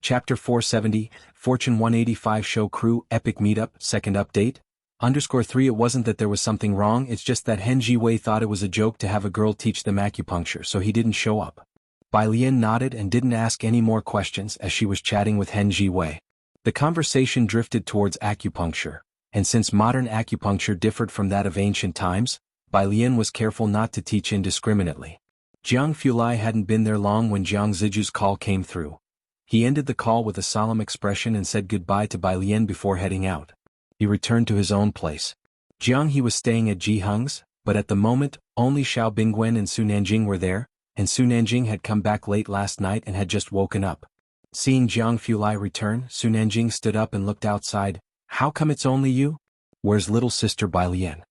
Chapter 470, Fortune 185 Show Crew Epic Meetup, Second Update. _3 It wasn't that there was something wrong, it's just that Hen Jiwei thought it was a joke to have a girl teach them acupuncture, so he didn't show up. Bai Lian nodded and didn't ask any more questions as she was chatting with Hen Jiwei. The conversation drifted towards acupuncture, and since modern acupuncture differed from that of ancient times, Bai Lian was careful not to teach indiscriminately. Jiang Fulai hadn't been there long when Jiang Ziju's call came through. He ended the call with a solemn expression and said goodbye to Bai Lian before heading out. He returned to his own place. Jiang He was staying at Ji Heng's, but at the moment, only Xiao Bingwen and Su Nanjing were there, and Su Nanjing had come back late last night and had just woken up. Seeing Jiang Fulai return, Su Nanjing stood up and looked outside. How come it's only you? Where's little sister Bai Lian?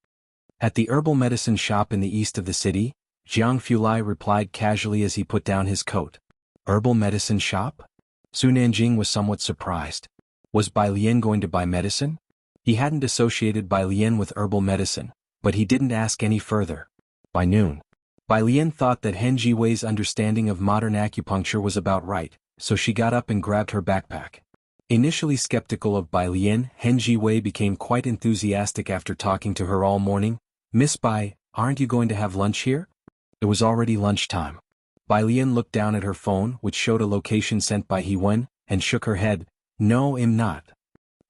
At the herbal medicine shop in the east of the city, Jiang Fulai replied casually as he put down his coat. Herbal medicine shop? Su Nanjing was somewhat surprised. Was Bai Lian going to buy medicine? He hadn't associated Bai Lian with herbal medicine, but he didn't ask any further. By noon, Bai Lian thought that Hen Jiwei's understanding of modern acupuncture was about right, so she got up and grabbed her backpack. Initially skeptical of Bai Lian, Hen Jiwei became quite enthusiastic after talking to her all morning. Miss Bai, aren't you going to have lunch here? It was already lunchtime. Bai Lian looked down at her phone, which showed a location sent by He Wen, and shook her head. No, I'm not.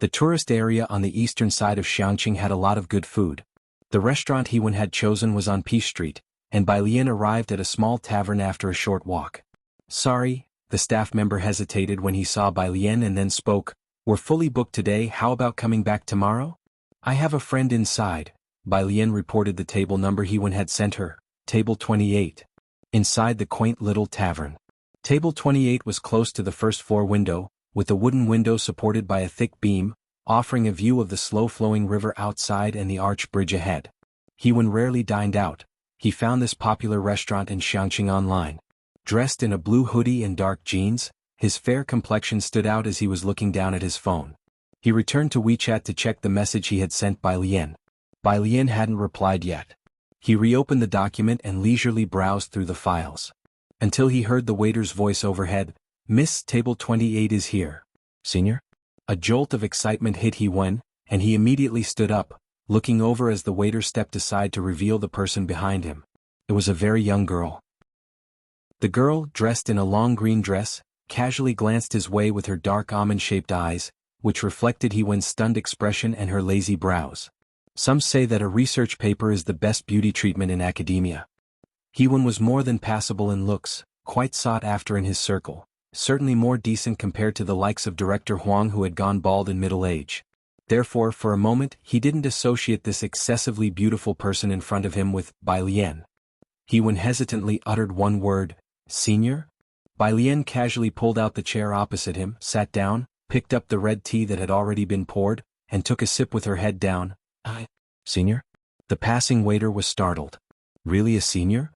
The tourist area on the eastern side of Xiangqing had a lot of good food. The restaurant He Wen had chosen was on Peace Street, and Bai Lian arrived at a small tavern after a short walk. Sorry, the staff member hesitated when he saw Bai Lian and then spoke. We're fully booked today, how about coming back tomorrow? I have a friend inside. Bai Lian reported the table number He Wen had sent her, table 28. Inside the quaint little tavern. Table 28 was close to the first floor window, with a wooden window supported by a thick beam, offering a view of the slow-flowing river outside and the arch bridge ahead. He Wen rarely dined out. He found this popular restaurant in Xiangqing online. Dressed in a blue hoodie and dark jeans, his fair complexion stood out as he was looking down at his phone. He returned to WeChat to check the message he had sent Bai Lian. Bai Lian hadn't replied yet. He reopened the document and leisurely browsed through the files. Until he heard the waiter's voice overhead. Miss, table 28 is here. Senior? A jolt of excitement hit He Wen, and he immediately stood up, looking over as the waiter stepped aside to reveal the person behind him. It was a very young girl. The girl, dressed in a long green dress, casually glanced his way with her dark almond-shaped eyes, which reflected He Wen's stunned expression and her lazy brows. Some say that a research paper is the best beauty treatment in academia. He Wen was more than passable in looks, quite sought after in his circle, certainly more decent compared to the likes of Director Huang who had gone bald in middle age. Therefore, for a moment, he didn't associate this excessively beautiful person in front of him with Bai Lian. He Wen hesitantly uttered one word, Senior? Bai Lian casually pulled out the chair opposite him, sat down, picked up the red tea that had already been poured, and took a sip with her head down. Senior? The passing waiter was startled. Really a senior?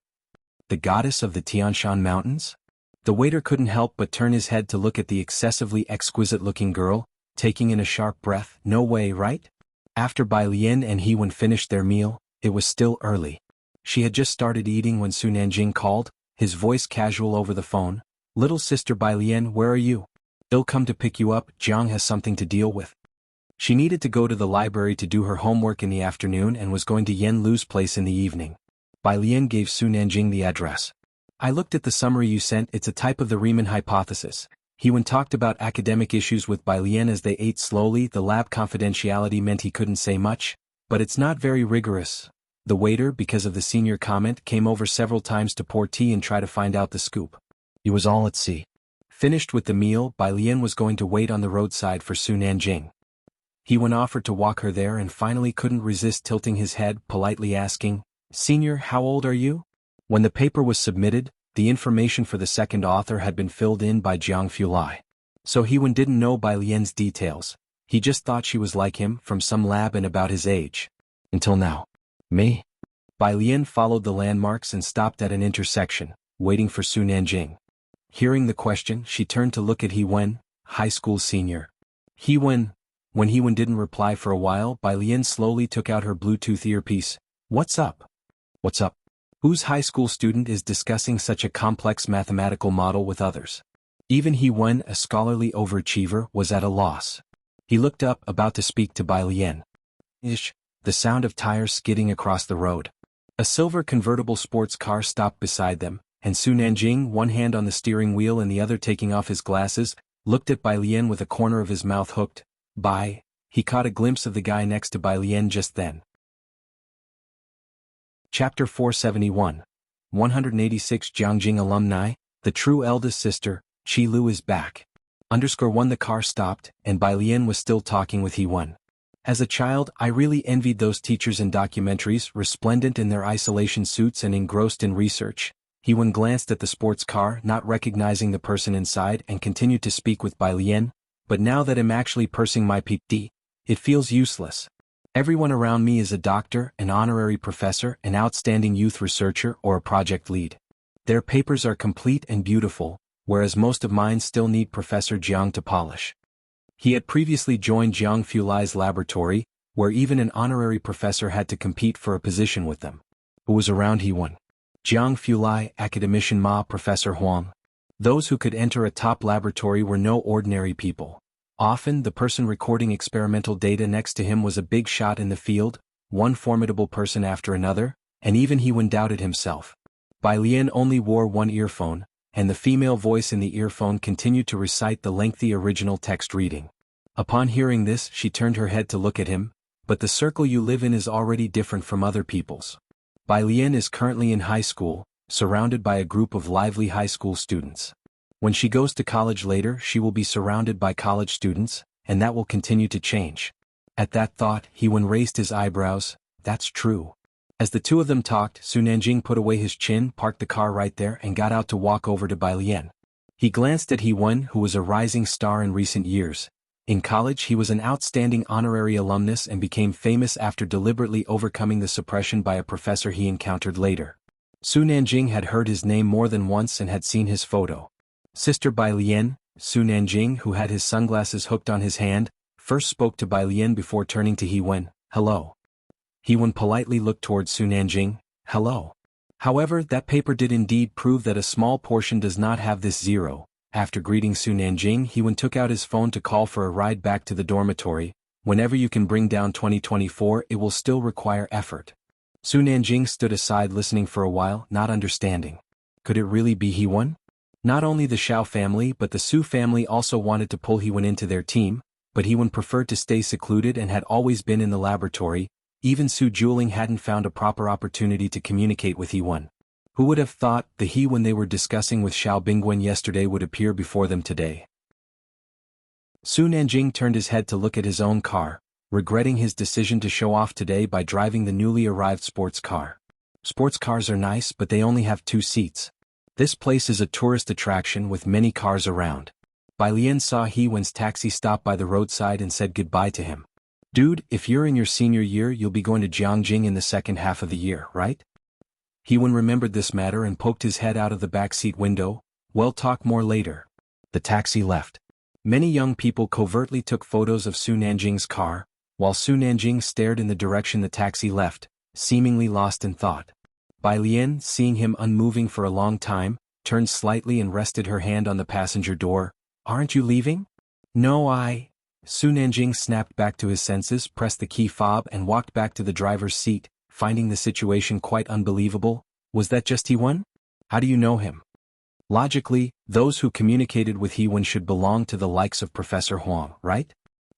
The goddess of the Tianshan Mountains? The waiter couldn't help but turn his head to look at the excessively exquisite-looking girl, taking in a sharp breath. No way, right? After Bai Lian and He Wen finished their meal, it was still early. She had just started eating when Su Nanjing called, his voice casual over the phone. Little sister Bai Lian, where are you? They'll come to pick you up, Jiang has something to deal with. She needed to go to the library to do her homework in the afternoon and was going to Yen Lu's place in the evening. Bai Lian gave Su Nanjing the address. I looked at the summary you sent, it's a type of the Riemann hypothesis. He Wen talked about academic issues with Bai Lian as they ate slowly. The lab confidentiality meant he couldn't say much, but it's not very rigorous. The waiter, because of the senior comment, came over several times to pour tea and try to find out the scoop. He was all at sea. Finished with the meal, Bai Lian was going to wait on the roadside for Su Nanjing. He Wen offered to walk her there and finally couldn't resist tilting his head, politely asking, Senior, how old are you? When the paper was submitted, the information for the second author had been filled in by Jiang Fulai. So He Wen didn't know Bai Lian's details. He just thought she was like him, from some lab and about his age. Until now. Me? Bai Lian followed the landmarks and stopped at an intersection, waiting for Su Nanjing. Hearing the question, she turned to look at He Wen, high school senior. He Wen. When He Wen didn't reply for a while, Bai Lian slowly took out her Bluetooth earpiece. What's up? What's up? Whose high school student is discussing such a complex mathematical model with others? Even He Wen, a scholarly overachiever, was at a loss. He looked up, about to speak to Bai Lian. Ish, the sound of tires skidding across the road. A silver convertible sports car stopped beside them, and Su Nanjing, one hand on the steering wheel and the other taking off his glasses, looked at Bai Lian with a corner of his mouth hooked. Bai. He caught a glimpse of the guy next to Bai Lian just then. Chapter 471. 186 Jiangjing Alumni, the true eldest sister, Qi Lu is back. _1 The car stopped, and Bai Lian was still talking with He Wen. As a child, I really envied those teachers in documentaries, resplendent in their isolation suits and engrossed in research. He Wen glanced at the sports car, not recognizing the person inside, and continued to speak with Bai Lian. But now that I'm actually pursing my PT, it feels useless. Everyone around me is a doctor, an honorary professor, an outstanding youth researcher, or a project lead. Their papers are complete and beautiful, whereas most of mine still need Professor Jiang to polish. He had previously joined Jiang Fulai's laboratory, where even an honorary professor had to compete for a position with them. Who was around He Wen? Jiang Fulai, academician Ma, Professor Huang. Those who could enter a top laboratory were no ordinary people. Often the person recording experimental data next to him was a big shot in the field, one formidable person after another, and even He Wen doubted himself. Bai Lian only wore one earphone, and the female voice in the earphone continued to recite the lengthy original text reading. Upon hearing this, she turned her head to look at him. But the circle you live in is already different from other people's. Bai Lian is currently in high school, surrounded by a group of lively high school students. When she goes to college later, she will be surrounded by college students, and that will continue to change. At that thought, He Wen raised his eyebrows. That's true. As the two of them talked, Su Nanjing put away his chin, parked the car right there, and got out to walk over to Bai Lian. He glanced at He Wen, who was a rising star in recent years. In college, he was an outstanding honorary alumnus and became famous after deliberately overcoming the suppression by a professor he encountered later. Su Nanjing had heard his name more than once and had seen his photo. Sister Bai Lian, Su Nanjing, who had his sunglasses hooked on his hand, first spoke to Bai Lian before turning to He Wen. Hello. He Wen politely looked towards Su Nanjing. Hello. However, that paper did indeed prove that a small portion does not have this zero. After greeting Su Nanjing, He Wen took out his phone to call for a ride back to the dormitory. Whenever you can bring down 2024, it will still require effort. Su Nanjing stood aside listening for a while, not understanding. Could it really be He Wen? Not only the Xiao family but the Su family also wanted to pull He Wen into their team, but He Wen preferred to stay secluded and had always been in the laboratory. Even Su Juling hadn't found a proper opportunity to communicate with He Wen. Who would have thought the He Wen they were discussing with Xiao Bingwen yesterday would appear before them today? Su Nanjing turned his head to look at his own car, regretting his decision to show off today by driving the newly arrived sports car. Sports cars are nice, but they only have 2 seats. This place is a tourist attraction with many cars around. Bai Lian saw He Wen's taxi stop by the roadside and said goodbye to him. Dude, if you're in your senior year, you'll be going to Jiangjing in the second half of the year, right? He Wen remembered this matter and poked his head out of the backseat window. We'll talk more later. The taxi left. Many young people covertly took photos of Su Nanjing's car, while Su Nanjing stared in the direction the taxi left, seemingly lost in thought. Bai Lian, seeing him unmoving for a long time, turned slightly and rested her hand on the passenger door. Aren't you leaving? No, Su Nanjing snapped back to his senses, pressed the key fob and walked back to the driver's seat, finding the situation quite unbelievable. Was that just He Wen? How do you know him? Logically, those who communicated with He Wen should belong to the likes of Professor Huang, right?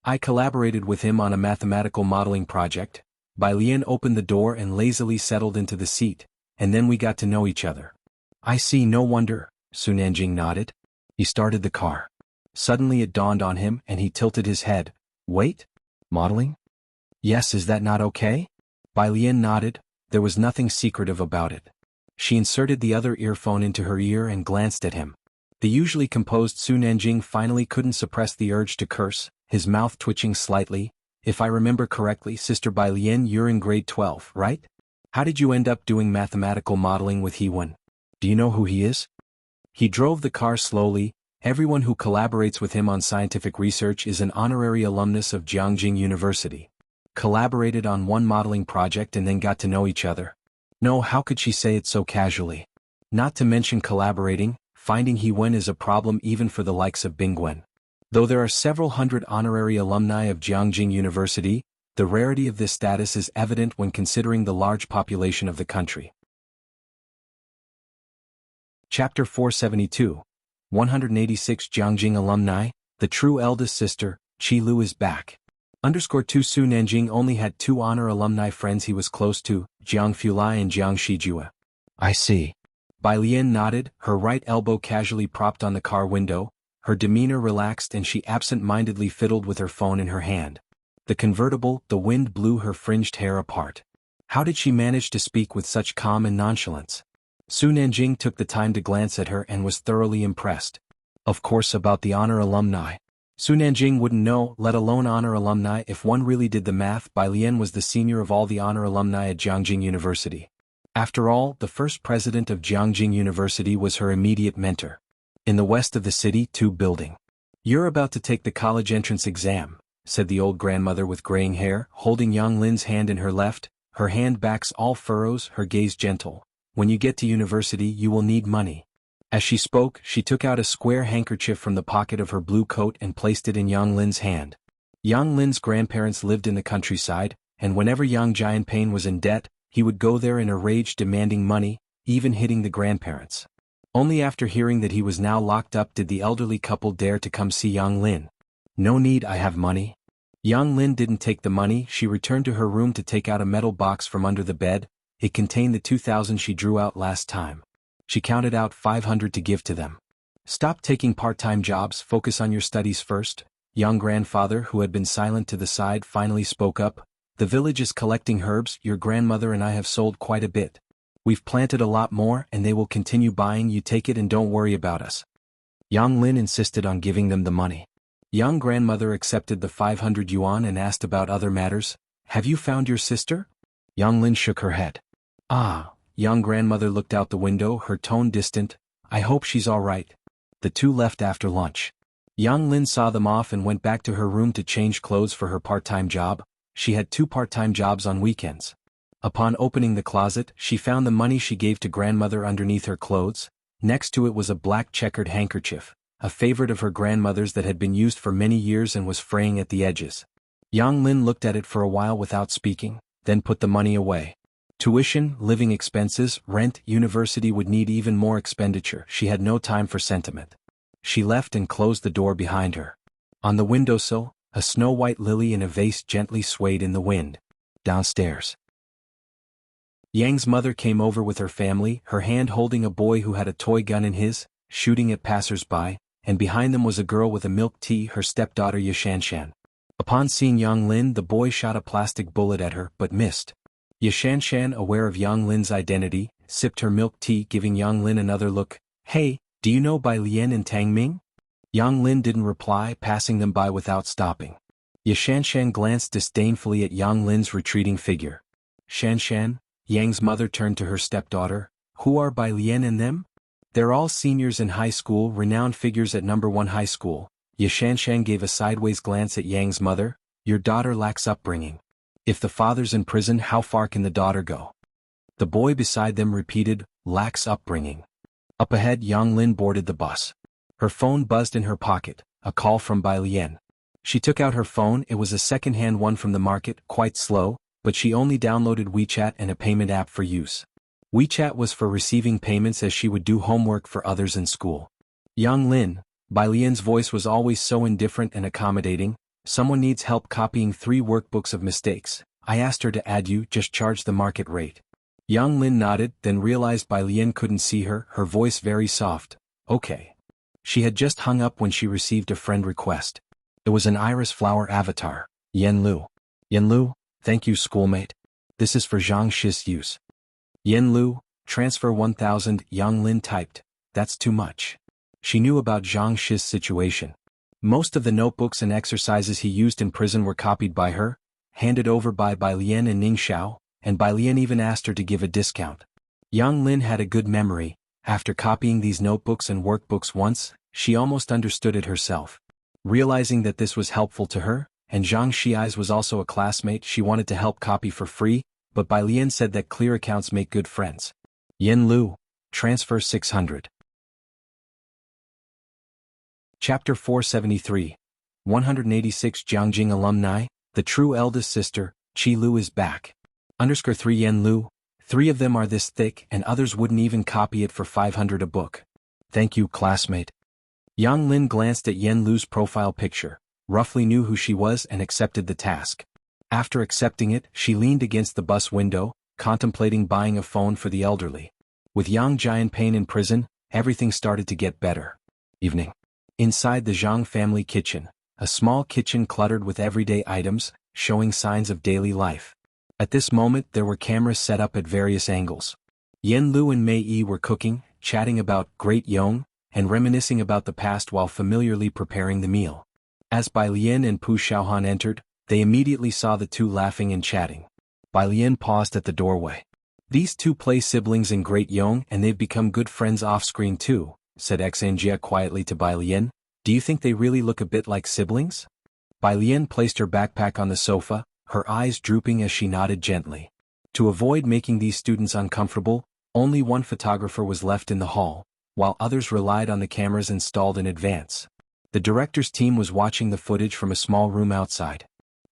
I collaborated with him on a mathematical modeling project. Bai Lian opened the door and lazily settled into the seat, and then we got to know each other. I see, no wonder, Su Nanjing nodded. He started the car. Suddenly it dawned on him and he tilted his head. Wait? Modeling? Yes, is that not okay? Bai Lian nodded. There was nothing secretive about it. She inserted the other earphone into her ear and glanced at him. The usually composed Su Nanjing finally couldn't suppress the urge to curse, his mouth twitching slightly. If I remember correctly, Sister Bai Lian, you're in grade 12, right? How did you end up doing mathematical modeling with He Wen? Do you know who he is? He drove the car slowly. Everyone who collaborates with him on scientific research is an honorary alumnus of Jiangjing University. Collaborated on one modeling project and then got to know each other. No, how could she say it so casually? Not to mention collaborating, finding He Wen is a problem even for the likes of Bingwen. Though there are several hundred honorary alumni of Jiangjing University, the rarity of this status is evident when considering the large population of the country. Chapter 472. 186 Jiangjing Alumni, the true eldest sister, Qi Lu is back. _2 Su Nanjing only had 2 honor alumni friends he was close to, Jiang Fulai and Jiang Shijue. I see. Bai Lian nodded, her right elbow casually propped on the car window, her demeanor relaxed and she absent-mindedly fiddled with her phone in her hand. The convertible, the wind blew her fringed hair apart. How did she manage to speak with such calm and nonchalance? Su Nanjing took the time to glance at her and was thoroughly impressed. Of course, about the honor alumni. Su Nanjing wouldn't know, let alone honor alumni. If one really did the math, Bai Lian was the senior of all the honor alumni at Jiangjing University. After all, the first president of Jiangjing University was her immediate mentor. In the west of the city, 2 building. You're about to take the college entrance exam, said the old grandmother with graying hair, holding Yang Lin's hand in her left, her hand backs all furrows, her gaze gentle. When you get to university you will need money. As she spoke, she took out a square handkerchief from the pocket of her blue coat and placed it in Yang Lin's hand. Yang Lin's grandparents lived in the countryside, and whenever Yang Jianpain was in debt, he would go there in a rage demanding money, even hitting the grandparents. Only after hearing that he was now locked up did the elderly couple dare to come see Yang Lin. No need, I have money. Yang Lin didn't take the money. She returned to her room to take out a metal box from under the bed. It contained the 2,000 she drew out last time. She counted out 500 to give to them. Stop taking part-time jobs, focus on your studies first. Young grandfather, who had been silent to the side, finally spoke up. The village is collecting herbs, your grandmother and I have sold quite a bit. We've planted a lot more and they will continue buying, you take it and don't worry about us. Yang Lin insisted on giving them the money. Young grandmother accepted the 500 yuan and asked about other matters. Have you found your sister? Yang Lin shook her head. Ah. Young grandmother looked out the window, her tone distant. I hope she's all right. The 2 left after lunch. Yang Lin saw them off and went back to her room to change clothes for her part-time job. She had 2 part-time jobs on weekends. Upon opening the closet, she found the money she gave to grandmother underneath her clothes. Next to it was a black checkered handkerchief, a favorite of her grandmother's that had been used for many years and was fraying at the edges. Yang Lin looked at it for a while without speaking, then put the money away. Tuition, living expenses, rent, university would need even more expenditure. She had no time for sentiment. She left and closed the door behind her. On the windowsill, a snow-white lily in a vase gently swayed in the wind. Downstairs. Yang's mother came over with her family, her hand holding a boy who had a toy gun in his, shooting at passers-by, and behind them was a girl with a milk tea, her stepdaughter Yashanshan. Upon seeing Yang Lin, the boy shot a plastic bullet at her, but missed. Yashanshan, aware of Yang Lin's identity, sipped her milk tea, giving Yang Lin another look. Hey, do you know Bai Lian and Tang Ming? Yang Lin didn't reply, passing them by without stopping. Yashanshan glanced disdainfully at Yang Lin's retreating figure. Shanshan, Yang's mother turned to her stepdaughter. Who are Bai Lian and them? They're all seniors in high school, renowned figures at number 1 high school. Yashanshan gave a sideways glance at Yang's mother. Your daughter lacks upbringing. If the father's in prison, how far can the daughter go? The boy beside them repeated, lacks upbringing. Up ahead, Yang Lin boarded the bus. Her phone buzzed in her pocket, a call from Bai Lian. She took out her phone. It was a second-hand one from the market, quite slow, but she only downloaded WeChat and a payment app for use. WeChat was for receiving payments as she would do homework for others in school. Yang Lin, Bai Lian's voice was always so indifferent and accommodating. Someone needs help copying 3 workbooks of mistakes. I asked her to add you, just charge the market rate. Yang Lin nodded, then realized Bai Lian couldn't see her, her voice very soft. Okay. She had just hung up when she received a friend request. It was an iris flower avatar, Yen Lu. Yen Lu, thank you schoolmate. This is for Zhang Shi's use. Yen Lu, transfer 1,000, Yang Lin typed. That's too much. She knew about Zhang Shi's situation. Most of the notebooks and exercises he used in prison were copied by her, handed over by Bai Lian and Ning Xiao, and Bai Lian even asked her to give a discount. Yang Lin had a good memory. After copying these notebooks and workbooks once, she almost understood it herself. Realizing that this was helpful to her, and Zhang Shi's was also a classmate, she wanted to help copy for free, but Bai Lian said that clear accounts make good friends. Yen Lu, transfer 600. Chapter 473. 186 Jiangjing Alumni, the true eldest sister, Qi Lu is back. _ 3 Yen Lu, 3 of them are this thick and others wouldn't even copy it for 500 a book. Thank you, classmate. Yang Lin glanced at Yen Lu's profile picture, roughly knew who she was and accepted the task. After accepting it, she leaned against the bus window, contemplating buying a phone for the elderly. With Yang Jianping in prison, everything started to get better. Evening. Inside the Zhang family kitchen, a small kitchen cluttered with everyday items, showing signs of daily life. At this moment there were cameras set up at various angles. Yen Lu and Mei Yi were cooking, chatting about Great Yong, and reminiscing about the past while familiarly preparing the meal. As Bai Lian and Pu Xiaohan entered, they immediately saw the two laughing and chatting. Bai Lian paused at the doorway. These two play siblings in Great Yong and they've become good friends off-screen too, said Xinjia quietly to Bai Lian. Do you think they really look a bit like siblings? Bai Lian placed her backpack on the sofa, her eyes drooping as she nodded gently. To avoid making these students uncomfortable, only one photographer was left in the hall, while others relied on the cameras installed in advance. The director's team was watching the footage from a small room outside.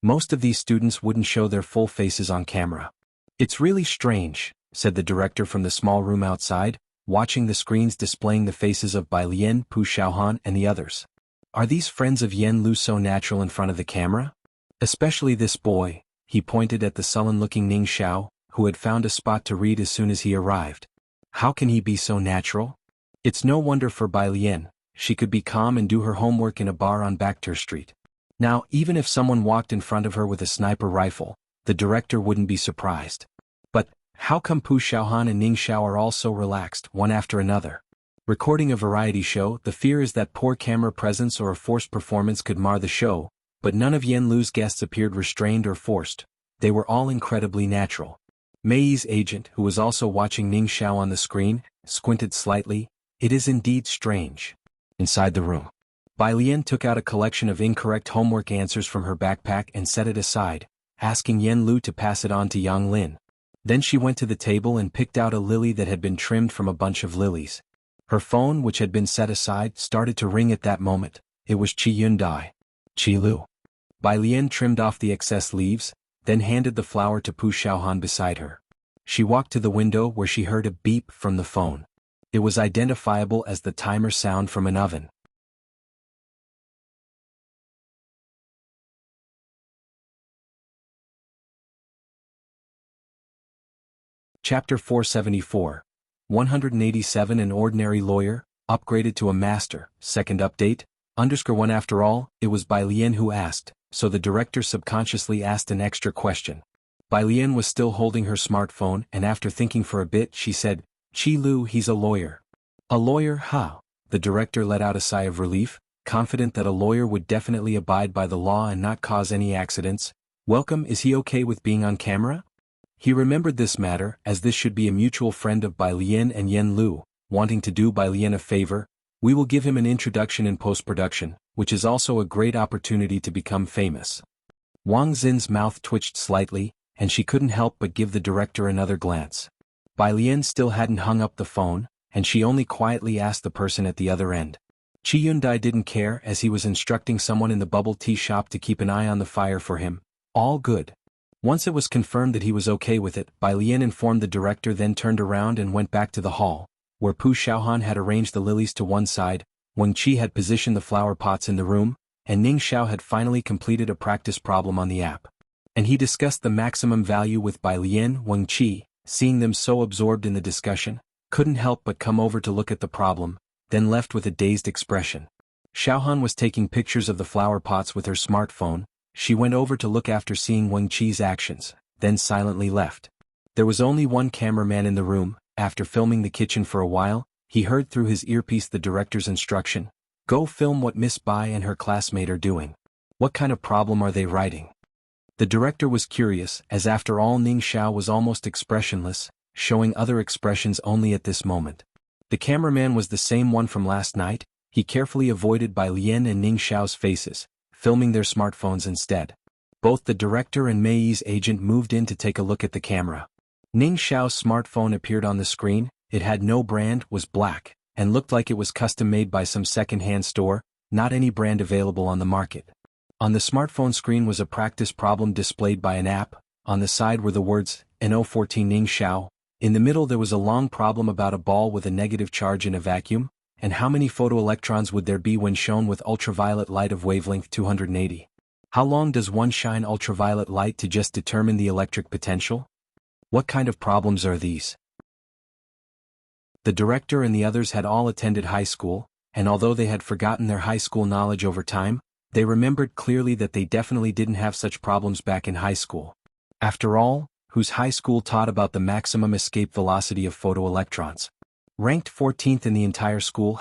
Most of these students wouldn't show their full faces on camera. It's really strange, said the director from the small room outside, watching the screens displaying the faces of Bai Lian, Pu Xiaohan and the others. Are these friends of Yen Lu so natural in front of the camera? Especially this boy, he pointed at the sullen-looking Ning Xiao, who had found a spot to read as soon as he arrived. How can he be so natural? It's no wonder for Bai Lian, she could be calm and do her homework in a bar on Bakhtur Street. Now, even if someone walked in front of her with a sniper rifle, the director wouldn't be surprised. But, how come Pu Xiaohan and Ning Xiao are all so relaxed, one after another? Recording a variety show, the fear is that poor camera presence or a forced performance could mar the show, but none of Yen Lu's guests appeared restrained or forced. They were all incredibly natural. Mei Yi's agent, who was also watching Ning Xiao on the screen, squinted slightly. It is indeed strange. Inside the room, Bai Lian took out a collection of incorrect homework answers from her backpack and set it aside, asking Yen Lu to pass it on to Yang Lin. Then she went to the table and picked out a lily that had been trimmed from a bunch of lilies. Her phone, which had been set aside, started to ring at that moment. It was Qi Yundai. Qi Lu. Bai Lian trimmed off the excess leaves, then handed the flower to Pu Xiaohan beside her. She walked to the window where she heard a beep from the phone. It was identifiable as the timer sound from an oven. Chapter 474. 187 An ordinary lawyer, upgraded to a master, second update, _1 After all, it was Bai Lian who asked, so the director subconsciously asked an extra question. Bai Lian was still holding her smartphone and after thinking for a bit she said, Qi Lu, he's a lawyer. A lawyer, how? The director let out a sigh of relief, confident that a lawyer would definitely abide by the law and not cause any accidents. Welcome, is he okay with being on camera? He remembered this matter, as this should be a mutual friend of Bai Lian and Yen Lu, wanting to do Bai Lian a favor. We will give him an introduction in post-production, which is also a great opportunity to become famous. Wang Xin's mouth twitched slightly, and she couldn't help but give the director another glance. Bai Lian still hadn't hung up the phone, and she only quietly asked the person at the other end. Qi Yundai didn't care as he was instructing someone in the bubble tea shop to keep an eye on the fire for him. All good. Once it was confirmed that he was okay with it, Bai Lian informed the director, then turned around and went back to the hall, where Pu Xiaohan had arranged the lilies to one side, Wang Qi had positioned the flower pots in the room, and Ning Xiao had finally completed a practice problem on the app. And he discussed the maximum value with Bai Lian. Wang Qi, seeing them so absorbed in the discussion, couldn't help but come over to look at the problem, then left with a dazed expression. Xiaohan was taking pictures of the flower pots with her smartphone. She went over to look after seeing Wang Qi's actions, then silently left. There was only one cameraman in the room. After filming the kitchen for a while, he heard through his earpiece the director's instruction. Go film what Miss Bai and her classmate are doing. What kind of problem are they writing? The director was curious, as after all Ning Xiao was almost expressionless, showing other expressions only at this moment. The cameraman was the same one from last night. He carefully avoided Bai Lian and Ning Xiao's faces, filming their smartphones instead. Both the director and Mei Yi's agent moved in to take a look at the camera. Ning Xiao's smartphone appeared on the screen. It had no brand, was black, and looked like it was custom-made by some second-hand store. not any brand available on the market. On the smartphone screen was a practice problem displayed by an app. On the side were the words, NO14 Ning Xiao. In the middle there was a long problem about a ball with a negative charge in a vacuum, and how many photoelectrons would there be when shown with ultraviolet light of wavelength 280. How long does one shine ultraviolet light to just determine the electric potential? What kind of problems are these? The director and the others had all attended high school, and although they had forgotten their high school knowledge over time, they remembered clearly that they definitely didn't have such problems back in high school. After all, whose high school taught about the maximum escape velocity of photoelectrons? Ranked 14th in the entire school,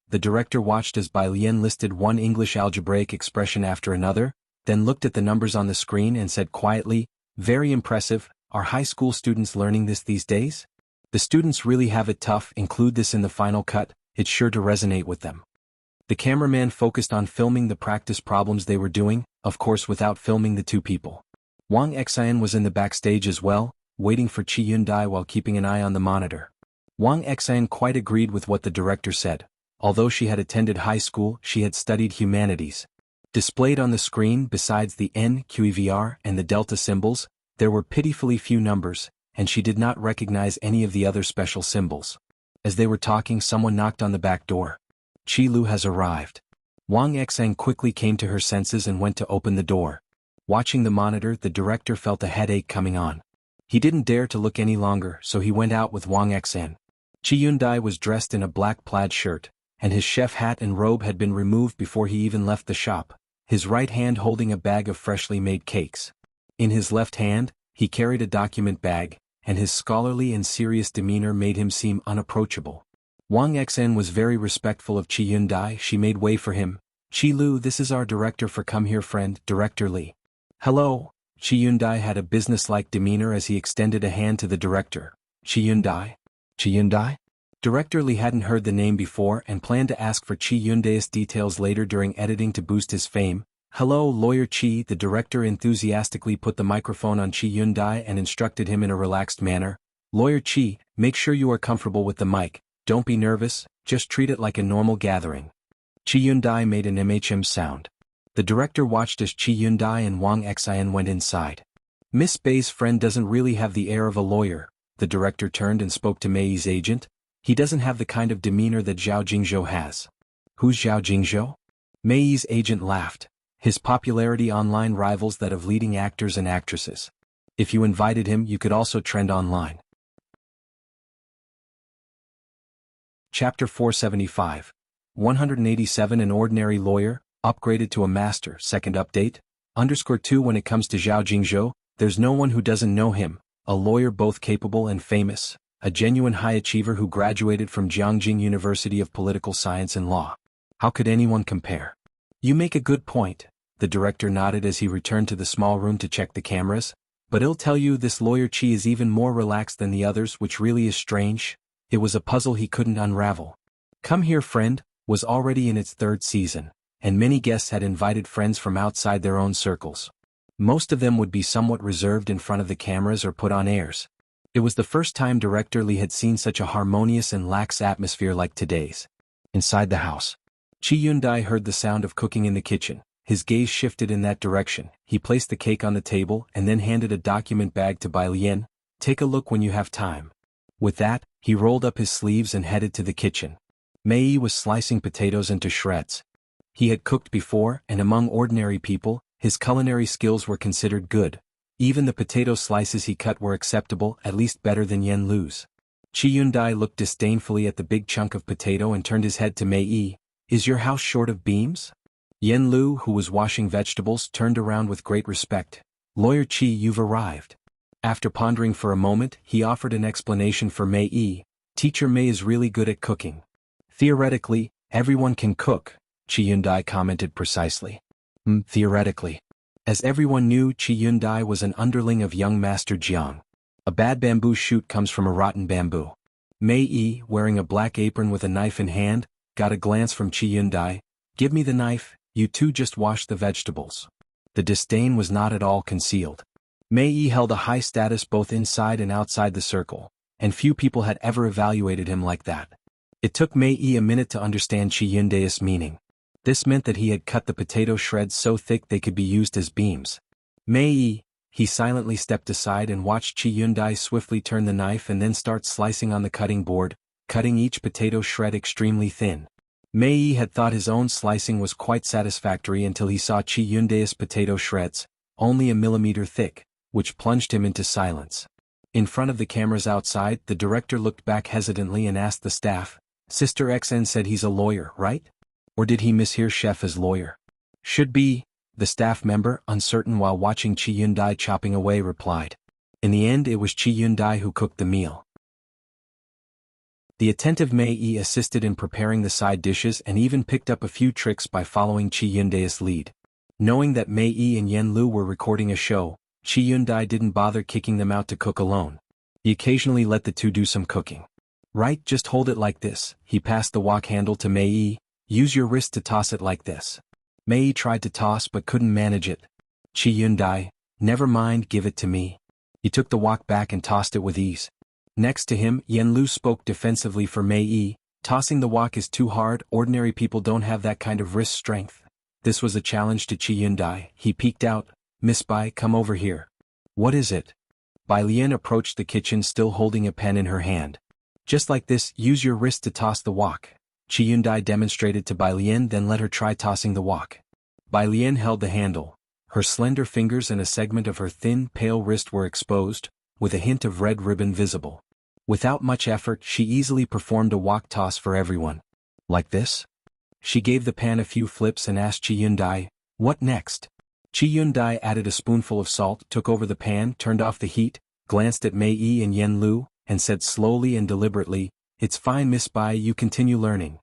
The director watched as Bai Lian listed one English algebraic expression after another, then looked at the numbers on the screen and said quietly, "Very impressive, are high school students learning this these days? The students really have it tough, include this in the final cut, it's sure to resonate with them." The cameraman focused on filming the practice problems they were doing, of course without filming the two people. Wang Xian was in the backstage as well, waiting for Qi Yundai while keeping an eye on the monitor. Wang Xian quite agreed with what the director said. Although she had attended high school, she had studied humanities. Displayed on the screen, besides the N, QEVR, and the delta symbols, there were pitifully few numbers, and she did not recognize any of the other special symbols. As they were talking, someone knocked on the back door. "Qi Lu has arrived." Wang Xian quickly came to her senses and went to open the door. Watching the monitor, the director felt a headache coming on. He didn't dare to look any longer, so he went out with Wang Xian. Qi Yundai was dressed in a black plaid shirt, and his chef hat and robe had been removed before he even left the shop, his right hand holding a bag of freshly made cakes. In his left hand, he carried a document bag, and his scholarly and serious demeanor made him seem unapproachable. Wang Xian was very respectful of Qi Yundai. She made way for him. "Qi Lu, this is our director for come here friend, Director Li." "Hello." Qi Yundai had a businesslike demeanor as he extended a hand to the director. "Qi Yundai? Qi Yundai?" Director Li hadn't heard the name before and planned to ask for Qi Yundai's details later during editing to boost his fame. "Hello, Lawyer Qi." The director enthusiastically put the microphone on Qi Yundai and instructed him in a relaxed manner. "Lawyer Qi, make sure you are comfortable with the mic, don't be nervous, just treat it like a normal gathering." Qi Yundai made an MHM sound. The director watched as Qi Yundai and Wang Xian went inside. "Miss Bei's friend doesn't really have the air of a lawyer." The director turned and spoke to Mei's agent. "He doesn't have the kind of demeanor that Zhao Jingzhou has." "Who's Zhao Jingzhou?" Mei's agent laughed. "His popularity online rivals that of leading actors and actresses. If you invited him, you could also trend online." Chapter 475. 187 An ordinary lawyer, upgraded to a master. Second update. _2 When it comes to Zhao Jingzhou, there's no one who doesn't know him, a lawyer both capable and famous, a genuine high achiever who graduated from Jiangjing University of Political Science and Law. How could anyone compare? "You make a good point," the director nodded as he returned to the small room to check the cameras, "but I'll tell you this lawyer Qi is even more relaxed than the others, which really is strange." It was a puzzle he couldn't unravel. Come Here Friend was already in its third season, and many guests had invited friends from outside their own circles. Most of them would be somewhat reserved in front of the cameras or put on airs. It was the first time Director Li had seen such a harmonious and lax atmosphere like today's. Inside the house, Qi Yundai heard the sound of cooking in the kitchen. His gaze shifted in that direction. He placed the cake on the table and then handed a document bag to Bai Lian. "Take a look when you have time." With that, he rolled up his sleeves and headed to the kitchen. Mei was slicing potatoes into shreds. He had cooked before, and among ordinary people, his culinary skills were considered good. Even the potato slices he cut were acceptable, at least better than Yen Lu's. Qi Yundai looked disdainfully at the big chunk of potato and turned his head to Mei. "Is your house short of beams?" Yen Lu, who was washing vegetables, turned around with great respect. "Lawyer Qi, you've arrived." After pondering for a moment, he offered an explanation for Mei. "Teacher Mei is really good at cooking." "Theoretically, everyone can cook," Qi Yundai commented precisely. Theoretically. As everyone knew, Qi Yundai was an underling of young Master Jiang. A bad bamboo shoot comes from a rotten bamboo. Mei, wearing a black apron with a knife in hand, got a glance from Qi Yundai. "Give me the knife, you two just wash the vegetables." The disdain was not at all concealed. Mei held a high status both inside and outside the circle, and few people had ever evaluated him like that. It took Mei a minute to understand Qi Yundai's meaning. This meant that he had cut the potato shreds so thick they could be used as beams. Mei, he silently stepped aside and watched Chi Yundai swiftly turn the knife and then start slicing on the cutting board, cutting each potato shred extremely thin. Mei had thought his own slicing was quite satisfactory until he saw Chi Yundai's potato shreds, only a millimeter thick, which plunged him into silence. In front of the cameras outside, the director looked back hesitantly and asked the staff, "Sister XN said he's a lawyer, right? Or did he mishear chef as lawyer?" "Should be," the staff member, uncertain while watching Chi Yundai chopping away, replied. In the end, it was Chi Yundai who cooked the meal. The attentive Mei assisted in preparing the side dishes and even picked up a few tricks by following Chi Yundai's lead. Knowing that Mei and Yen Lu were recording a show, Chi Yundai didn't bother kicking them out to cook alone. He occasionally let the two do some cooking. "Right, just hold it like this." He passed the wok handle to Mei. "Use your wrist to toss it like this." Mei tried to toss but couldn't manage it. Chi Yundai, "Never mind, give it to me." He took the wok back and tossed it with ease. Next to him, Yen Lu spoke defensively for Mei. "Tossing the wok is too hard, ordinary people don't have that kind of wrist strength." This was a challenge to Chi Yundai. He peeked out. "Miss Bai, come over here." "What is it?" Bai Lian approached the kitchen still holding a pen in her hand. "Just like this, use your wrist to toss the wok." Chi Yundai demonstrated to Bai Lian, then let her try tossing the wok. Bai Lian held the handle. Her slender fingers and a segment of her thin, pale wrist were exposed, with a hint of red ribbon visible. Without much effort, she easily performed a wok toss for everyone. "Like this?" She gave the pan a few flips and asked Chi Yundai, "What next?" Chi Yundai added a spoonful of salt, took over the pan, turned off the heat, glanced at Mei and Yen Lu, and said slowly and deliberately, "It's fine, Miss Bai, you continue learning."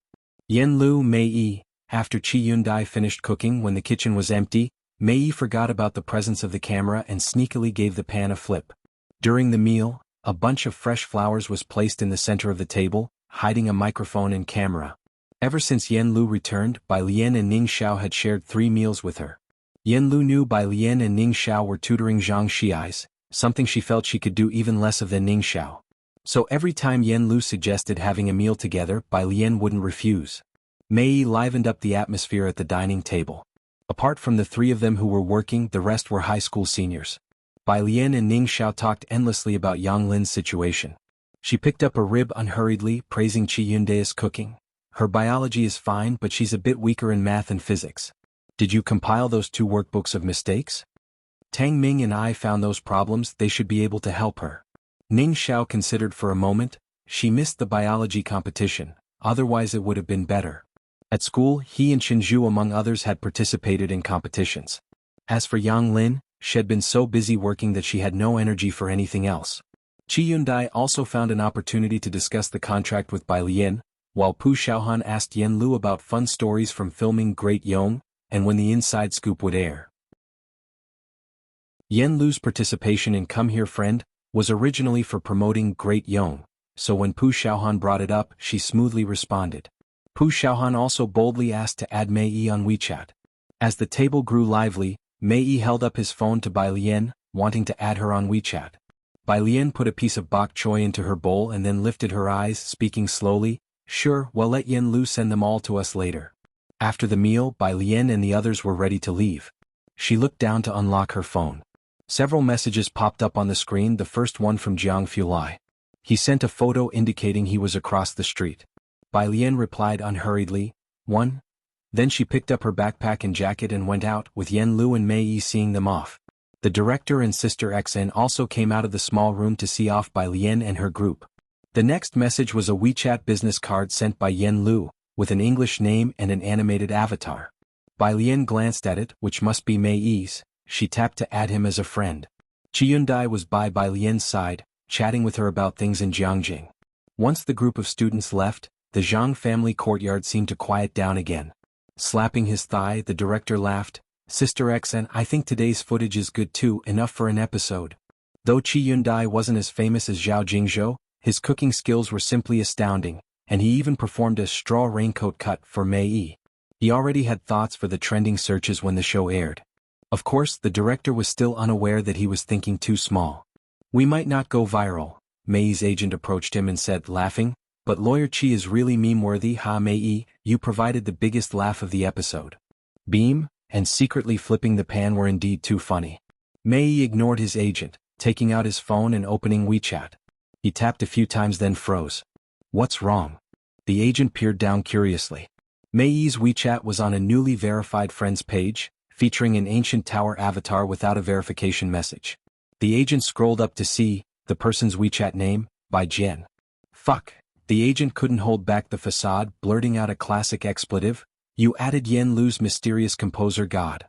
Yen Lu, Mei. After Chi Yundai finished cooking, when the kitchen was empty, Mei forgot about the presence of the camera and sneakily gave the pan a flip. During the meal, a bunch of fresh flowers was placed in the center of the table, hiding a microphone and camera. Ever since Yen Lu returned, Bai Lian and Ning Xiao had shared 3 meals with her. Yen Lu knew Bai Lian and Ning Xiao were tutoring Zhang Xiais, something she felt she could do even less of than Ning Xiao. So every time Yen Lu suggested having a meal together, Bai Lian wouldn't refuse. Mei livened up the atmosphere at the dining table. Apart from the 3 of them who were working, the rest were high school seniors. Bai Lian and Ning Xiao talked endlessly about Yang Lin's situation. She picked up a rib unhurriedly, praising Chi Yundai's cooking. "Her biology is fine, but she's a bit weaker in math and physics. Did you compile those 2 workbooks of mistakes? Tang Ming and I found those problems, they should be able to help her." Ning Xiao considered for a moment. She missed the biology competition, otherwise it would have been better. At school, he and Shinju among others had participated in competitions. As for Yang Lin, she had been so busy working that she had no energy for anything else. Chi Yundai also found an opportunity to discuss the contract with Bai Lian, while Pu Xiaohan asked Yen Lu about fun stories from filming Great Yong, and when the inside scoop would air. Yen Lu's participation in Come Here Friend was originally for promoting Great Yong, so when Pu Xiaohan brought it up, she smoothly responded. Pu Xiaohan also boldly asked to add Mei on WeChat. As the table grew lively, Mei held up his phone to Bai Lian, wanting to add her on WeChat. Bai Lian put a piece of bok choy into her bowl and then lifted her eyes, speaking slowly, "Sure, well, let Yen Lu send them all to us later." After the meal, Bai Lian and the others were ready to leave. She looked down to unlock her phone. Several messages popped up on the screen, the first one from Jiang Fulai. He sent a photo indicating he was across the street. Bai Lian replied unhurriedly, "1." Then she picked up her backpack and jacket and went out, with Yen Lu and Mei seeing them off. The director and Sister XN also came out of the small room to see off Bai Lian and her group. The next message was a WeChat business card sent by Yen Lu, with an English name and an animated avatar. Bai Lian glanced at it, which must be Mei's. She tapped to add him as a friend. Chi Yundai was by Bai Lian's side, chatting with her about things in Jiangjing. Once the group of students left, the Zhang family courtyard seemed to quiet down again. Slapping his thigh, the director laughed. "Sister XN, I think today's footage is good too, enough for an episode." Though Chi Yundai wasn't as famous as Zhao Jingzhou, his cooking skills were simply astounding, and he even performed a straw raincoat cut for Mei. He already had thoughts for the trending searches when the show aired. Of course, the director was still unaware that he was thinking too small. "We might not go viral," Mei's agent approached him and said, laughing. But Lawyer Chi is really meme-worthy. Ha Mei, you provided the biggest laugh of the episode. Beam, and secretly flipping the pan were indeed too funny. Mei ignored his agent, taking out his phone and opening WeChat. He tapped a few times then froze. What's wrong? The agent peered down curiously. Mei's WeChat was on a newly verified friends page, featuring an ancient tower avatar without a verification message. The agent scrolled up to see the person's WeChat name, by Jen. Fuck. The agent couldn't hold back the facade, blurting out a classic expletive. You added Yen Lu's mysterious composer god.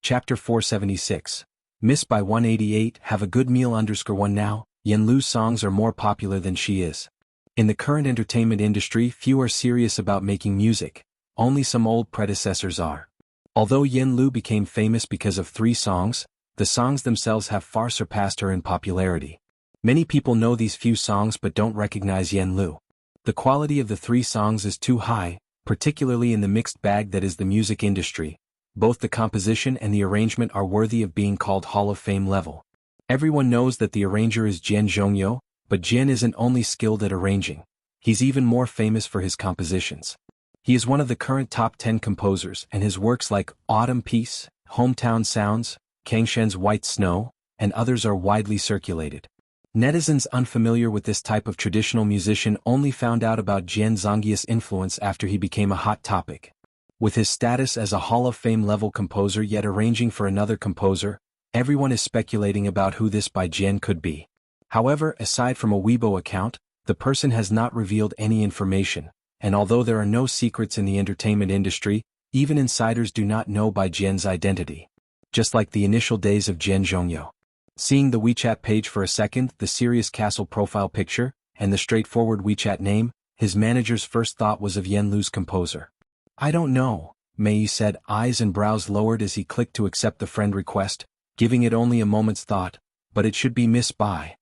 Chapter 476. Miss by 188 Have a good meal _1 now. Yen Lu's songs are more popular than she is. In the current entertainment industry, few are serious about making music. Only some old predecessors are. Although Yen Lu became famous because of 3 songs, the songs themselves have far surpassed her in popularity. Many people know these few songs but don't recognize Yen Lu. The quality of the 3 songs is too high, particularly in the mixed bag that is the music industry. Both the composition and the arrangement are worthy of being called Hall of Fame level. Everyone knows that the arranger is Jian Zhongyo, but Jian isn't only skilled at arranging. He's even more famous for his compositions. He is one of the current top 10 composers, and his works like Autumn Peace, Hometown Sounds, Kangshen's White Snow, and others are widely circulated. Netizens unfamiliar with this type of traditional musician only found out about Jian Zhongyi's influence after he became a hot topic. With his status as a Hall of Fame level composer yet arranging for another composer, everyone is speculating about who this by Jian could be. However, aside from a Weibo account, the person has not revealed any information, and although there are no secrets in the entertainment industry, even insiders do not know by Jian's identity. Just like the initial days of Jian Zhongyo. Seeing the WeChat page for a second, the serious castle profile picture, and the straightforward WeChat name, his manager's first thought was of Yen Lu's composer. I don't know, Mei said, eyes and brows lowered as he clicked to accept the friend request, giving it only a moment's thought, but it should be Miss Bai.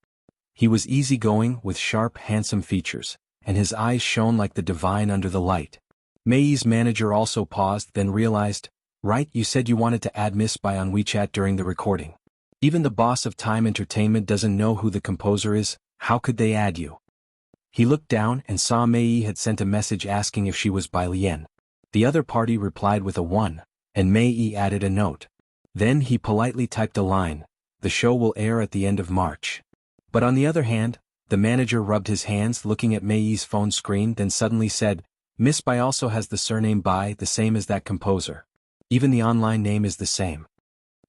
He was easygoing, with sharp, handsome features, and his eyes shone like the divine under the light. Mei's manager also paused, then realized, right, you said you wanted to add Miss Bai on WeChat during the recording. Even the boss of Time Entertainment doesn't know who the composer is, how could they add you? He looked down and saw Mei had sent a message asking if she was Bai Lian. The other party replied with a 1, and Mei added a note. Then he politely typed a line, the show will air at the end of March. But on the other hand, the manager rubbed his hands looking at Mei's phone screen, then suddenly said, Miss Bai also has the surname Bai, the same as that composer. Even the online name is the same.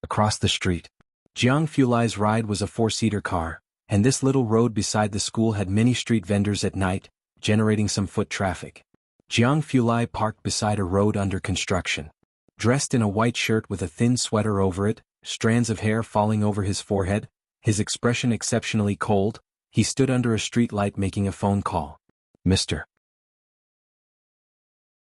Across the street. Jiang Fulai's ride was a 4-seater car, and this little road beside the school had many street vendors at night, generating some foot traffic. Jiang Fulai parked beside a road under construction. Dressed in a white shirt with a thin sweater over it, strands of hair falling over his forehead, his expression exceptionally cold, he stood under a street light making a phone call. Mr.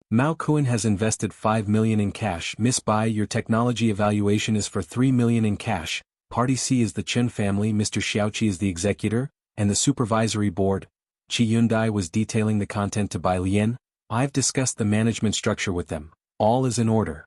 Mao Kuan has invested 5 million in cash. Miss Bai, your technology evaluation is for 3 million in cash. Party C is the Chen family, Mr. Xiaoqi is the executor, and the supervisory board. Qi Yundai was detailing the content to Bai Lian. I've discussed the management structure with them. All is in order.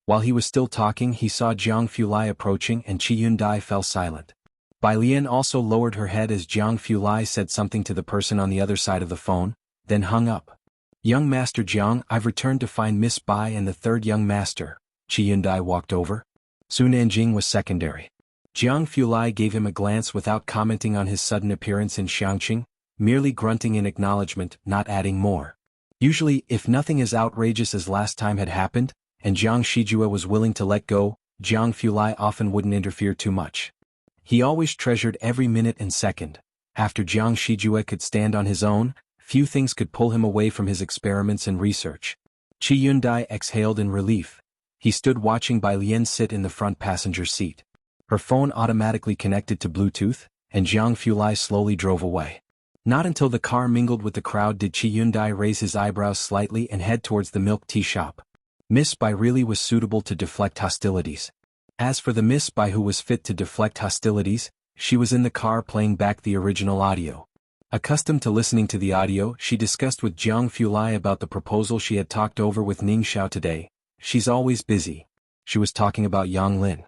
While he was still talking, he saw Jiang Fulai approaching and Qi Yundai fell silent. Bai Lian also lowered her head as Jiang Fulai said something to the person on the other side of the phone, then hung up. Young Master Jiang, I've returned to find Miss Bai and the third young master. Qi Yundai walked over. Su Nanjing was secondary. Jiang Fulai gave him a glance without commenting on his sudden appearance in Xiangqing, merely grunting in acknowledgement, not adding more. Usually, if nothing as outrageous as last time had happened, and Jiang Shijue was willing to let go, Jiang Fulai often wouldn't interfere too much. He always treasured every minute and second. After Jiang Shijue could stand on his own, few things could pull him away from his experiments and research. Qi Yundai exhaled in relief. He stood watching Bai Lian sit in the front passenger seat. Her phone automatically connected to Bluetooth, and Jiang Fulai slowly drove away. Not until the car mingled with the crowd did Qi Yundai raise his eyebrows slightly and head towards the milk tea shop. Miss Bai really was suitable to deflect hostilities. As for the Miss Bai who was fit to deflect hostilities, she was in the car playing back the original audio. Accustomed to listening to the audio, she discussed with Jiang Fulai about the proposal she had talked over with Ning Xiao today. She's always busy. She was talking about Yang Lin.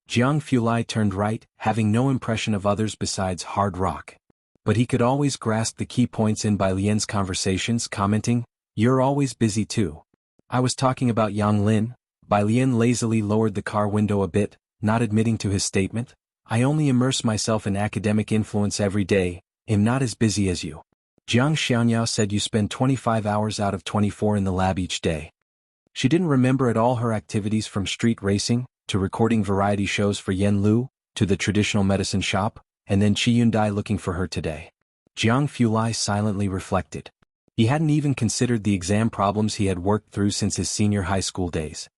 Jiang Fulai turned right, having no impression of others besides hard rock. But he could always grasp the key points in Bai Lian's conversations, commenting, "You're always busy too." "I was talking about Yang Lin." Bai Lian lazily lowered the car window a bit, not admitting to his statement. "I only immerse myself in academic influence every day, am not as busy as you." Jiang Xiaonyao said you spend 25 hours out of 24 in the lab each day. She didn't remember at all her activities from street racing, to recording variety shows for Yen Lu, to the traditional medicine shop, and then Qi Yundai looking for her today. Jiang Fulai silently reflected. He hadn't even considered the exam problems he had worked through since his senior high school days.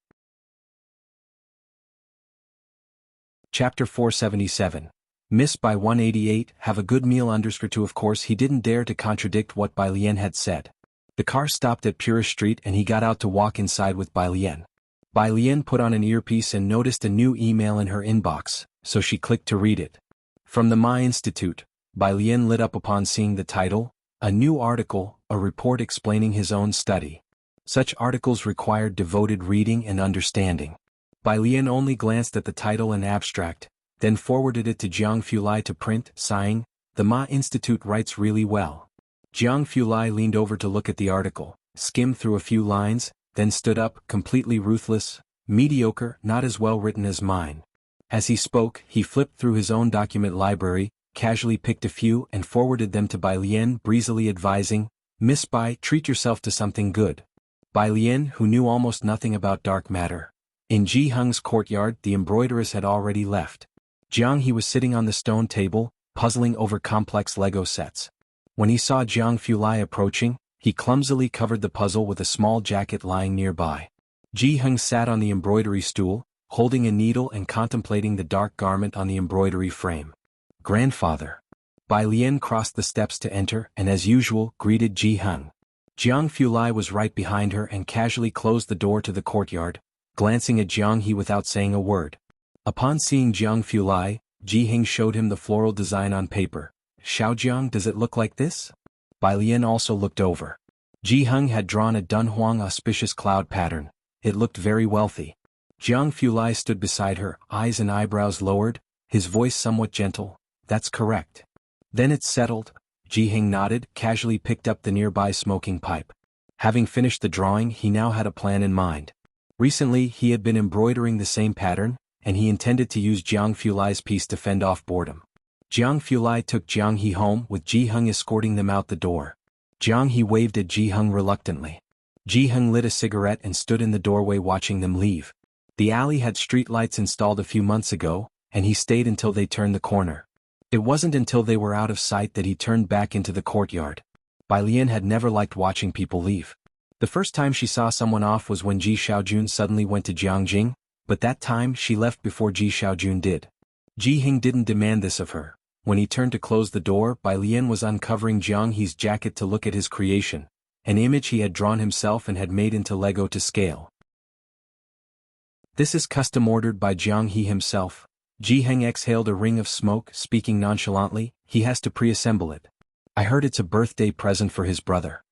Chapter 477. Miss by 188, have a good meal _2. Of course he didn't dare to contradict what Bai Lian had said. The car stopped at Purist Street and he got out to walk inside with Bai Lian. Bai Lian put on an earpiece and noticed a new email in her inbox, so she clicked to read it. From the Ma Institute, Bai Lian lit up upon seeing the title, a new article, a report explaining his own study. Such articles required devoted reading and understanding. Bai Lian only glanced at the title and abstract, then forwarded it to Jiang Fulai to print, sighing, "The Ma Institute writes really well." Jiang Fulai leaned over to look at the article, skimmed through a few lines, then stood up, completely ruthless, "Mediocre, not as well written as mine." As he spoke, he flipped through his own document library, casually picked a few and forwarded them to Bai Lian, breezily advising, "Miss Bai, treat yourself to something good." Bai Lian, who knew almost nothing about dark matter. In Ji Hung's courtyard, the embroideress had already left. Jiang He was sitting on the stone table, puzzling over complex Lego sets. When he saw Jiang Fulai approaching, he clumsily covered the puzzle with a small jacket lying nearby. Ji Hung sat on the embroidery stool, holding a needle and contemplating the dark garment on the embroidery frame. "Grandfather." Bai Lian crossed the steps to enter and as usual greeted Ji Hung. Jiang Fulai was right behind her and casually closed the door to the courtyard, glancing at Jiang He without saying a word. Upon seeing Jiang Fulai, Ji Hing showed him the floral design on paper. "Xiaojiang, does it look like this?" Bai Lian also looked over. Ji Hung had drawn a Dunhuang auspicious cloud pattern. It looked very wealthy. Jiang Fulai stood beside her, eyes and eyebrows lowered, his voice somewhat gentle. "That's correct." "Then it's settled." Ji Hing nodded, casually picked up the nearby smoking pipe. Having finished the drawing, he now had a plan in mind. Recently he had been embroidering the same pattern, and he intended to use Jiang Fulai's piece to fend off boredom. Jiang Fulai took Jiang He home with Ji Hung escorting them out the door. Jiang He waved at Ji Hung reluctantly. Ji Hung lit a cigarette and stood in the doorway watching them leave. The alley had streetlights installed a few months ago, and he stayed until they turned the corner. It wasn't until they were out of sight that he turned back into the courtyard. Bai Lian had never liked watching people leave. The first time she saw someone off was when Ji Xiaojun suddenly went to Jiangjing, but that time she left before Ji Xiaojun did. Ji Hing didn't demand this of her. When he turned to close the door, Bai Lian was uncovering Jiang He's jacket to look at his creation, an image he had drawn himself and had made into Lego to scale. "This is custom ordered by Jiang He himself." Ji Heng exhaled a ring of smoke, speaking nonchalantly, "He has to pre-assemble it. I heard it's a birthday present for his brother."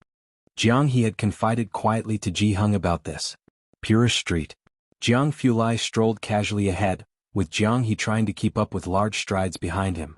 Jiang He had confided quietly to Ji Hung about this. Purist Street. Jiang Fulai strolled casually ahead, with Jiang He trying to keep up with large strides behind him.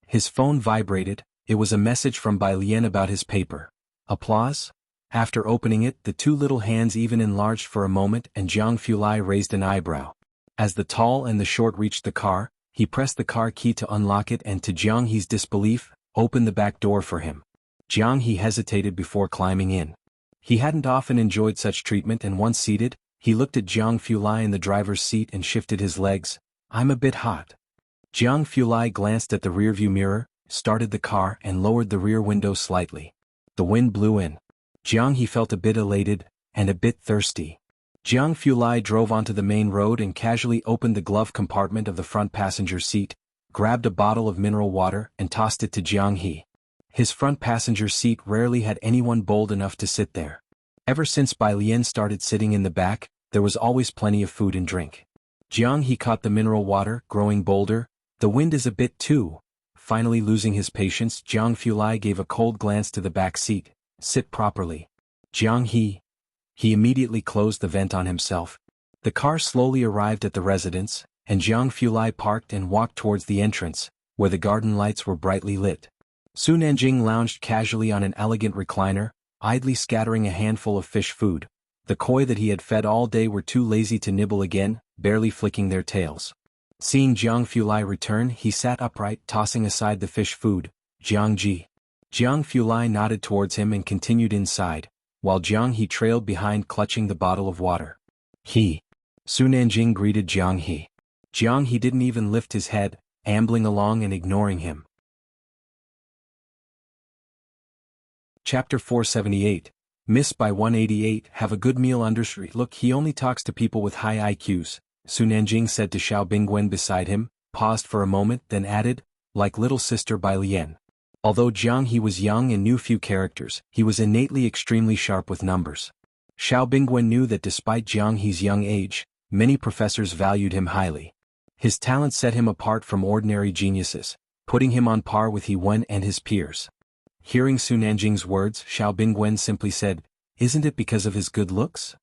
His phone vibrated. It was a message from Bai Lian about his paper. Applause? After opening it, the two little hands even enlarged for a moment and Jiang Fulai raised an eyebrow. As the tall and the short reached the car, he pressed the car key to unlock it and to Jiang He's disbelief, opened the back door for him. Jiang He hesitated before climbing in. He hadn't often enjoyed such treatment and once seated, he looked at Jiang Fulai in the driver's seat and shifted his legs. "I'm a bit hot." Jiang Fulai glanced at the rearview mirror, started the car and lowered the rear window slightly. The wind blew in. Jiang He felt a bit elated, and a bit thirsty. Jiang Fulai drove onto the main road and casually opened the glove compartment of the front passenger seat, grabbed a bottle of mineral water and tossed it to Jiang He. His front passenger seat rarely had anyone bold enough to sit there. Ever since Bai Lian started sitting in the back, there was always plenty of food and drink. Jiang He caught the mineral water, growing bolder. "The wind is a bit too." Finally losing his patience, Jiang Fulai gave a cold glance to the back seat. "Sit properly." Jiang He. He immediately closed the vent on himself. The car slowly arrived at the residence, and Jiang Fulai parked and walked towards the entrance, where the garden lights were brightly lit. Su Nanjing lounged casually on an elegant recliner, idly scattering a handful of fish food. The koi that he had fed all day were too lazy to nibble again, barely flicking their tails. Seeing Jiang Fulai return, he sat upright, tossing aside the fish food. Jiang Ji. Jiang Fulai nodded towards him and continued inside, while Jiang He trailed behind clutching the bottle of water. He. Su Nanjing greeted Jiang He. Jiang He didn't even lift his head, ambling along and ignoring him. Chapter 478. Miss by 188. Have a good meal. Look, he only talks to people with high IQs, Su Nanjing said to Xiao Bingwen beside him, paused for a moment, then added, like little sister Bai Lian. Although Jiang He was young and knew few characters, he was innately extremely sharp with numbers. Xiao Bingwen knew that despite Jiang He's young age, many professors valued him highly. His talent set him apart from ordinary geniuses, putting him on par with He Wen and his peers. Hearing Su Nanjing's words, Xiao Bingwen simply said, "Isn't it because of his good looks?"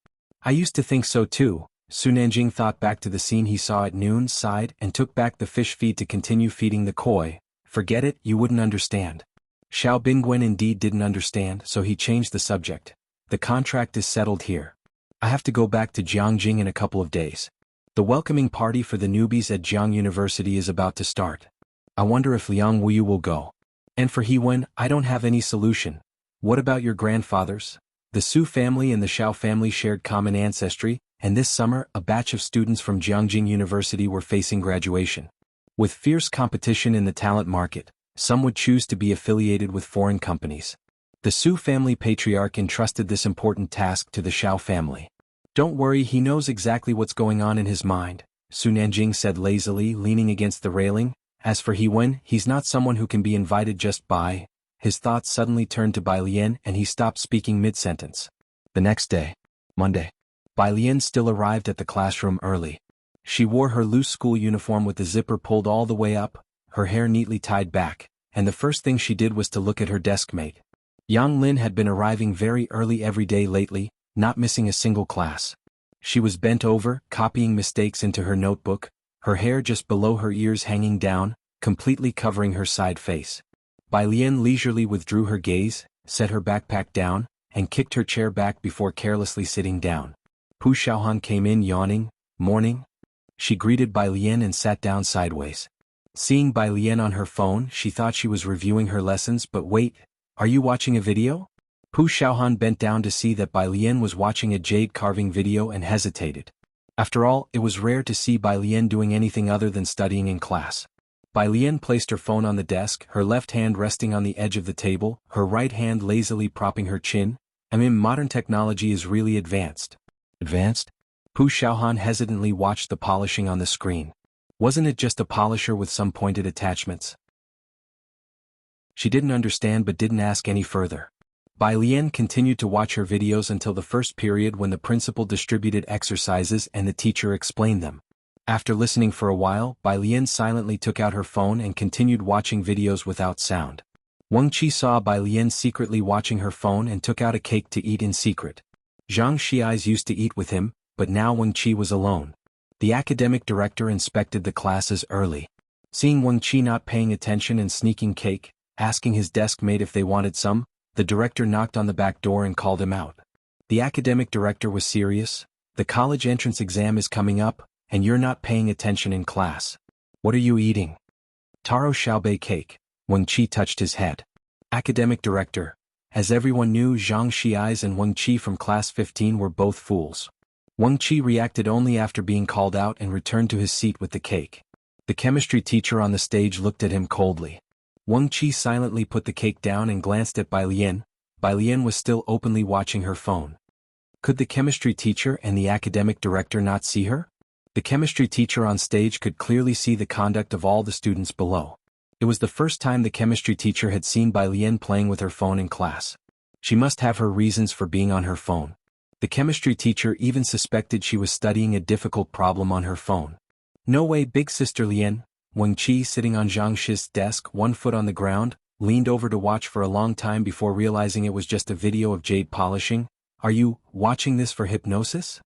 "I used to think so too." Su Nanjing thought back to the scene he saw at noon, sighed, and took back the fish feed to continue feeding the koi. "Forget it, you wouldn't understand." Xiao Bingwen indeed didn't understand, so he changed the subject. "The contract is settled here. I have to go back to Jiangjing in a couple of days. The welcoming party for the newbies at Jiang University is about to start. I wonder if Liang Wuyu will go. And for He Wen, I don't have any solution. What about your grandfathers?" The Su family and the Xiao family shared common ancestry, and this summer a batch of students from Jiangjing University were facing graduation. With fierce competition in the talent market, some would choose to be affiliated with foreign companies. The Su family patriarch entrusted this important task to the Xiao family. "Don't worry, he knows exactly what's going on in his mind," Su Nanjing said lazily, leaning against the railing. "As for He Wen, he's not someone who can be invited just by." His thoughts suddenly turned to Bai Lian and he stopped speaking mid-sentence. The next day, Monday, Bai Lian still arrived at the classroom early. She wore her loose school uniform with the zipper pulled all the way up, her hair neatly tied back, and the first thing she did was to look at her desk mate. Yang Lin had been arriving very early every day lately, not missing a single class. She was bent over, copying mistakes into her notebook, her hair just below her ears hanging down, completely covering her side face. Bai Lian leisurely withdrew her gaze, set her backpack down, and kicked her chair back before carelessly sitting down. Pu Xiaohan came in yawning. "Morning?" She greeted Bai Lian and sat down sideways. Seeing Bai Lian on her phone, she thought she was reviewing her lessons, but wait, are you watching a video? Pu Xiaohan bent down to see that Bai Lian was watching a jade carving video and hesitated. After all, it was rare to see Bai Lian doing anything other than studying in class. Bai Lian placed her phone on the desk, her left hand resting on the edge of the table, her right hand lazily propping her chin. Modern technology is really advanced. Advanced? Pu Xiaohan hesitantly watched the polishing on the screen. Wasn't it just a polisher with some pointed attachments? She didn't understand but didn't ask any further. Bai Lian continued to watch her videos until the first period when the principal distributed exercises and the teacher explained them. After listening for a while, Bai Lian silently took out her phone and continued watching videos without sound. Wang Qi saw Bai Lian secretly watching her phone and took out a cake to eat in secret. Zhang Xiais used to eat with him, but now Wang Qi was alone. The academic director inspected the classes early. Seeing Wang Qi not paying attention and sneaking cake, asking his desk mate if they wanted some, the director knocked on the back door and called him out. The academic director was serious. "The college entrance exam is coming up, and you're not paying attention in class. What are you eating?" "Taro Xiaobei cake." Wang Qi touched his head. Academic director. As everyone knew, Zhang Xiais and Wang Qi from class 15 were both fools. Wang Qi reacted only after being called out and returned to his seat with the cake. The chemistry teacher on the stage looked at him coldly. Wang Qi silently put the cake down and glanced at Bai Lian. Bai Lian was still openly watching her phone. Could the chemistry teacher and the academic director not see her? The chemistry teacher on stage could clearly see the conduct of all the students below. It was the first time the chemistry teacher had seen Bai Lian playing with her phone in class. She must have her reasons for being on her phone. The chemistry teacher even suspected she was studying a difficult problem on her phone. "No way, big sister Lian." Wang Qi, sitting on Zhang Shi's desk, one foot on the ground, leaned over to watch for a long time before realizing it was just a video of jade polishing. "Are you watching this for hypnosis?"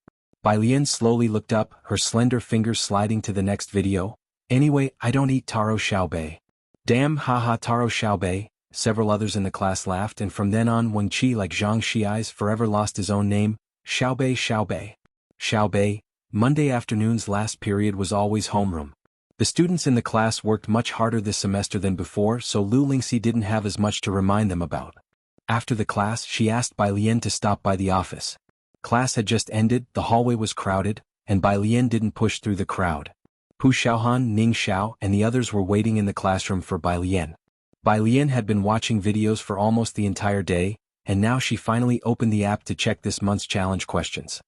Bai Lian slowly looked up, her slender fingers sliding to the next video. Anyway, I don't eat taro xiaobei. Damn, haha, taro xiaobei. Several others in the class laughed, and from then on Wang Qi, like Zhang Xiai's, forever lost his own name. Xiaobei, Xiaobei. Xiaobei. Monday afternoon's last period was always homeroom. The students in the class worked much harder this semester than before, so Lu Lingxi didn't have as much to remind them about. After the class, she asked Bai Lian to stop by the office. Class had just ended, the hallway was crowded, and Bai Lian didn't push through the crowd. Pu Xiaohan, Ning Xiao, and the others were waiting in the classroom for Bai Lian. Bai Lian had been watching videos for almost the entire day, and now she finally opened the app to check this month's challenge questions.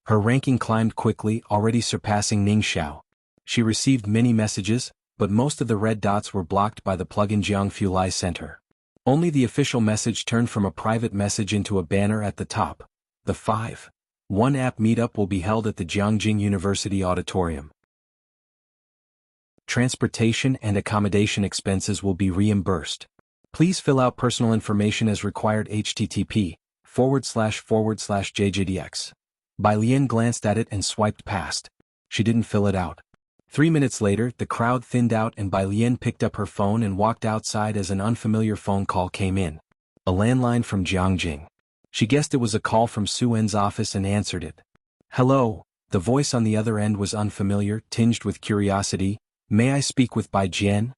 Her ranking climbed quickly, already surpassing Ning Xiao. She received many messages, but most of the red dots were blocked by the plugin Jiang Fulai sent her. Only the official message turned from a private message into a banner at the top. The 5.1 app meetup will be held at the Jiangjing University Auditorium. Transportation and accommodation expenses will be reimbursed. Please fill out personal information as required. http://JJDX. Bai Lian glanced at it and swiped past. She didn't fill it out. 3 minutes later, the crowd thinned out and Bai Lian picked up her phone and walked outside as an unfamiliar phone call came in. A landline from Jiangjing. She guessed it was a call from Su En's office and answered it. Hello, the voice on the other end was unfamiliar, tinged with curiosity. May I speak with Bai Jian?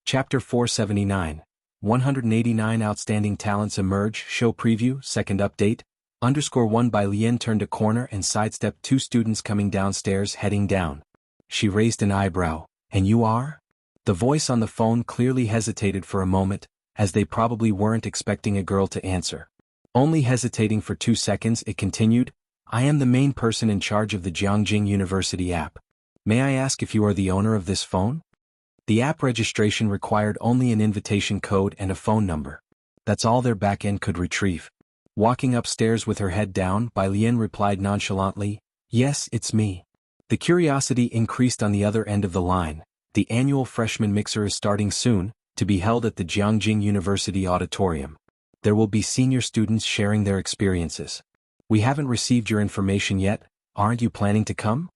Chapter 479. 189 Outstanding Talents Emerge. Show Preview. Second Update. _1 Bai Lian turned a corner and sidestepped two students coming downstairs heading down. She raised an eyebrow. And you are? The voice on the phone clearly hesitated for a moment, as they probably weren't expecting a girl to answer. Only hesitating for 2 seconds, it continued, I am the main person in charge of the Jiangjing University app. May I ask if you are the owner of this phone? The app registration required only an invitation code and a phone number. That's all their backend could retrieve. Walking upstairs with her head down, Bai Lian replied nonchalantly, Yes, it's me. The curiosity increased on the other end of the line. The annual freshman mixer is starting soon, to be held at the Jiangjing University Auditorium. There will be senior students sharing their experiences. We haven't received your information yet, aren't you planning to come?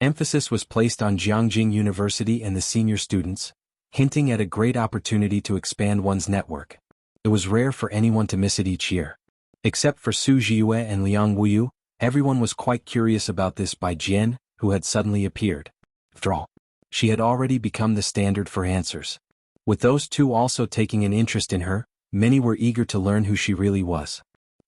Emphasis was placed on Jiangjing University and the senior students, hinting at a great opportunity to expand one's network. It was rare for anyone to miss it each year. Except for Su Zhiyue and Liang Wuyu, everyone was quite curious about this Bai Jian, who had suddenly appeared. After all, she had already become the standard for answers. With those two also taking an interest in her, many were eager to learn who she really was.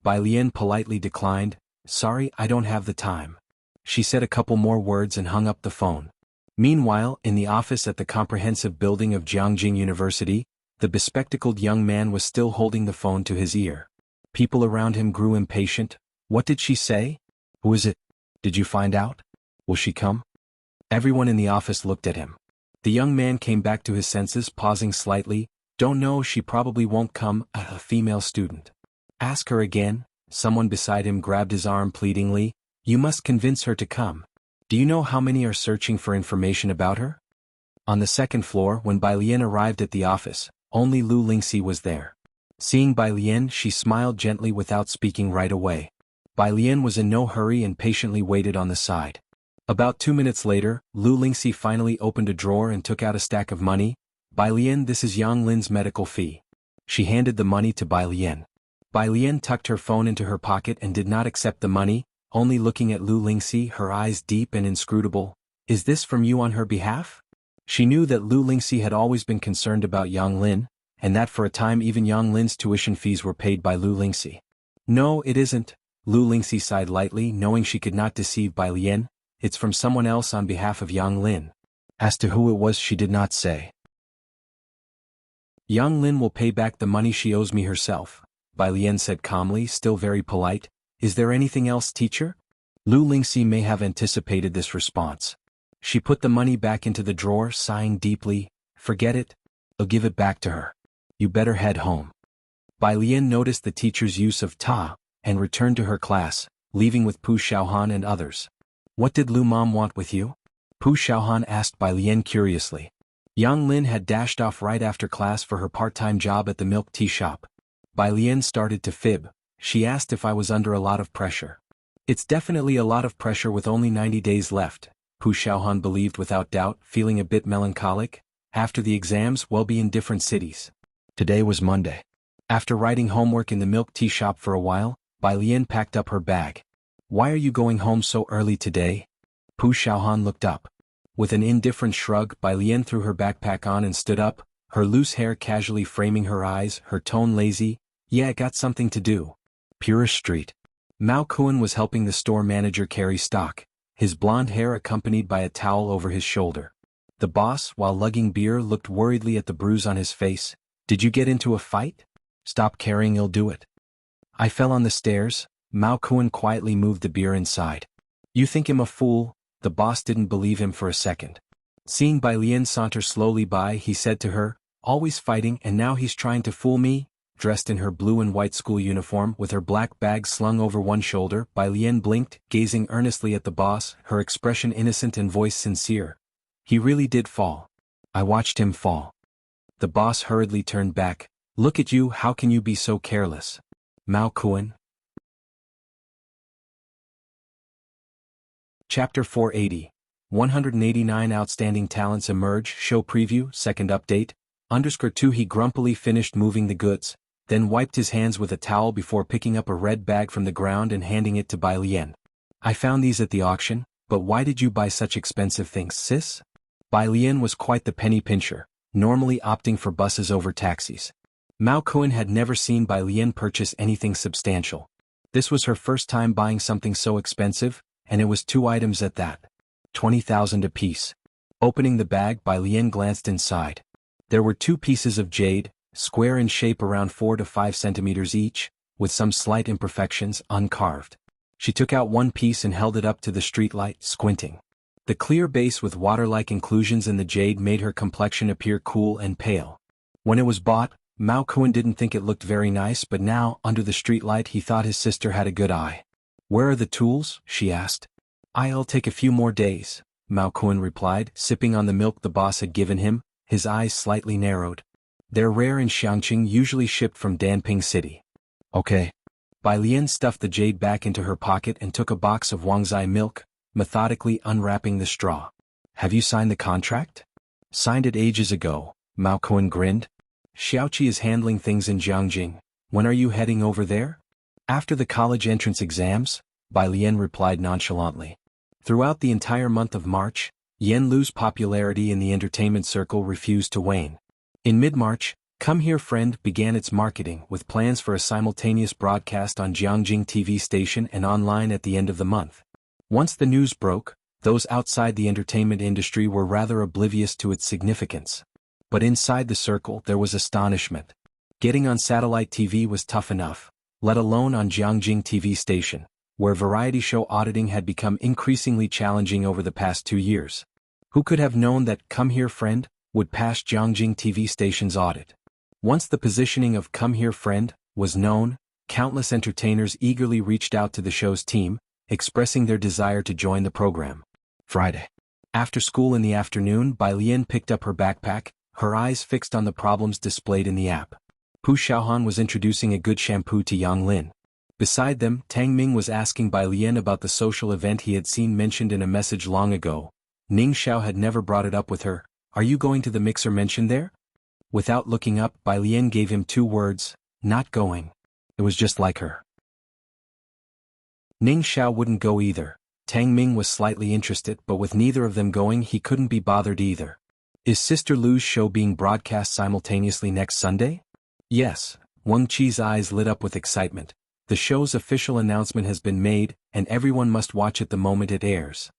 Bai Lian politely declined, Sorry, I don't have the time. She said a couple more words and hung up the phone. Meanwhile, in the office at the comprehensive building of Jiangjing University, the bespectacled young man was still holding the phone to his ear. People around him grew impatient. What did she say? Who is it? Did you find out? Will she come? Everyone in the office looked at him. The young man came back to his senses, pausing slightly. Don't know, she probably won't come. A female student. Ask her again. Someone beside him grabbed his arm pleadingly. You must convince her to come. Do you know how many are searching for information about her? On the second floor, when Bai Lian arrived at the office, only Lu Lingxi was there. Seeing Bai Lian, she smiled gently without speaking right away. Bai Lian was in no hurry and patiently waited on the side. About 2 minutes later, Lu Lingxi finally opened a drawer and took out a stack of money. Bai Lian, this is Yang Lin's medical fee. She handed the money to Bai Lian. Bai Lian tucked her phone into her pocket and did not accept the money, only looking at Lu Lingxi, her eyes deep and inscrutable. Is this from you on her behalf? She knew that Lu Lingxi had always been concerned about Yang Lin, and that for a time even Yang Lin's tuition fees were paid by Lu Lingxi. No, it isn't. Lu Lingxi sighed lightly, knowing she could not deceive Bai Lian. It's from someone else on behalf of Yang Lin. As to who it was, she did not say. Yang Lin will pay back the money she owes me herself, Bai Lian said calmly, still very polite. Is there anything else, teacher? Lu Lingxi may have anticipated this response. She put the money back into the drawer, sighing deeply. Forget it. I'll give it back to her. You better head home. Bai Lian noticed the teacher's use of ta, and returned to her class, leaving with Pu Xiaohan and others. What did Lu Mom want with you? Pu Xiaohan asked Bai Lian curiously. Yang Lin had dashed off right after class for her part-time job at the milk tea shop. Bai Lian started to fib. She asked if I was under a lot of pressure. It's definitely a lot of pressure with only 90 days left, Pu Xiaohan believed without doubt, feeling a bit melancholic. After the exams, we'll be in different cities. Today was Monday. After writing homework in the milk tea shop for a while, Bai Lian packed up her bag. Why are you going home so early today? Pu Xiaohan looked up. With an indifferent shrug, Bai Lian threw her backpack on and stood up, her loose hair casually framing her eyes, her tone lazy. Yeah, got something to do. Purish Street. Mao Kuan was helping the store manager carry stock, his blonde hair accompanied by a towel over his shoulder. The boss, while lugging beer, looked worriedly at the bruise on his face. Did you get into a fight? Stop carrying, I'll do it. I fell on the stairs. Mao Kuan quietly moved the beer inside. You think him a fool? The boss didn't believe him for a second. Seeing Bai Lian saunter slowly by, he said to her, always fighting, and now he's trying to fool me? Dressed in her blue and white school uniform with her black bag slung over one shoulder, Bai Lian blinked, gazing earnestly at the boss, her expression innocent and voice sincere. He really did fall. I watched him fall. The boss hurriedly turned back. Look at you, how can you be so careless? Mao Kuan. Chapter 480. 189 Outstanding Talents Emerge. Show Preview. Second Update. _2 He grumpily finished moving the goods, then wiped his hands with a towel before picking up a red bag from the ground and handing it to Bai Lian. I found these at the auction, but why did you buy such expensive things, sis? Bai Lian was quite the penny pincher, normally opting for buses over taxis. Mao Kuan had never seen Bai Lian purchase anything substantial. This was her first time buying something so expensive, and it was 2 items at that. 20,000 apiece. Opening the bag, Bai Lian glanced inside. There were 2 pieces of jade, square in shape around 4 to 5 centimeters each, with some slight imperfections, uncarved. She took out one piece and held it up to the streetlight, squinting. The clear base with water-like inclusions in the jade made her complexion appear cool and pale. When it was bought, Mao Kuan didn't think it looked very nice, but now, under the streetlight, he thought his sister had a good eye. Where are the tools? She asked. I'll take a few more days, Mao Kuan replied, sipping on the milk the boss had given him, his eyes slightly narrowed. They're rare in Xiangqing, usually shipped from Danping City. Okay. Bai Lian stuffed the jade back into her pocket and took a box of Wangzai milk, methodically unwrapping the straw. Have you signed the contract? Signed it ages ago, Mao Kuan grinned. Xiaoqi is handling things in Jiangjing. When are you heading over there? After the college entrance exams, Bai Lian replied nonchalantly. Throughout the entire month of March, Yan Lu's popularity in the entertainment circle refused to wane. In mid-March, Come Here Friend began its marketing with plans for a simultaneous broadcast on Jiangjing TV station and online at the end of the month. Once the news broke, those outside the entertainment industry were rather oblivious to its significance. But inside the circle there was astonishment. Getting on satellite TV was tough enough, let alone on Jiangjing TV station, where variety show auditing had become increasingly challenging over the past 2 years. Who could have known that Come Here Friend would pass Jiangjing TV station's audit? Once the positioning of Come Here Friend was known, countless entertainers eagerly reached out to the show's team, expressing their desire to join the program. Friday. After school in the afternoon, Bai Lian picked up her backpack, her eyes fixed on the problems displayed in the app. Pu Xiaohan was introducing a good shampoo to Yang Lin. Beside them, Tang Ming was asking Bai Lian about the social event he had seen mentioned in a message long ago. Ning Xiao had never brought it up with her. Are you going to the mixer mentioned there? Without looking up, Bai Lian gave him 2 words, not going. It was just like her. Ning Xiao wouldn't go either. Tang Ming was slightly interested, but with neither of them going he couldn't be bothered either. Is Sister Lu's show being broadcast simultaneously next Sunday? Yes. Wang Qi's eyes lit up with excitement. The show's official announcement has been made, and everyone must watch it the moment it airs.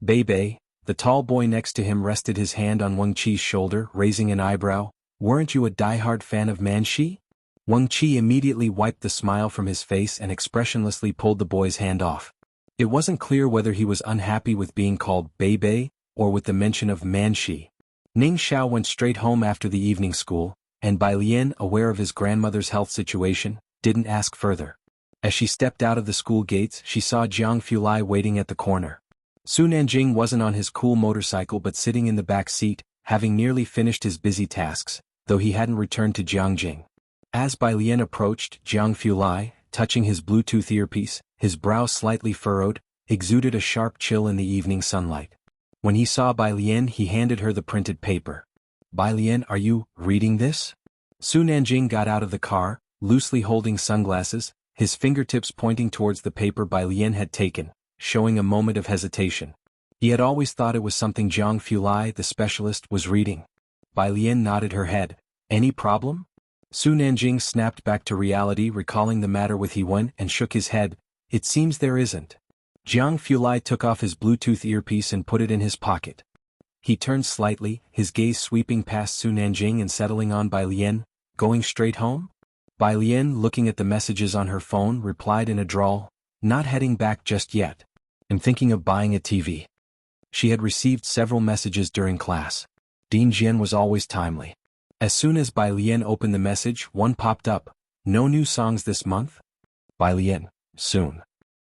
Bei, the tall boy next to him, rested his hand on Wang Qi's shoulder, raising an eyebrow. Weren't you a diehard fan of Manxi? Wang Qi immediately wiped the smile from his face and expressionlessly pulled the boy's hand off. It wasn't clear whether he was unhappy with being called Bei, or with the mention of Manxi. Ning Xiao went straight home after the evening school, and Bai Lian, aware of his grandmother's health situation, didn't ask further. As she stepped out of the school gates, she saw Jiang Fulai waiting at the corner. Su Nanjing wasn't on his cool motorcycle but sitting in the back seat, having nearly finished his busy tasks, though he hadn't returned to Jiangjing. As Bai Lian approached, Jiang Fulai, touching his Bluetooth earpiece, his brow slightly furrowed, exuded a sharp chill in the evening sunlight. When he saw Bai Lian, he handed her the printed paper. "Bai Lian, are you reading this?" Su Nanjing got out of the car, loosely holding sunglasses, his fingertips pointing towards the paper Bai Lian had taken, showing a moment of hesitation. He had always thought it was something Jiang Fulai, the specialist, was reading. Bai Lian nodded her head. "Any problem?" Su Nanjing snapped back to reality, recalling the matter with He Wen, and shook his head. "It seems there isn't." Jiang Fulai took off his Bluetooth earpiece and put it in his pocket. He turned slightly, his gaze sweeping past Su Nanjing and settling on Bai Lian. "Going straight home?" Bai Lian, looking at the messages on her phone, replied in a drawl, "Not heading back just yet. I'm thinking of buying a TV." She had received several messages during class. Dean Jian was always timely. As soon as Bai Lian opened the message, one popped up. "No new songs this month?" Bai Lian, "Soon."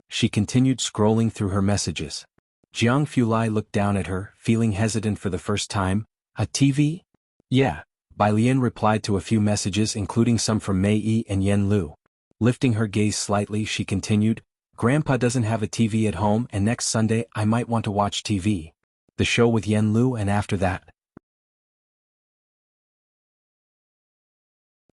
She continued scrolling through her messages. Jiang Fulai looked down at her, feeling hesitant for the first time. "A TV?" "Yeah." Bai Lian replied to a few messages, including some from Mei Yi and Yen Lu. Lifting her gaze slightly, she continued, "Grandpa doesn't have a TV at home, and next Sunday I might want to watch TV. The show with Yen Lu, and after that."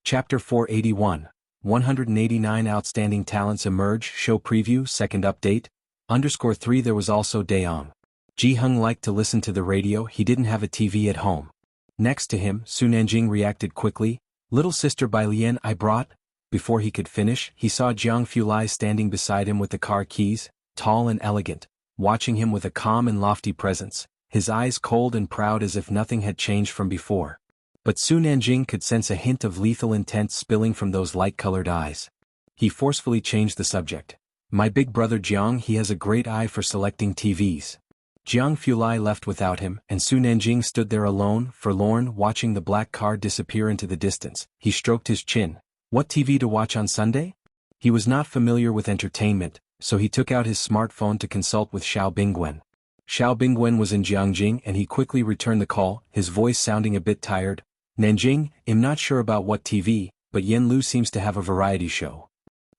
Chapter 481, 189 Outstanding Talents Emerge Show Preview Second Update, _3 There was also Daong. Ji Hung liked to listen to the radio, he didn't have a TV at home. Next to him, Su Nanjing reacted quickly, "Little sister Bai Lian I brought." Before he could finish, he saw Jiang Fulai standing beside him with the car keys, tall and elegant, watching him with a calm and lofty presence, his eyes cold and proud as if nothing had changed from before. But Su Nanjing could sense a hint of lethal intent spilling from those light-colored eyes. He forcefully changed the subject. "My big brother Jiang, he has a great eye for selecting TVs." Jiang Fulai left without him, and Su Nanjing stood there alone, forlorn, watching the black car disappear into the distance. He stroked his chin. What TV to watch on Sunday? He was not familiar with entertainment, so he took out his smartphone to consult with Xiao Bingwen. Xiao Bingwen was in Jiangjing and he quickly returned the call, his voice sounding a bit tired. "Nanjing, I'm not sure about what TV, but Yen Lu seems to have a variety show."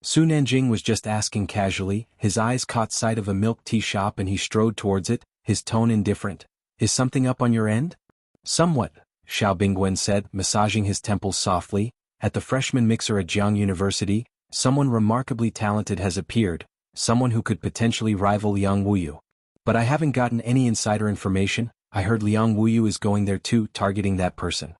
Su Nanjing was just asking casually, his eyes caught sight of a milk tea shop and he strode towards it, his tone indifferent. "Is something up on your end?" "Somewhat," Xiao Bingwen said, massaging his temples softly. "At the freshman mixer at Jiang University, someone remarkably talented has appeared, someone who could potentially rival Liang Wuyu. But I haven't gotten any insider information. I heard Liang Wuyu is going there too, targeting that person."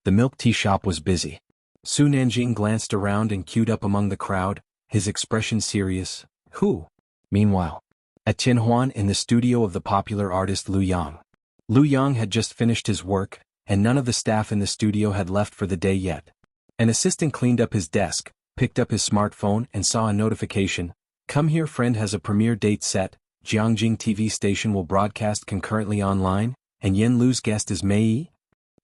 The milk tea shop was busy. Su Nanjing glanced around and queued up among the crowd, his expression serious. "Who?" Meanwhile, at Tianhuan in the studio of the popular artist Lu Yang. Lu Yang had just finished his work, and none of the staff in the studio had left for the day yet. An assistant cleaned up his desk, picked up his smartphone and saw a notification. "Come here, friend has a premiere date set, Jiangjing TV station will broadcast concurrently online, and Yen Lu's guest is Mei Yi?"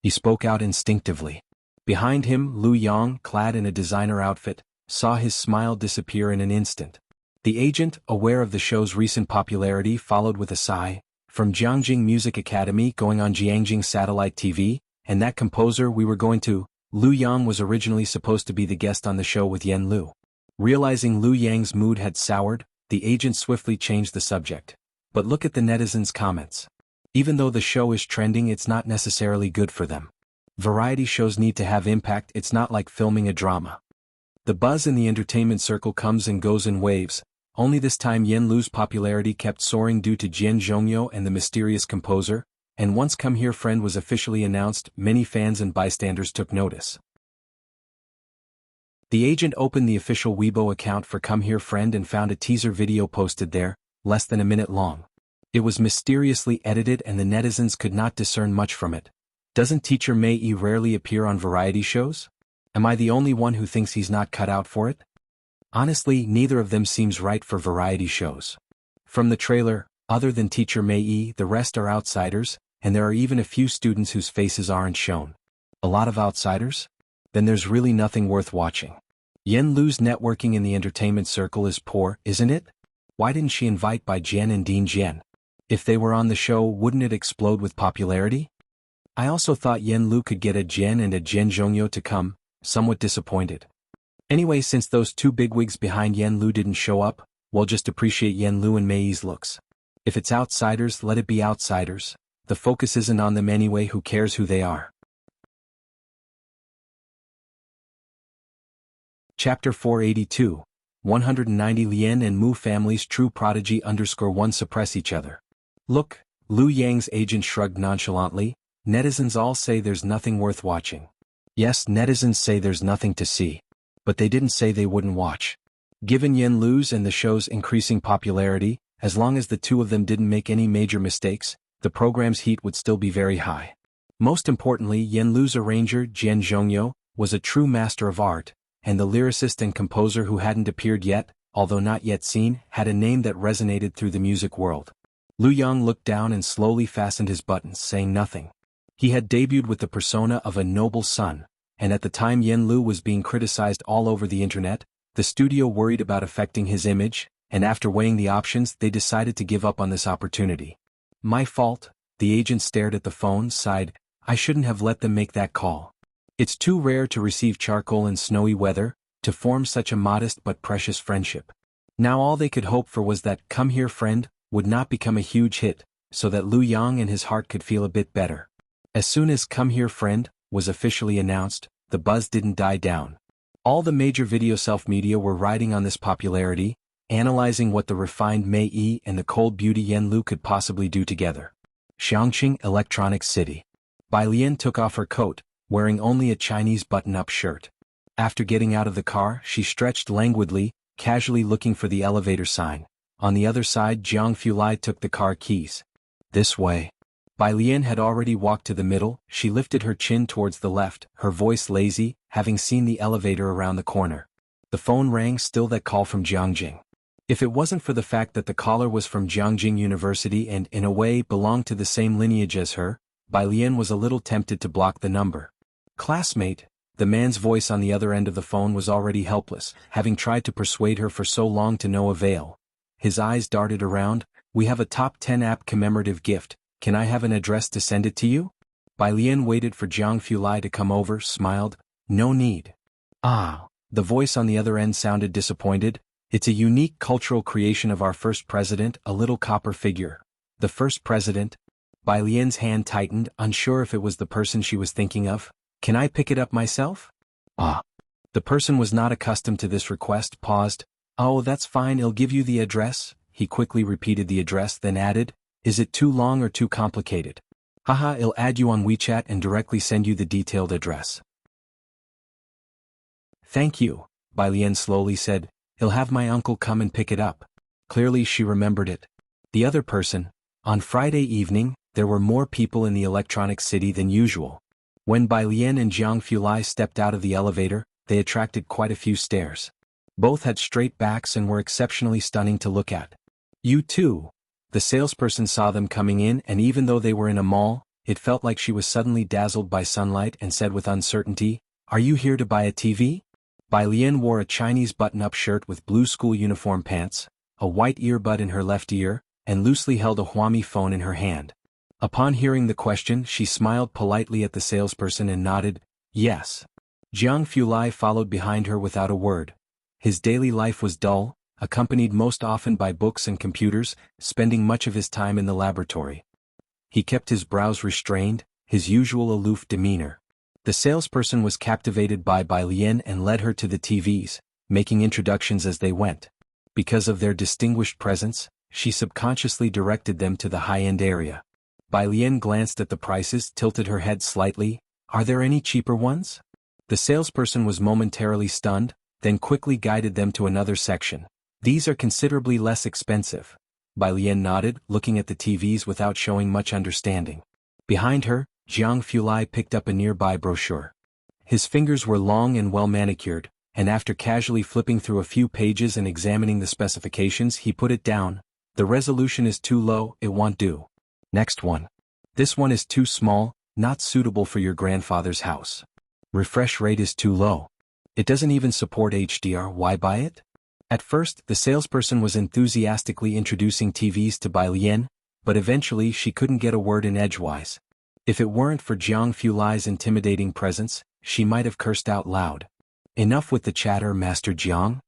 He spoke out instinctively. Behind him, Lu Yang, clad in a designer outfit, saw his smile disappear in an instant. The agent, aware of the show's recent popularity, followed with a sigh. "From Jiangjing Music Academy going on Jiangjing Satellite TV, and that composer we were going to." Lu Yang was originally supposed to be the guest on the show with Yen Lu. Realizing Lu Yang's mood had soured, the agent swiftly changed the subject. "But look at the netizens' comments. Even though the show is trending, it's not necessarily good for them. Variety shows need to have impact, it's not like filming a drama." The buzz in the entertainment circle comes and goes in waves. Only this time Yen Lu's popularity kept soaring due to Jian Zhongyo and the mysterious composer, and once Come Here Friend was officially announced, many fans and bystanders took notice. The agent opened the official Weibo account for Come Here Friend and found a teaser video posted there, less than a minute long. It was mysteriously edited and the netizens could not discern much from it. Doesn't teacher Mei Yi rarely appear on variety shows? Am I the only one who thinks he's not cut out for it? Honestly, neither of them seems right for variety shows. From the trailer, other than teacher Mei Yi, the rest are outsiders, and there are even a few students whose faces aren't shown. A lot of outsiders? Then there's really nothing worth watching. Yen Lu's networking in the entertainment circle is poor, isn't it? Why didn't she invite Bai Jian and Dean Jian? If they were on the show, wouldn't it explode with popularity? I also thought Yen Lu could get a Jian and a Jian Zhongyo to come, somewhat disappointed. Anyway, since those two bigwigs behind Yen Lu didn't show up, well, just appreciate Yen Lu and Mei's looks. If it's outsiders, let it be outsiders. The focus isn't on them anyway, who cares who they are. Chapter 482. 190 Lien and Mu families true prodigy _1 suppress each other. Look, Liu Yang's agent shrugged nonchalantly, netizens all say there's nothing worth watching. Yes, netizens say there's nothing to see. But they didn't say they wouldn't watch. Given Yen Lu's and the show's increasing popularity, as long as the two of them didn't make any major mistakes, the program's heat would still be very high. Most importantly, Yen Lu's arranger, Jian Zhongyo, was a true master of art, and the lyricist and composer who hadn't appeared yet, although not yet seen, had a name that resonated through the music world. Liu Yang looked down and slowly fastened his buttons, saying nothing. He had debuted with the persona of a noble son, and at the time Yen Lu was being criticized all over the internet, the studio worried about affecting his image, and after weighing the options they decided to give up on this opportunity. My fault, the agent stared at the phone, sighed, I shouldn't have let them make that call. It's too rare to receive charcoal in snowy weather, to form such a modest but precious friendship. Now all they could hope for was that Come Here Friend would not become a huge hit, so that Liu Yang and his heart could feel a bit better. As soon as Come Here Friend was officially announced, the buzz didn't die down. All the major video self-media were riding on this popularity, analyzing what the refined Mei Yi and the cold beauty Yen Lu could possibly do together. Xiangqing Electronic City. Bai Lian took off her coat, wearing only a Chinese button-up shirt. After getting out of the car, she stretched languidly, casually looking for the elevator sign. On the other side, Jiang Fulai took the car keys. This way. Bai Lian had already walked to the middle. She lifted her chin towards the left, her voice lazy, having seen the elevator around the corner. The phone rang, still that call from Jiangjing. If it wasn't for the fact that the caller was from Jiangjing University and, in a way, belonged to the same lineage as her, Bai Lian was a little tempted to block the number. Classmate, the man's voice on the other end of the phone was already helpless, having tried to persuade her for so long to no avail. His eyes darted around. We have a top 10 app commemorative gift. Can I have an address to send it to you? Bai Lian waited for Jiang Fulai to come over, smiled. No need. Ah. The voice on the other end sounded disappointed. It's a unique cultural creation of our first president, a little copper figure. The first president? Bai Lian's hand tightened, unsure if it was the person she was thinking of. Can I pick it up myself? Ah. The person was not accustomed to this request, paused. Oh, that's fine, I'll give you the address. He quickly repeated the address, then added, is it too long or too complicated? Haha, I'll add you on WeChat and directly send you the detailed address. Thank you, Bai Lian slowly said. He'll have my uncle come and pick it up. Clearly she remembered it. The other person. On Friday evening, there were more people in the Electronic City than usual. When Bai Lian and Jiang Fulai stepped out of the elevator, they attracted quite a few stares. Both had straight backs and were exceptionally stunning to look at. You too. The salesperson saw them coming in, and even though they were in a mall, it felt like she was suddenly dazzled by sunlight and said with uncertainty, Are you here to buy a TV? Bai Lian wore a Chinese button-up shirt with blue school uniform pants, a white earbud in her left ear, and loosely held a Huami phone in her hand. Upon hearing the question, she smiled politely at the salesperson and nodded, yes. Jiang Fulai followed behind her without a word. His daily life was dull, accompanied most often by books and computers, spending much of his time in the laboratory. He kept his brows restrained, his usual aloof demeanor. The salesperson was captivated by Bai Lian and led her to the TVs, making introductions as they went. Because of their distinguished presence, she subconsciously directed them to the high-end area. Bai Lian glanced at the prices, tilted her head slightly. Are there any cheaper ones? The salesperson was momentarily stunned, then quickly guided them to another section. These are considerably less expensive. Bai Lian nodded, looking at the TVs without showing much understanding. Behind her, Jiang Fulai picked up a nearby brochure. His fingers were long and well manicured, and after casually flipping through a few pages and examining the specifications, he put it down. The resolution is too low, it won't do. Next one. This one is too small, not suitable for your grandfather's house. Refresh rate is too low. It doesn't even support HDR, why buy it? At first, the salesperson was enthusiastically introducing TVs to Bai Lian, but eventually she couldn't get a word in edgewise. If it weren't for Jiang Fulai's intimidating presence, she might have cursed out loud. Enough with the chatter, Master Jiang.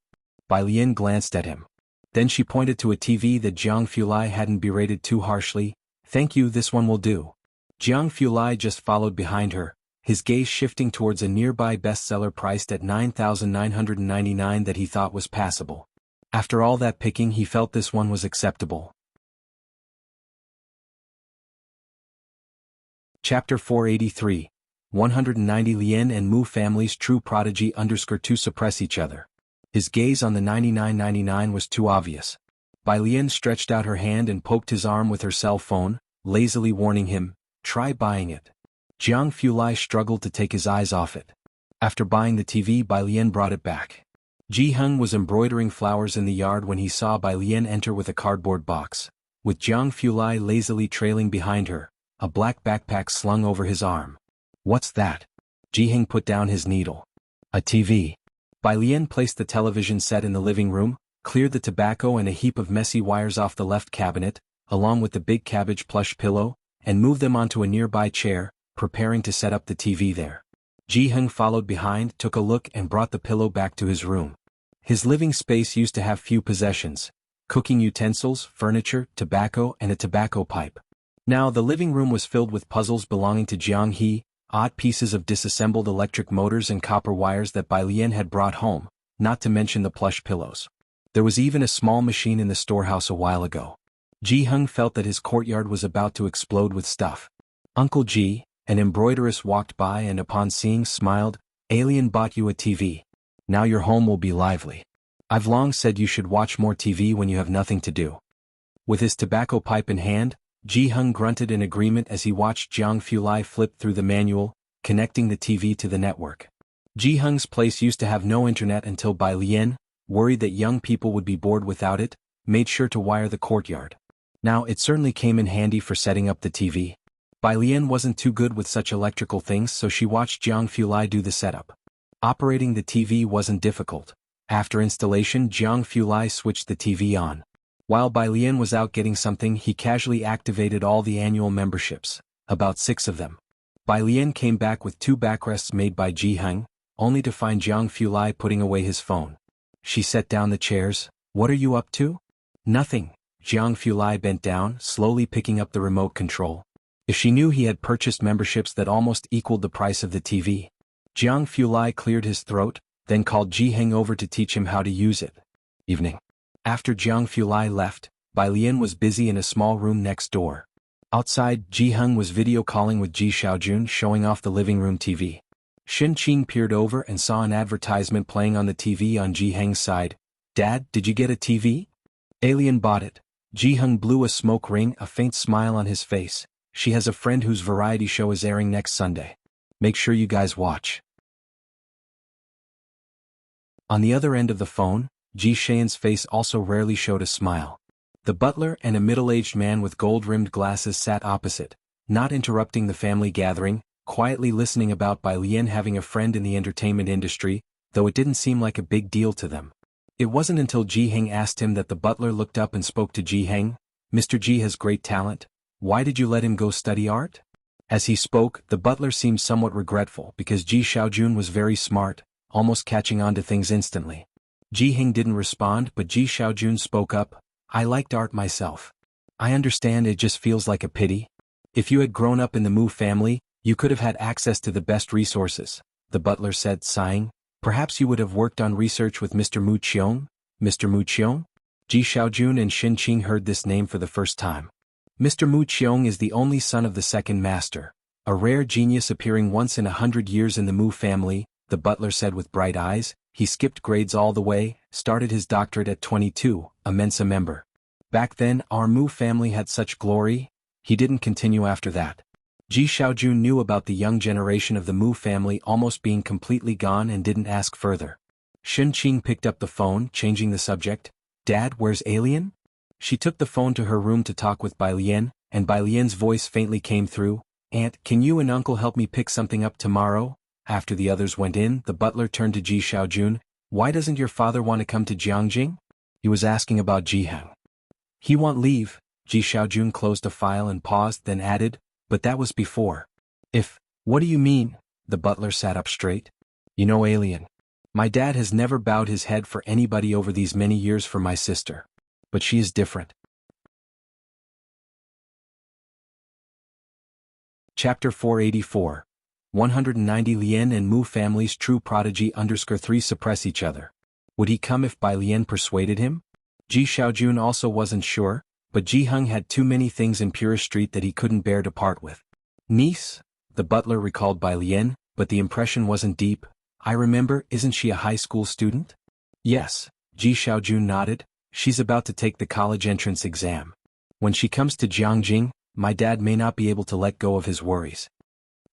Bai Lian glanced at him. Then she pointed to a TV that Jiang Fulai hadn't berated too harshly. Thank you, this one will do. Jiang Fulai just followed behind her, his gaze shifting towards a nearby bestseller priced at 9,999 that he thought was passable. After all that picking, he felt this one was acceptable. Chapter 483. 190 Lien and Mu families true prodigy _2 suppress each other. His gaze on the 99.99 was too obvious. Bai Lian stretched out her hand and poked his arm with her cell phone, lazily warning him, try buying it. Jiang Fulai struggled to take his eyes off it. After buying the TV, Bai Lian brought it back. Ji Heng was embroidering flowers in the yard when he saw Bai Lian enter with a cardboard box. With Jiang Fulai lazily trailing behind her, a black backpack slung over his arm. What's that? Ji Heng put down his needle. A TV. Bai Lian placed the television set in the living room, cleared the tobacco and a heap of messy wires off the left cabinet, along with the big cabbage plush pillow, and moved them onto a nearby chair, preparing to set up the TV there. Ji Heng followed behind, took a look and brought the pillow back to his room. His living space used to have few possessions: cooking utensils, furniture, tobacco and a tobacco pipe. Now the living room was filled with puzzles belonging to Jiang He, odd pieces of disassembled electric motors and copper wires that Bai Lian had brought home, not to mention the plush pillows. There was even a small machine in the storehouse a while ago. Ji Heng felt that his courtyard was about to explode with stuff. Uncle Ji, an embroideress, walked by and upon seeing smiled, "Alien bought you a TV. Now your home will be lively. I've long said you should watch more TV when you have nothing to do." With his tobacco pipe in hand, Ji Heng grunted in agreement as he watched Jiang Fulai flip through the manual, connecting the TV to the network. Ji Heng's place used to have no internet until Bai Lian, worried that young people would be bored without it, made sure to wire the courtyard. Now it certainly came in handy for setting up the TV. Bai Lian wasn't too good with such electrical things, so she watched Jiang Fulai do the setup. Operating the TV wasn't difficult. After installation, Jiang Fulai switched the TV on. While Bai Lian was out getting something, he casually activated all the annual memberships, about 6 of them. Bai Lian came back with 2 backrests made by Ji Heng, only to find Jiang Fulai putting away his phone. She set down the chairs. "What are you up to?" "Nothing." Jiang Fulai bent down, slowly picking up the remote control. If she knew he had purchased memberships that almost equaled the price of the TV. Jiang Fulai cleared his throat, then called Ji Heng over to teach him how to use it. Evening. After Jiang Fulai left, Bai Lian was busy in a small room next door. Outside, Ji Heng was video calling with Ji Xiaojun, showing off the living room TV. Shen Qing peered over and saw an advertisement playing on the TV on Ji Heng's side. "Dad, did you get a TV?" "Alien bought it." Ji Heng blew a smoke ring, a faint smile on his face. "She has a friend whose variety show is airing next Sunday. Make sure you guys watch." On the other end of the phone, Ji Xian's face also rarely showed a smile. The butler and a middle-aged man with gold-rimmed glasses sat opposite, not interrupting the family gathering, quietly listening about Bai Lian having a friend in the entertainment industry, though it didn't seem like a big deal to them. It wasn't until Ji Heng asked him that the butler looked up and spoke to Ji Heng. "Mr. Ji has great talent. Why did you let him go study art?" As he spoke, the butler seemed somewhat regretful because Ji Xiaojun was very smart, almost catching on to things instantly. Ji Heng didn't respond, but Ji Xiaojun spoke up. "I liked art myself. I understand it just feels like a pity. If you had grown up in the Mu family, you could have had access to the best resources," the butler said, sighing. "Perhaps you would have worked on research with Mr. Mu Qiong?" "Mr. Mu Qiong?" Ji Xiaojun and Shen Qing heard this name for the first time. Mr. Mu Qiong is the only son of the second master, a rare genius appearing once in 100 years in the Mu family, the butler said with bright eyes. He skipped grades all the way, started his doctorate at 22, a Mensa member. Back then, our Mu family had such glory. He didn't continue after that. Ji Xiaojun knew about the young generation of the Mu family almost being completely gone and didn't ask further. Shen Qing picked up the phone, changing the subject. "Dad, where's Alien?" She took the phone to her room to talk with Bai Lian, and Bai Lian's voice faintly came through. "Aunt, can you and Uncle help me pick something up tomorrow?" After the others went in, the butler turned to Ji Xiaojun. "Why doesn't your father want to come to Jiangjing?" He was asking about Ji Heng. "He want leave." Ji Xiaojun closed a file and paused, then added, "But that was before." What do you mean?" The butler sat up straight. "You know Alien. My dad has never bowed his head for anybody over these many years for my sister. But she is different. Chapter 484. 190 Lien and Mu families true prodigy _3 suppress each other. Would he come if Bai Lien persuaded him? Ji Xiaojun also wasn't sure, but Ji Heng had too many things in Purist Street that he couldn't bear to part with. Niece? The butler recalled Bai Lien, but the impression wasn't deep. I remember, isn't she a high school student? Yes, Ji Xiaojun nodded. She's about to take the college entrance exam. When she comes to Jiangjing, my dad may not be able to let go of his worries.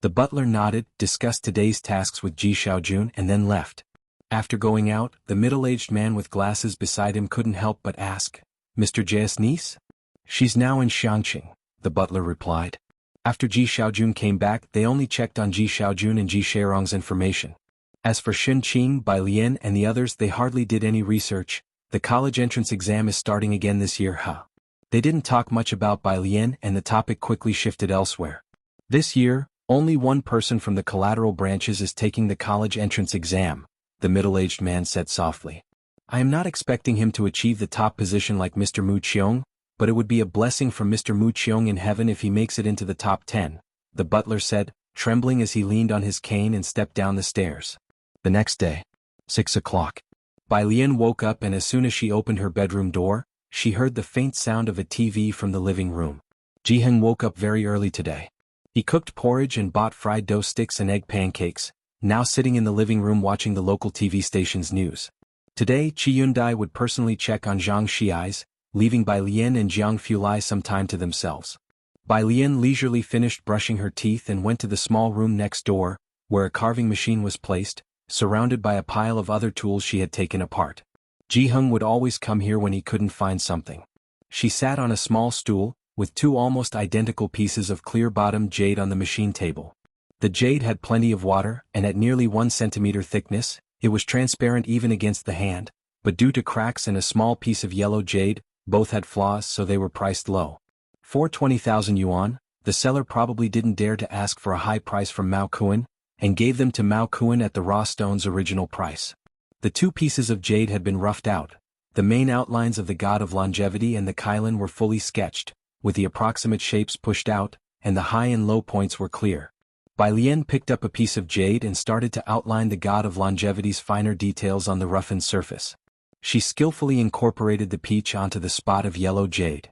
The butler nodded, discussed today's tasks with Ji Xiaojun and then left. After going out, the middle-aged man with glasses beside him couldn't help but ask, Mr. J's niece? She's now in Xiangqing, the butler replied. After Ji Xiaojun came back, they only checked on Ji Xiaojun and Ji Sherong's information. As for Shen Qing, Bai Lien and the others, they hardly did any research. The college entrance exam is starting again this year, huh? They didn't talk much about Bai Lien and the topic quickly shifted elsewhere. This year, only one person from the collateral branches is taking the college entrance exam, the middle-aged man said softly. I am not expecting him to achieve the top position like Mr. Mu Qiong, but it would be a blessing from Mr. Mu Qiong in heaven if he makes it into the top 10, the butler said, trembling as he leaned on his cane and stepped down the stairs. The next day, 6 o'clock. Bai Lien woke up and as soon as she opened her bedroom door, she heard the faint sound of a TV from the living room. Ji Heng woke up very early today. He cooked porridge and bought fried dough sticks and egg pancakes, now sitting in the living room watching the local TV station's news. Today, Qi Yundai would personally check on Zhang Xiai's, leaving Bai Lien and Jiang Fulai some time to themselves. Bai Lien leisurely finished brushing her teeth and went to the small room next door, where a carving machine was placed, surrounded by a pile of other tools she had taken apart. Ji Heng would always come here when he couldn't find something. She sat on a small stool, with two almost identical pieces of clear-bottomed jade on the machine table. The jade had plenty of water, and at nearly 1 centimeter thickness, it was transparent even against the hand, but due to cracks and a small piece of yellow jade, both had flaws so they were priced low. For 20,000 yuan, the seller probably didn't dare to ask for a high price from Mao Kuan, and gave them to Mao Kuan at the raw stone's original price. The two pieces of jade had been roughed out. The main outlines of the god of longevity and the Kylin were fully sketched, with the approximate shapes pushed out, and the high and low points were clear. Bai Lien picked up a piece of jade and started to outline the god of longevity's finer details on the roughened surface. She skillfully incorporated the peach onto the spot of yellow jade.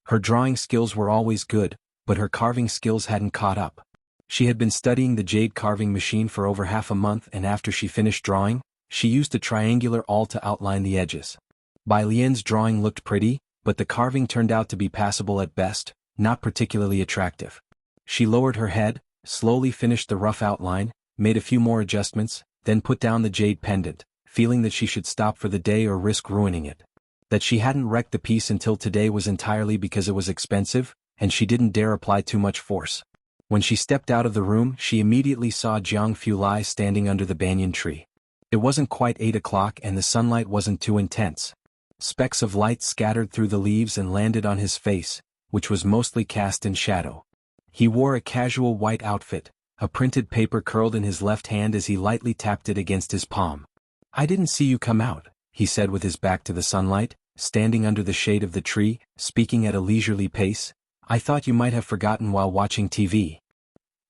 Her drawing skills were always good, but her carving skills hadn't caught up. She had been studying the jade carving machine for over half a month, and after she finished drawing, she used a triangular awl to outline the edges. Bai Lien's drawing looked pretty, but the carving turned out to be passable at best, not particularly attractive. She lowered her head, slowly finished the rough outline, made a few more adjustments, then put down the jade pendant, feeling that she should stop for the day or risk ruining it. That she hadn't wrecked the piece until today was entirely because it was expensive, and she didn't dare apply too much force. When she stepped out of the room, she immediately saw Jiang Fulai standing under the banyan tree. It wasn't quite 8 o'clock and the sunlight wasn't too intense. Specks of light scattered through the leaves and landed on his face, which was mostly cast in shadow. He wore a casual white outfit, a printed paper curled in his left hand as he lightly tapped it against his palm. I didn't see you come out, he said with his back to the sunlight, standing under the shade of the tree, speaking at a leisurely pace. I thought you might have forgotten while watching TV.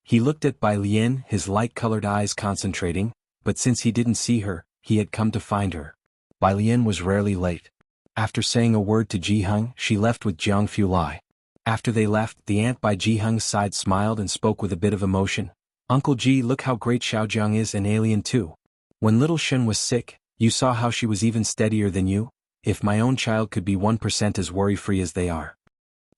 He looked at Bai Lien, his light-colored eyes concentrating, but since he didn't see her, he had come to find her. Bai Lien was rarely late. After saying a word to Ji Heng, she left with Jiang Fulai. After they left, the aunt by Ji Heng's side smiled and spoke with a bit of emotion. Uncle Ji, look how great Xiaojiang is, an alien too. When little Shen was sick, you saw how she was even steadier than you. If my own child could be 1% as worry-free as they are.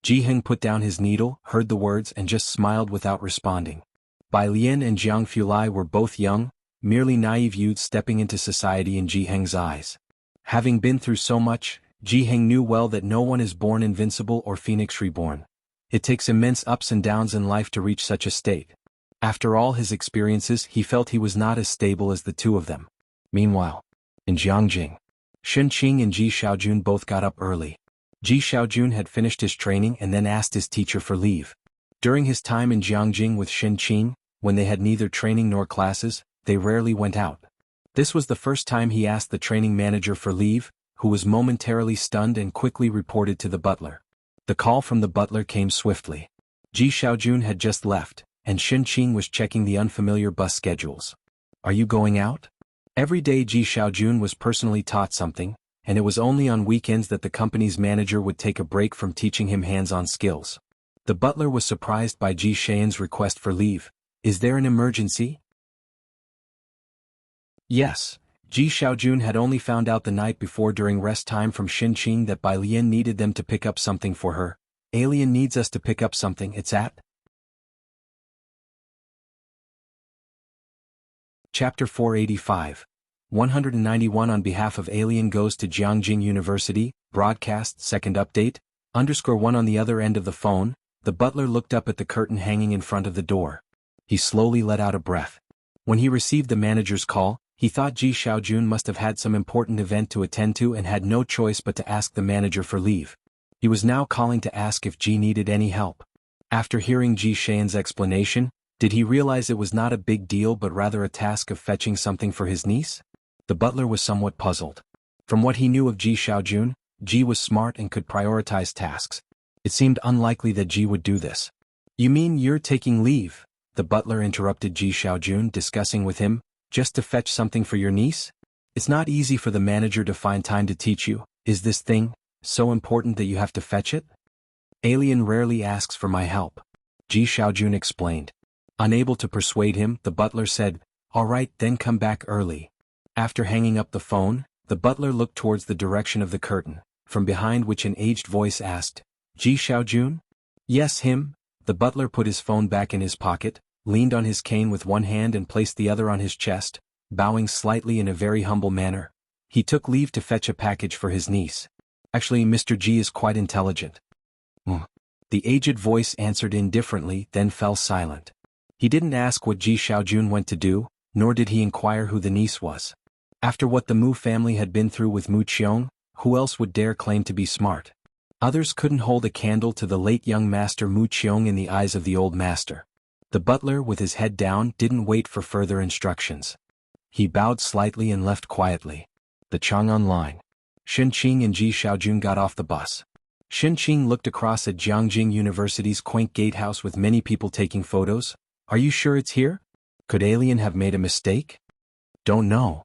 Ji Heng put down his needle, heard the words and just smiled without responding. Bai Lien and Jiang Fulai were both young, merely naive youths stepping into society in Ji Heng's eyes. Having been through so much, Ji Heng knew well that no one is born invincible or phoenix reborn. It takes immense ups and downs in life to reach such a state. After all his experiences, he felt he was not as stable as the two of them. Meanwhile, in Jiangjing, Shen Qing and Ji Xiaojun both got up early. Ji Xiaojun had finished his training and then asked his teacher for leave. During his time in Jiangjing with Shen Qing, when they had neither training nor classes, they rarely went out. This was the first time he asked the training manager for leave, who was momentarily stunned and quickly reported to the butler. The call from the butler came swiftly. Ji Xiaojun had just left, and Shen Qing was checking the unfamiliar bus schedules. Are you going out? Every day Ji Xiaojun was personally taught something, and it was only on weekends that the company's manager would take a break from teaching him hands-on skills. The butler was surprised by Ji Xian's request for leave. Is there an emergency? Yes. Ji Xiaojun had only found out the night before during rest time from Shen Qing that Bai Lian needed them to pick up something for her. Alien needs us to pick up something, it's at. Chapter 485. 191 On behalf of Alien goes to Jiangjing University, broadcast, second update, _1 on the other end of the phone, the butler looked up at the curtain hanging in front of the door. He slowly let out a breath. When he received the manager's call, he thought Ji Xiaojun must have had some important event to attend to and had no choice but to ask the manager for leave. He was now calling to ask if Ji needed any help. After hearing Ji Xian's explanation, did he realize it was not a big deal but rather a task of fetching something for his niece? The butler was somewhat puzzled. From what he knew of Ji Xiaojun, Ji was smart and could prioritize tasks. It seemed unlikely that Ji would do this. You mean you're taking leave? The butler interrupted Ji Xiaojun, discussing with him, just to fetch something for your niece? It's not easy for the manager to find time to teach you. Is this thing so important that you have to fetch it? Alien rarely asks for my help. Ji Xiaojun explained. Unable to persuade him, the butler said, all right, then come back early. After hanging up the phone, the butler looked towards the direction of the curtain, from behind which an aged voice asked, Ji Xiaojun? Yes, him. The butler put his phone back in his pocket, leaned on his cane with one hand and placed the other on his chest, bowing slightly in a very humble manner. He took leave to fetch a package for his niece. Actually, Mr. Ji is quite intelligent. The aged voice answered indifferently, then fell silent. He didn't ask what Ji Xiaojun went to do, nor did he inquire who the niece was. After what the Mu family had been through with Mu Qiong, who else would dare claim to be smart? Others couldn't hold a candle to the late young master Mu Qiong in the eyes of the old master. The butler, with his head down, didn't wait for further instructions. He bowed slightly and left quietly. The Chang'an line. Shen Qing and Ji Xiaojun got off the bus. Shen Qing looked across at Jiangjing University's quaint gatehouse with many people taking photos. Are you sure it's here? Could Alien have made a mistake? Don't know.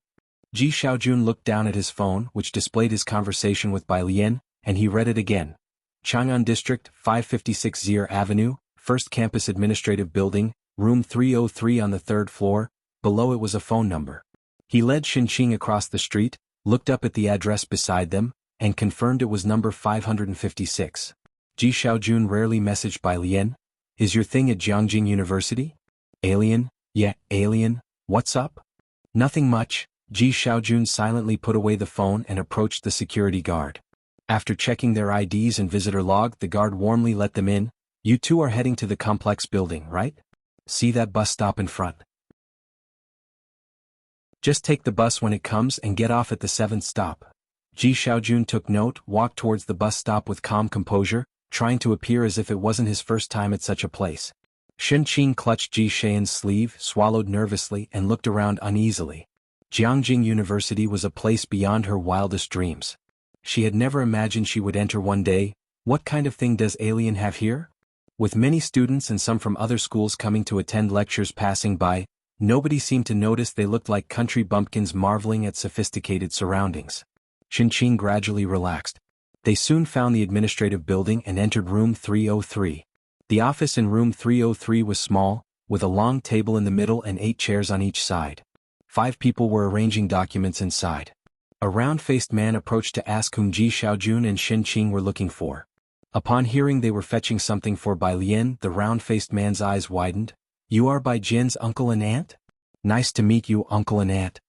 Ji Xiaojun looked down at his phone, which displayed his conversation with Bai Lian, and he read it again. Chang'an District, 556 Zier Avenue, First Campus Administrative Building, Room 303 on the 3rd floor. Below it was a phone number. He led Shen Qing across the street, looked up at the address beside them, and confirmed it was number 556. Ji Xiaojun rarely messaged Bai Lian. Is your thing at Jiangjing University? Alien? Yeah, Alien. What's up? Nothing much. Ji Xiaojun silently put away the phone and approached the security guard. After checking their IDs and visitor log, the guard warmly let them in. You two are heading to the complex building, right? See that bus stop in front. Just take the bus when it comes and get off at the 7th stop. Ji Xiaojun took note, walked towards the bus stop with calm composure, trying to appear as if it wasn't his first time at such a place. Shen Qing clutched Ji Xian's sleeve, swallowed nervously, and looked around uneasily. Jiangjing University was a place beyond her wildest dreams. She had never imagined she would enter one day. What kind of thing does Alien have here? With many students and some from other schools coming to attend lectures passing by, nobody seemed to notice they looked like country bumpkins marveling at sophisticated surroundings. Shen Qing gradually relaxed. They soon found the administrative building and entered room 303. The office in room 303 was small, with a long table in the middle and 8 chairs on each side. 5 people were arranging documents inside. A round-faced man approached to ask whom Ji Xiaojun and Shen Qing were looking for. Upon hearing they were fetching something for Bai Lian, the round-faced man's eyes widened. You are Bai Jian's uncle and aunt? Nice to meet you, uncle and aunt.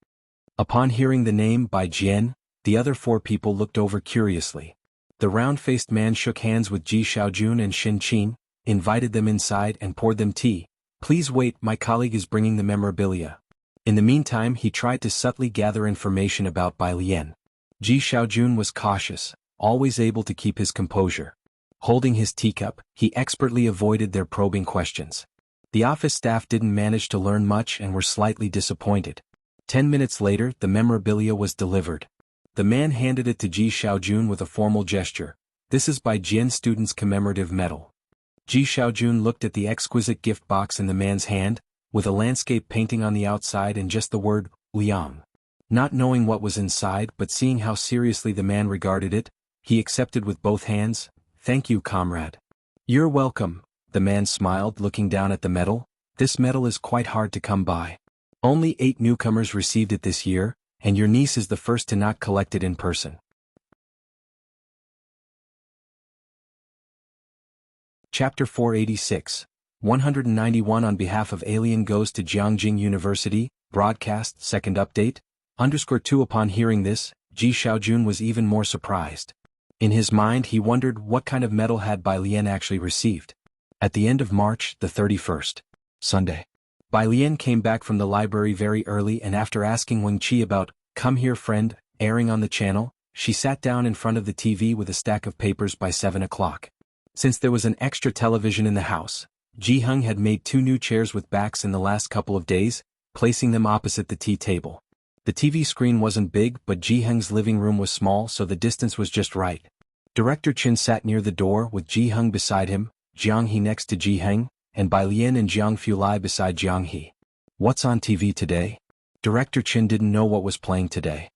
Upon hearing the name Bai Jian, the other 4 people looked over curiously. The round-faced man shook hands with Ji Xiaojun and Shen Qing, invited them inside and poured them tea. Please wait, my colleague is bringing the memorabilia. In the meantime, he tried to subtly gather information about Bai Lian. Ji Xiaojun was cautious, always able to keep his composure. Holding his teacup, he expertly avoided their probing questions. The office staff didn't manage to learn much and were slightly disappointed. 10 minutes later, the memorabilia was delivered. The man handed it to Ji Xiaojun with a formal gesture. This is by Jian Student's commemorative medal. Ji Xiaojun looked at the exquisite gift box in the man's hand, with a landscape painting on the outside and just the word, Liang. Not knowing what was inside but seeing how seriously the man regarded it, he accepted with both hands. Thank you, comrade. You're welcome, the man smiled, looking down at the medal. This medal is quite hard to come by. Only 8 newcomers received it this year, and your niece is the first to not collect it in person. Chapter 486. 191 On behalf of Alien goes to Jiangjing University, broadcast, second update. _2 Upon hearing this, Ji Xiaojun was even more surprised. In his mind he wondered what kind of medal had Bai Lian actually received. At the end of March, the 31st, Sunday, Bai Lian came back from the library very early, and after asking Wang Qi about, "Come Here Friend," airing on the channel, she sat down in front of the TV with a stack of papers by 7 o'clock. Since there was an extra television in the house, Ji Heng had made 2 new chairs with backs in the last couple of days, placing them opposite the tea table. The TV screen wasn't big, but Ji Heng's living room was small, so the distance was just right. Director Qin sat near the door with Ji Heng beside him, Jiang He next to Ji Heng, and Bai Lian and Jiang Fulai beside Jiang He. What's on TV today? Director Qin didn't know what was playing today.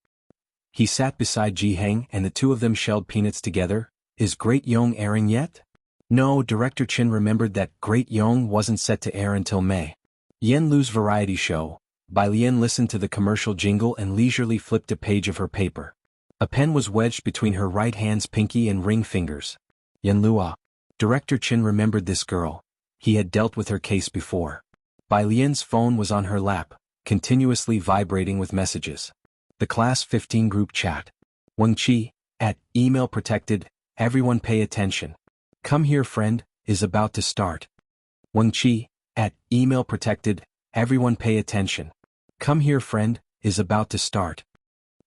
He sat beside Ji Heng and the two of them shelled peanuts together. Is Great Yong airing yet? No, Director Qin remembered that Great Yong wasn't set to air until May. Yen Lu's variety show. Bai Lian listened to the commercial jingle and leisurely flipped a page of her paper. A pen was wedged between her right hand's pinky and ring fingers. Yen Lua. Director Qin remembered this girl. He had dealt with her case before. Bai Lian's phone was on her lap, continuously vibrating with messages. The Class 15 group chat. Wang Qi, at email protected, everyone pay attention. Come Here Friend, is about to start. Wang Qi, at email protected, everyone pay attention. Come Here Friend, is about to start.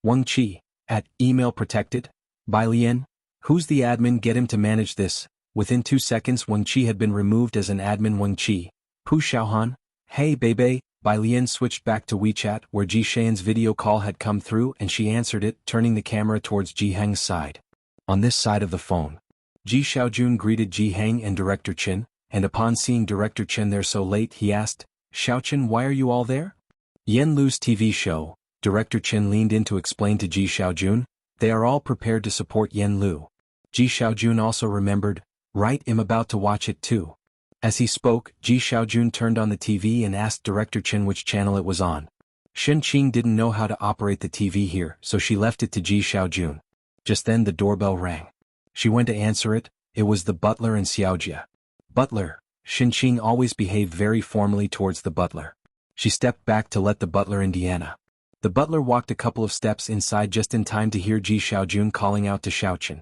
Wang Qi, at email protected. Bai Lian, who's the admin? Get him to manage this. Within 2 seconds Wang Qi had been removed as an admin. Wang Qi, Pu Xiaohan, hey Bebe. Bai Lian switched back to WeChat where Ji Xian's video call had come through and she answered it, turning the camera towards Ji Heng's side. On this side of the phone, Ji Xiaojun greeted Ji Heng and Director Qin, and upon seeing Director Qin there so late he asked, Xiaoqin, why are you all there? Yen Lu's TV show. Director Qin leaned in to explain to Ji Xiaojun, they are all prepared to support Yen Lu. Ji Xiaojun also remembered, right, I'm about to watch it too. As he spoke, Ji Xiaojun turned on the TV and asked Director Qin which channel it was on. Shen Qing didn't know how to operate the TV here, so she left it to Ji Xiaojun. Just then the doorbell rang. She went to answer it. It was the butler and Xiaojia. Butler. Shen Qing always behaved very formally towards the butler. She stepped back to let the butler in. The butler walked a couple of steps inside just in time to hear Ji Xiaojun calling out to Xiaoqin.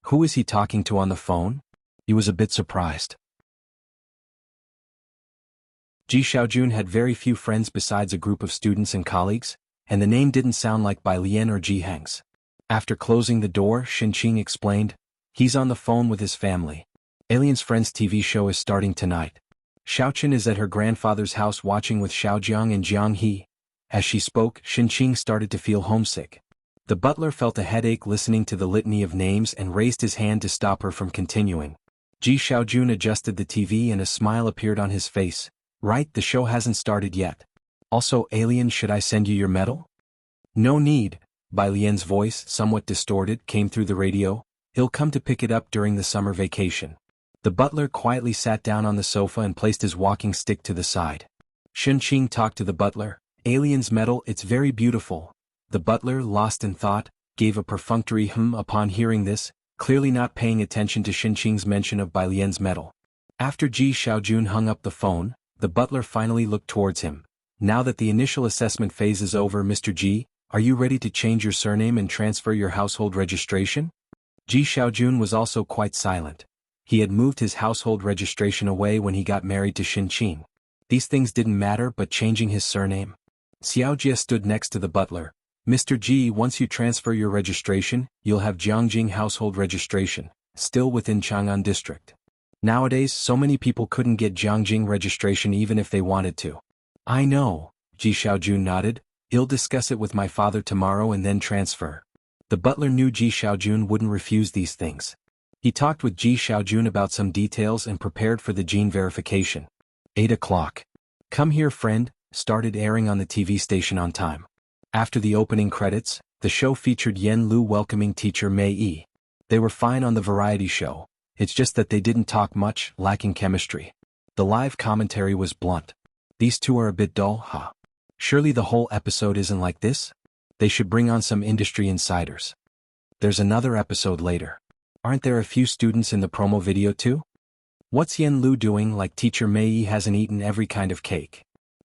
Who is he talking to on the phone? He was a bit surprised. Ji Xiaojun had very few friends besides a group of students and colleagues, and the name didn't sound like Bai Lian or Ji Heng's. After closing the door, Shen Qing explained, he's on the phone with his family. Alien's Friends TV show is starting tonight. Xiaoqin is at her grandfather's house watching with Xiaojiang and Jiang He. As she spoke, Shen Qing started to feel homesick. The butler felt a headache listening to the litany of names and raised his hand to stop her from continuing. Ji Xiaojun adjusted the TV and a smile appeared on his face. Right, the show hasn't started yet. Also, Alien, should I send you your medal? No need. Bai Lian's voice, somewhat distorted, came through the radio. He'll come to pick it up during the summer vacation. The butler quietly sat down on the sofa and placed his walking stick to the side. Shen Qing talked to the butler. Alien's medal, it's very beautiful. The butler, lost in thought, gave a perfunctory upon hearing this, clearly not paying attention to Shen Qing's mention of Bai Lian's medal. After Ji Xiaojun hung up the phone, the butler finally looked towards him. Now that the initial assessment phase is over, Mr. Ji, are you ready to change your surname and transfer your household registration? Ji Xiaojun was also quite silent. He had moved his household registration away when he got married to Shen Qing. These things didn't matter, but changing his surname? Xiaojia stood next to the butler. Mr. Ji, once you transfer your registration, you'll have Jiangjing household registration, still within Chang'an district. Nowadays, so many people couldn't get Jiangjing registration even if they wanted to. I know, Ji Xiaojun nodded. I'll discuss it with my father tomorrow and then transfer. The butler knew Ji Xiaojun wouldn't refuse these things. He talked with Ji Xiaojun about some details and prepared for the gene verification. 8 o'clock. Come Here Friend started airing on the TV station on time. After the opening credits, the show featured Yen Lu welcoming teacher Mei Yi. They were fine on the variety show. It's just that they didn't talk much, lacking chemistry. The live commentary was blunt. These two are a bit dull, huh? Surely the whole episode isn't like this? They should bring on some industry insiders. There's another episode later. Aren't there a few students in the promo video too? What's Yen Lu doing like teacher Mei Yi hasn't eaten every kind of cake?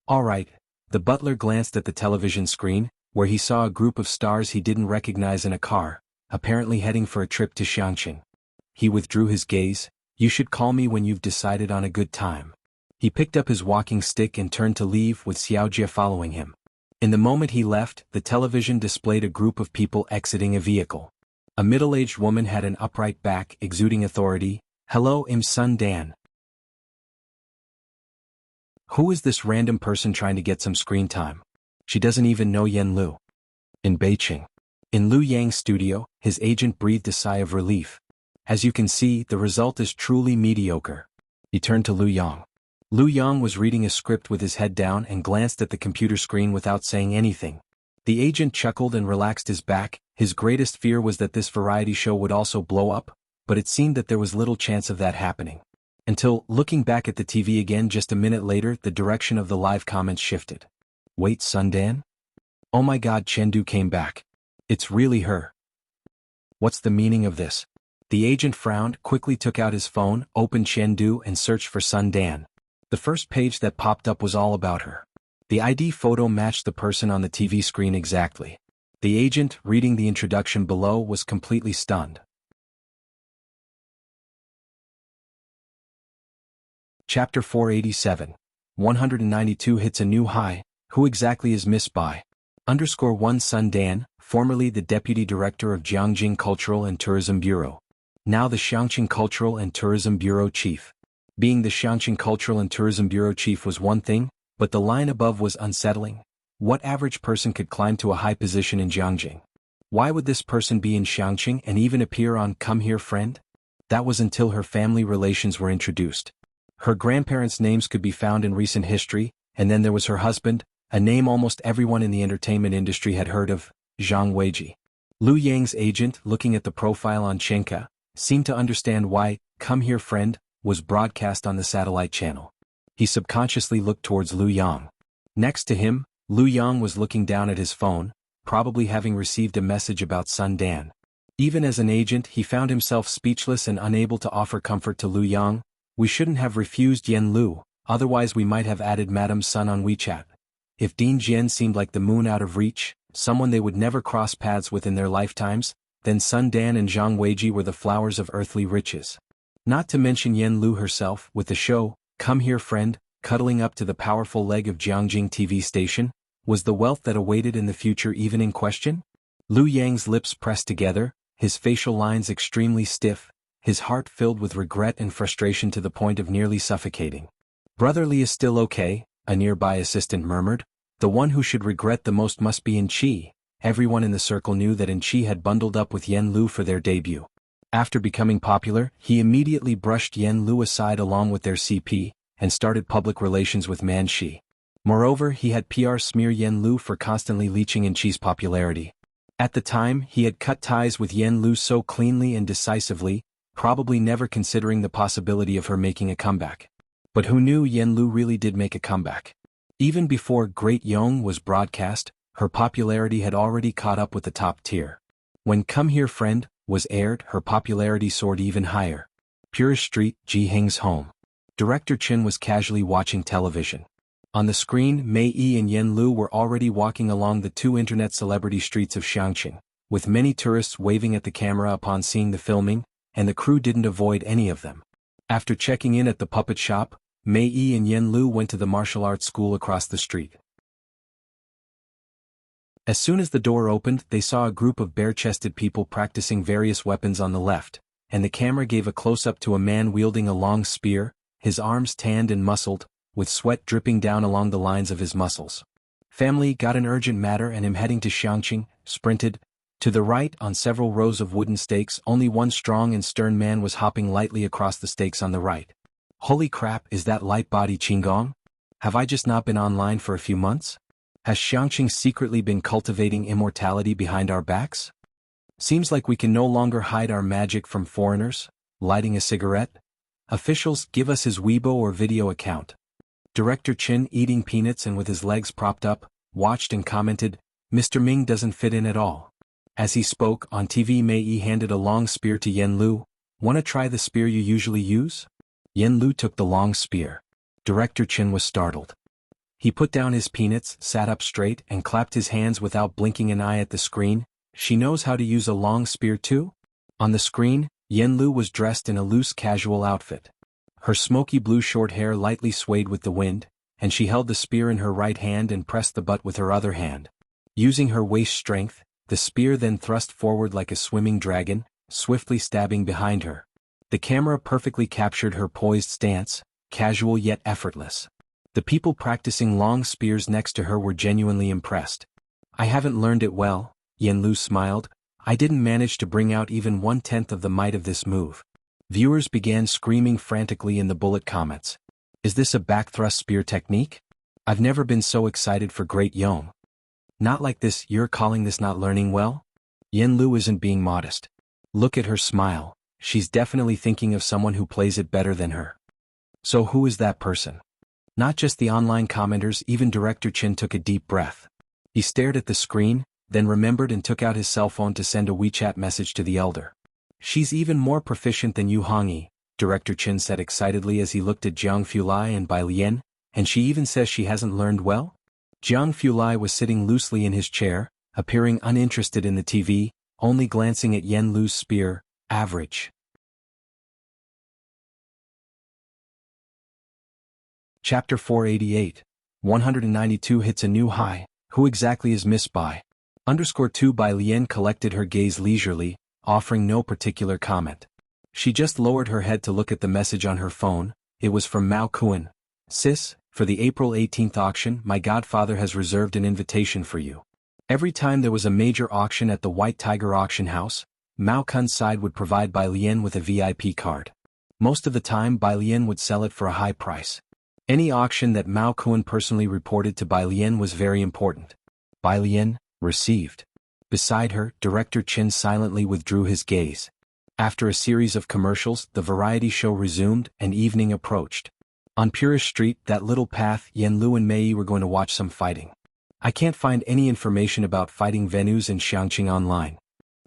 Alright. The butler glanced at the television screen, where he saw a group of stars he didn't recognize in a car, apparently heading for a trip to Xiangqing. He withdrew his gaze. You should call me when you've decided on a good time. He picked up his walking stick and turned to leave with Xiaojie following him. In the moment he left, the television displayed a group of people exiting a vehicle. A middle-aged woman had an upright back, exuding authority. Hello, I'm Sun Dan. Who is this random person trying to get some screen time? She doesn't even know Yen Lu. In Beijing. In Lu Yang's studio, his agent breathed a sigh of relief. As you can see, the result is truly mediocre. He turned to Lu Yang. Lu Yang was reading a script with his head down and glanced at the computer screen without saying anything. The agent chuckled and relaxed his back. His greatest fear was that this variety show would also blow up, but it seemed that there was little chance of that happening. Until, looking back at the TV again just a minute later, the direction of the live comments shifted. Wait, Sundan? Oh my god, Chengdu came back. It's really her. What's the meaning of this? The agent frowned, quickly took out his phone, opened Chengdu and searched for Sundan. The first page that popped up was all about her. The ID photo matched the person on the TV screen exactly. The agent, reading the introduction below, was completely stunned. Chapter 487. 192 hits a new high. Who exactly is Miss Bai? _1 Sun Dan, formerly the Deputy Director of Jiangjing Cultural and Tourism Bureau. Now the Xiangqing Cultural and Tourism Bureau Chief. Being the Xiangqing Cultural and Tourism Bureau Chief was one thing, but the line above was unsettling. What average person could climb to a high position in Jiangjing? Why would this person be in Xiangqing and even appear on Come Here Friend? That was until her family relations were introduced. Her grandparents' names could be found in recent history, and then there was her husband, a name almost everyone in the entertainment industry had heard of, Zhang Weiji. Lu Yang's agent, looking at the profile on Chenka, seemed to understand why Come Here Friend was broadcast on the satellite channel. He subconsciously looked towards Lu Yang. Next to him, Lu Yang was looking down at his phone, probably having received a message about Sun Dan. Even as an agent, he found himself speechless and unable to offer comfort to Lu Yang. We shouldn't have refused Yen Lu, otherwise we might have added Madame Sun on WeChat. If Dean Jian seemed like the moon out of reach, someone they would never cross paths with in their lifetimes, then Sun Dan and Zhang Weiji were the flowers of earthly riches. Not to mention Yen Lu herself, with the show, Come Here Friend, cuddling up to the powerful leg of Jiangjing TV station. Was the wealth that awaited in the future even in question? Lu Yang's lips pressed together, his facial lines extremely stiff, his heart filled with regret and frustration to the point of nearly suffocating. Brotherly is still okay, a nearby assistant murmured. The one who should regret the most must be In Chi. Everyone in the circle knew that In Chi had bundled up with Yen Lu for their debut. After becoming popular, he immediately brushed Yen Lu aside along with their CP, and started public relations with Man Shi. Moreover, he had PR smear Yen Lu for constantly leeching In Chi's popularity. At the time, he had cut ties with Yen Lu so cleanly and decisively, probably never considering the possibility of her making a comeback. But who knew Yen Lu really did make a comeback? Even before Great Yong was broadcast, her popularity had already caught up with the top tier. When Come Here Friend was aired, her popularity soared even higher. Purish Street, Ji Hing's home. Director Chen was casually watching television. On the screen, Mei Yi and Yen Lu were already walking along the two internet celebrity streets of Xiangqing, with many tourists waving at the camera upon seeing the filming, and the crew didn't avoid any of them. After checking in at the puppet shop, Mei Yi and Yen Lu went to the martial arts school across the street. As soon as the door opened, they saw a group of bare-chested people practicing various weapons on the left, and the camera gave a close-up to a man wielding a long spear, his arms tanned and muscled, with sweat dripping down along the lines of his muscles. Family got an urgent matter and him heading to Xiangqing, sprinted. To the right, on several rows of wooden stakes, only one strong and stern man was hopping lightly across the stakes on the right. Holy crap, is that light body Qinggong? Have I just not been online for a few months? Has Xiangqing secretly been cultivating immortality behind our backs? Seems like we can no longer hide our magic from foreigners. Lighting a cigarette? Officials, give us his Weibo or video account. Director Chen, eating peanuts and with his legs propped up, watched and commented, Mr. Ming doesn't fit in at all. As he spoke, on TV Mei Yi handed a long spear to Yen Lu. Wanna try the spear you usually use? Yen Lu took the long spear. Director Chen was startled. He put down his peanuts, sat up straight, and clapped his hands without blinking an eye at the screen. She knows how to use a long spear too? On the screen, Yen Lu was dressed in a loose casual outfit. Her smoky blue short hair lightly swayed with the wind, and she held the spear in her right hand and pressed the butt with her other hand. Using her waist strength, the spear then thrust forward like a swimming dragon, swiftly stabbing behind her. The camera perfectly captured her poised stance, casual yet effortless. The people practicing long spears next to her were genuinely impressed. I haven't learned it well, Yen Lu smiled. I didn't manage to bring out even 1/10 of the might of this move. Viewers began screaming frantically in the bullet comments. Is this a backthrust spear technique? I've never been so excited for Great Yong. Not like this, you're calling this not learning well? Yen Lu isn't being modest. Look at her smile, she's definitely thinking of someone who plays it better than her. So who is that person? Not just the online commenters, even Director Chen took a deep breath. He stared at the screen, then remembered and took out his cell phone to send a WeChat message to the elder. She's even more proficient than you Hongyi, Director Chen said excitedly as he looked at Jiang Fulai and Bai Lian, and she even says she hasn't learned well? Jiang Fulai was sitting loosely in his chair, appearing uninterested in the TV, only glancing at Yen Lu's spear. Average. Chapter 488. 192 hits a new high. Who exactly is Miss Bai? _2 Bai Lian collected her gaze leisurely, offering no particular comment. She just lowered her head to look at the message on her phone. It was from Mao Kuan. Sis, for the April 18th auction, my godfather has reserved an invitation for you. Every time there was a major auction at the White Tiger auction house, Mao Kun's side would provide Bai Lian with a VIP card. Most of the time Bai Lian would sell it for a high price. Any auction that Mao Kuan personally reported to Bai Lian was very important. Bai Lian, received. Beside her, Director Chen silently withdrew his gaze. After a series of commercials, the variety show resumed, and evening approached. On Purish Street, that little path, Yen Lu and Mei Yi were going to watch some fighting. I can't find any information about fighting venues in Xiangqing online.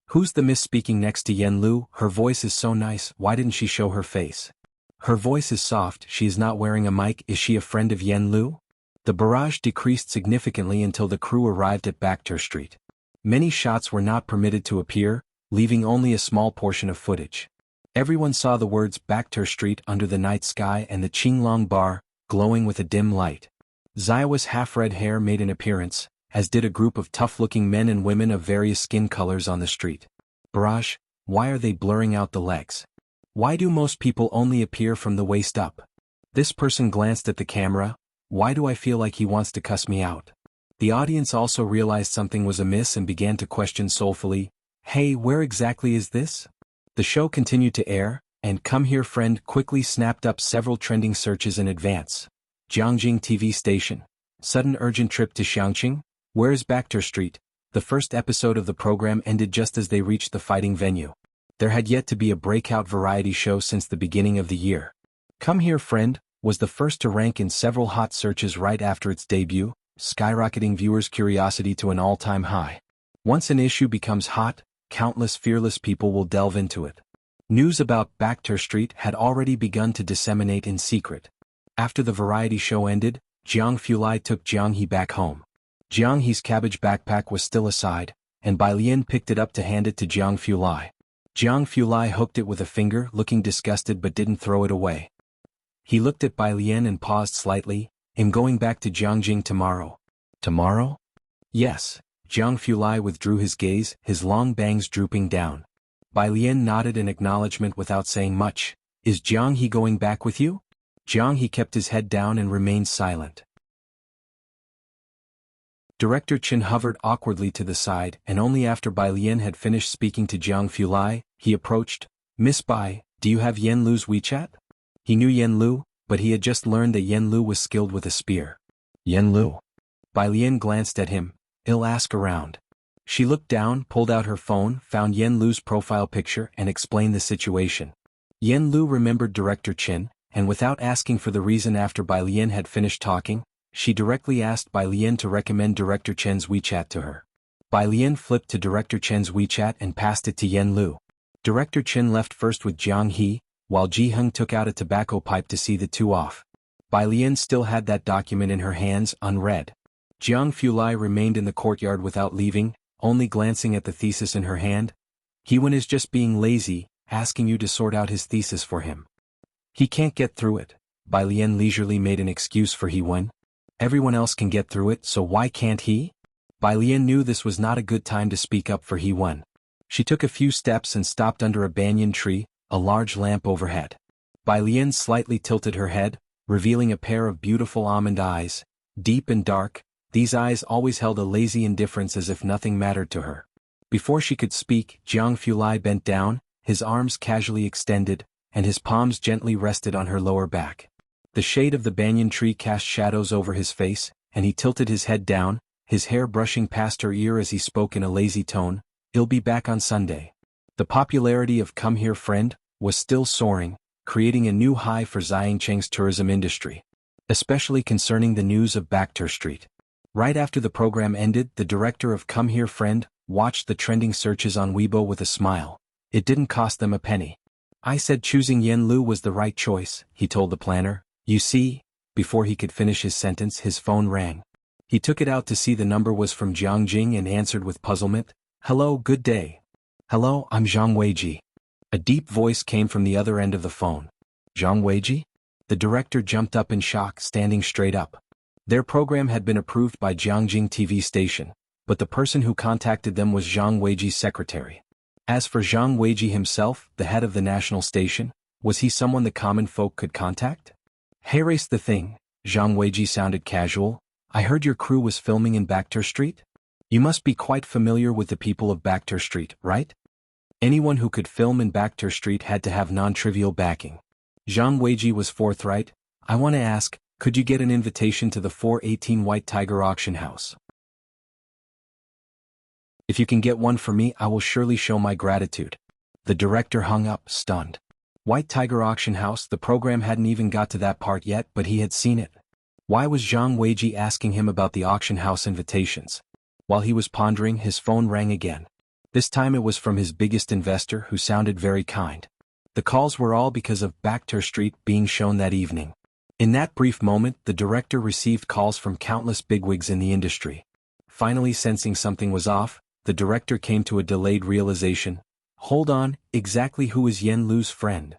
Who's the miss speaking next to Yen Lu? Her voice is so nice, why didn't she show her face? Her voice is soft, she is not wearing a mic, is she a friend of Yen Lu? The barrage decreased significantly until the crew arrived at Bakhtur Street. Many shots were not permitted to appear, leaving only a small portion of footage. Everyone saw the words Bakhtur Street under the night sky and the Qinglong bar, glowing with a dim light. Zaiwa's half-red hair made an appearance, as did a group of tough-looking men and women of various skin colors on the street. Barrage, why are they blurring out the legs? Why do most people only appear from the waist up? This person glanced at the camera. Why do I feel like he wants to cuss me out? The audience also realized something was amiss and began to question soulfully, hey, where exactly is this? The show continued to air, and Come Here Friend quickly snapped up several trending searches in advance. Jiangjing TV station. Sudden urgent trip to Xiangqing? Where is Bakhtur Street? The first episode of the program ended just as they reached the fighting venue. There had yet to be a breakout variety show since the beginning of the year. Come Here Friend was the first to rank in several hot searches right after its debut, skyrocketing viewers' curiosity to an all-time high. Once an issue becomes hot, countless fearless people will delve into it. News about Bakhtur Street had already begun to disseminate in secret. After the variety show ended, Jiang Fulai took Jiang He back home. Jiang He's cabbage backpack was still aside, and Bai Lian picked it up to hand it to Jiang Fulai. Jiang Fulai hooked it with a finger, looking disgusted but didn't throw it away. He looked at Bai Lian and paused slightly. I'm going back to Jiangjing tomorrow. Tomorrow? Yes. Jiang Fulai withdrew his gaze, his long bangs drooping down. Bai Lian nodded in acknowledgement without saying much. Is Jiang He going back with you? Jiang He kept his head down and remained silent. Director Chen hovered awkwardly to the side, and only after Bai Lian had finished speaking to Jiang Fulai, he approached. Miss Bai, do you have Yen Lu's WeChat? He knew Yen Lu, but he had just learned that Yen Lu was skilled with a spear. Yen Lu. Bai Lian glanced at him. I'll ask around. She looked down, pulled out her phone, found Yen Lu's profile picture and explained the situation. Yen Lu remembered Director Chen, and without asking for the reason after Bai Lian had finished talking, she directly asked Bai Lian to recommend Director Chen's WeChat to her. Bai Lian flipped to Director Chen's WeChat and passed it to Yen Lu. Director Chen left first with Jiang He, while Ji Heng took out a tobacco pipe to see the two off. Bai Lian still had that document in her hands, unread. Jiang Fulai remained in the courtyard without leaving, only glancing at the thesis in her hand. He-Wen is just being lazy, asking you to sort out his thesis for him. He can't get through it. Bai Lian leisurely made an excuse for He-Wen. Everyone else can get through it, so why can't he? Bai Lian knew this was not a good time to speak up for He-Wen. She took a few steps and stopped under a banyan tree, a large lamp overhead. Bai Lian slightly tilted her head, revealing a pair of beautiful almond eyes, deep and dark. These eyes always held a lazy indifference as if nothing mattered to her. Before she could speak, Jiang Fulai bent down, his arms casually extended, and his palms gently rested on her lower back. The shade of the banyan tree cast shadows over his face, and he tilted his head down, his hair brushing past her ear as he spoke in a lazy tone. I'll be back on Sunday. The popularity of Come Here Friend was still soaring, creating a new high for Xiangcheng's tourism industry, especially concerning the news of Backter Street. Right after the program ended, the director of Come Here Friend watched the trending searches on Weibo with a smile. It didn't cost them a penny. I said choosing Yen Lu was the right choice, he told the planner. You see, before he could finish his sentence, his phone rang. He took it out to see the number was from Jiang Jing and answered with puzzlement. Hello, good day. Hello, I'm Zhang Weiji. A deep voice came from the other end of the phone. Zhang Weiji? The director jumped up in shock, standing straight up. Their program had been approved by Jiangjing TV station, but the person who contacted them was Zhang Weiji's secretary. As for Zhang Weiji himself, the head of the national station, was he someone the common folk could contact? Heiress the thing, Zhang Weiji sounded casual. I heard your crew was filming in Backter Street? You must be quite familiar with the people of Backter Street, right? Anyone who could film in Backter Street had to have non-trivial backing. Zhang Weiji was forthright. I want to ask, could you get an invitation to the 418 White Tiger auction house? If you can get one for me, I will surely show my gratitude. The director hung up, stunned. White Tiger auction house, the program hadn't even got to that part yet, but he had seen it. Why was Zhang Weiji asking him about the auction house invitations? While he was pondering, his phone rang again. This time it was from his biggest investor, who sounded very kind. The calls were all because of Backter Street being shown that evening. In that brief moment, the director received calls from countless bigwigs in the industry. Finally, sensing something was off, the director came to a delayed realization. Hold on, exactly who is Yen Lu's friend?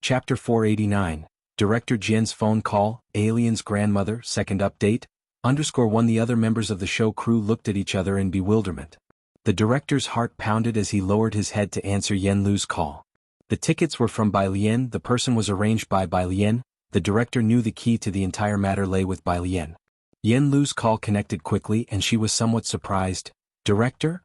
Chapter 489, Director Jian's phone call, Alien's grandmother, second update, _1. The other members of the show crew looked at each other in bewilderment. The director's heart pounded as he lowered his head to answer Yen Lu's call. The tickets were from Bai Lian, the person was arranged by Bai Lian. The director knew the key to the entire matter lay with Bai Lian. Yen Lu's call connected quickly and she was somewhat surprised. Director?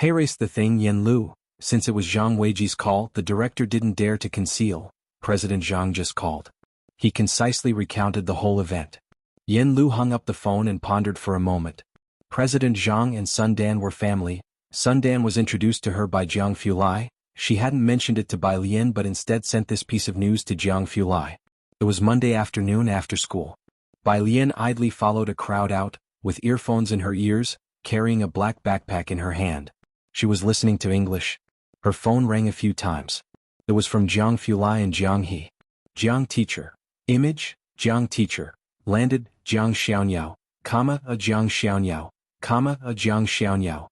Heiress the thing, Yen Lu. Since it was Zhang Weiji's call, the director didn't dare to conceal. President Zhang just called. He concisely recounted the whole event. Yen Lu hung up the phone and pondered for a moment. President Zhang and Sun Dan were family. Sun Dan was introduced to her by Jiang Fulai. She hadn't mentioned it to Bai Lian but instead sent this piece of news to Jiang Fulai. It was Monday afternoon after school. Bai Lian idly followed a crowd out, with earphones in her ears, carrying a black backpack in her hand. She was listening to English. Her phone rang a few times. It was from Jiang Fulai and Jiang He. Jiang teacher. Image, Jiang teacher. Landed, Jiang Xiaonyao, a Jiang Xiaonyao, a Jiang Xiaonyao,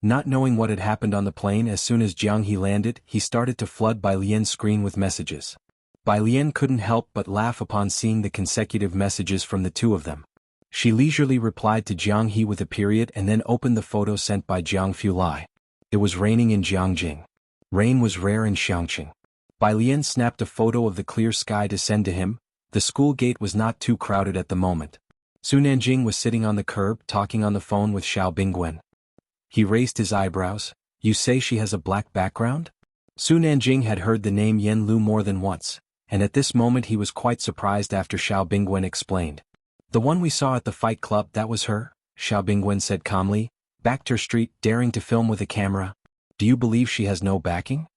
not knowing what had happened on the plane. As soon as Jiang He landed, he started to flood Bai Lian's screen with messages. Bai Lian couldn't help but laugh upon seeing the consecutive messages from the two of them. She leisurely replied to Jiang He with a period and then opened the photo sent by Jiang Fulai. It was raining in Jiangjing. Rain was rare in Xiangqing. Bai Lian snapped a photo of the clear sky to send to him. The school gate was not too crowded at the moment. Su Nanjing was sitting on the curb talking on the phone with Xiao Bingwen. He raised his eyebrows. You say she has a black background? Su Nanjing had heard the name Yen Lu more than once, and at this moment he was quite surprised after Xiao Bingwen explained. The one we saw at the fight club, that was her, Xiao Bingwen said calmly. Backed her street, daring to film with a camera. Do you believe she has no backing?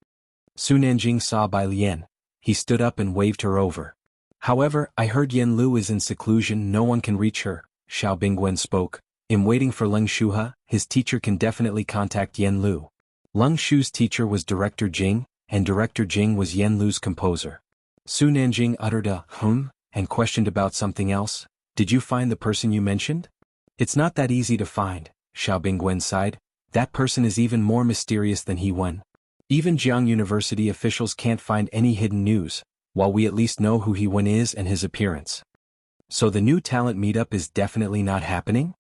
Su Nanjing saw Bai Lian. He stood up and waved her over. However, I heard Yen Lu is in seclusion, no one can reach her, Xiao Bingwen spoke. In waiting for Leng Shuhe, his teacher can definitely contact Yen Lu. Leng Shu's teacher was Director Jing, and Director Jing was Yen Lu's composer. Su Nanjing uttered a and questioned about something else. Did you find the person you mentioned? It's not that easy to find, Xiao Bingwen sighed. That person is even more mysterious than He Wen. Even Jiang University officials can't find any hidden news, while we at least know who He Wen is and his appearance. So the new talent meetup is definitely not happening?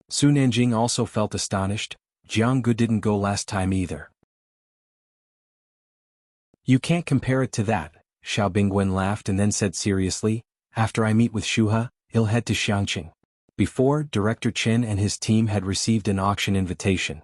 Su Nanjing also felt astonished. Jiang Gu didn't go last time either. You can't compare it to that, Xiao Bingwen laughed and then said seriously, after I meet with Shuhe, he'll head to Xiangqing. Before, Director Qin and his team had received an auction invitation.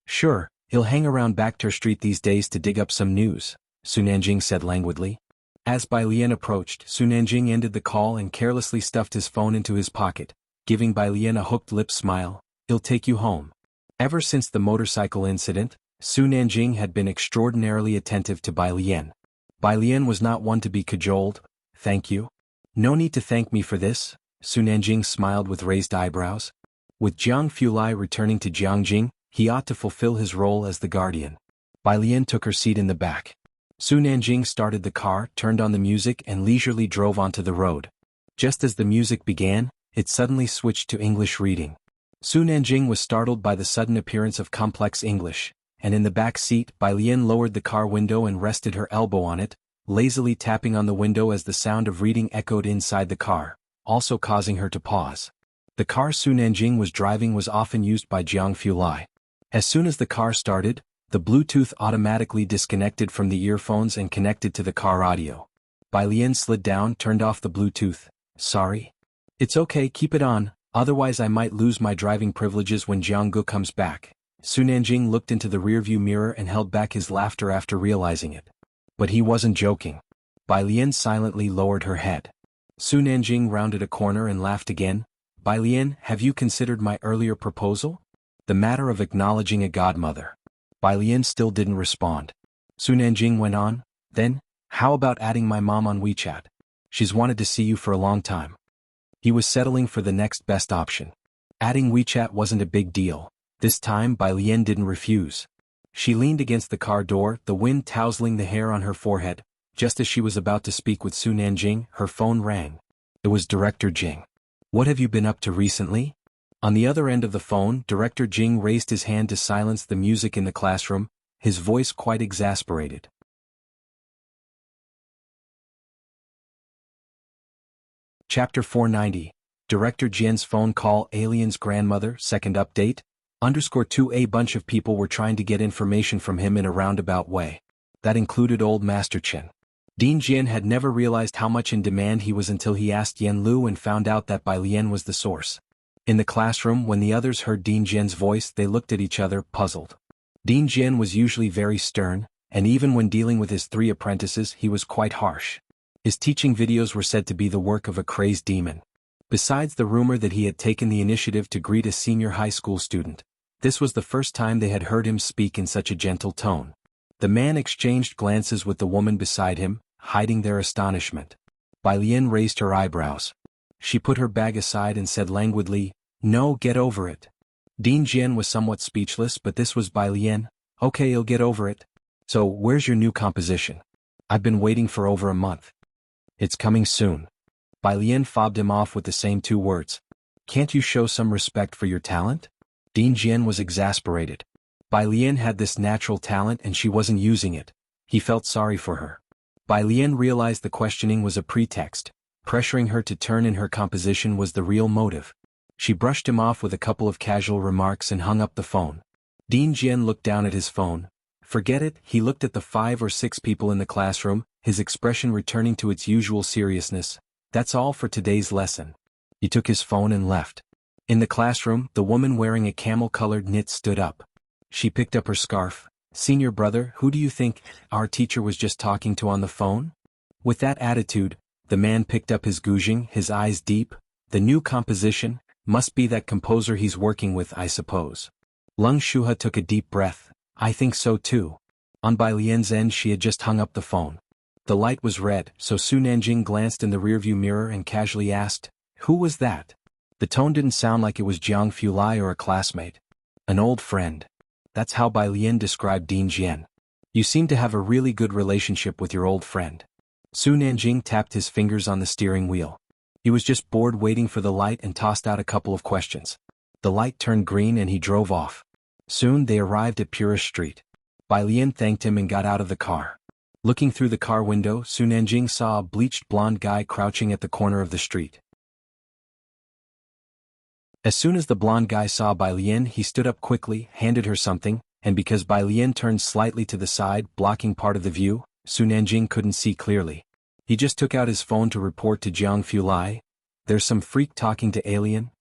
Sure, he'll hang around Bakhtar Street these days to dig up some news, Su Nanjing said languidly. As Bai Lian approached, Su Nanjing ended the call and carelessly stuffed his phone into his pocket, giving Bai Lian a hooked lip smile. He'll take you home. Ever since the motorcycle incident, Su Nanjing had been extraordinarily attentive to Bai Lian. Bai Lian was not one to be cajoled. Thank you. No need to thank me for this, Su Nanjing smiled with raised eyebrows. With Jiang Fulai returning to Jiangjing, he ought to fulfill his role as the guardian. Bai Lian took her seat in the back. Su Nanjing started the car, turned on the music and leisurely drove onto the road. Just as the music began, it suddenly switched to English reading. Su Nanjing was startled by the sudden appearance of complex English, and in the back seat Bai Lian lowered the car window and rested her elbow on it, lazily tapping on the window as the sound of reading echoed inside the car, also causing her to pause. The car Su Nanjing was driving was often used by Jiang Fulai. As soon as the car started, the Bluetooth automatically disconnected from the earphones and connected to the car audio. Bai Lian slid down, turned off the Bluetooth. Sorry. It's okay, keep it on, otherwise I might lose my driving privileges when Jiang Gu comes back. Su Nanjing looked into the rearview mirror and held back his laughter after realizing it. But he wasn't joking. Bai Lian silently lowered her head. Su Nanjing rounded a corner and laughed again. Bai Lian, have you considered my earlier proposal? The matter of acknowledging a godmother. Bai Lian still didn't respond. Su Nanjing went on, then, how about adding my mom on WeChat? She's wanted to see you for a long time. He was settling for the next best option. Adding WeChat wasn't a big deal. This time Bai Lian didn't refuse. She leaned against the car door, the wind tousling the hair on her forehead. Just as she was about to speak with Su Nanjing, her phone rang. It was Director Jing. What have you been up to recently? On the other end of the phone, Director Jing raised his hand to silence the music in the classroom, his voice quite exasperated. Chapter 490. Director Jian's phone call. Alien's grandmother, second update. _2 A bunch of people were trying to get information from him in a roundabout way. That included old Master Chen. Dean Jian had never realized how much in demand he was until he asked Yen Lu and found out that Bai Lian was the source. In the classroom, when the others heard Dean Jian's voice, they looked at each other, puzzled. Dean Jian was usually very stern, and even when dealing with his 3 apprentices he was quite harsh. His teaching videos were said to be the work of a crazed demon. Besides the rumor that he had taken the initiative to greet a senior high school student, this was the first time they had heard him speak in such a gentle tone. The man exchanged glances with the woman beside him, hiding their astonishment. Bai Lian raised her eyebrows. She put her bag aside and said languidly, "No, get over it." Dean Jian was somewhat speechless, but this was Bai Lian. Okay, you'll get over it. So, where's your new composition? I've been waiting for over a month. It's coming soon. Bai Lian fobbed him off with the same 2 words. Can't you show some respect for your talent? Dean Jian was exasperated. Bai Lian had this natural talent and she wasn't using it. He felt sorry for her. Bai Lian realized the questioning was a pretext. Pressuring her to turn in her composition was the real motive. She brushed him off with a couple of casual remarks and hung up the phone. Dean Jian looked down at his phone. Forget it, he looked at the 5 or 6 people in the classroom, his expression returning to its usual seriousness. That's all for today's lesson. He took his phone and left. In the classroom, the woman wearing a camel-colored knit stood up. She picked up her scarf. Senior brother, who do you think our teacher was just talking to on the phone? With that attitude, the man picked up his guzheng, his eyes deep. The new composition, must be that composer he's working with, I suppose. Lung Shuha took a deep breath. I think so too. On Bai Lian's end she had just hung up the phone. The light was red, so Su Nanjing glanced in the rearview mirror and casually asked, who was that? The tone didn't sound like it was Jiang Fulai or a classmate. An old friend. That's how Bai Lian described Dean Jian. You seem to have a really good relationship with your old friend. Su Nanjing tapped his fingers on the steering wheel. He was just bored waiting for the light and tossed out a couple of questions. The light turned green and he drove off. Soon they arrived at Purist Street. Bai Lian thanked him and got out of the car. Looking through the car window, Su Nanjing saw a bleached blonde guy crouching at the corner of the street. As soon as the blonde guy saw Bai Lian, he stood up quickly, handed her something, and because Bai Lian turned slightly to the side, blocking part of the view, Su Nanjing couldn't see clearly. He just took out his phone to report to Jiang Fulai. There's some freak talking to alien?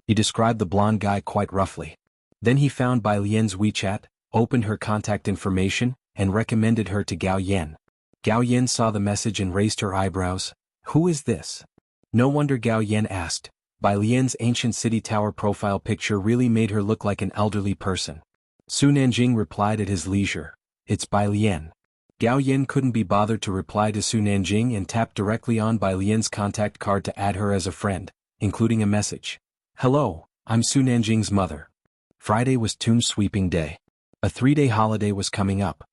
He described the blonde guy quite roughly. Then he found Bai Lian's WeChat, opened her contact information, and recommended her to Gao Yan. Gao Yan saw the message and raised her eyebrows. Who is this? No wonder, Gao Yan asked. Bai Lian's ancient city tower profile picture really made her look like an elderly person. Su Nanjing replied at his leisure. It's Bai Lian. Gao Yan couldn't be bothered to reply to Su Nanjing and tapped directly on Bai Lian's contact card to add her as a friend, including a message. Hello, I'm Su Nanjing's mother. Friday was tomb sweeping day. A 3-day holiday was coming up.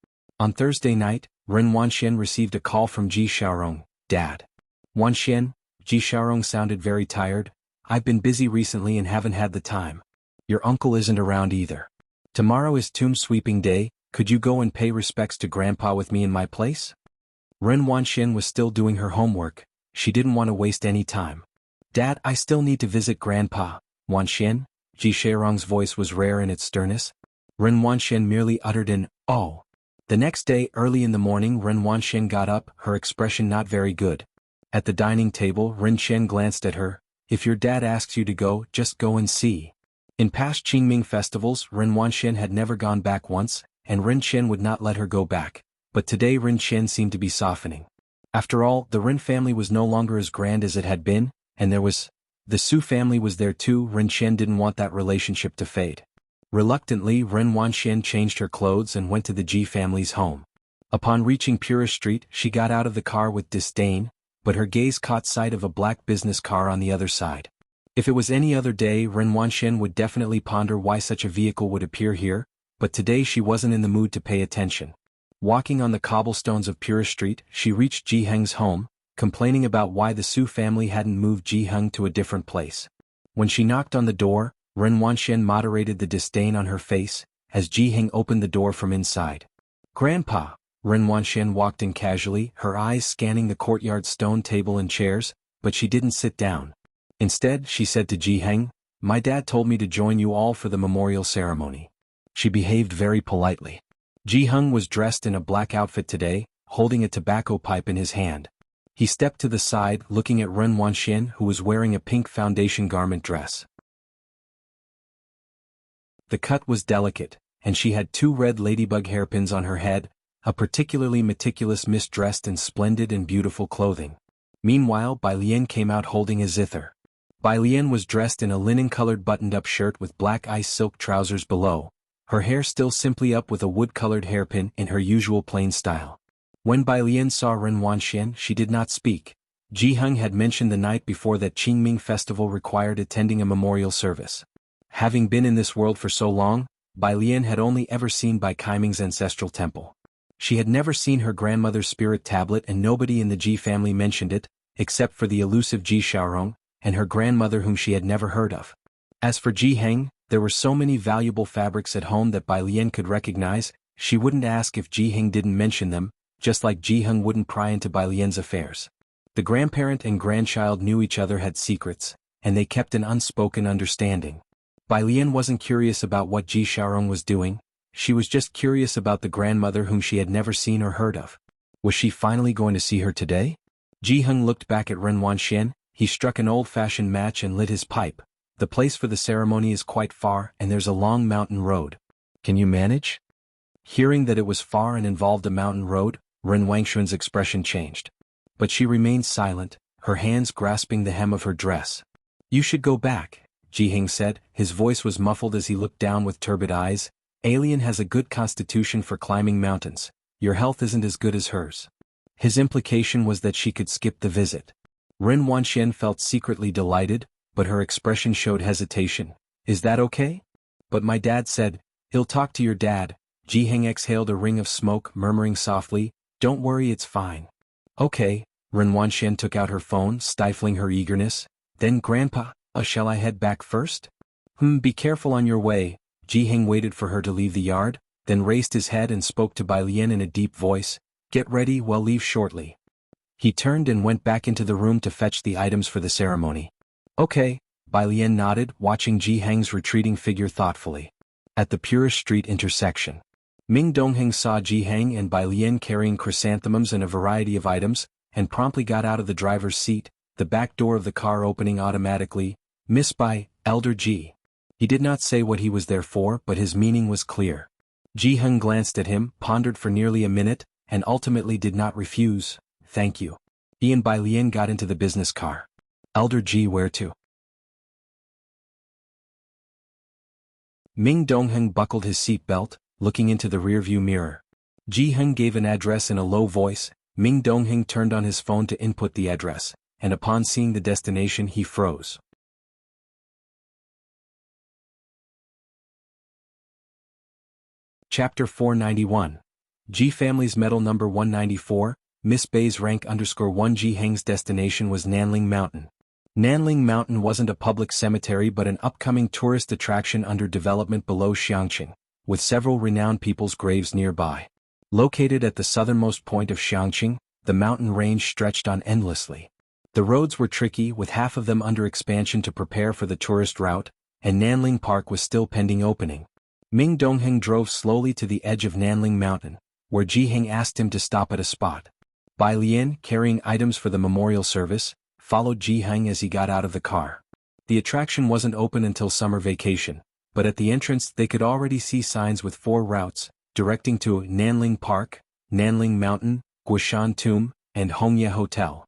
On Thursday night, Ren Wanxian received a call from Ji Xiaorong. Dad. Wanxian, Ji Xiaorong sounded very tired. I've been busy recently and haven't had the time. Your uncle isn't around either. Tomorrow is tomb sweeping day, could you go and pay respects to Grandpa with me in my place? Ren Wanxian was still doing her homework. She didn't want to waste any time. Dad, I still need to visit Grandpa. Wanxian? Ji Xiaorong's voice was rare in its sternness. Ren Wanxian merely uttered an, oh. The next day, early in the morning, Ren Wanxian got up, her expression not very good. At the dining table, Ren Qian glanced at her. If your dad asks you to go, just go and see. In past Qingming festivals, Ren Wanxian had never gone back once, and Ren Qian would not let her go back. But today Ren Qian seemed to be softening. After all, the Ren family was no longer as grand as it had been, and the Su family was there too. Ren Qian didn't want that relationship to fade. Reluctantly, Ren Wanxian changed her clothes and went to the Ji family's home. Upon reaching Purist Street, she got out of the car with disdain, but her gaze caught sight of a black business car on the other side. If it was any other day, Ren Wanxian would definitely ponder why such a vehicle would appear here, but today she wasn't in the mood to pay attention. Walking on the cobblestones of Purist Street, she reached Ji Heng's home, complaining about why the Su family hadn't moved Ji Heng to a different place. When she knocked on the door, Ren Wanxian moderated the disdain on her face, as Ji Heng opened the door from inside. Grandpa! Ren Wanxian walked in casually, her eyes scanning the courtyard stone table and chairs, but she didn't sit down. Instead, she said to Ji Heng, my dad told me to join you all for the memorial ceremony. She behaved very politely. Ji Heng was dressed in a black outfit today, holding a tobacco pipe in his hand. He stepped to the side, looking at Ren Wanxian, who was wearing a pink foundation garment dress. The cut was delicate, and she had 2 red ladybug hairpins on her head, a particularly meticulous miss dressed in splendid and beautiful clothing. Meanwhile, Bai Lian came out holding a zither. Bai Lian was dressed in a linen-colored buttoned-up shirt with black ice silk trousers below, her hair still simply up with a wood-colored hairpin in her usual plain style. When Bai Lian saw Ren Wanxian, she did not speak. Ji Heng had mentioned the night before that Qingming festival required attending a memorial service. Having been in this world for so long, Bai Lian had only ever seen Bai Kaiming's ancestral temple. She had never seen her grandmother's spirit tablet, and nobody in the Ji family mentioned it, except for the elusive Ji Xiaorong, and her grandmother whom she had never heard of. As for Ji Heng, there were so many valuable fabrics at home that Bai Lian could recognize, she wouldn't ask if Ji Heng didn't mention them, just like Ji Heng wouldn't pry into Bai Lian's affairs. The grandparent and grandchild knew each other had secrets, and they kept an unspoken understanding. Bai Lian wasn't curious about what Ji Xiaorong was doing, she was just curious about the grandmother whom she had never seen or heard of. Was she finally going to see her today? Ji Heng looked back at Ren Wanxian, he struck an old-fashioned match and lit his pipe. The place for the ceremony is quite far and there's a long mountain road. Can you manage? Hearing that it was far and involved a mountain road, Ren Wanxian's expression changed. But she remained silent, her hands grasping the hem of her dress. You should go back, Ji Heng said, his voice was muffled as he looked down with turbid eyes. Alien has a good constitution for climbing mountains, your health isn't as good as hers. His implication was that she could skip the visit. Ren Wanxian felt secretly delighted, but her expression showed hesitation. Is that okay? But my dad said, he'll talk to your dad. Ji Heng exhaled a ring of smoke, murmuring softly, don't worry, it's fine. Okay, Ren Wanxian took out her phone, stifling her eagerness. Then Grandpa, shall I head back first? Be careful on your way. Ji Heng waited for her to leave the yard, then raised his head and spoke to Bai Lian in a deep voice, get ready, we'll leave shortly. He turned and went back into the room to fetch the items for the ceremony. Okay, Bai Lian nodded, watching Ji Heng's retreating figure thoughtfully. At the Purist Street intersection, Ming Dongheng saw Ji Heng and Bai Lian carrying chrysanthemums and a variety of items, and promptly got out of the driver's seat, the back door of the car opening automatically. Miss Bai, Elder Ji. He did not say what he was there for, but his meaning was clear. Ji Heng glanced at him, pondered for nearly a minute, and ultimately did not refuse. Thank you. He and Bai Lian got into the business car. Elder Ji, where to? Ming Dongheng buckled his seatbelt, looking into the rearview mirror. Ji Heng gave an address in a low voice. Ming Dongheng turned on his phone to input the address, and upon seeing the destination he froze. Chapter 491. Ji Family's Medal Number 194, Miss Bai's rank _1. Ji Heng's destination was Nanling Mountain. Nanling Mountain wasn't a public cemetery but an upcoming tourist attraction under development below Xiangqing, with several renowned people's graves nearby. Located at the southernmost point of Xiangqing, the mountain range stretched on endlessly. The roads were tricky, with half of them under expansion to prepare for the tourist route, and Nanling Park was still pending opening. Ming Dongheng drove slowly to the edge of Nanling Mountain, where Ji Heng asked him to stop at a spot. Bai Lian, carrying items for the memorial service, followed Ji Heng as he got out of the car. The attraction wasn't open until summer vacation, but at the entrance they could already see signs with 4 routes, directing to Nanling Park, Nanling Mountain, Guishan Tomb, and Hongye Hotel.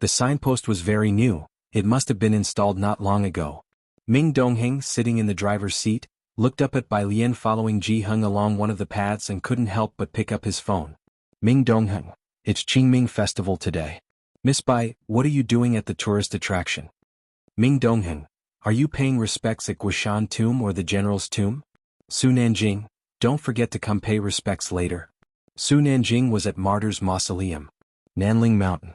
The signpost was very new, it must have been installed not long ago. Ming Dongheng, sitting in the driver's seat, looked up at Bai Lian following Ji Heng along one of the paths and couldn't help but pick up his phone. Ming Dongheng, it's Qingming Festival today. Miss Bai, what are you doing at the tourist attraction? Ming Dongheng, are you paying respects at Guishan Tomb or the General's Tomb? Su Nanjing, don't forget to come pay respects later. Su Nanjing was at Martyrs Mausoleum. Nanling Mountain.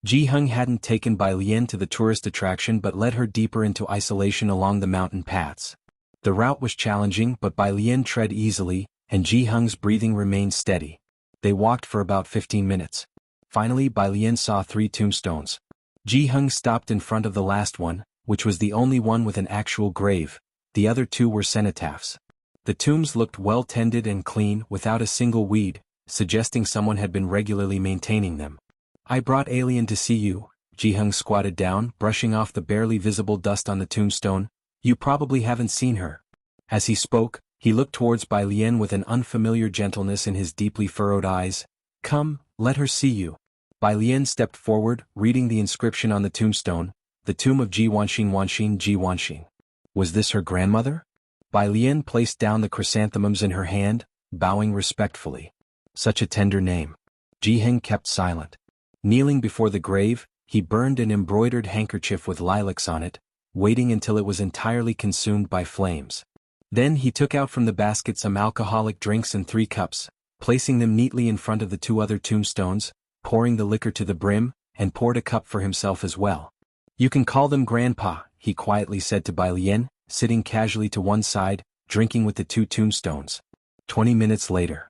Ji Heng hadn't taken Bai Lian to the tourist attraction but led her deeper into isolation along the mountain paths. The route was challenging but Bai Lian tread easily, and Ji Heng's breathing remained steady. They walked for about 15 minutes. Finally Bai Lian saw 3 tombstones. Ji Heng stopped in front of the last one, which was the only one with an actual grave. The other 2 were cenotaphs. The tombs looked well tended and clean, without a single weed, suggesting someone had been regularly maintaining them. I brought Alien to see you. Ji Heng squatted down, brushing off the barely visible dust on the tombstone. You probably haven't seen her. As he spoke, he looked towards Bai Lian with an unfamiliar gentleness in his deeply furrowed eyes. Come, let her see you. Bai Lian stepped forward, reading the inscription on the tombstone, the tomb of Ji Wanxin Ji Wanxin. Was this her grandmother? Bai Lian placed down the chrysanthemums in her hand, bowing respectfully. Such a tender name. Ji Heng kept silent. Kneeling before the grave, he burned an embroidered handkerchief with lilacs on it, waiting until it was entirely consumed by flames. Then he took out from the basket some alcoholic drinks and 3 cups, placing them neatly in front of the 2 other tombstones, pouring the liquor to the brim, and poured a cup for himself as well. You can call them Grandpa, he quietly said to Bai Lian, sitting casually to one side, drinking with the 2 tombstones. 20 minutes later.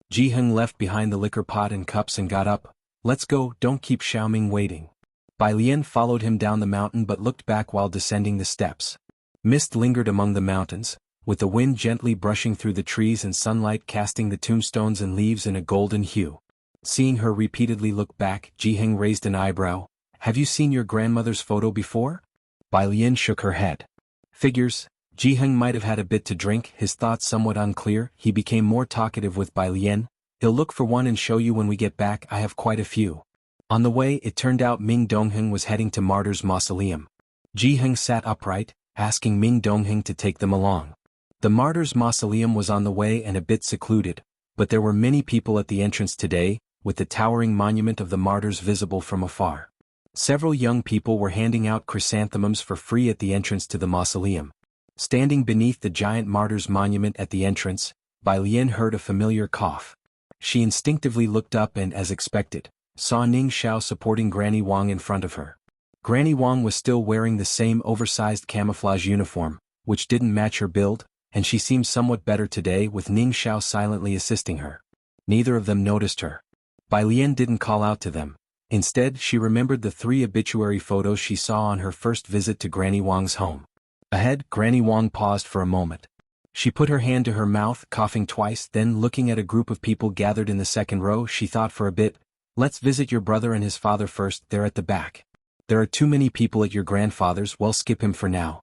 Ji Heng left behind the liquor pot and cups and got up. Let's go, don't keep Xiaoming waiting. Bai Lian followed him down the mountain but looked back while descending the steps. Mist lingered among the mountains, with the wind gently brushing through the trees and sunlight casting the tombstones and leaves in a golden hue. Seeing her repeatedly look back, Jiheng raised an eyebrow. "Have you seen your grandmother's photo before?" Bai Lian shook her head. "Figures." Jiheng might have had a bit to drink, his thoughts somewhat unclear. He became more talkative with Bai Lian. "He'll look for one and show you when we get back. I have quite a few." On the way, it turned out Ming Dongheng was heading to Martyr's Mausoleum. Jiheng sat upright, asking Ming Dongheng to take them along. The Martyr's Mausoleum was on the way and a bit secluded, but there were many people at the entrance today, with the towering monument of the martyrs visible from afar. Several young people were handing out chrysanthemums for free at the entrance to the mausoleum. Standing beneath the giant martyr's monument at the entrance, Bai Lian heard a familiar cough. She instinctively looked up and, as expected, saw Ning Xiao supporting Granny Wang in front of her. Granny Wang was still wearing the same oversized camouflage uniform, which didn't match her build, and she seemed somewhat better today with Ning Xiao silently assisting her. Neither of them noticed her. Bai Lian didn't call out to them. Instead, she remembered the 3 obituary photos she saw on her first visit to Granny Wang's home. Ahead, Granny Wang paused for a moment. She put her hand to her mouth, coughing twice, then looking at a group of people gathered in the second row, she thought for a bit. "Let's visit your brother and his father first, they're at the back. There are too many people at your grandfather's, we'll skip him for now."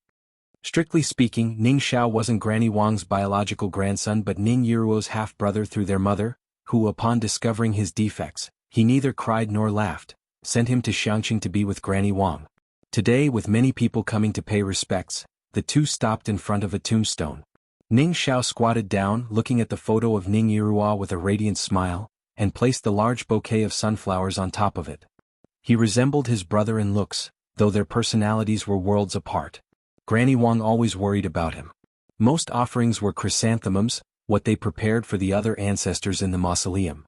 Strictly speaking, Ning Xiao wasn't Granny Wang's biological grandson but Ning Yiruo's half-brother through their mother, who upon discovering his defects, he neither cried nor laughed, sent him to Xiangqing to be with Granny Wang. Today, with many people coming to pay respects, the two stopped in front of a tombstone. Ning Xiao squatted down, looking at the photo of Ning Yiruo with a radiant smile, and placed the large bouquet of sunflowers on top of it. He resembled his brother in looks, though their personalities were worlds apart. Granny Wang always worried about him. Most offerings were chrysanthemums, what they prepared for the other ancestors in the mausoleum.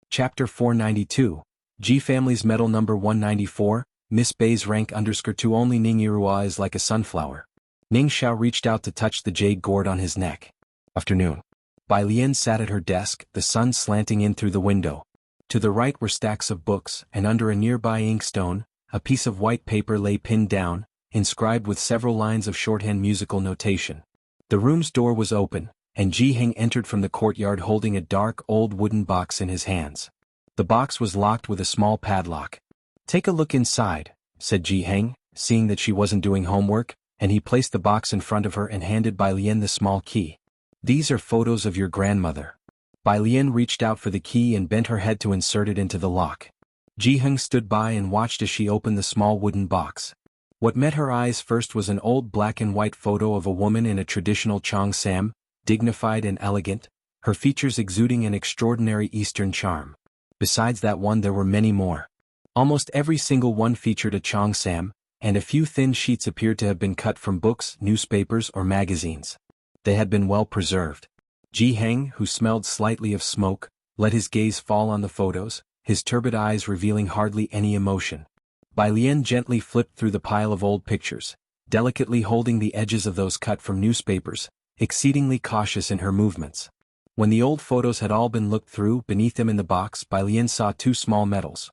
Chapter 492, G Family's Medal Number 194, Miss Bei's rank _2 Only Ning Yiruo is like a sunflower. Ning Xiao reached out to touch the jade gourd on his neck. Afternoon. Bai Lian sat at her desk, the sun slanting in through the window. To the right were stacks of books, and under a nearby inkstone, a piece of white paper lay pinned down, inscribed with several lines of shorthand musical notation. The room's door was open, and Jiheng entered from the courtyard holding a dark old wooden box in his hands. The box was locked with a small padlock. "Take a look inside," said Jiheng, seeing that she wasn't doing homework, and he placed the box in front of her and handed Bai Lian the small key. "These are photos of your grandmother." Bai Lian reached out for the key and bent her head to insert it into the lock. Jiheng stood by and watched as she opened the small wooden box. What met her eyes first was an old black and white photo of a woman in a traditional cheongsam, dignified and elegant, her features exuding an extraordinary Eastern charm. Besides that one there were many more. Almost every single one featured a cheongsam, and a few thin sheets appeared to have been cut from books, newspapers or magazines. They had been well preserved. Jiheng, who smelled slightly of smoke, let his gaze fall on the photos, his turbid eyes revealing hardly any emotion. Bai Lian gently flipped through the pile of old pictures, delicately holding the edges of those cut from newspapers, exceedingly cautious in her movements. When the old photos had all been looked through, beneath them in the box Bai Lian saw 2 small medals.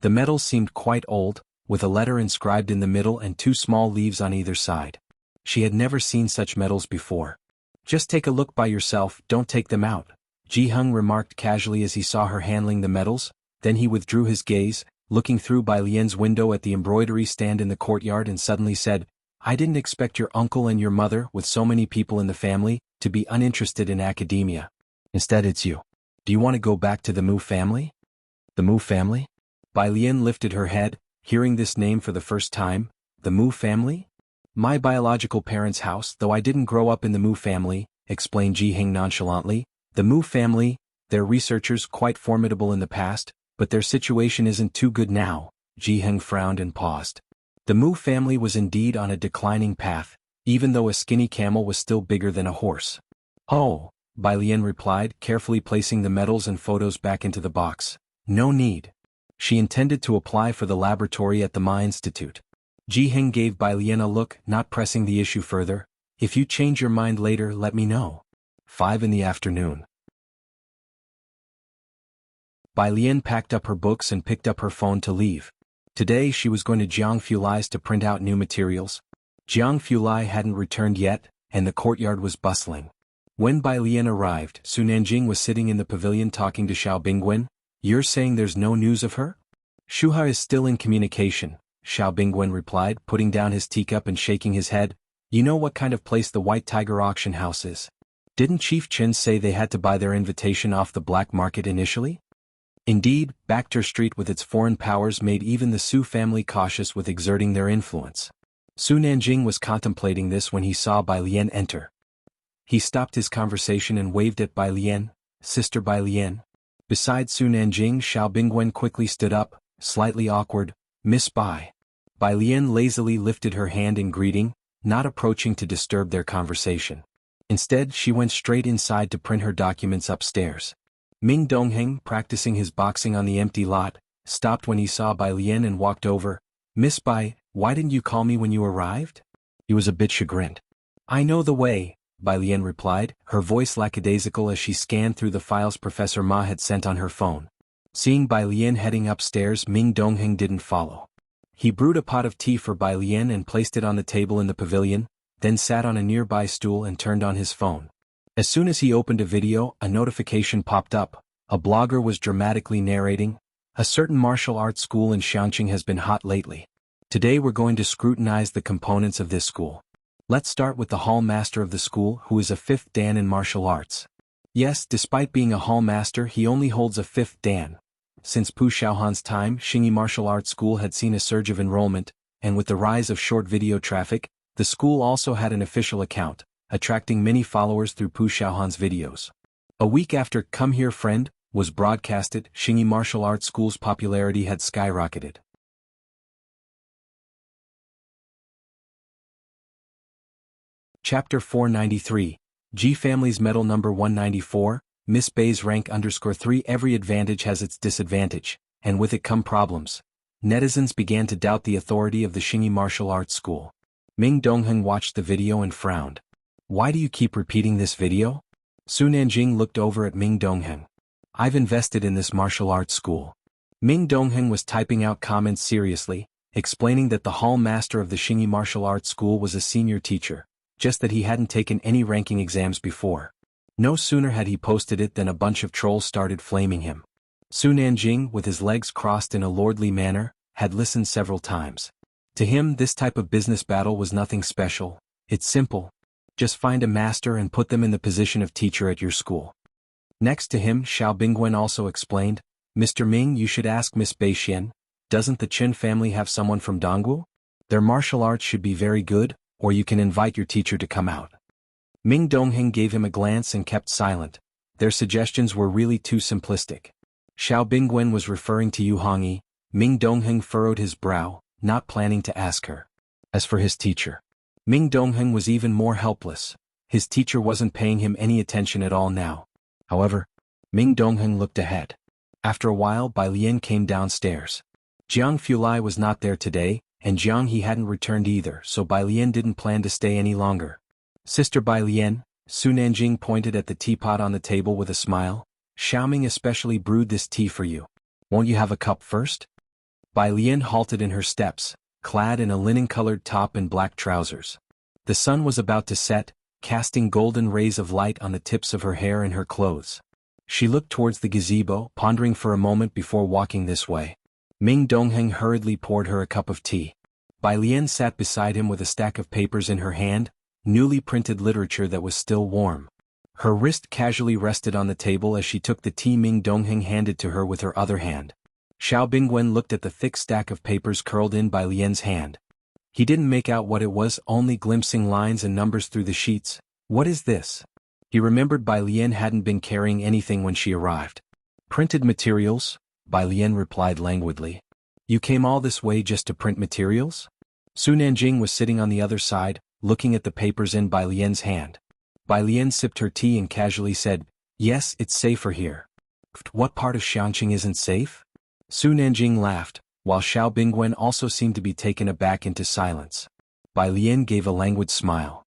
The medals seemed quite old, with a letter inscribed in the middle and 2 small leaves on either side. She had never seen such medals before. "Just take a look by yourself, don't take them out," Jiheng remarked casually as he saw her handling the medals, then he withdrew his gaze, looking through Bai Lian's window at the embroidery stand in the courtyard and suddenly said, "I didn't expect your uncle and your mother, with so many people in the family, to be uninterested in academia. Instead it's you. Do you want to go back to the Mu family?" "The Mu family?" Bai Lian lifted her head, hearing this name for the first time. "The Mu family?" "My biological parents' house, though I didn't grow up in the Mu family," explained Jiheng nonchalantly. "The Mu family, they're researchers quite formidable in the past, but their situation isn't too good now." Jiheng frowned and paused. The Mu family was indeed on a declining path, even though a skinny camel was still bigger than a horse. "Oh," Bai Lian replied, carefully placing the medals and photos back into the box. "No need." She intended to apply for the laboratory at the Ma Institute. Jiheng gave Bai Lian a look, not pressing the issue further. "If you change your mind later, let me know." 5 in the afternoon. Bai Lian packed up her books and picked up her phone to leave. Today she was going to Jiang Fulai's to print out new materials. Jiang Fulai hadn't returned yet, and the courtyard was bustling. When Bai Lian arrived, Su Nanjing was sitting in the pavilion talking to Xiao Bingwen. "You're saying there's no news of her?" "Shuha is still in communication," Xiao Bingwen replied, putting down his teacup and shaking his head. "You know what kind of place the White Tiger auction house is? Didn't Chief Chen say they had to buy their invitation off the black market initially?" Indeed, Bacter Street with its foreign powers made even the Su family cautious with exerting their influence. Su Nanjing was contemplating this when he saw Bai Lian enter. He stopped his conversation and waved at Bai Lian. "Sister Bai Lian." Beside Su Nanjing, Xiao Bingwen quickly stood up, slightly awkward. "Miss Bai." Bai Lian lazily lifted her hand in greeting, not approaching to disturb their conversation. Instead, she went straight inside to print her documents upstairs. Ming Dongheng, practicing his boxing on the empty lot, stopped when he saw Bai Lian and walked over. "Miss Bai, why didn't you call me when you arrived?" He was a bit chagrined. "I know the way," Bai Lian replied, her voice lackadaisical as she scanned through the files Professor Ma had sent on her phone. Seeing Bai Lian heading upstairs, Ming Dongheng didn't follow. He brewed a pot of tea for Bai Lian and placed it on the table in the pavilion, then sat on a nearby stool and turned on his phone. As soon as he opened a video, a notification popped up. A blogger was dramatically narrating, "A certain martial arts school in Xiangqing has been hot lately. Today we're going to scrutinize the components of this school. Let's start with the hall master of the school, who is a 5th Dan in martial arts. Yes, despite being a hall master, he only holds a 5th Dan. Since Pu Xiaohan's time, Xingyi Martial Arts School had seen a surge of enrollment, and with the rise of short video traffic, the school also had an official account, attracting many followers through Pu Xiaohan's videos. A week after "Come Here Friend" was broadcasted, Xingyi Martial Arts School's popularity had skyrocketed. Chapter 493, G Family's Medal Number 194, Miss Bai's rank _3. Every advantage has its disadvantage, and with it come problems. Netizens began to doubt the authority of the Xingyi Martial Arts School. Ming Dongheng watched the video and frowned. "Why do you keep repeating this video?" Su Nanjing looked over at Ming Dongheng. "I've invested in this martial arts school." Ming Dongheng was typing out comments seriously, explaining that the hall master of the Xingyi Martial Arts School was a senior teacher, just that he hadn't taken any ranking exams before. No sooner had he posted it than a bunch of trolls started flaming him. Su Nanjing, with his legs crossed in a lordly manner, had listened several times. To him, this type of business battle was nothing special. It's simple. Just find a master and put them in the position of teacher at your school. Next to him, Xiao Bingwen also explained, "Mr. Ming, you should ask Miss Beixian. Doesn't the Chen family have someone from Dongwu? Their martial arts should be very good, or you can invite your teacher to come out." Ming Dongheng gave him a glance and kept silent. Their suggestions were really too simplistic. Xiao Bingwen was referring to Yu Hongyi. Ming Dongheng furrowed his brow, not planning to ask her. As for his teacher, Ming Dongheng was even more helpless. His teacher wasn't paying him any attention at all now. However, Ming Dongheng looked ahead. After a while, Bai Lian came downstairs. Jiang Fulai was not there today, and Jiang He hadn't returned either, so Bai Lian didn't plan to stay any longer. "Sister Bai Lian," Su Nanjing pointed at the teapot on the table with a smile, "Xiaoming especially brewed this tea for you. Won't you have a cup first?" Bai Lian halted in her steps, clad in a linen-colored top and black trousers. The sun was about to set, casting golden rays of light on the tips of her hair and her clothes. She looked towards the gazebo, pondering for a moment before walking this way. Ming Dongheng hurriedly poured her a cup of tea. Bai Lian sat beside him with a stack of papers in her hand, newly printed literature that was still warm. Her wrist casually rested on the table as she took the tea Ming Dongheng handed to her with her other hand. Xiao Bingwen looked at the thick stack of papers curled in Bai Lian's hand. He didn't make out what it was, only glimpsing lines and numbers through the sheets. "What is this?" He remembered Bai Lian hadn't been carrying anything when she arrived. "Printed materials," Bai Lian replied languidly. "You came all this way just to print materials?" Su Nanjing was sitting on the other side, looking at the papers in Bai Lian's hand. Bai Lian sipped her tea and casually said, "Yes, it's safer here." "What part of Xiangqing isn't safe?" Su Nanjing laughed, while Xiao Bingwen also seemed to be taken aback into silence. Bai Lian gave a languid smile.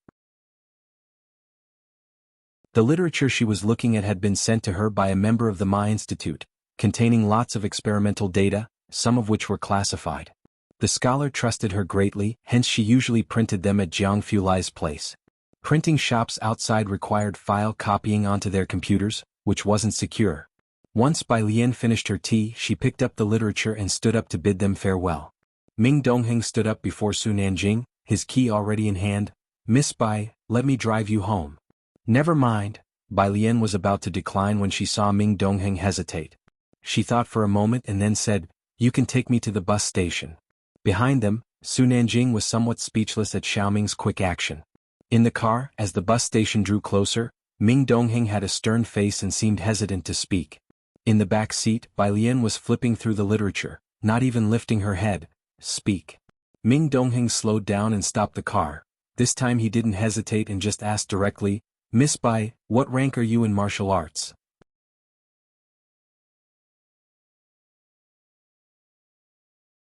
The literature she was looking at had been sent to her by a member of the Ma Institute, containing lots of experimental data, some of which were classified. The scholar trusted her greatly, hence she usually printed them at Jiang Fulai's place. Printing shops outside required file copying onto their computers, which wasn't secure. Once Bai Lian finished her tea, she picked up the literature and stood up to bid them farewell. Ming Dongheng stood up before Su Nanjing, his key already in hand. "Miss Bai, let me drive you home." "Never mind." Bai Lian was about to decline when she saw Ming Dongheng hesitate. She thought for a moment and then said, "You can take me to the bus station." Behind them, Su Nanjing was somewhat speechless at Xiaoming's quick action. In the car, as the bus station drew closer, Ming Dongheng had a stern face and seemed hesitant to speak. In the back seat, Bai Lian was flipping through the literature, not even lifting her head. "Speak." Ming Dongheng slowed down and stopped the car. This time he didn't hesitate and just asked directly, "Miss Bai, what rank are you in martial arts?"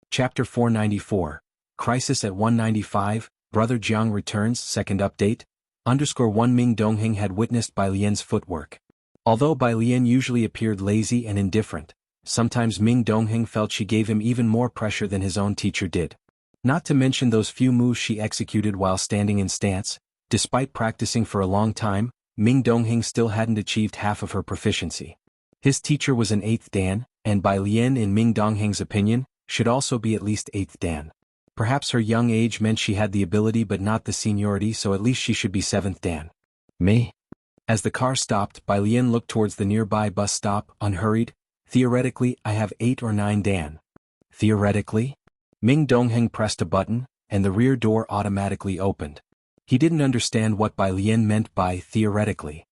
Chapter 494. Crisis at 195, Brother Jiang returns, second update. _1 Ming Dongheng had witnessed Bai Lian's footwork. Although Bai Lian usually appeared lazy and indifferent, sometimes Ming Dongheng felt she gave him even more pressure than his own teacher did. Not to mention those few moves she executed while standing in stance. Despite practicing for a long time, Ming Dongheng still hadn't achieved half of her proficiency. His teacher was an 8th Dan, and Bai Lian in Ming Dongheng's opinion, should also be at least 8th Dan. Perhaps her young age meant she had the ability but not the seniority, so at least she should be 7th Dan. Me? As the car stopped, Bai Lian looked towards the nearby bus stop, unhurried. "Theoretically, I have 8 or 9 Dan." "Theoretically?" Ming Dongheng pressed a button, and the rear door automatically opened. He didn't understand what Bai Lian meant by theoretically.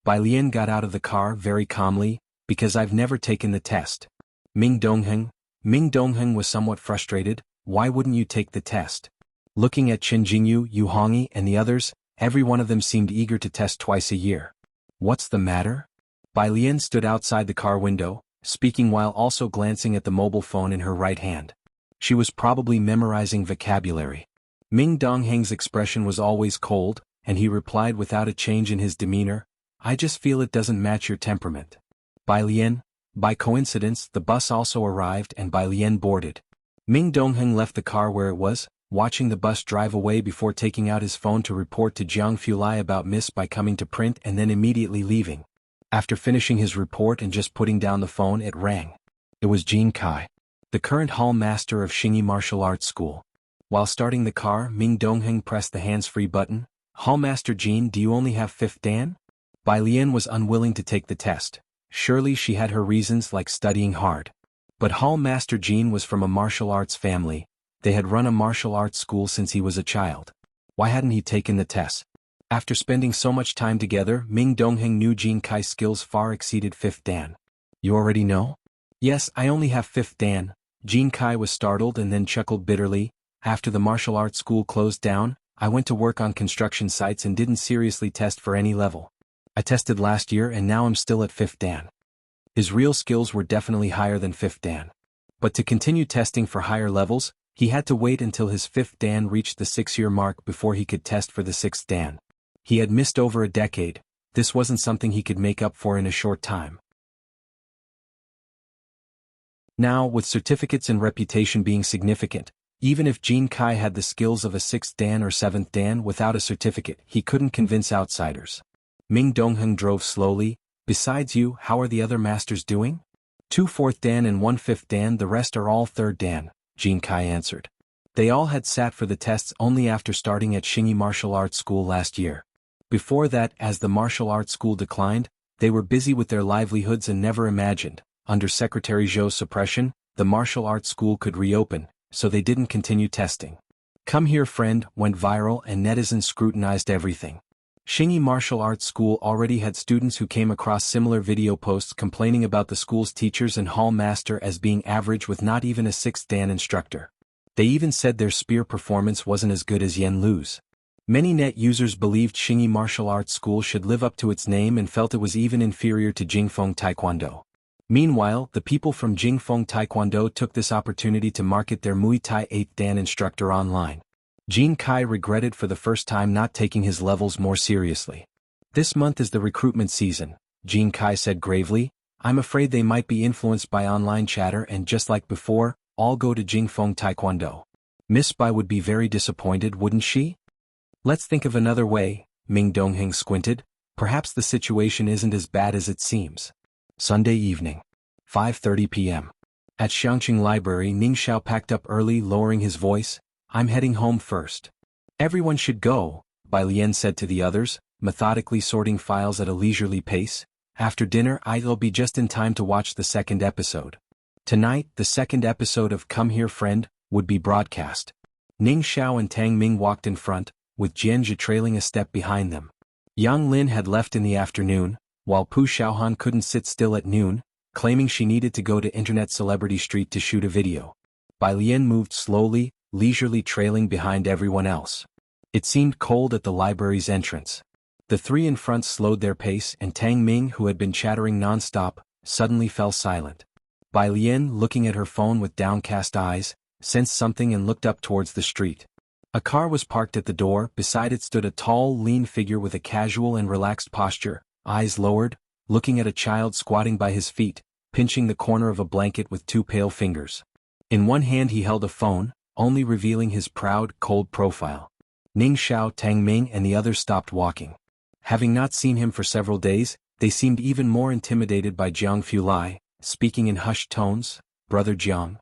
Bai Lian got out of the car very calmly, "Because I've never taken the test." Ming Dongheng was somewhat frustrated. "Why wouldn't you take the test?" Looking at Chen Jingyu, Yu Hongyi, and the others, every one of them seemed eager to test twice a year. "What's the matter?" Bai Lian stood outside the car window, speaking while also glancing at the mobile phone in her right hand. She was probably memorizing vocabulary. Ming Dongheng's expression was always cold, and he replied without a change in his demeanor, "I just feel it doesn't match your temperament." Bai Lian. By coincidence, the bus also arrived and Bai Lian boarded. Ming Dongheng left the car where it was, watching the bus drive away before taking out his phone to report to Jiang Fulai about Miss Bai coming to print and then immediately leaving. After finishing his report and just putting down the phone, it rang. It was Jin Kai, the current hall master of Xingyi Martial Arts School. While starting the car, Ming Dongheng pressed the hands-free button. "Hallmaster Jin, do you only have 5th Dan?" Bai Lian was unwilling to take the test. Surely she had her reasons, like studying hard. But Hallmaster Jin was from a martial arts family. They had run a martial arts school since he was a child. Why hadn't he taken the test? After spending so much time together, Ming Dongheng knew Jin Kai's skills far exceeded 5th Dan. "You already know?" "Yes, I only have 5th Dan." Jin Kai was startled and then chuckled bitterly. "After the martial arts school closed down, I went to work on construction sites and didn't seriously test for any level. I tested last year and now I'm still at 5th Dan." His real skills were definitely higher than 5th Dan. But to continue testing for higher levels, he had to wait until his 5th Dan reached the 6-year mark before he could test for the 6th Dan. He had missed over a decade. This wasn't something he could make up for in a short time. Now, with certificates and reputation being significant, even if Jin Kai had the skills of a 6th Dan or 7th Dan without a certificate, he couldn't convince outsiders. Ming Dongheng drove slowly. "Besides you, how are the other masters doing?" "2 4th Dan and 1 5th Dan, the rest are all 3rd Dan, Jin Kai answered. They all had sat for the tests only after starting at Xingyi Martial Arts School last year. Before that, as the martial arts school declined, they were busy with their livelihoods and never imagined, under Secretary Zhou's suppression, the martial arts school could reopen, so they didn't continue testing. "Come Here Friend" went viral and netizens scrutinized everything. Xingyi Martial Arts School already had students who came across similar video posts complaining about the school's teachers and hall master as being average with not even a 6th Dan instructor. They even said their spear performance wasn't as good as Yen Lu's. Many net users believed Xingyi Martial Arts School should live up to its name and felt it was even inferior to Jingfeng Taekwondo. Meanwhile, the people from Jingfeng Taekwondo took this opportunity to market their Muay Thai 8th Dan instructor online. Jin Kai regretted for the first time not taking his levels more seriously. "This month is the recruitment season," Jin Kai said gravely. I'm afraid they might be influenced by online chatter and just like before, all go to Jingfeng Taekwondo. Miss Bai would be very disappointed, wouldn't she? Let's think of another way, Ming Dongheng squinted. Perhaps the situation isn't as bad as it seems. Sunday evening. 5:30 p.m. At Xiangqing Library, Ning Xiao packed up early, lowering his voice. I'm heading home first. Everyone should go, Bai Lian said to the others, methodically sorting files at a leisurely pace. After dinner I'll be just in time to watch the second episode. Tonight, the second episode of Come Here Friend would be broadcast. Ning Xiao and Tang Ming walked in front, with Jianzhi trailing a step behind them. Yang Lin had left in the afternoon, while Pu Xiaohan couldn't sit still at noon, claiming she needed to go to Internet Celebrity Street to shoot a video. Bai Lian moved slowly, leisurely trailing behind everyone else. It seemed cold at the library's entrance. The three in front slowed their pace and Tang Ming, who had been chattering non-stop, suddenly fell silent. Bai Lian, looking at her phone with downcast eyes, sensed something and looked up towards the street. A car was parked at the door. Beside it stood a tall, lean figure with a casual and relaxed posture, eyes lowered, looking at a child squatting by his feet, pinching the corner of a blanket with two pale fingers. In one hand he held a phone, only revealing his proud, cold profile. Ning Xiao, Tang Ming and the others stopped walking. Having not seen him for several days, they seemed even more intimidated by Jiang Fulai, speaking in hushed tones. Brother Jiang.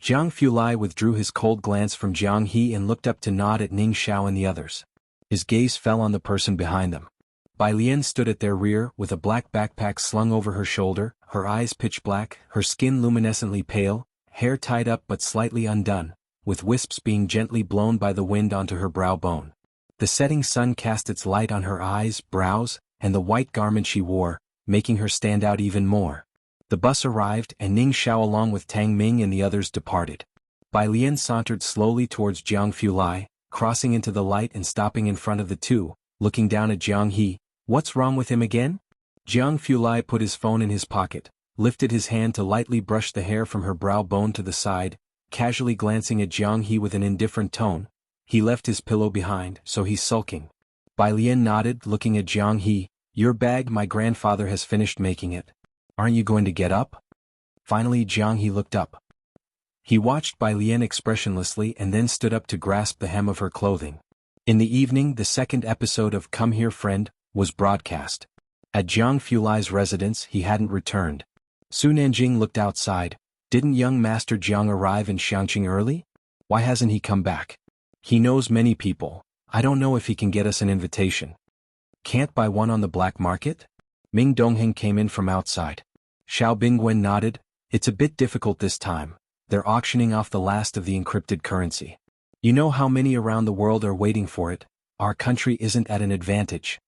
Jiang Fulai withdrew his cold glance from Jiang He and looked up to nod at Ning Xiao and the others. His gaze fell on the person behind them. Bai Lian stood at their rear with a black backpack slung over her shoulder, her eyes pitch black, her skin luminescently pale, hair tied up but slightly undone, with wisps being gently blown by the wind onto her brow bone. The setting sun cast its light on her eyes, brows, and the white garment she wore, making her stand out even more. The bus arrived and Ning Xiao along with Tang Ming and the others departed. Bai Lian sauntered slowly towards Jiang Fulai, crossing into the light and stopping in front of the two, looking down at Jiang He. What's wrong with him again? Jiang Fulai put his phone in his pocket, lifted his hand to lightly brush the hair from her brow bone to the side, casually glancing at Jiang He with an indifferent tone. He left his pillow behind, so he's sulking. Bai Lian nodded, looking at Jiang He. Your bag, my grandfather has finished making it. Aren't you going to get up? Finally Jiang He looked up. He watched Bai Lian expressionlessly and then stood up to grasp the hem of her clothing. In the evening the second episode of Come Here Friend was broadcast. At Jiang Fulai's residence he hadn't returned. Su Nanjing looked outside. Didn't young Master Jiang arrive in Xiangqing early? Why hasn't he come back? He knows many people. I don't know if he can get us an invitation. Can't buy one on the black market? Ming Dongheng came in from outside. Xiao Bingwen nodded. It's a bit difficult this time. They're auctioning off the last of the encrypted currency. You know how many around the world are waiting for it. Our country isn't at an advantage.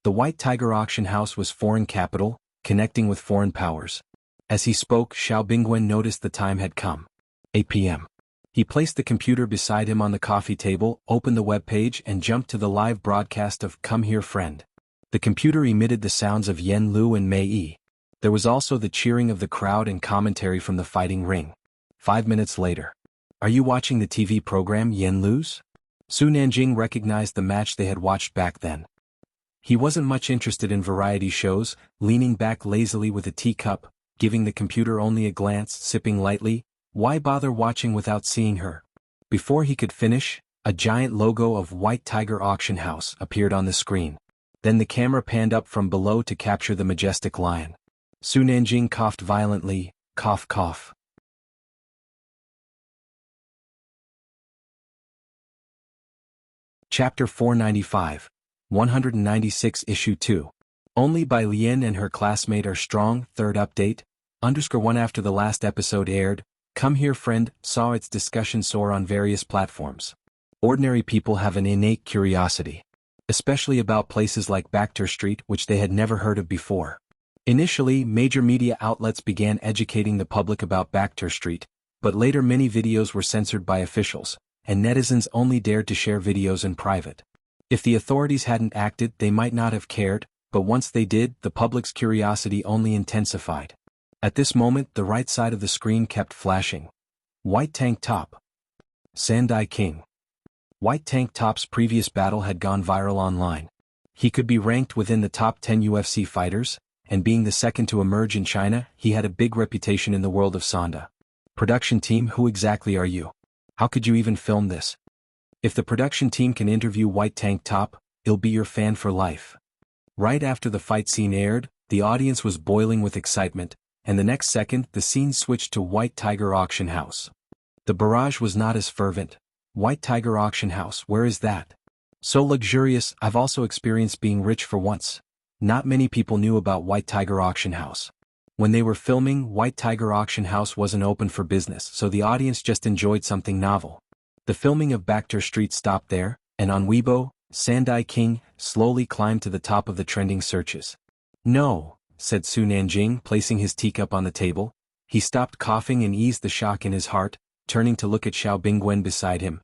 The White Tiger auction house was foreign capital, connecting with foreign powers. As he spoke, Xiao Bingwen noticed the time had come. 8 p.m. He placed the computer beside him on the coffee table, opened the web page and jumped to the live broadcast of Come Here Friend. The computer emitted the sounds of Yen Lu and Mei Yi. There was also the cheering of the crowd and commentary from the fighting ring. 5 minutes later. Are you watching the TV program Yen Lu's? Su Nanjing recognized the match they had watched back then. He wasn't much interested in variety shows, leaning back lazily with a teacup, giving the computer only a glance, sipping lightly. Why bother watching without seeing her? Before he could finish, a giant logo of White Tiger Auction House appeared on the screen. Then the camera panned up from below to capture the majestic lion. Su Nanjing coughed violently, cough cough. Chapter 495. 196 Issue 2. Only Bai Lian and her classmate are strong. Third update. _1 After the last episode aired, Come Here Friend saw its discussion soar on various platforms. Ordinary people have an innate curiosity, especially about places like Bakhtur Street, which they had never heard of before. Initially, major media outlets began educating the public about Bakhtur Street, but later many videos were censored by officials, and netizens only dared to share videos in private. If the authorities hadn't acted, they might not have cared, but once they did, the public's curiosity only intensified. At this moment, the right side of the screen kept flashing. White Tank Top. Sandai King. White Tank Top's previous battle had gone viral online. He could be ranked within the top 10 UFC fighters, and being the second to emerge in China, he had a big reputation in the world of Sonda. Production team, who exactly are you? How could you even film this? If the production team can interview White Tank Top, it'll be your fan for life. Right after the fight scene aired, the audience was boiling with excitement, and the next second the scene switched to White Tiger Auction House. The barrage was not as fervent. White Tiger Auction House, where is that? So luxurious, I've also experienced being rich for once. Not many people knew about White Tiger Auction House. When they were filming, White Tiger Auction House wasn't open for business, so the audience just enjoyed something novel. The filming of Baekter Street stopped there, and on Weibo, Sandai King slowly climbed to the top of the trending searches. No, said Su Nanjing, placing his teacup on the table. He stopped coughing and eased the shock in his heart, turning to look at Xiao Bingwen beside him.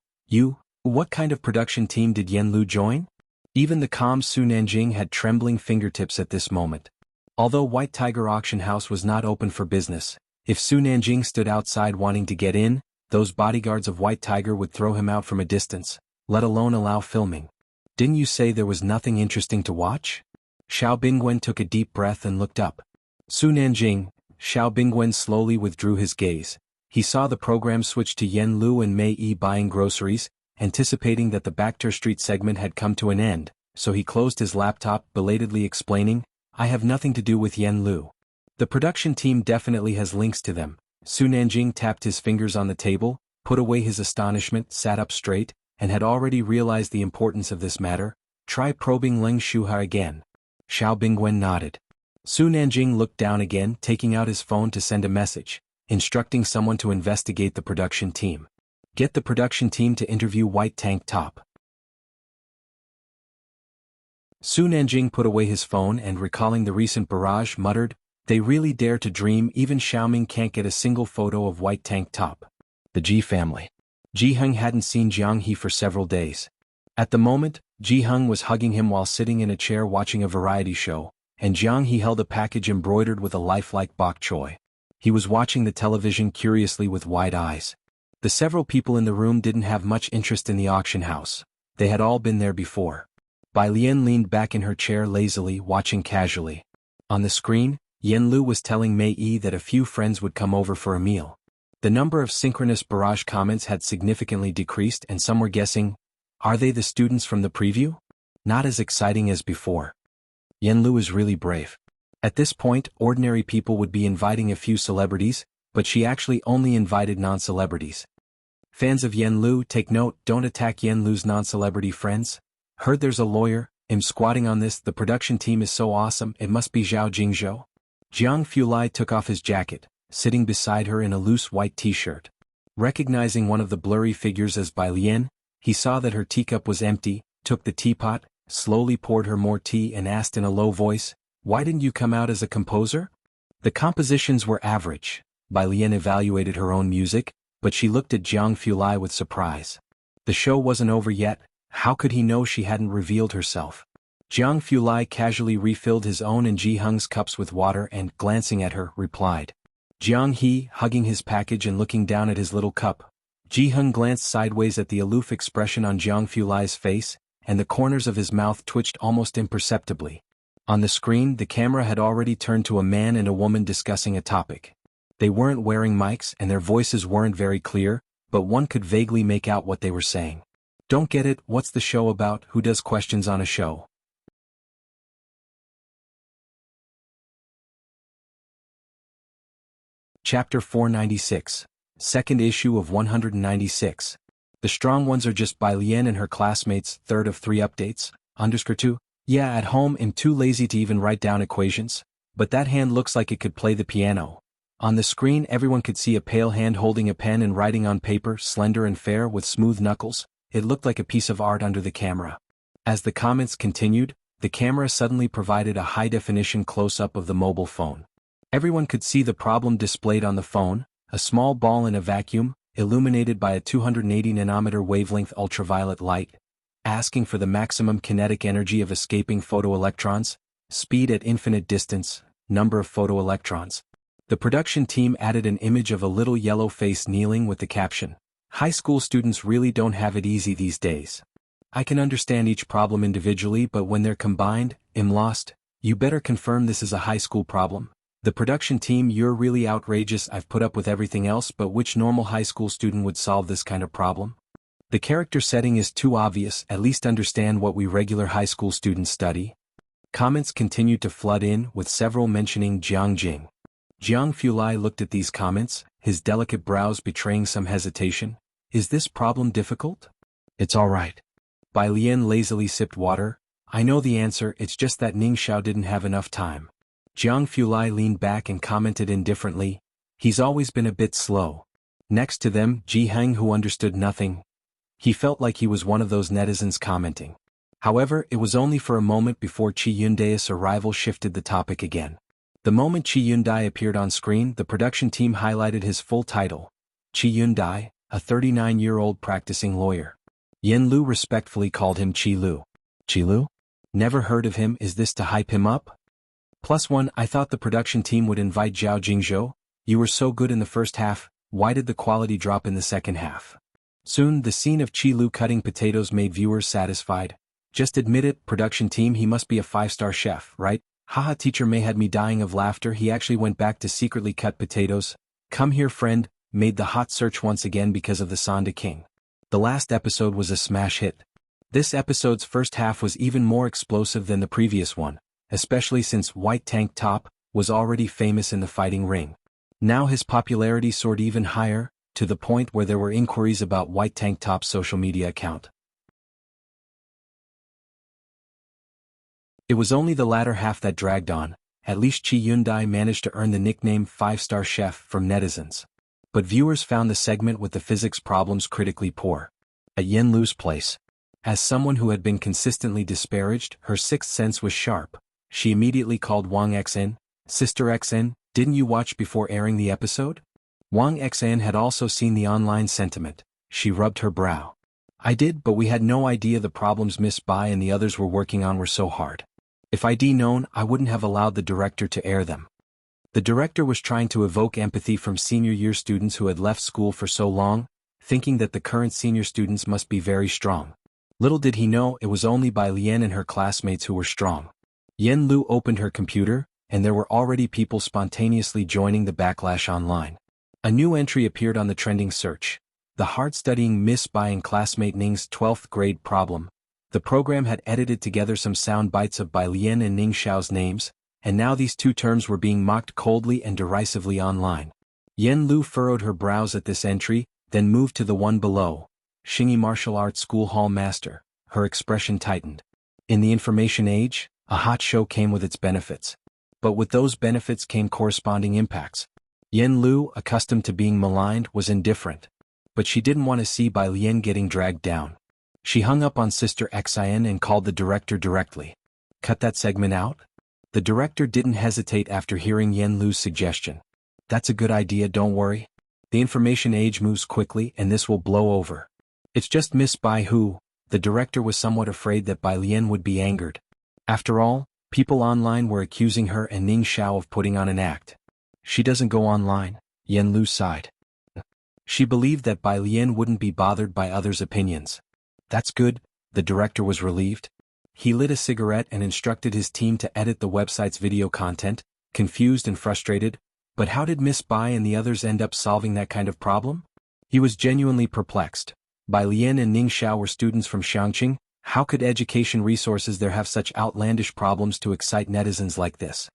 What kind of production team did Yen Lu join? Even the calm Su Nanjing had trembling fingertips at this moment. Although White Tiger Auction House was not open for business, if Su Nanjing stood outside wanting to get in, those bodyguards of White Tiger would throw him out from a distance, let alone allow filming. Didn't you say there was nothing interesting to watch? Xiao Bingwen took a deep breath and looked up. Su Nanjing, Xiao Bingwen slowly withdrew his gaze. He saw the program switch to Yen Lu and Mei Yi buying groceries, anticipating that the Baekter Street segment had come to an end, so he closed his laptop, belatedly explaining, I have nothing to do with Yen Lu. The production team definitely has links to them. Su Nanjing tapped his fingers on the table, put away his astonishment, sat up straight, and had already realized the importance of this matter. Try probing Leng Shuha again. Xiao Bingwen nodded. Su Nanjing looked down again, taking out his phone to send a message, instructing someone to investigate the production team. Get the production team to interview White Tank Top. Su Nanjing put away his phone and, recalling the recent barrage, muttered, they really dare to dream. Even Xiaoming can't get a single photo of White Tank Top. The Ji family. Ji Heng hadn't seen Jiang He for several days. At the moment, Ji Heng was hugging him while sitting in a chair watching a variety show, and Jiang He held a package embroidered with a lifelike bok choy. He was watching the television curiously with wide eyes. The several people in the room didn't have much interest in the auction house. They had all been there before. Bai Lian leaned back in her chair lazily, watching casually. On the screen, Yen Lu was telling Mei Yi that a few friends would come over for a meal. The number of synchronous barrage comments had significantly decreased, and some were guessing, are they the students from the preview? Not as exciting as before. Yen Lu is really brave. At this point, ordinary people would be inviting a few celebrities, but she actually only invited non-celebrities. Fans of Yen Lu, take note, don't attack Yen Lu's non-celebrity friends. Heard there's a lawyer, I'm squatting on this, the production team is so awesome, it must be Zhao Jingzhou. Jiang Fulai took off his jacket, sitting beside her in a loose white t-shirt. Recognizing one of the blurry figures as Bai Lian, he saw that her teacup was empty, took the teapot, slowly poured her more tea and asked in a low voice, why didn't you come out as a composer? The compositions were average. Bai Lian evaluated her own music, but she looked at Jiang Fulai with surprise. The show wasn't over yet. How could he know she hadn't revealed herself? Jiang Fulai casually refilled his own and Ji Heng's cups with water and, glancing at her, replied. Jiang He, hugging his package and looking down at his little cup. Ji Heng glanced sideways at the aloof expression on Jiang Fulai's face, and the corners of his mouth twitched almost imperceptibly. On the screen, the camera had already turned to a man and a woman discussing a topic. They weren't wearing mics and their voices weren't very clear, but one could vaguely make out what they were saying. Don't get it, what's the show about, who does questions on a show? Chapter 496. Second issue of 196. The strong ones are just Bai Lian and her classmates, third of 3 updates, _2. Yeah, at home I'm too lazy to even write down equations, but that hand looks like it could play the piano. On the screen everyone could see a pale hand holding a pen and writing on paper, slender and fair with smooth knuckles. It looked like a piece of art under the camera. As the comments continued, the camera suddenly provided a high-definition close-up of the mobile phone. Everyone could see the problem displayed on the phone, a small ball in a vacuum, illuminated by a 280 nanometer wavelength ultraviolet light, asking for the maximum kinetic energy of escaping photoelectrons, speed at infinite distance, number of photoelectrons. The production team added an image of a little yellow face kneeling with the caption, "High school students really don't have it easy these days." I can understand each problem individually, but when they're combined, I'm lost. You better confirm this is a high school problem. The production team, you're really outrageous. I've put up with everything else, but which normal high school student would solve this kind of problem? The character setting is too obvious, at least understand what we regular high school students study. Comments continued to flood in, with several mentioning Jiang Jing. Jiang Fulai looked at these comments, his delicate brows betraying some hesitation. Is this problem difficult? It's alright. Bai Lian lazily sipped water. I know the answer, it's just that Ning Xiao didn't have enough time. Jiang Fulai leaned back and commented indifferently. He's always been a bit slow. Next to them, Ji Heng, who understood nothing. He felt like he was one of those netizens commenting. However, it was only for a moment before Chi Yundai's arrival shifted the topic again. The moment Chi Yundai appeared on screen, the production team highlighted his full title. Chi Yundai, a 39-year-old practicing lawyer. Yen Lu respectfully called him Chi Lu. Chi Lu? Never heard of him. Is this to hype him up? +1. I thought the production team would invite Zhao Jingzhou. You were so good in the first half, why did the quality drop in the second half? Soon, the scene of Chi Lu cutting potatoes made viewers satisfied. Just admit it, production team, he must be a 5-star chef, right? Haha, teacher May had me dying of laughter. He actually went back to secretly cut potatoes. Come here, friend, made the hot search once again because of the Sonda King. The last episode was a smash hit. This episode's first half was even more explosive than the previous one, especially since White Tank Top was already famous in the fighting ring. Now his popularity soared even higher, to the point where there were inquiries about White Tank Top's social media account. It was only the latter half that dragged on. At least Chi Yundai managed to earn the nickname 5-star chef from netizens. But viewers found the segment with the physics problems critically poor. At Yen Lu's place. As someone who had been consistently disparaged, her sixth sense was sharp. She immediately called Wang Xn. Sister Xn, didn't you watch before airing the episode? Wang Xn had also seen the online sentiment. She rubbed her brow. I did, but we had no idea the problems Miss Bai and the others were working on were so hard. If I'd known, I wouldn't have allowed the director to air them. The director was trying to evoke empathy from senior year students who had left school for so long, thinking that the current senior students must be very strong. Little did he know it was only Bai Lian and her classmates who were strong. Yen Lu opened her computer, and there were already people spontaneously joining the backlash online. A new entry appeared on the trending search. The hard-studying Miss Bai and classmate Ning's 12th grade problem. The program had edited together some sound bites of Bai Lian and Ning Xiao's names, and now these two terms were being mocked coldly and derisively online. Yen Lu furrowed her brows at this entry, then moved to the one below. Xingyi Martial Arts School Hall Master. Her expression tightened. In the information age, a hot show came with its benefits. But with those benefits came corresponding impacts. Yen Lu, accustomed to being maligned, was indifferent. But she didn't want to see Bai Lian getting dragged down. She hung up on Sister Xin and called the director directly. Cut that segment out? The director didn't hesitate after hearing Yen Lu's suggestion. That's a good idea, don't worry. The information age moves quickly and this will blow over. It's just Miss Bai who, the director was somewhat afraid that Bai Lian would be angered. After all, people online were accusing her and Ning Xiao of putting on an act. She doesn't go online, Yen Lu sighed. She believed that Bai Lian wouldn't be bothered by others' opinions. That's good, the director was relieved. He lit a cigarette and instructed his team to edit the website's video content, confused and frustrated. But how did Miss Bai and the others end up solving that kind of problem? He was genuinely perplexed. Bai Lian and Ning Xiao were students from Xiangqing. How could education resources there have such outlandish problems to excite netizens like this?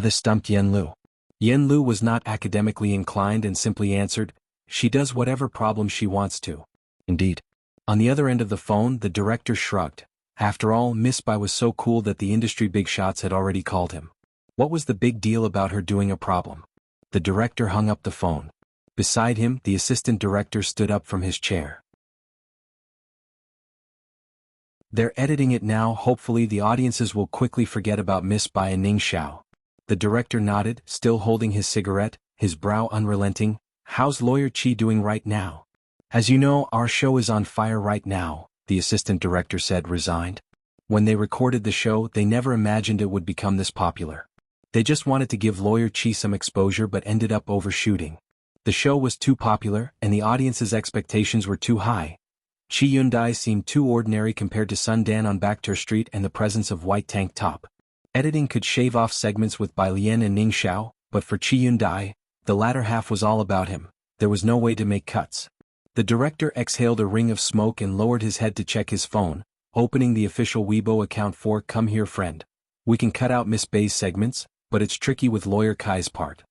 This stumped Yen Lu. Yen Lu was not academically inclined and simply answered, she does whatever problem she wants to. Indeed. On the other end of the phone, the director shrugged. After all, Miss Bai was so cool that the industry big shots had already called him. What was the big deal about her doing a problem? The director hung up the phone. Beside him, the assistant director stood up from his chair. They're editing it now. Hopefully the audiences will quickly forget about Miss Bai and Ning Xiao. The director nodded, still holding his cigarette, his brow unrelenting. How's Lawyer Chi doing right now? As you know, our show is on fire right now, the assistant director said, resigned. When they recorded the show, they never imagined it would become this popular. They just wanted to give Lawyer Chi some exposure but ended up overshooting. The show was too popular, and the audience's expectations were too high. Chi Yundai seemed too ordinary compared to Sun Dan on Baekter Street and the presence of white tank top. Editing could shave off segments with Bai Lian and Ning Xiao, but for Chi Yundai, the latter half was all about him. There was no way to make cuts. The director exhaled a ring of smoke and lowered his head to check his phone, opening the official Weibo account for "Come here friend. We can cut out Miss Bay's segments, but it's tricky with lawyer Kai's part."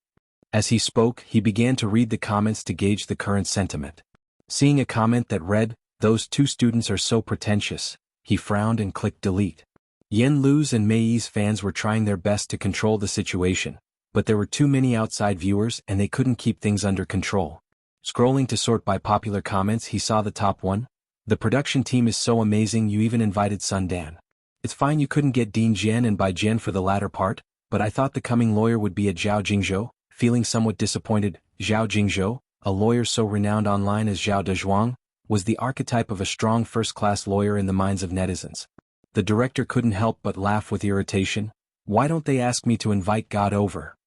As he spoke, he began to read the comments to gauge the current sentiment. Seeing a comment that read, "Those two students are so pretentious," he frowned and clicked delete. Yen Lu's and Mei Yi's fans were trying their best to control the situation, but there were too many outside viewers and they couldn't keep things under control. Scrolling to sort by popular comments, he saw the top one. "The production team is so amazing, you even invited Sun Dan. It's fine you couldn't get Dean Jian and Bai Jian for the latter part, but I thought the coming lawyer would be a Zhao Jingzhou." Feeling somewhat disappointed, Zhao Jingzhou, a lawyer so renowned online as Zhao Dezhuang, was the archetype of a strong first-class lawyer in the minds of netizens. The director couldn't help but laugh with irritation. Why don't they ask me to invite God over?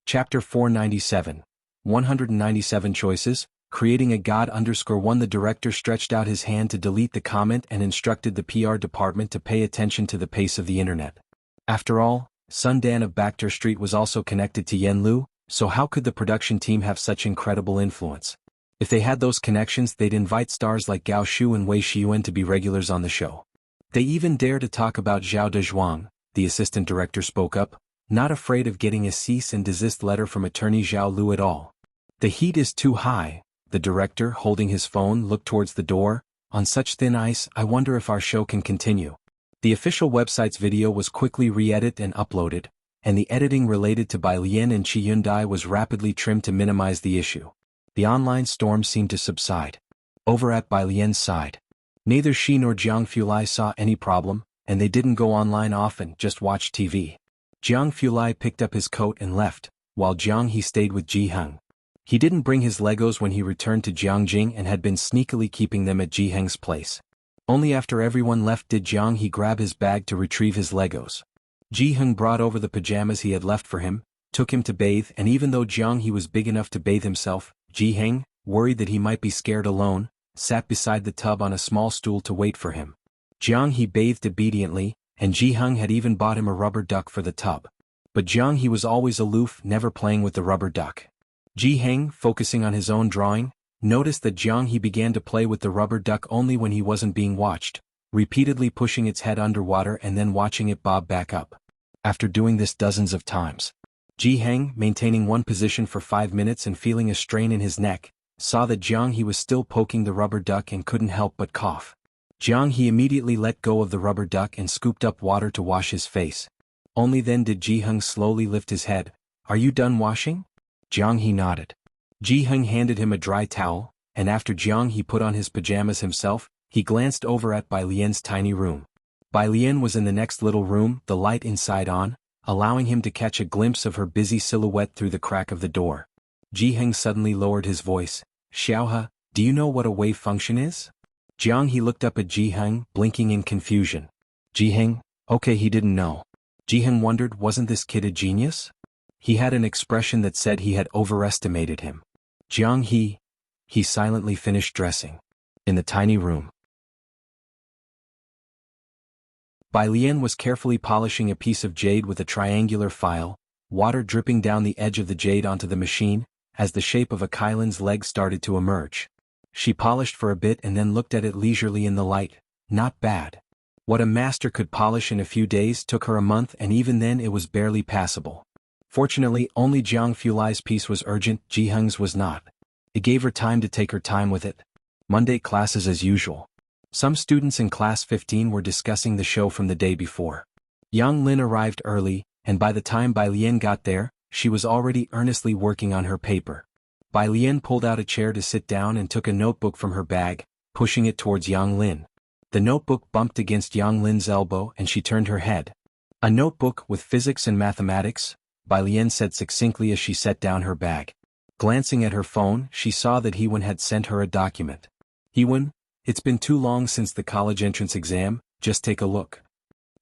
Chapter 497. 197 Choices, Creating a God_1. The director stretched out his hand to delete the comment and instructed the PR department to pay attention to the pace of the internet. After all, Sun Dan of Baekter Street was also connected to Yen Lu, so how could the production team have such incredible influence? If they had those connections, they'd invite stars like Gao Shu and Wei Shiyuan to be regulars on the show. They even dare to talk about Zhao Dezhuang, the assistant director spoke up, not afraid of getting a cease and desist letter from attorney Zhao Lu at all. "The heat is too high." The director, holding his phone, looked towards the door. "On such thin ice, I wonder if our show can continue." The official website's video was quickly re-edited and uploaded, and the editing related to Bai Lian and Chi Yundai was rapidly trimmed to minimize the issue. The online storm seemed to subside. Over at Bai Lian's side, neither she nor Jiang Fulai saw any problem, and they didn't go online often, just watched TV. Jiang Fulai picked up his coat and left, while Jiang He stayed with Ji Heng. He didn't bring his Legos when he returned to Jiangjing and had been sneakily keeping them at Ji Heng's place. Only after everyone left did Jiang He grab his bag to retrieve his Legos. Ji Heng brought over the pajamas he had left for him, took him to bathe, and even though Jiang He was big enough to bathe himself, Ji Heng, worried that he might be scared alone, sat beside the tub on a small stool to wait for him. Jiang He bathed obediently, and Ji Heng had even bought him a rubber duck for the tub. But Jiang He was always aloof, never playing with the rubber duck. Ji Heng, focusing on his own drawing, noticed that Jiang He began to play with the rubber duck only when he wasn't being watched, repeatedly pushing its head underwater and then watching it bob back up. After doing this dozens of times, Ji Heng, maintaining one position for 5 minutes and feeling a strain in his neck, saw that Jiang He was still poking the rubber duck and couldn't help but cough. Jiang He immediately let go of the rubber duck and scooped up water to wash his face. Only then did Ji Heng slowly lift his head. "Are you done washing?" Jiang He nodded. Ji Heng handed him a dry towel, and after Jiang He put on his pajamas himself, he glanced over at Bai Lian's tiny room. Bai Lian was in the next little room, the light inside on, allowing him to catch a glimpse of her busy silhouette through the crack of the door. Ji Heng suddenly lowered his voice. "Xiaohe, do you know what a wave function is?" Jiang He looked up at Ji Heng, blinking in confusion. Ji Heng? Okay, he didn't know. Ji Heng wondered, wasn't this kid a genius? He had an expression that said he had overestimated him. Jiang he silently finished dressing. In the tiny room, Bai Lian was carefully polishing a piece of jade with a triangular file, water dripping down the edge of the jade onto the machine, as the shape of a Kailan's leg started to emerge. She polished for a bit and then looked at it leisurely in the light. Not bad. What a master could polish in a few days took her a month, and even then it was barely passable. Fortunately, only Jiang Fulai's piece was urgent, Ji Heng's was not. It gave her time to take her time with it. Monday classes as usual. Some students in class 15 were discussing the show from the day before. Yang Lin arrived early, and by the time Bai Lian got there, she was already earnestly working on her paper. Bai Lian pulled out a chair to sit down and took a notebook from her bag, pushing it towards Yang Lin. The notebook bumped against Yang Lin's elbow and she turned her head. "A notebook with physics and mathematics?" Bai Lian said succinctly as she set down her bag. Glancing at her phone, she saw that Hewen had sent her a document. "Hewen, it's been too long since the college entrance exam, just take a look."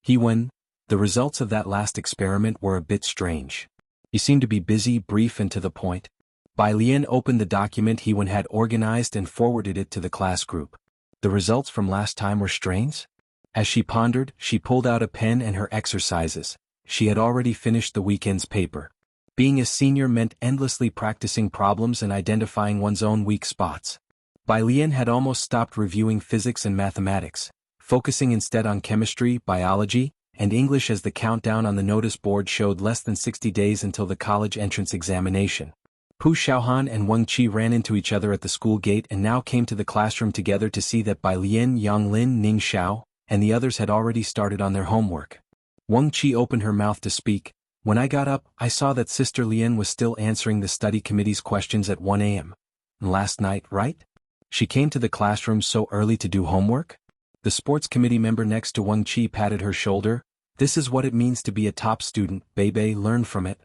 "Hewen, the results of that last experiment were a bit strange." You seem to be busy, brief and to the point. Bai Lian opened the document he had organized and forwarded it to the class group. The results from last time were strains? As she pondered, she pulled out a pen and her exercises. She had already finished the weekend's paper. Being a senior meant endlessly practicing problems and identifying one's own weak spots. Bai Lian had almost stopped reviewing physics and mathematics, focusing instead on chemistry, biology, and English as the countdown on the notice board showed less than 60 days until the college entrance examination. Pu Xiaohan and Wang Qi ran into each other at the school gate and now came to the classroom together to see that Bai Lian, Yang Lin, Ning Xiao, and the others had already started on their homework. Wang Qi opened her mouth to speak. When I got up, I saw that Sister Lian was still answering the study committee's questions at 1 a.m. Last night, right? She came to the classroom so early to do homework? The sports committee member next to Wang Qi patted her shoulder. This is what it means to be a top student, Bebe, learn from it.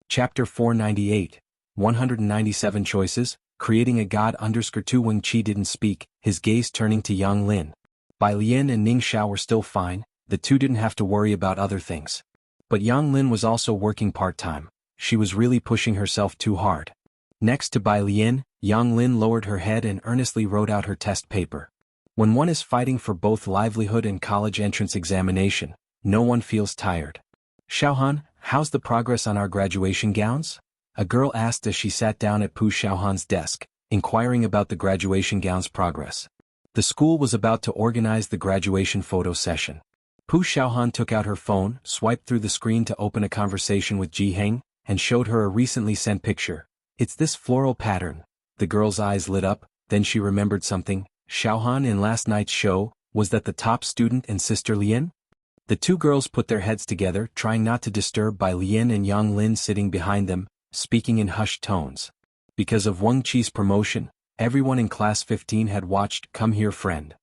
Chapter 498, 197 Choices, Creating a God _2 Wang Qi didn't speak, his gaze turning to Yang Lin. Bai Lian and Ning Xiao were still fine, the two didn't have to worry about other things. But Yang Lin was also working part-time. She was really pushing herself too hard. Next to Bai Lian, Yang Lin lowered her head and earnestly wrote out her test paper. When one is fighting for both livelihood and college entrance examination, no one feels tired. Xiaohan, how's the progress on our graduation gowns? A girl asked as she sat down at Pu Xiaohan's desk, inquiring about the graduation gown's progress. The school was about to organize the graduation photo session. Pu Xiaohan took out her phone, swiped through the screen to open a conversation with Ji Heng, and showed her a recently sent picture. It's this floral pattern. The girl's eyes lit up, then she remembered something. Xiaohan in last night's show, was that the top student and Sister Lian? The two girls put their heads together, trying not to disturb Bai Lian and Yang Lin sitting behind them, speaking in hushed tones. Because of Wang Qi's promotion, everyone in class 15 had watched Come Here Friend.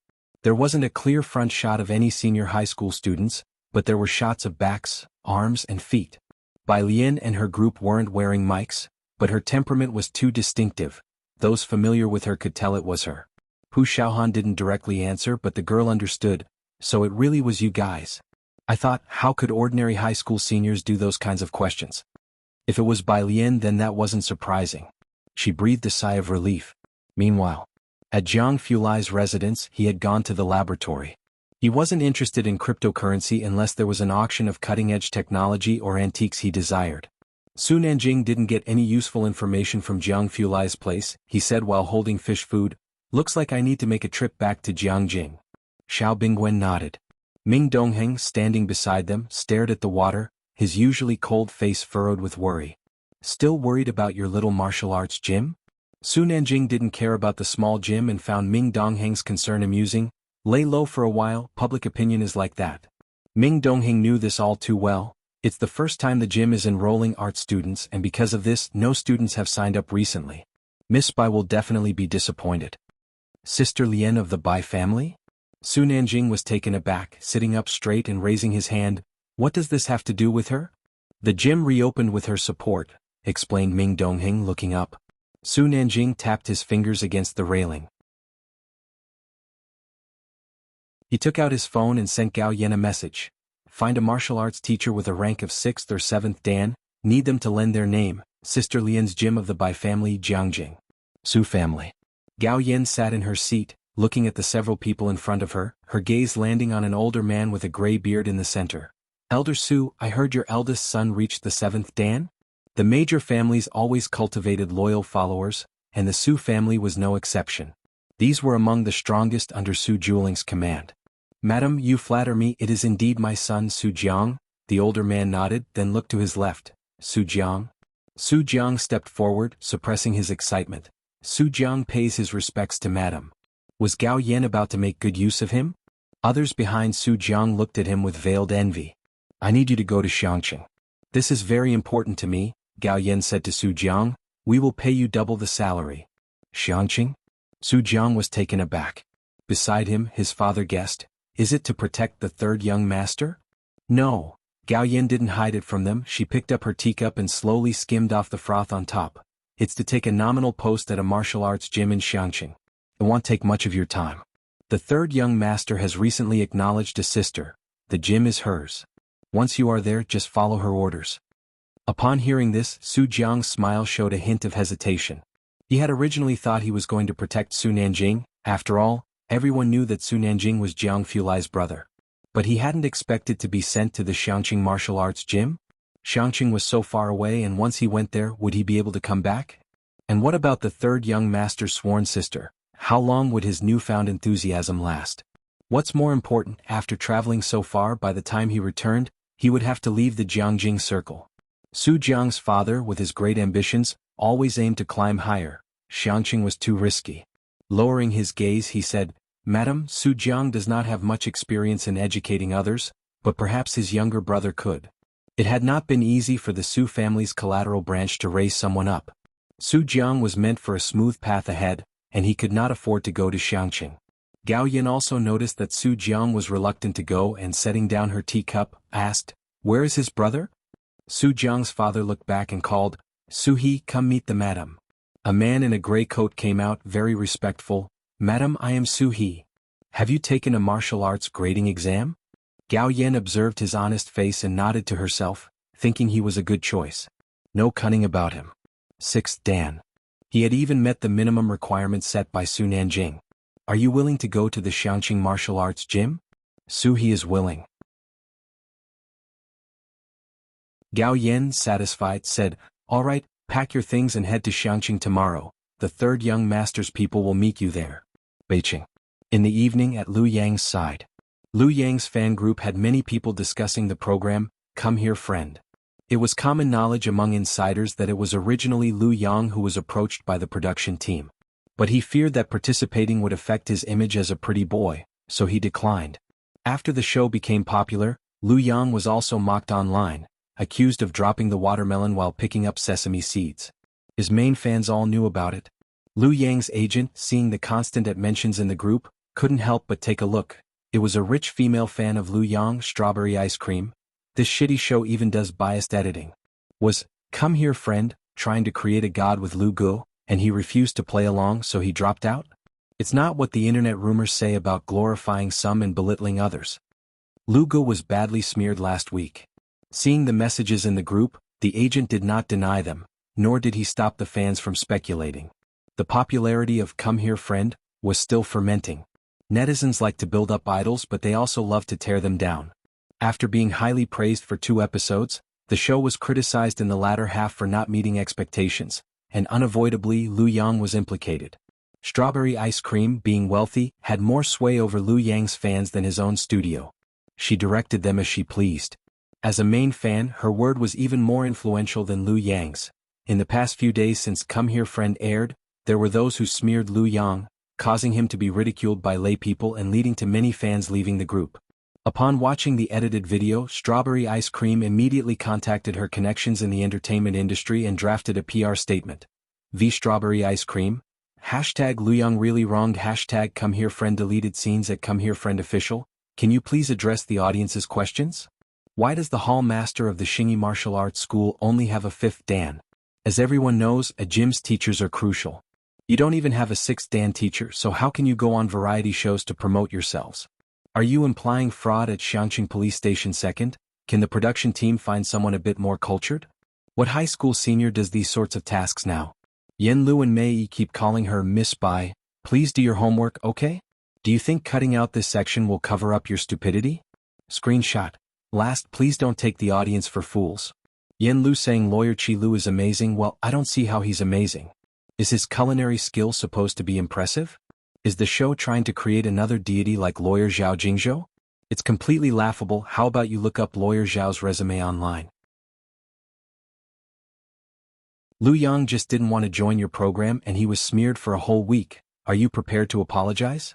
There wasn't a clear front shot of any senior high school students, but there were shots of backs, arms and feet. Bai Lian and her group weren't wearing mics, but her temperament was too distinctive. Those familiar with her could tell it was her. Pu Xiaohan didn't directly answer, but the girl understood. So it really was you guys. I thought, how could ordinary high school seniors do those kinds of questions? If it was Bai Lian, then that wasn't surprising. She breathed a sigh of relief. Meanwhile, at Jiang Fulai's residence, he had gone to the laboratory. He wasn't interested in cryptocurrency unless there was an auction of cutting-edge technology or antiques he desired. Su Nanjing didn't get any useful information from Jiang Fulai's place, he said while holding fish food. Looks like I need to make a trip back to Jiangjing. Xiao Bingwen nodded. Ming Dongheng, standing beside them, stared at the water, his usually cold face furrowed with worry. Still worried about your little martial arts gym? Su Nanjing didn't care about the small gym and found Ming Dongheng's concern amusing. Lay low for a while, public opinion is like that. Ming Dongheng knew this all too well. It's the first time the gym is enrolling art students, and because of this, no students have signed up recently. Miss Bai will definitely be disappointed. Sister Lian of the Bai family? Su Nanjing was taken aback, sitting up straight and raising his hand. What does this have to do with her? The gym reopened with her support, explained Ming Dongheng, looking up. Su Nanjing tapped his fingers against the railing. He took out his phone and sent Gao Yen a message. Find a martial arts teacher with a rank of 6th or 7th Dan, need them to lend their name, Sister Lian's gym of the Bai family, Jiangjing. Su family. Gao Yen sat in her seat, looking at the several people in front of her, her gaze landing on an older man with a gray beard in the center. Elder Su, I heard your eldest son reached the 7th Dan? The major families always cultivated loyal followers, and the Su family was no exception. These were among the strongest under Su Jiuling's command. Madam, you flatter me, it is indeed my son Su Jiang. The older man nodded, then looked to his left. Su Jiang? Su Jiang stepped forward, suppressing his excitement. Su Jiang pays his respects to Madam. Was Gao Yen about to make good use of him? Others behind Su Jiang looked at him with veiled envy. I need you to go to Xiangqing. This is very important to me, Gao Yen said to Su Jiang. We will pay you double the salary. Xiangqing? Su Jiang was taken aback. Beside him, his father guessed. Is it to protect the third young master? No. Gao Yen didn't hide it from them. She picked up her teacup and slowly skimmed off the froth on top. It's to take a nominal post at a martial arts gym in Xiangqing. It won't take much of your time. The third young master has recently acknowledged a sister. The gym is hers. Once you are there, just follow her orders. Upon hearing this, Su Jiang's smile showed a hint of hesitation. He had originally thought he was going to protect Su Nanjing. After all, everyone knew that Su Nanjing was Jiang Fulai's brother. But he hadn't expected to be sent to the Xiangqing martial arts gym. Xiangqing was so far away, and once he went there, would he be able to come back? And what about the third young master's sworn sister? How long would his newfound enthusiasm last? What's more important, after traveling so far, by the time he returned, he would have to leave the Jiangjing circle. Su Jiang's father, with his great ambitions, always aimed to climb higher. Xiangqing was too risky. Lowering his gaze, he said, "Madam, Su Jiang does not have much experience in educating others, but perhaps his younger brother could." It had not been easy for the Su family's collateral branch to raise someone up. Su Jiang was meant for a smooth path ahead, and he could not afford to go to Xiangqing. Gao Yin also noticed that Su Jiang was reluctant to go, and setting down her teacup, asked, "Where is his brother?" Su Jiang's father looked back and called, "Su He, come meet the madam." A man in a gray coat came out, very respectful. "Madam, I am Su He. Have you taken a martial arts grading exam?" Gao Yin observed his honest face and nodded to herself, thinking he was a good choice. No cunning about him. 6th Dan. He had even met the minimum requirements set by Su Nanjing. "Are you willing to go to the Xiangqing martial arts gym?" Su He is willing. Gao Yin, satisfied, said, "All right, pack your things and head to Xiangqing tomorrow. The third young master's people will meet you there." Beijing. In the evening, at Lu Yang's side. Lu Yang's fan group had many people discussing the program, "Come Here Friend." It was common knowledge among insiders that it was originally Lu Yang who was approached by the production team. But he feared that participating would affect his image as a pretty boy, so he declined. After the show became popular, Lu Yang was also mocked online, accused of dropping the watermelon while picking up sesame seeds. His main fans all knew about it. Lu Yang's agent, seeing the constant mentions in the group, couldn't help but take a look. It was a rich female fan of Lu Yang, Strawberry Ice Cream. This shitty show even does biased editing. Was "Come Here Friend" trying to create a god with Lu Gu, and he refused to play along, so he dropped out? It's not what the internet rumors say about glorifying some and belittling others. Lu Gu was badly smeared last week. Seeing the messages in the group, the agent did not deny them, nor did he stop the fans from speculating. The popularity of "Come Here Friend" was still fermenting. Netizens like to build up idols, but they also love to tear them down. After being highly praised for 2 episodes, the show was criticized in the latter half for not meeting expectations, and unavoidably Lu Yang was implicated. Strawberry Ice Cream, being wealthy, had more sway over Lu Yang's fans than his own studio. She directed them as she pleased. As a main fan, her word was even more influential than Lu Yang's. In the past few days since "Come Here Friend" aired, there were those who smeared Lu Yang, causing him to be ridiculed by laypeople and leading to many fans leaving the group. Upon watching the edited video, Strawberry Ice Cream immediately contacted her connections in the entertainment industry and drafted a PR statement. V Strawberry Ice Cream. #Luyang really wronged. #Come Here Friend deleted scenes at Come Here Friend official. Can you please address the audience's questions? Why does the hall master of the Xingyi Martial Arts School only have a 5th Dan? As everyone knows, a gym's teachers are crucial. You don't even have a 6th Dan teacher, so how can you go on variety shows to promote yourselves? Are you implying fraud at Xiangqing Police Station 2nd? Can the production team find someone a bit more cultured? What high school senior does these sorts of tasks now? Yen Lu and Mei Yi keep calling her Miss Bai. Please do your homework, okay? Do you think cutting out this section will cover up your stupidity? Screenshot. Last, please don't take the audience for fools. Yen Lu saying Lawyer Chi Lu is amazing. Well, I don't see how he's amazing. Is his culinary skill supposed to be impressive? Is the show trying to create another deity like Lawyer Zhao Jingzhou? It's completely laughable. How about you look up Lawyer Zhao's resume online? Lu Yang just didn't want to join your program and he was smeared for a whole week. Are you prepared to apologize?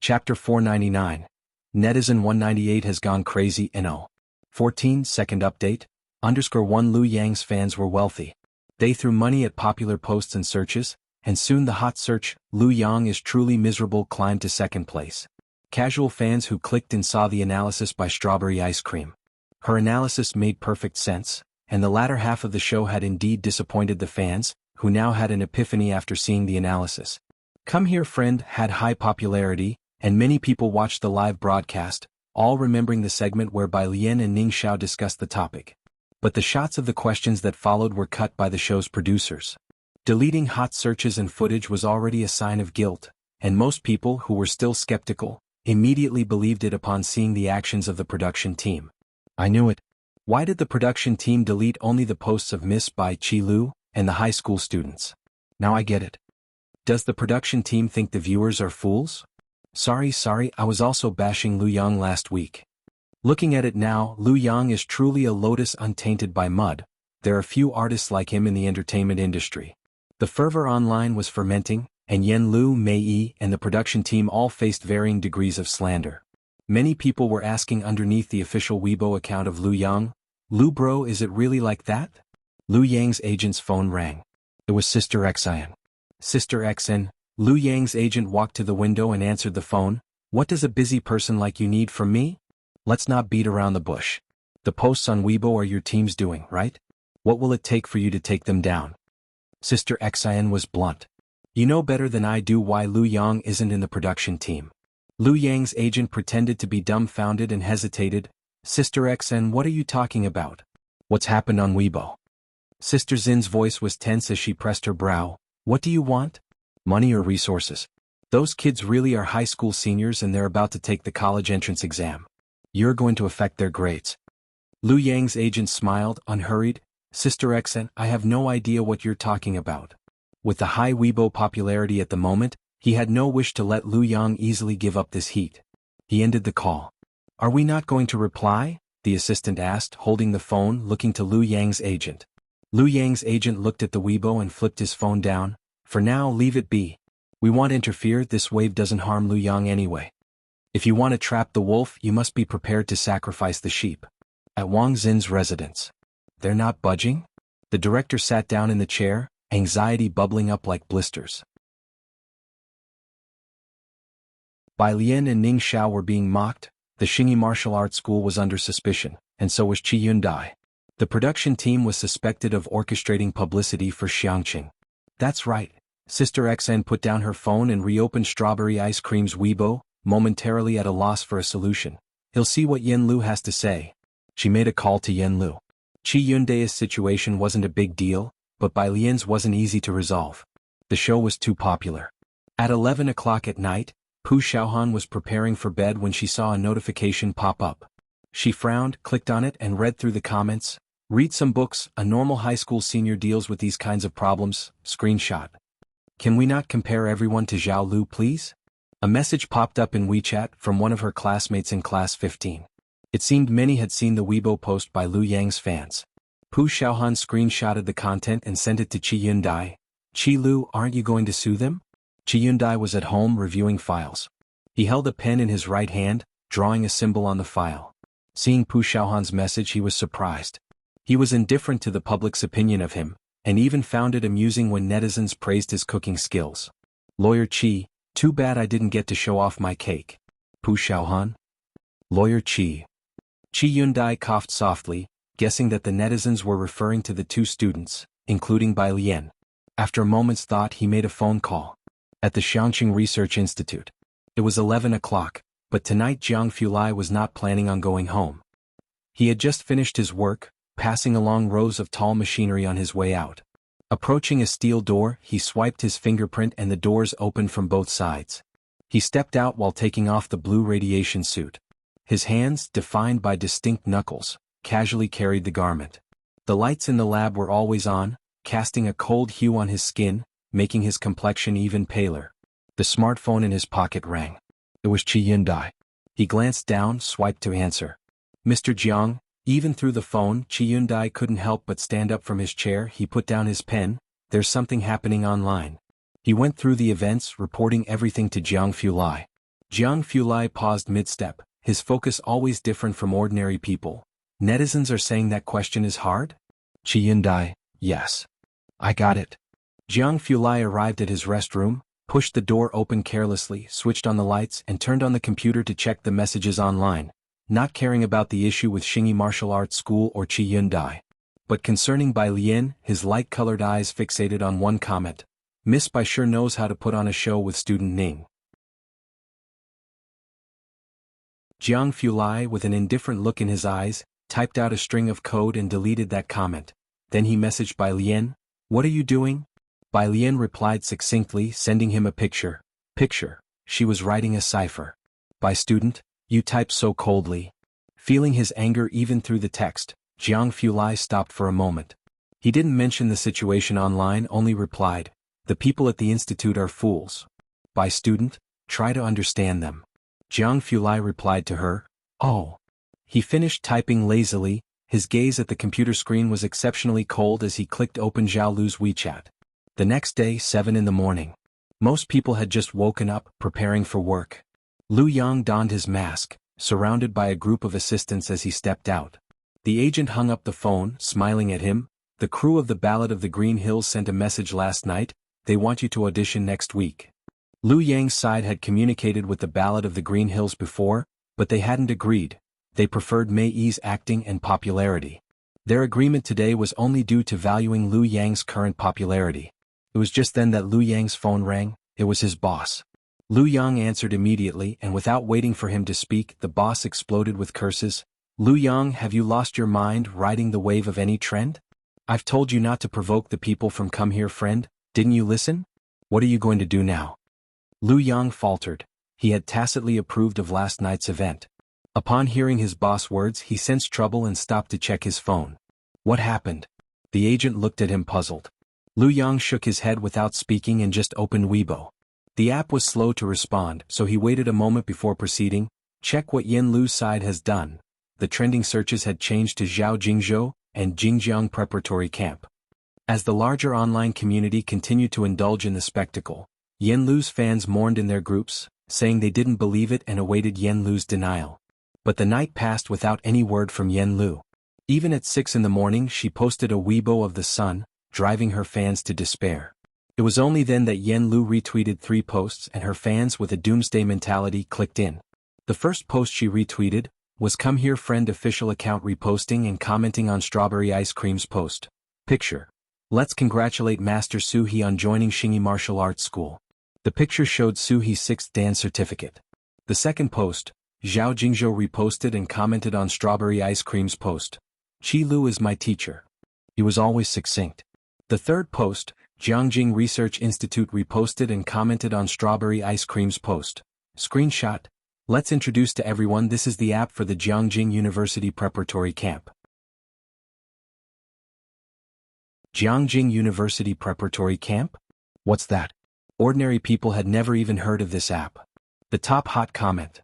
Chapter 499. Netizen 198 has gone crazy. No. 14 second update. _1 Lu Yang's fans were wealthy. They threw money at popular posts and searches, and soon the hot search, Lu Yang is truly miserable, climbed to 2nd place. Casual fans who clicked and saw the analysis by Strawberry Ice Cream. Her analysis made perfect sense. and the latter half of the show had indeed disappointed the fans, who now had an epiphany after seeing the analysis. Come Here Friend had high popularity, and many people watched the live broadcast, all remembering the segment whereby Lien and Ning Xiao discussed the topic. But the shots of the questions that followed were cut by the show's producers. Deleting hot searches and footage was already a sign of guilt, and most people who were still skeptical immediately believed it upon seeing the actions of the production team. I knew it. Why did the production team delete only the posts of Miss Bai Chi Lu and the high school students? Now I get it. Does the production team think the viewers are fools? Sorry, I was also bashing Lu Yang last week. Looking at it now, Lu Yang is truly a lotus untainted by mud. There are few artists like him in the entertainment industry. The fervor online was fermenting, and Yen Lu, Mei Yi, and the production team all faced varying degrees of slander. Many people were asking underneath the official Weibo account of Lu Yang, "Lu bro, is it really like that?" Lu Yang's agent's phone rang. It was Sister Xn. Sister Xn, Lu Yang's agent walked to the window and answered the phone. "What does a busy person like you need from me?" "Let's not beat around the bush. The posts on Weibo are your team's doing, right? What will it take for you to take them down?" Sister Xn was blunt. "You know better than I do why Lu Yang isn't in the production team." Lu Yang's agent pretended to be dumbfounded and hesitated. "Sister Xn, what are you talking about? What's happened on Weibo?" Sister Zin's voice was tense as she pressed her brow. "What do you want? Money or resources? Those kids really are high school seniors and they're about to take the college entrance exam. You're going to affect their grades." Lu Yang's agent smiled, unhurried. "Sister Xn, I have no idea what you're talking about." With the high Weibo popularity at the moment, he had no wish to let Lu Yang easily give up this heat. He ended the call. "Are we not going to reply?" the assistant asked, holding the phone, looking to Lu Yang's agent. Lu Yang's agent looked at the Weibo and flipped his phone down. "For now, leave it be. We won't interfere, this wave doesn't harm Lu Yang anyway. If you want to trap the wolf, you must be prepared to sacrifice the sheep." At Wang Xin's residence. "They're not budging?" The director sat down in the chair, anxiety bubbling up like blisters. Bai Lian and Ning Xiao were being mocked, the Xingyi martial arts school was under suspicion, and so was Qi Yundai. The production team was suspected of orchestrating publicity for Xiangqing. That's right. Sister Xn put down her phone and reopened Strawberry Ice Cream's Weibo, momentarily at a loss for a solution. He'll see what Yen Lu has to say. She made a call to Yen Lu. Qi Yundai's situation wasn't a big deal, but Bai Lian's wasn't easy to resolve. The show was too popular. At 11 o'clock at night, Pu Xiaohan was preparing for bed when she saw a notification pop up. She frowned, clicked on it and read through the comments. "Read some books, a normal high school senior deals with these kinds of problems." Screenshot. "Can we not compare everyone to Zhao Lu, please?" A message popped up in WeChat from one of her classmates in class 15. It seemed many had seen the Weibo post by Lu Yang's fans. Pu Xiaohan screenshotted the content and sent it to Qi Yundai. "Qi Lu, aren't you going to sue them?" Qi Yundai was at home reviewing files. He held a pen in his right hand, drawing a symbol on the file. Seeing Pu Xiaohan's message, he was surprised. He was indifferent to the public's opinion of him, and even found it amusing when netizens praised his cooking skills. "Lawyer Qi, too bad I didn't get to show off my cake." Pu Xiaohan? Lawyer Qi. Qi Yundai coughed softly, guessing that the netizens were referring to the two students, including Bai Lian. After a moment's thought, he made a phone call. At the Xiangqing Research Institute. It was 11 o'clock, but tonight Jiang Fulai was not planning on going home. He had just finished his work, passing along rows of tall machinery on his way out. Approaching a steel door, he swiped his fingerprint and the doors opened from both sides. He stepped out while taking off the blue radiation suit. His hands, defined by distinct knuckles, casually carried the garment. The lights in the lab were always on, casting a cold hue on his skin, making his complexion even paler. The smartphone in his pocket rang. It was Qi Yundai. He glanced down, swiped to answer. "Mr. Jiang." Even through the phone, Qi Yundai couldn't help but stand up from his chair. He put down his pen. "There's something happening online." He went through the events, reporting everything to Jiang Fulai. Jiang Fulai paused mid-step, his focus always different from ordinary people. "Netizens are saying that question is hard?" Qi Yundai: "Yes. I got it." Jiang Fulai arrived at his restroom, pushed the door open carelessly, switched on the lights and turned on the computer to check the messages online, not caring about the issue with Xingyi Martial Arts School or Qi Yundai. But concerning Bai Lian, his light-colored eyes fixated on one comment. Miss Bai sure knows how to put on a show with student Ning. Jiang Fulai, with an indifferent look in his eyes, typed out a string of code and deleted that comment. Then he messaged Bai Lian, "What are you doing?" Bai Lian replied succinctly, sending him a picture. Picture. She was writing a cipher. "By student, you type so coldly." Feeling his anger even through the text, Jiang Fulai stopped for a moment. He didn't mention the situation online, only replied, "The people at the institute are fools. By student, try to understand them." Jiang Fulai replied to her, "Oh." He finished typing lazily. His gaze at the computer screen was exceptionally cold as he clicked open Zhao Lu's WeChat. The next day, 7 in the morning. Most people had just woken up, preparing for work. Lu Yang donned his mask, surrounded by a group of assistants as he stepped out. The agent hung up the phone, smiling at him. "The crew of the Ballad of the Green Hills sent a message last night. They want you to audition next week." Lu Yang's side had communicated with the Ballad of the Green Hills before, but they hadn't agreed. They preferred Mei Yi's acting and popularity. Their agreement today was only due to valuing Lu Yang's current popularity. It was just then that Lu Yang's phone rang. It was his boss. Lu Yang answered immediately, and without waiting for him to speak, the boss exploded with curses. "Lu Yang, have you lost your mind, riding the wave of any trend? I've told you not to provoke the people from Come Here Friend, didn't you listen? What are you going to do now?" Lu Yang faltered. He had tacitly approved of last night's event. Upon hearing his boss' words, he sensed trouble and stopped to check his phone. "What happened?" The agent looked at him puzzled. Lu Yang shook his head without speaking and just opened Weibo. The app was slow to respond, so he waited a moment before proceeding. "Check what Yen Lu's side has done." The trending searches had changed to Zhao Jingzhou and Jingjiang Preparatory Camp. As the larger online community continued to indulge in the spectacle, Yen Lu's fans mourned in their groups, saying they didn't believe it and awaited Yen Lu's denial. But the night passed without any word from Yen Lu. Even at 6 in the morning she posted a Weibo of the sun, driving her fans to despair. It was only then that Yen Lu retweeted 3 posts and her fans with a doomsday mentality clicked in. The first post she retweeted was Come Here Friend official account reposting and commenting on Strawberry Ice Cream's post. Picture. "Let's congratulate Master Su He on joining Xingyi Martial Arts School." The picture showed Su He's 6th Dan certificate. The second post, Zhao Jingzhou reposted and commented on Strawberry Ice Cream's post. "Qi Lu is my teacher. He was always succinct." The third post, Jiangjing Research Institute reposted and commented on Strawberry Ice Cream's post. Screenshot. "Let's introduce to everyone, this is the app for the Jiangjing University Preparatory Camp." Jiangjing University Preparatory Camp? What's that? Ordinary people had never even heard of this app. The top hot comment.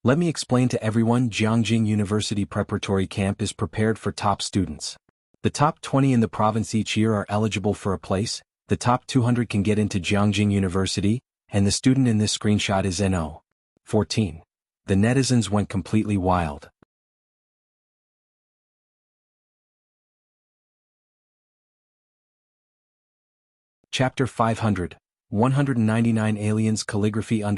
"Let me explain to everyone, Jiangjing University Preparatory Camp is prepared for top students. The top 20 in the province each year are eligible for a place, the top 200 can get into Jiangjing University, and the student in this screenshot is NO. 14. The netizens went completely wild. Chapter 500. 199 Aliens Calligraphy _1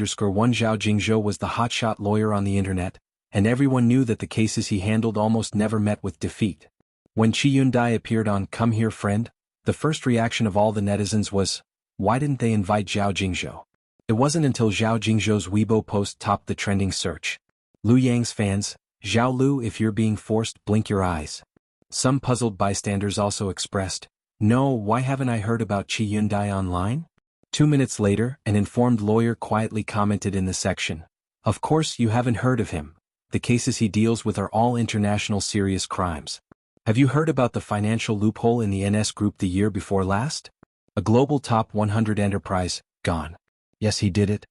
Zhao Jingzhou was the hotshot lawyer on the internet, and everyone knew that the cases he handled almost never met with defeat. When Qi Yundai appeared on Come Here Friend, the first reaction of all the netizens was, why didn't they invite Zhao Jingzhou? It wasn't until Zhao Jingzhou's Weibo post topped the trending search. Lu Yang's fans, "Zhao Lu, if you're being forced, blink your eyes." Some puzzled bystanders also expressed, "No, why haven't I heard about Qi Yundai online?" 2 minutes later, an informed lawyer quietly commented in the section, "Of course you haven't heard of him. The cases he deals with are all international serious crimes. Have you heard about the financial loophole in the NS Group the year before last? A global top 100 enterprise, gone. Yes, he did it."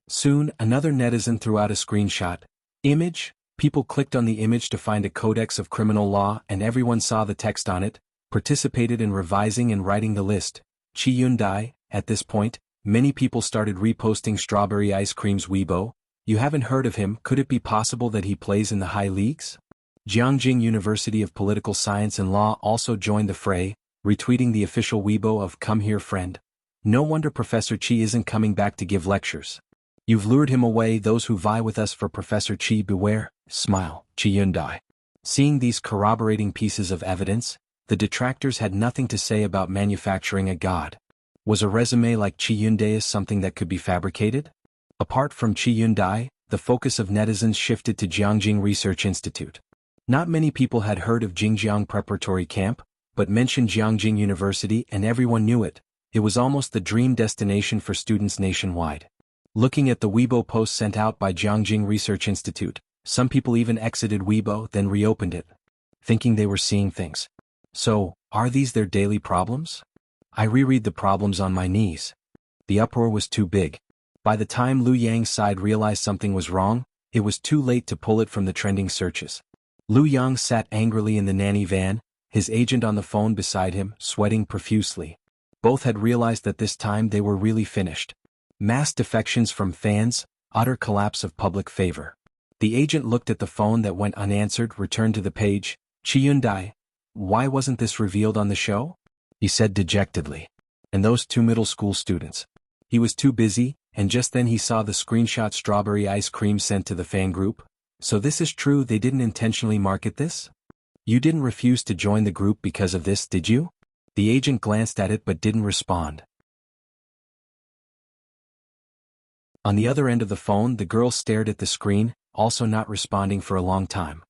Soon, another netizen threw out a screenshot. Image. People clicked on the image to find a codex of criminal law and everyone saw the text on it, participated in revising and writing the list. Qi Yundai. At this point, many people started reposting Strawberry Ice Cream's Weibo. "You haven't heard of him, could it be possible that he plays in the high leagues?" Jiangjing University of Political Science and Law also joined the fray, retweeting the official Weibo of Come Here Friend. "No wonder Professor Qi isn't coming back to give lectures. You've lured him away, those who vie with us for Professor Qi beware." Smile, Qi Yundai. Seeing these corroborating pieces of evidence, The detractors had nothing to say about manufacturing a god. Was a resume like Chi Yundae's something that could be fabricated? Apart from Chi Yundae, the focus of netizens shifted to Jiangjing Research Institute. Not many people had heard of Jingjiang Preparatory Camp, but mentioned Jiangjing University and everyone knew it. It was almost the dream destination for students nationwide. Looking at the Weibo posts sent out by Jiangjing Research Institute, some people even exited Weibo then reopened it, thinking they were seeing things. So, are these their daily problems? I reread the problems on my knees. The uproar was too big. By the time Lu Yang's side realized something was wrong, it was too late to pull it from the trending searches. Lu Yang sat angrily in the nanny van, his agent on the phone beside him, sweating profusely. Both had realized that this time they were really finished. Mass defections from fans, utter collapse of public favor. The agent looked at the phone that went unanswered, returned to the page. Chi Yundai, why wasn't this revealed on the show? He said dejectedly. And those two middle school students. He was too busy, and just then he saw the screenshot strawberry ice cream sent to the fan group. So this is true, they didn't intentionally market this? You didn't refuse to join the group because of this, did you? The agent glanced at it but didn't respond. On the other end of the phone, the girl stared at the screen, also not responding for a long time.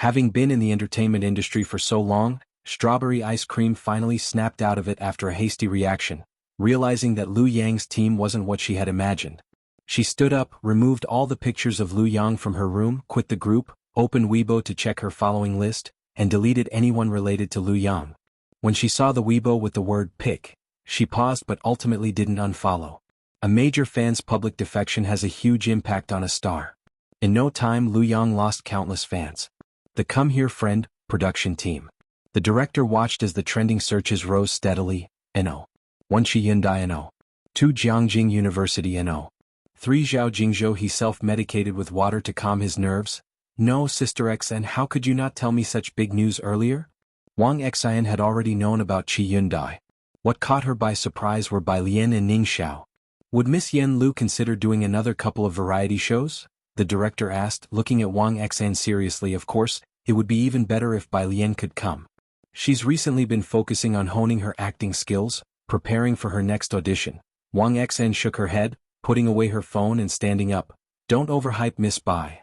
Having been in the entertainment industry for so long, strawberry ice cream finally snapped out of it after a hasty reaction, realizing that Lu Yang's team wasn't what she had imagined. She stood up, removed all the pictures of Lu Yang from her room, quit the group, opened Weibo to check her following list, and deleted anyone related to Lu Yang. When she saw the Weibo with the word pick, she paused but ultimately didn't unfollow. A major fan's public defection has a huge impact on a star. In no time Lu Yang lost countless fans. The Come Here Friend production team. The director watched as the trending searches rose steadily. No. 1 Chi Yundai No. 2 Jiangjing University No. 3 Zhao Jingzhou he self-medicated with water to calm his nerves. No, Sister X, and how could you not tell me such big news earlier? Wang Xian had already known about Chi Yundai. What caught her by surprise were Bai Lian and Ning Xiao. Would Miss Yen Lu consider doing another couple of variety shows? The director asked, looking at Wang Xian seriously. Of course, it would be even better if Bai Lian could come. She's recently been focusing on honing her acting skills, preparing for her next audition. Wang Xian shook her head, putting away her phone and standing up. Don't overhype Miss Bai.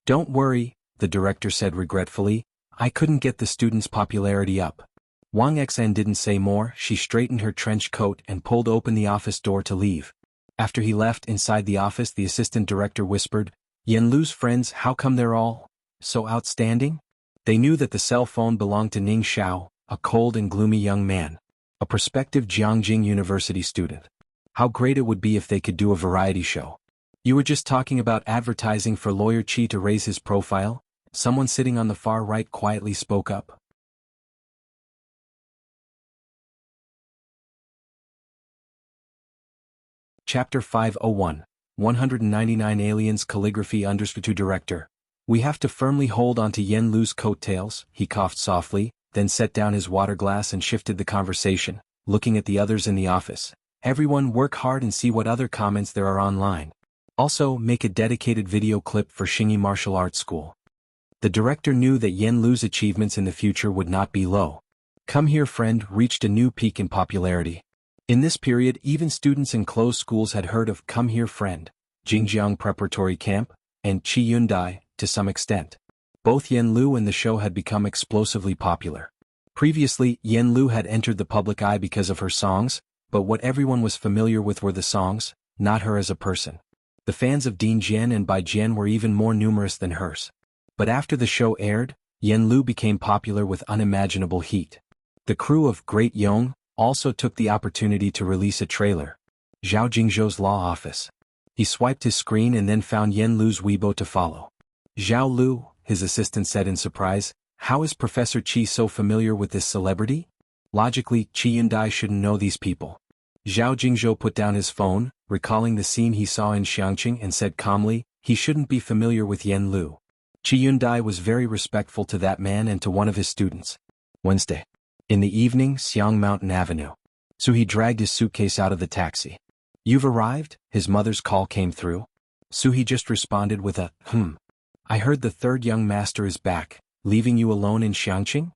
Don't worry, the director said regretfully, I couldn't get the students' popularity up. Wang Xian didn't say more. She straightened her trench coat and pulled open the office door to leave. After he left, inside the office the assistant director whispered, Yen Lu's friends, how come they're all so outstanding? They knew that the cell phone belonged to Ning Xiao, a cold and gloomy young man, a prospective Jiangjing University student. How great it would be if they could do a variety show. You were just talking about advertising for Lawyer Chi to raise his profile? Someone sitting on the far right quietly spoke up. Chapter 501, 199 Aliens Calligraphy _to Director. We have to firmly hold onto Yen Lu's coattails, he coughed softly, then set down his water glass and shifted the conversation, looking at the others in the office. Everyone work hard and see what other comments there are online. Also, make a dedicated video clip for Xingyi Martial Arts School. The director knew that Yen Lu's achievements in the future would not be low. Come Here Friend reached a new peak in popularity. In this period, even students in closed schools had heard of Come Here Friend, Jingjiang Preparatory Camp, and Chi Yundai, to some extent. Both Yen Lu and the show had become explosively popular. Previously, Yen Lu had entered the public eye because of her songs, but what everyone was familiar with were the songs, not her as a person. The fans of Dean Jian and Bai Jian were even more numerous than hers. But after the show aired, Yen Lu became popular with unimaginable heat. The crew of Great Yong also took the opportunity to release a trailer. Zhao Jingzhou's law office. He swiped his screen and then found Yen Lu's Weibo to follow. Zhao Lu, his assistant said in surprise, how is Professor Qi so familiar with this celebrity? Logically, Qi Yundai shouldn't know these people. Zhao Jingzhou put down his phone, recalling the scene he saw in Xiangqing and said calmly, he shouldn't be familiar with Yen Lu. Qi Yundai was very respectful to that man and to one of his students. Wednesday. In the evening, Xiang Mountain Avenue. Suhi dragged his suitcase out of the taxi. You've arrived? His mother's call came through. Suhi just responded with a, I heard the third young master is back, leaving you alone in Xiangqing?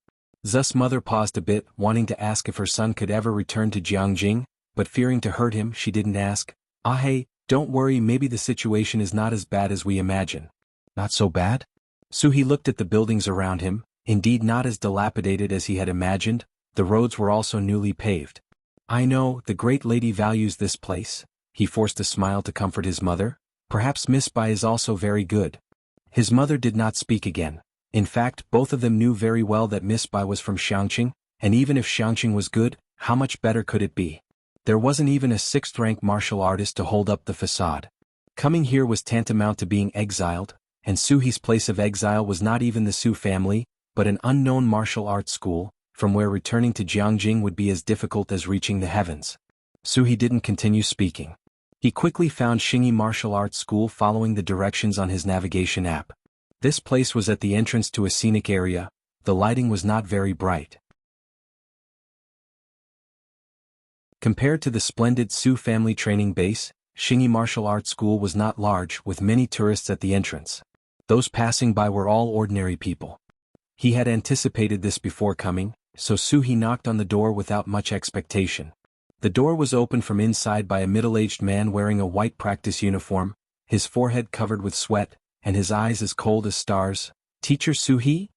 Zu's mother paused a bit, wanting to ask if her son could ever return to Jiangjing, but fearing to hurt him she didn't ask. Ah hey, don't worry, maybe the situation is not as bad as we imagine. Not so bad? Suhi looked at the buildings around him, indeed not as dilapidated as he had imagined, the roads were also newly paved. I know, the great lady values this place. He forced a smile to comfort his mother. Perhaps Miss Bai is also very good. His mother did not speak again. In fact, both of them knew very well that Miss Bai was from Xiangqing, and even if Xiangqing was good, how much better could it be? There wasn't even a 6th-rank martial artist to hold up the facade. Coming here was tantamount to being exiled, and Suhi's place of exile was not even the Su family, but an unknown martial arts school, from where returning to Jiangjing would be as difficult as reaching the heavens. Suhi didn't continue speaking. He quickly found Xingyi Martial Arts School following the directions on his navigation app. This place was at the entrance to a scenic area, the lighting was not very bright. Compared to the splendid Su family training base, Xingyi Martial Arts School was not large, with many tourists at the entrance. Those passing by were all ordinary people. He had anticipated this before coming, so Suhi knocked on the door without much expectation. The door was opened from inside by a middle-aged man wearing a white practice uniform, his forehead covered with sweat, and his eyes as cold as stars. Teacher Suhi?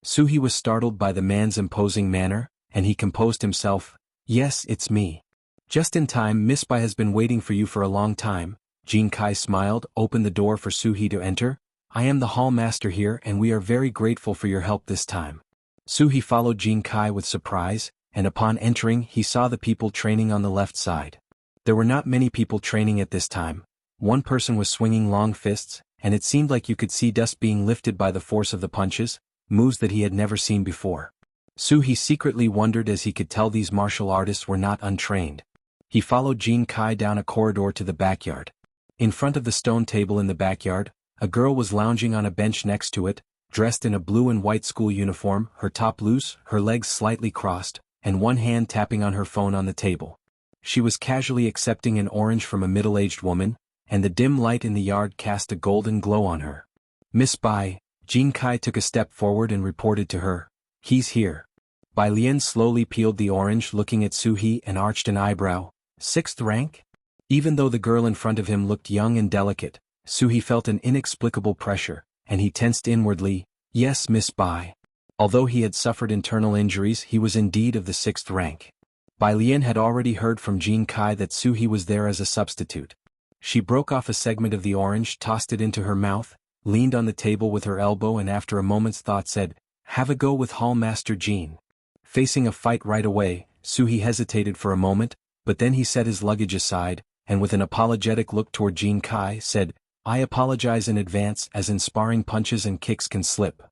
Suhi was startled by the man's imposing manner, and he composed himself. Yes, it's me. Just in time, Miss Bai has been waiting for you for a long time. Jin Kai smiled, opened the door for Suhi to enter. I am the hall master here and we are very grateful for your help this time. Suhi followed Jin Kai with surprise, and upon entering he saw the people training on the left side. There were not many people training at this time. One person was swinging long fists, and it seemed like you could see dust being lifted by the force of the punches, moves that he had never seen before. Suhi secretly wondered as he could tell these martial artists were not untrained. He followed Jin Kai down a corridor to the backyard. In front of the stone table in the backyard, a girl was lounging on a bench next to it, dressed in a blue and white school uniform, her top loose, her legs slightly crossed, and one hand tapping on her phone on the table. She was casually accepting an orange from a middle-aged woman, and the dim light in the yard cast a golden glow on her. Miss Bai, Jin Kai took a step forward and reported to her. He's here. Bai Lian slowly peeled the orange, looking at Suhi and arched an eyebrow. 6th rank? Even though the girl in front of him looked young and delicate, Suhi felt an inexplicable pressure, and he tensed inwardly. Yes, Miss Bai. Although he had suffered internal injuries, he was indeed of the 6th rank. Bai Lian had already heard from Jin Kai that Suhi was there as a substitute. She broke off a segment of the orange, tossed it into her mouth, leaned on the table with her elbow and after a moment's thought said, Have a go with Hall Master Jin. Facing a fight right away, Suhi hesitated for a moment, but then he set his luggage aside, and with an apologetic look toward Jin Kai said, I apologize in advance as in sparring punches and kicks can slip.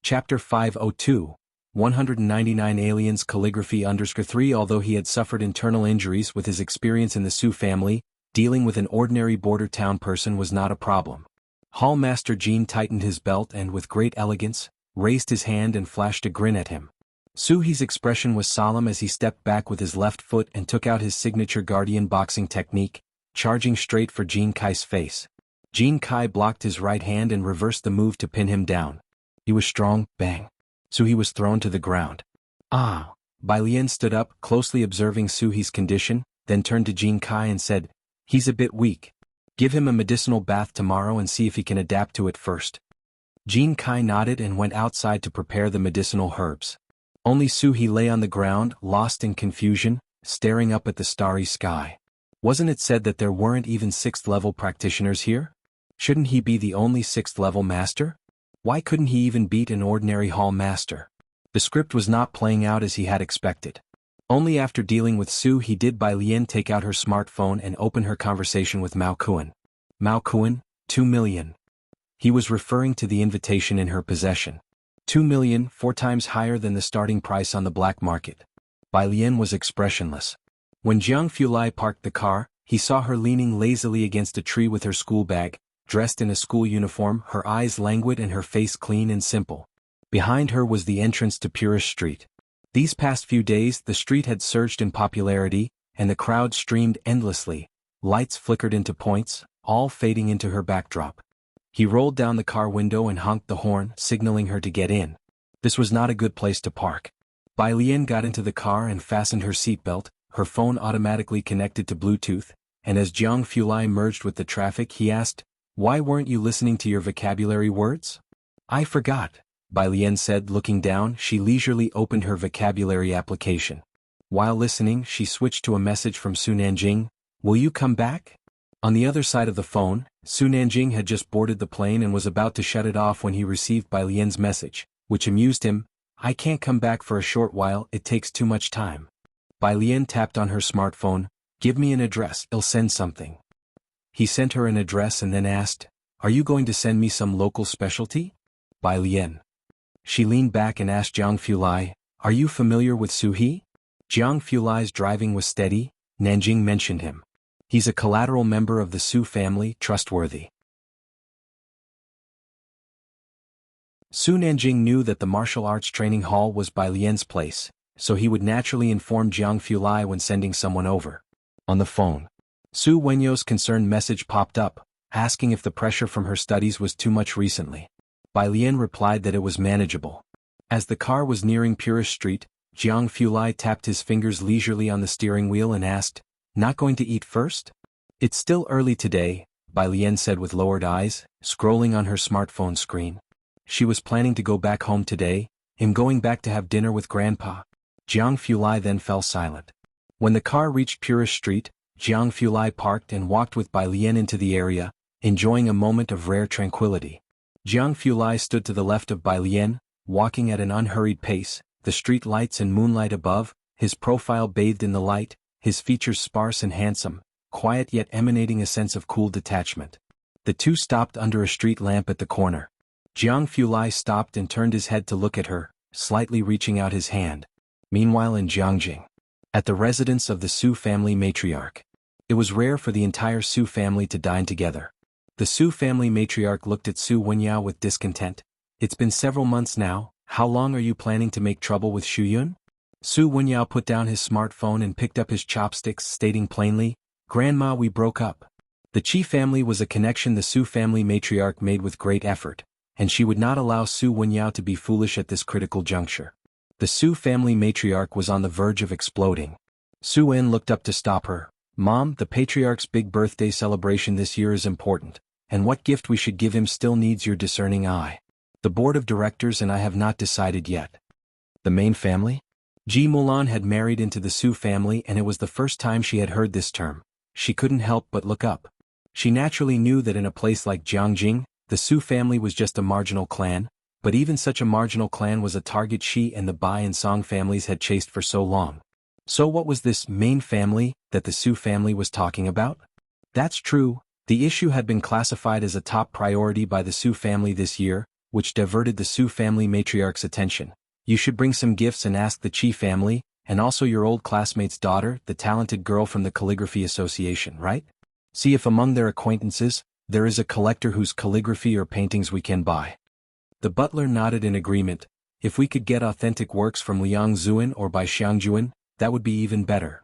Chapter 502, 199 Aliens Calligraphy _3 Although he had suffered internal injuries with his experience in the Su family, dealing with an ordinary border town person was not a problem. Hall Master Jin tightened his belt and with great elegance, raised his hand and flashed a grin at him. Suhi's expression was solemn as he stepped back with his left foot and took out his signature guardian boxing technique, charging straight for Jin Kai's face. Jin Kai blocked his right hand and reversed the move to pin him down. He was strong, bang. Suhi was thrown to the ground. Ah! Bai Lian stood up, closely observing Suhi's condition, then turned to Jin Kai and said, He's a bit weak. Give him a medicinal bath tomorrow and see if he can adapt to it first. Jin Kai nodded and went outside to prepare the medicinal herbs. Only Suhi lay on the ground, lost in confusion, staring up at the starry sky. Wasn't it said that there weren't even 6th-level practitioners here? Shouldn't he be the only 6th-level master? Why couldn't he even beat an ordinary hall master? The script was not playing out as he had expected. Only after dealing with Su did Bai Lian take out her smartphone and open her conversation with Mao Kuan. Mao Kuan, 2 million. He was referring to the invitation in her possession. 2 million, 4 times higher than the starting price on the black market. Bai Lian was expressionless. When Jiang Fulai parked the car, he saw her leaning lazily against a tree with her school bag, dressed in a school uniform, her eyes languid and her face clean and simple. Behind her was the entrance to Purist Street. These past few days the street had surged in popularity, and the crowd streamed endlessly. Lights flickered into points, all fading into her backdrop. He rolled down the car window and honked the horn, signaling her to get in. This was not a good place to park. Bai Lian got into the car and fastened her seatbelt, her phone automatically connected to Bluetooth, and as Jiang Fulai merged with the traffic he asked, "Why weren't you listening to your vocabulary words?" "I forgot," Bai Lian said, looking down. She leisurely opened her vocabulary application. While listening, she switched to a message from Su Nanjing, "Will you come back?" On the other side of the phone, Su Nanjing had just boarded the plane and was about to shut it off when he received Bai Lian's message, which amused him. "I can't come back for a short while, it takes too much time." Bai Lian tapped on her smartphone, "Give me an address, I'll send something." He sent her an address and then asked, "Are you going to send me some local specialty?" Bai Lian. She leaned back and asked Jiang Fulai, "Are you familiar with Su He?" Jiang Fulai's driving was steady. Nanjing mentioned him. "He's a collateral member of the Su family, trustworthy." Su Nanjing knew that the martial arts training hall was Bai Lian's place, so he would naturally inform Jiang Fulai when sending someone over. On the phone, Su Wenyo's concerned message popped up, asking if the pressure from her studies was too much recently. Bai Lian replied that it was manageable. As the car was nearing Purist Street, Jiang Fulai tapped his fingers leisurely on the steering wheel and asked, "Not going to eat first?" "It's still early today," Bai Lian said with lowered eyes, scrolling on her smartphone screen. She was planning to go back home today. "I'm going back to have dinner with Grandpa." Jiang Fulai then fell silent. When the car reached Purist Street, Jiang Fulai parked and walked with Bai Lian into the area, enjoying a moment of rare tranquility. Jiang Fulai stood to the left of Bai Lian, walking at an unhurried pace, the street lights and moonlight above, his profile bathed in the light, his features sparse and handsome, quiet yet emanating a sense of cool detachment. The two stopped under a street lamp at the corner. Jiang Fulai stopped and turned his head to look at her, slightly reaching out his hand. Meanwhile in Jiangjing, at the residence of the Su family matriarch. It was rare for the entire Su family to dine together. The Su family matriarch looked at Su Wenyao with discontent. "It's been several months now, how long are you planning to make trouble with Xu Yun?" Su Wenyao put down his smartphone and picked up his chopsticks, stating plainly, "Grandma, we broke up." The Qi family was a connection the Su family matriarch made with great effort, and she would not allow Su Wenyao to be foolish at this critical juncture. The Su family matriarch was on the verge of exploding. Su Wen looked up to stop her. "Mom, the patriarch's big birthday celebration this year is important, and what gift we should give him still needs your discerning eye. The board of directors and I have not decided yet." The main family? Ji Mulan had married into the Su family and it was the first time she had heard this term. She couldn't help but look up. She naturally knew that in a place like Jiangjing, the Su family was just a marginal clan, but even such a marginal clan was a target she and the Bai and Song families had chased for so long. So what was this main family that the Su family was talking about? That's true, the issue had been classified as a top priority by the Su family this year, which diverted the Su family matriarch's attention. "You should bring some gifts and ask the Qi family, and also your old classmate's daughter, the talented girl from the Calligraphy Association, right? See if among their acquaintances, there is a collector whose calligraphy or paintings we can buy." The butler nodded in agreement. "If we could get authentic works from Liang Zuan or by Xiangjuan, that would be even better."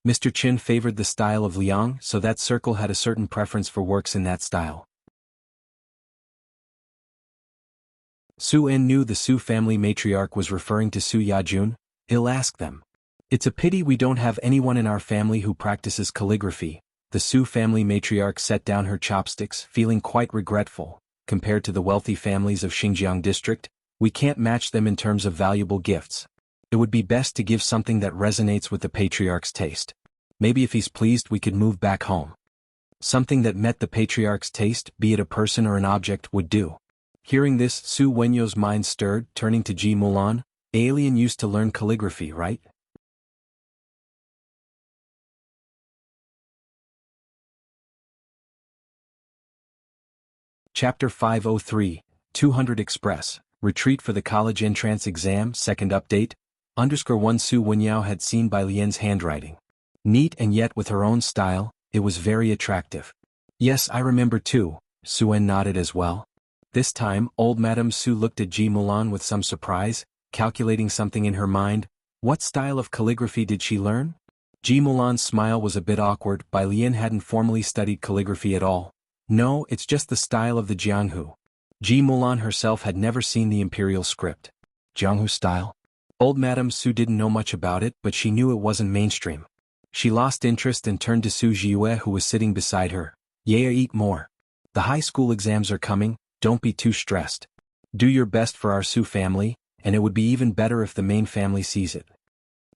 Mr. Qin favored the style of Liang, so that circle had a certain preference for works in that style. Su En knew the Su family matriarch was referring to Su Yajun. "He'll ask them." "It's a pity we don't have anyone in our family who practices calligraphy." The Su family matriarch set down her chopsticks, feeling quite regretful. "Compared to the wealthy families of Xinjiang district, we can't match them in terms of valuable gifts. It would be best to give something that resonates with the patriarch's taste. Maybe if he's pleased we could move back home. Something that met the patriarch's taste, be it a person or an object, would do." Hearing this, Su Wenyo's mind stirred, turning to Ji Mulan. "Alien used to learn calligraphy, right?" Chapter 503, 200 Express, Retreat for the College Entrance Exam, Second Update, _1 Su Wenyao had seen Bai Lian's handwriting. Neat and yet with her own style, it was very attractive. "Yes, I remember too," Su Wen nodded as well. This time, old Madame Su looked at Ji Mulan with some surprise, calculating something in her mind. What style of calligraphy did she learn? Ji Mulan's smile was a bit awkward. Bai Lian hadn't formally studied calligraphy at all, No, it's just the style of the Jianghu. Ji Mulan herself had never seen the imperial script. Jianghu style? Old Madame Su didn't know much about it, but she knew it wasn't mainstream. She lost interest and turned to Su Jiue, who was sitting beside her. Yeah, eat more. The high school exams are coming, don't be too stressed. Do your best for our Su family, and it would be even better if the main family sees it.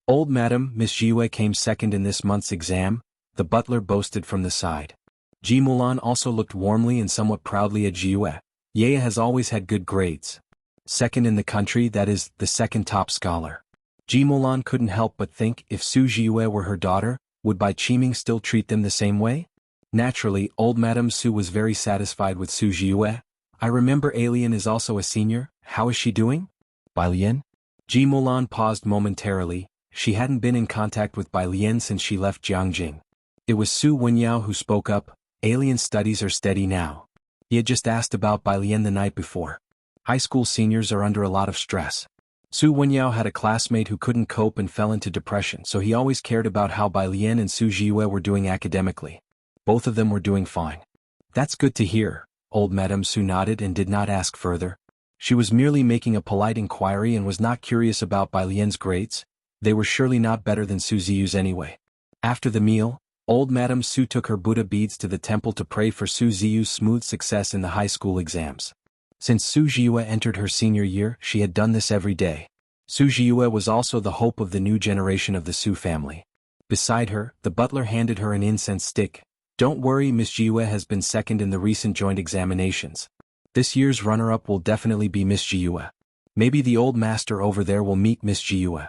Old Madam Miss Jiue came second in this month's exam, the butler boasted from the side. Ji Mulan also looked warmly and somewhat proudly at Jiue. Yaya has always had good grades. Second in the country, that is, the second top scholar. Ji Mulan couldn't help but think, if Su Jiue were her daughter, would Bai Qiming still treat them the same way? Naturally, old Madame Su was very satisfied with Su Jiue. I remember Alien is also a senior, how is she doing? Bai Lian? Ji Mulan paused momentarily, she hadn't been in contact with Bai Lian since she left Jiangjing. It was Su Wenyao who spoke up, Alien studies are steady now. He had just asked about Bai Lian the night before. High school seniors are under a lot of stress. Su Wenyao had a classmate who couldn't cope and fell into depression, so he always cared about how Bai Lian and Su Jiue were doing academically. Both of them were doing fine. That's good to hear, old Madame Su nodded and did not ask further. She was merely making a polite inquiry and was not curious about Bai Lian's grades. They were surely not better than Su Ziyu's anyway. After the meal, old Madame Su took her Buddha beads to the temple to pray for Su Ziyu's smooth success in the high school exams. Since Su Jiue entered her senior year, she had done this every day. Su Jiue was also the hope of the new generation of the Su family. Beside her, the butler handed her an incense stick. Don't worry, Miss Jiue has been second in the recent joint examinations. This year's runner-up will definitely be Miss Jiue. Maybe the old master over there will meet Miss Jiue.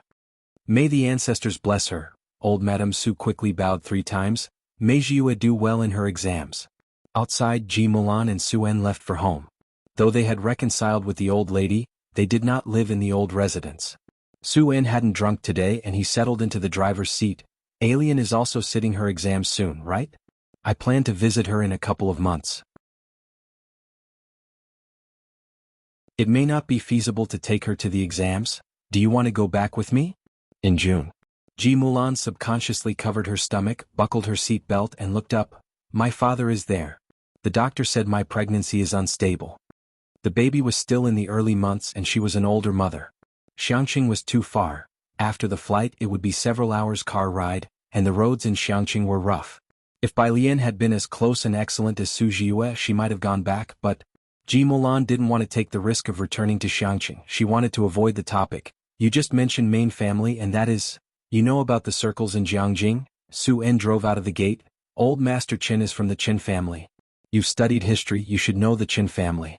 May the ancestors bless her. Old Madame Su quickly bowed 3 times. May Jiue do well in her exams. Outside, Ji Mulan and Su En left for home. Though they had reconciled with the old lady, they did not live in the old residence. Su En hadn't drunk today and he settled into the driver's seat. Alien is also sitting her exams soon, right? I plan to visit her in a couple of months. It may not be feasible to take her to the exams. Do you want to go back with me? In June. Ji Mulan subconsciously covered her stomach, buckled her seat belt and looked up. My father is there. The doctor said my pregnancy is unstable. The baby was still in the early months and she was an older mother. Xiangqing was too far. After the flight it would be several hours car ride, and the roads in Xiangqing were rough. If Bai Lian had been as close and excellent as Su Jiue, she might have gone back, but Ji Mulan didn't want to take the risk of returning to Xiangqing. She wanted to avoid the topic. You just mentioned main family and that is, you know about the circles in Jiangjing? Su En drove out of the gate. Old Master Qin is from the Qin family. You've studied history, you should know the Qin family.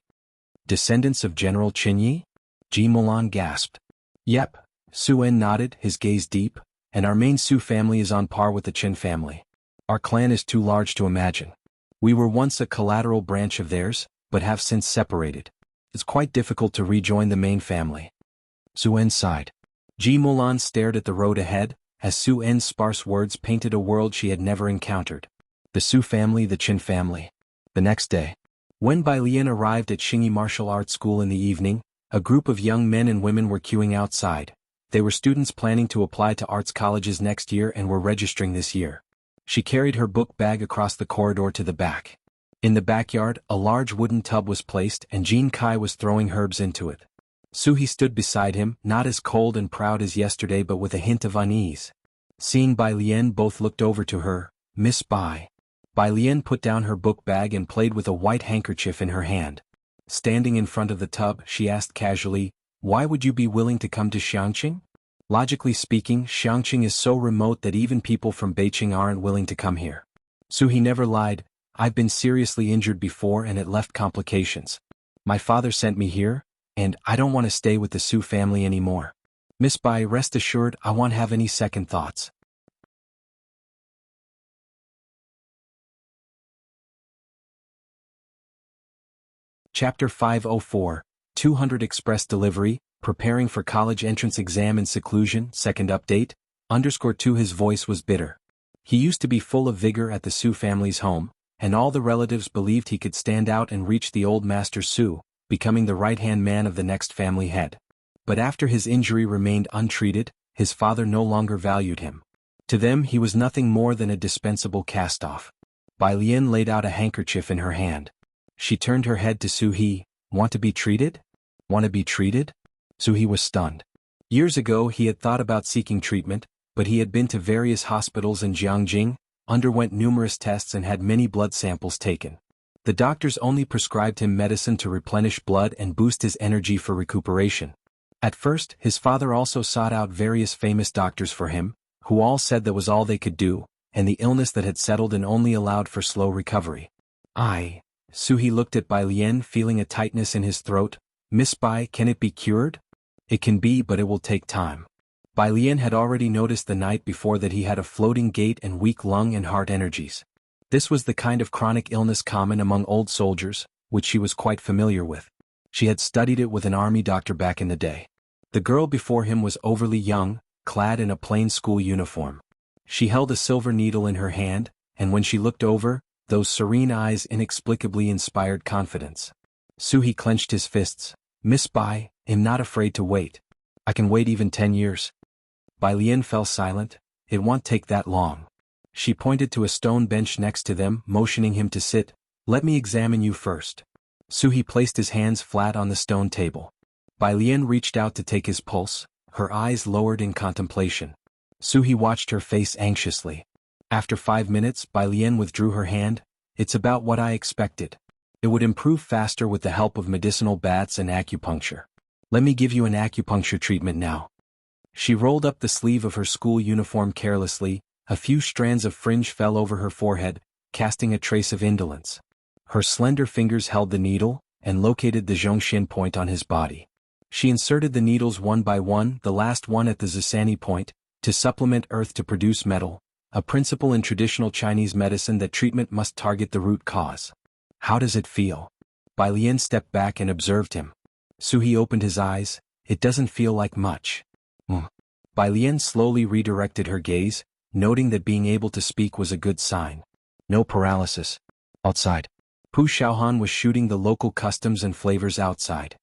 Descendants of General Qin Yi? Ji Mulan gasped. Yep. Su En nodded, his gaze deep, and our main Su family is on par with the Qin family. Our clan is too large to imagine. We were once a collateral branch of theirs, but have since separated. It's quite difficult to rejoin the main family. Su En sighed. Ji Mulan stared at the road ahead, as Su En's sparse words painted a world she had never encountered. The Su family, the Qin family. The next day, when Bai Lian arrived at Xingyi Martial Arts School in the evening, a group of young men and women were queuing outside. They were students planning to apply to arts colleges next year and were registering this year. She carried her book bag across the corridor to the back. In the backyard, a large wooden tub was placed and Jean Kai was throwing herbs into it. Suhi stood beside him, not as cold and proud as yesterday but with a hint of unease. Seeing Bai Lian, both looked over to her. Miss Bai. Bai Lian put down her book bag and played with a white handkerchief in her hand. Standing in front of the tub, she asked casually, why would you be willing to come to Xiangqing? Logically speaking, Xiangqing is so remote that even people from Beijing aren't willing to come here. Suhi never lied. I've been seriously injured before and it left complications. My father sent me here, and I don't want to stay with the Su family anymore. Miss Bai, rest assured I won't have any second thoughts. Chapter 504, 200 Express Delivery, Preparing for College Entrance Exam in Seclusion, Second Update, _2 His voice was bitter. He used to be full of vigor at the Su family's home, and all the relatives believed he could stand out and reach the old master Su, becoming the right-hand man of the next family head. But after his injury remained untreated, his father no longer valued him. To them he was nothing more than a dispensable cast-off. Bai Lian laid out a handkerchief in her hand. She turned her head to Su He. Want to be treated? Want to be treated? Su He was stunned. Years ago he had thought about seeking treatment, but he had been to various hospitals in Jiangjing, underwent numerous tests and had many blood samples taken. The doctors only prescribed him medicine to replenish blood and boost his energy for recuperation. At first, his father also sought out various famous doctors for him, who all said that was all they could do, and the illness that had settled and only allowed for slow recovery. Su He looked at Bai Lian, feeling a tightness in his throat. Miss Bai, can it be cured? It can be, but it will take time. Bai Lian had already noticed the night before that he had a floating gait and weak lung and heart energies. This was the kind of chronic illness common among old soldiers, which she was quite familiar with. She had studied it with an army doctor back in the day. The girl before him was overly young, clad in a plain school uniform. She held a silver needle in her hand, and when she looked over, those serene eyes inexplicably inspired confidence. Su He clenched his fists. Miss Bai, I'm not afraid to wait. I can wait even 10 years. Bai Lian fell silent. It won't take that long. She pointed to a stone bench next to them, motioning him to sit. Let me examine you first. Su He placed his hands flat on the stone table. Bai Lian reached out to take his pulse, her eyes lowered in contemplation. Su He watched her face anxiously. After 5 minutes, Bai Lian withdrew her hand. It's about what I expected. It would improve faster with the help of medicinal baths and acupuncture. Let me give you an acupuncture treatment now. She rolled up the sleeve of her school uniform carelessly. A few strands of fringe fell over her forehead, casting a trace of indolence. Her slender fingers held the needle, and located the Zhongxin point on his body. She inserted the needles one by one, the last one at the Zisani point, to supplement earth to produce metal, a principle in traditional Chinese medicine that treatment must target the root cause. How does it feel? Bai Lian stepped back and observed him. Su He opened his eyes. It doesn't feel like much. Bai Lian slowly redirected her gaze, noting that being able to speak was a good sign. No paralysis. Outside. Pu Xiaohan was shooting the local customs and flavors outside.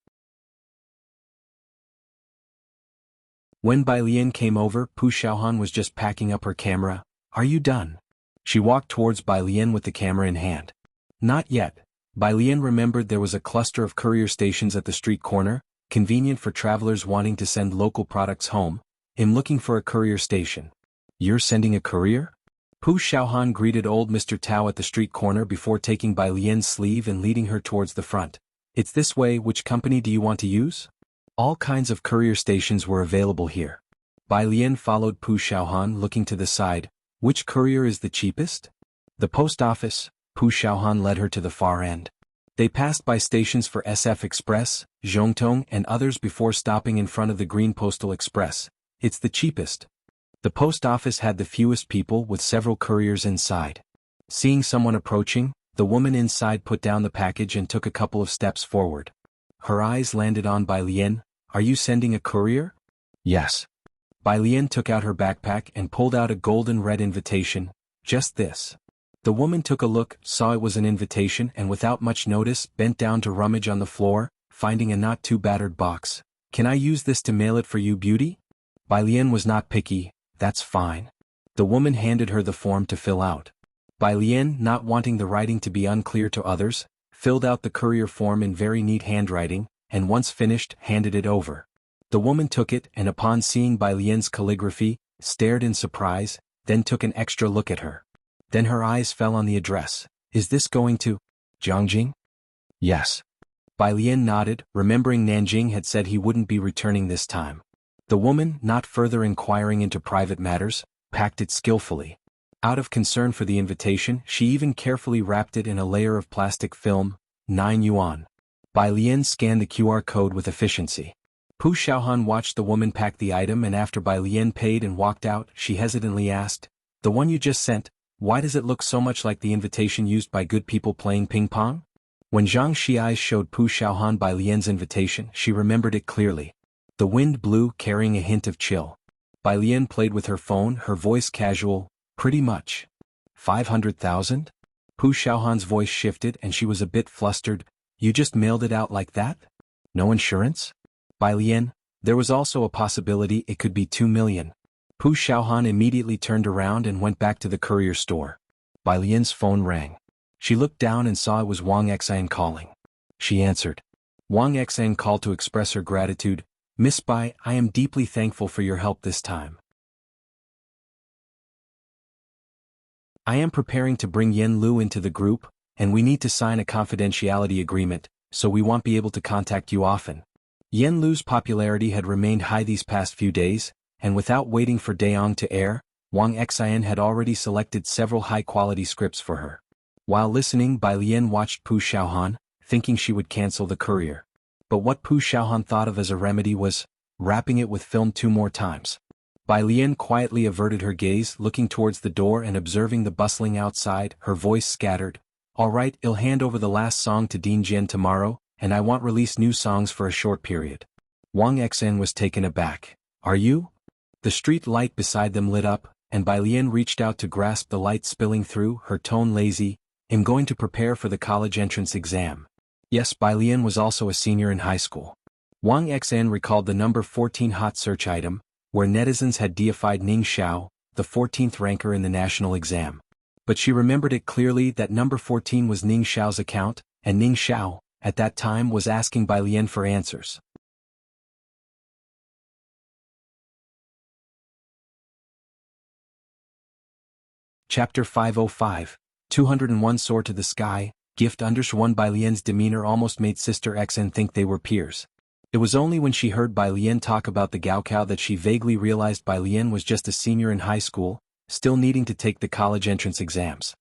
When Bai Lian came over, Pu Xiaohan was just packing up her camera. Are you done? She walked towards Bai Lian with the camera in hand. Not yet. Bai Lian remembered there was a cluster of courier stations at the street corner, convenient for travelers wanting to send local products home. I'm looking for a courier station. You're sending a courier? Pu Xiaohan greeted old Mr. Tao at the street corner before taking Bai Lian's sleeve and leading her towards the front. It's this way. Which company do you want to use? All kinds of courier stations were available here. Bai Lian followed Pu Xiaohan, looking to the side. Which courier is the cheapest? The post office. Pu Xiaohan led her to the far end. They passed by stations for SF Express, Zhongtong and others before stopping in front of the Green Postal Express. It's the cheapest. The post office had the fewest people, with several couriers inside. Seeing someone approaching, the woman inside put down the package and took a couple of steps forward. Her eyes landed on Bai Lian. Are you sending a courier? Yes. Bai Lian took out her backpack and pulled out a golden red invitation. Just this. The woman took a look, saw it was an invitation and without much notice bent down to rummage on the floor, finding a not too battered box. Can I use this to mail it for you, beauty? Bai Lian was not picky. That's fine. The woman handed her the form to fill out. Bai Lian, not wanting the writing to be unclear to others, filled out the courier form in very neat handwriting, and once finished, handed it over. The woman took it and upon seeing Bai Lian's calligraphy, stared in surprise, then took an extra look at her. Then her eyes fell on the address. Is this going to Jiangjing? Yes. Bai Lian nodded, remembering Nanjing had said he wouldn't be returning this time. The woman, not further inquiring into private matters, packed it skillfully. Out of concern for the invitation, she even carefully wrapped it in a layer of plastic film. 9 yuan. Bai Lian scanned the QR code with efficiency. Pu Xiaohan watched the woman pack the item, and after Bai Lian paid and walked out, she hesitantly asked, "The one you just sent, why does it look so much like the invitation used by good people playing ping pong?" When Zhang Xiai showed Pu Xiaohan Bai Lian's invitation, she remembered it clearly. The wind blew, carrying a hint of chill. Bai Lian played with her phone, her voice casual. Pretty much. 500,000? Pu Xiaohan's voice shifted and she was a bit flustered. You just mailed it out like that? No insurance? Bai Lian, there was also a possibility it could be 2 million. Pu Xiaohan immediately turned around and went back to the courier store. Bai Lian's phone rang. She looked down and saw it was Wang Xian calling. She answered. Wang Xian called to express her gratitude. Miss Bai, I am deeply thankful for your help this time. I am preparing to bring Yen Lu into the group, and we need to sign a confidentiality agreement, so we won't be able to contact you often. Yen Lu's popularity had remained high these past few days, and without waiting for Daong to air, Wang Xian had already selected several high-quality scripts for her. While listening, Bai Lian watched Pu Xiaohan, thinking she would cancel the courier. But what Pu Xiaohan thought of as a remedy was wrapping it with film 2 more times. Bai Lian quietly averted her gaze, looking towards the door and observing the bustling outside, her voice scattered. Alright, I'll hand over the last song to Dean Jian tomorrow, and I won't release new songs for a short period. Wang Xian was taken aback. Are you? The street light beside them lit up, and Bai Lian reached out to grasp the light spilling through, her tone lazy. I'm going to prepare for the college entrance exam. Yes, Bai Lian was also a senior in high school. Wang Xian recalled the number 14 hot search item, where netizens had deified Ning Xiao, the 14th ranker in the national exam. But she remembered it clearly that number 14 was Ning Xiao's account, and Ning Xiao, at that time, was asking Bai Lian for answers. Chapter 505, 201 Soar to the Sky, Gift 1 Bai Lian's demeanor almost made Sister Xn think they were peers. It was only when she heard Bai Lian talk about the Gaokao that she vaguely realized Bai Lian was just a senior in high school, still needing to take the college entrance exams.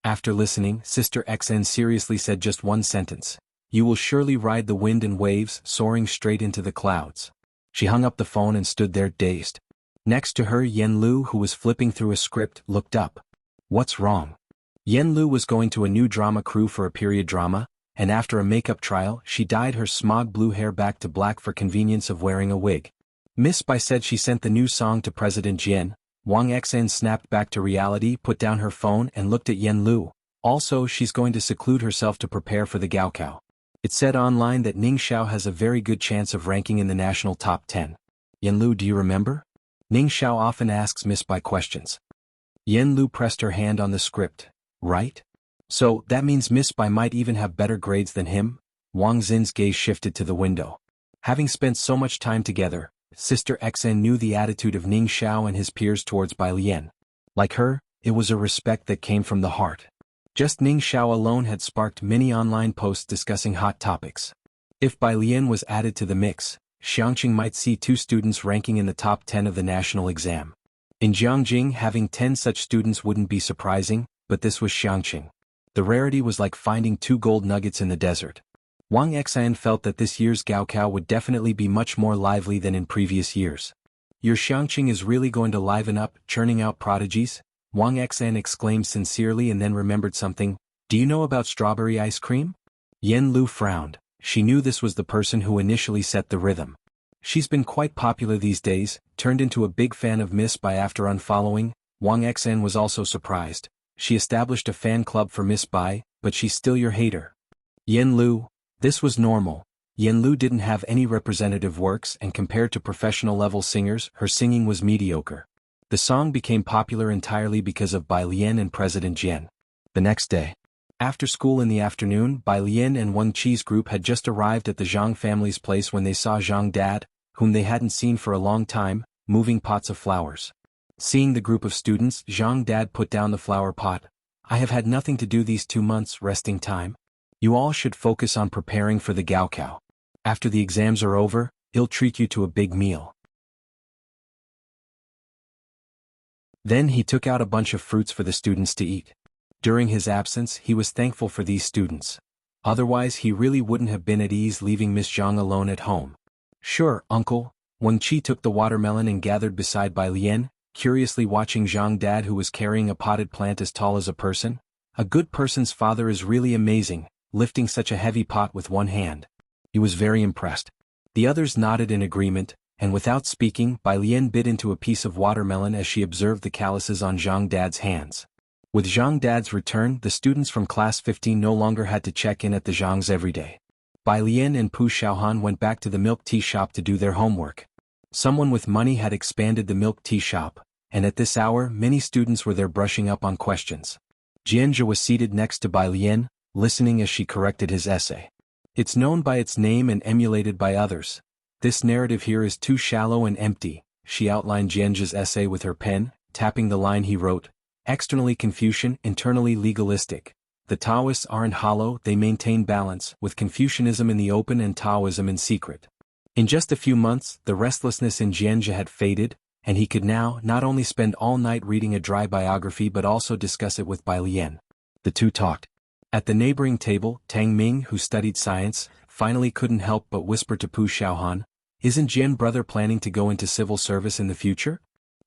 After listening, Sister Xn seriously said just one sentence. You will surely ride the wind and waves, soaring straight into the clouds. She hung up the phone and stood there dazed. Next to her, Yen Lu, who was flipping through a script, looked up. What's wrong? Yen Lu was going to a new drama crew for a period drama, and after a makeup trial, she dyed her smog blue hair back to black for convenience of wearing a wig. Miss Bai said she sent the new song to President Jian. Wang Xian snapped back to reality, put down her phone and looked at Yen Lu. Also, she's going to seclude herself to prepare for the Gaokao. It said online that Ning Xiao has a very good chance of ranking in the national top 10. Yen Lu, do you remember? Ning Xiao often asks Miss Bai questions. Yen Lu pressed her hand on the script. Right? So, that means Miss Bai might even have better grades than him? Wang Xin's gaze shifted to the window. Having spent so much time together, Sister Xn knew the attitude of Ning Xiao and his peers towards Bai Lian. Like her, it was a respect that came from the heart. Just Ning Xiao alone had sparked many online posts discussing hot topics. If Bai Lian was added to the mix, Xiangqing might see 2 students ranking in the top 10 of the national exam. In Jiangjing, having 10 such students wouldn't be surprising, but this was Xiangqing. The rarity was like finding 2 gold nuggets in the desert. Wang Xian felt that this year's Gaokao would definitely be much more lively than in previous years. Your Xiangqing is really going to liven up, churning out prodigies? Wang Xian exclaimed sincerely and then remembered something. Do you know about strawberry ice cream? Yen Lu frowned. She knew this was the person who initially set the rhythm. She's been quite popular these days, turned into a big fan of Miss Bai after unfollowing. Wang Xian was also surprised. She established a fan club for Miss Bai, but she's still your hater. Yen Lu. This was normal. Yen Lu didn't have any representative works and compared to professional-level singers, her singing was mediocre. The song became popular entirely because of Bai Lian and President Jian. The next day, after school in the afternoon, Bai Lian and Wang Qi's group had just arrived at the Zhang family's place when they saw Zhang Dad, whom they hadn't seen for a long time, moving pots of flowers. Seeing the group of students, Zhang Dad put down the flower pot. I have had nothing to do these 2 months, resting time. You all should focus on preparing for the Gaokao. After the exams are over, he'll treat you to a big meal. Then he took out a bunch of fruits for the students to eat. During his absence, he was thankful for these students. Otherwise he really wouldn't have been at ease leaving Miss Zhang alone at home. Sure, uncle. Wang Qi took the watermelon and gathered beside Bai Lian, curiously watching Zhang Dad, who was carrying a potted plant as tall as a person. A good person's father is really amazing, lifting such a heavy pot with one hand. He was very impressed. The others nodded in agreement, and without speaking, Bai Lian bit into a piece of watermelon as she observed the calluses on Zhang Dad's hands. With Zhang Dad's return, the students from class 15 no longer had to check in at the Zhangs every day. Bai Lian and Pu Xiaohan went back to the milk tea shop to do their homework. Someone with money had expanded the milk tea shop, and at this hour many students were there brushing up on questions. Jianzhe was seated next to Bai Lian, listening as she corrected his essay. It's known by its name and emulated by others. This narrative here is too shallow and empty, she outlined Jianzhe's essay with her pen, tapping the line he wrote. Externally Confucian, internally legalistic. The Taoists aren't hollow, they maintain balance, with Confucianism in the open and Taoism in secret. In just a few months, the restlessness in Jianzhe had faded, and he could now not only spend all night reading a dry biography but also discuss it with Bai Lian. The two talked. At the neighboring table, Tang Ming, who studied science, finally couldn't help but whisper to Pu Xiaohan, "Isn't Jian brother planning to go into civil service in the future?"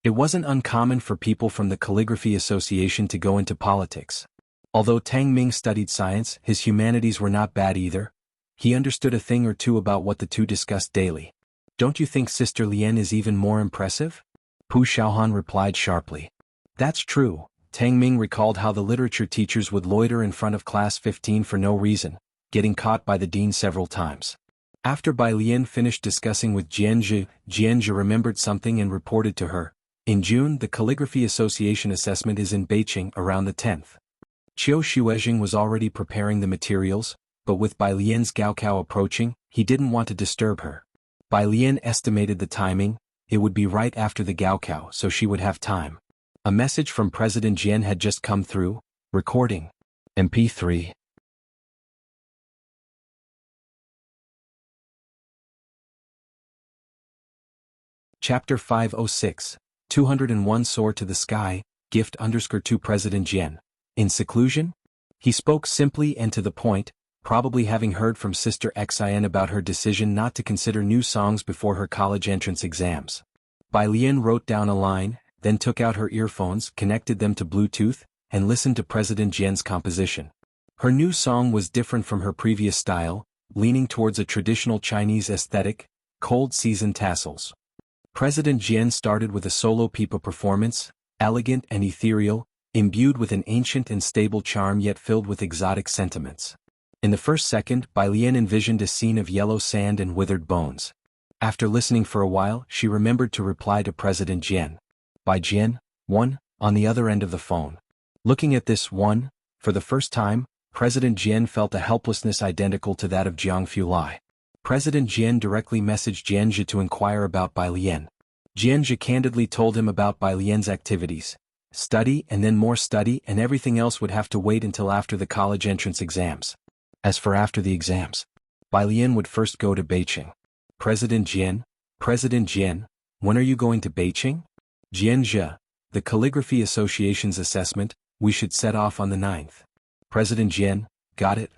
It wasn't uncommon for people from the Calligraphy Association to go into politics. Although Tang Ming studied science, his humanities were not bad either. He understood a thing or two about what the two discussed daily. "Don't you think Sister Lian is even more impressive?" Pu Xiaohan replied sharply. "That's true." Tang Ming recalled how the literature teachers would loiter in front of class 15 for no reason, getting caught by the dean several times. After Bai Lian finished discussing with Jianzhe, Jianzhe remembered something and reported to her. In June, the Calligraphy Association assessment is in Beijing around the 10th. Qiu Shuezheng was already preparing the materials, but with Bai Lian's Gaokao approaching, he didn't want to disturb her. Bai Lian estimated the timing, it would be right after the Gaokao, so she would have time. A message from President Jian had just come through. Recording. MP3. Chapter 506. 201 Soar to the Sky, Gift _to President Jian. In seclusion? He spoke simply and to the point, probably having heard from Sister Xin about her decision not to consider new songs before her college entrance exams. Bai Lian wrote down a line, then took out her earphones, connected them to Bluetooth, and listened to President Jian's composition. Her new song was different from her previous style, leaning towards a traditional Chinese aesthetic, cold season tassels. President Jian started with a solo pipa performance, elegant and ethereal, imbued with an ancient and stable charm yet filled with exotic sentiments. In the first second, Bai Lian envisioned a scene of yellow sand and withered bones. After listening for a while, she remembered to reply to President Jian. By Jian, one, on the other end of the phone. Looking at this one, for the first time, President Jian felt a helplessness identical to that of Jiangfu Lai. President Jian directly messaged Jianzhe to inquire about Bai Lian. Jianzhe candidly told him about Bai Lian's activities. Study and then more study, and everything else would have to wait until after the college entrance exams. As for after the exams, Bai Lian would first go to Beijing. President Jian, when are you going to Beijing? Jianzhe, the Calligraphy Association's assessment, we should set off on the 9th. President Jian, got it?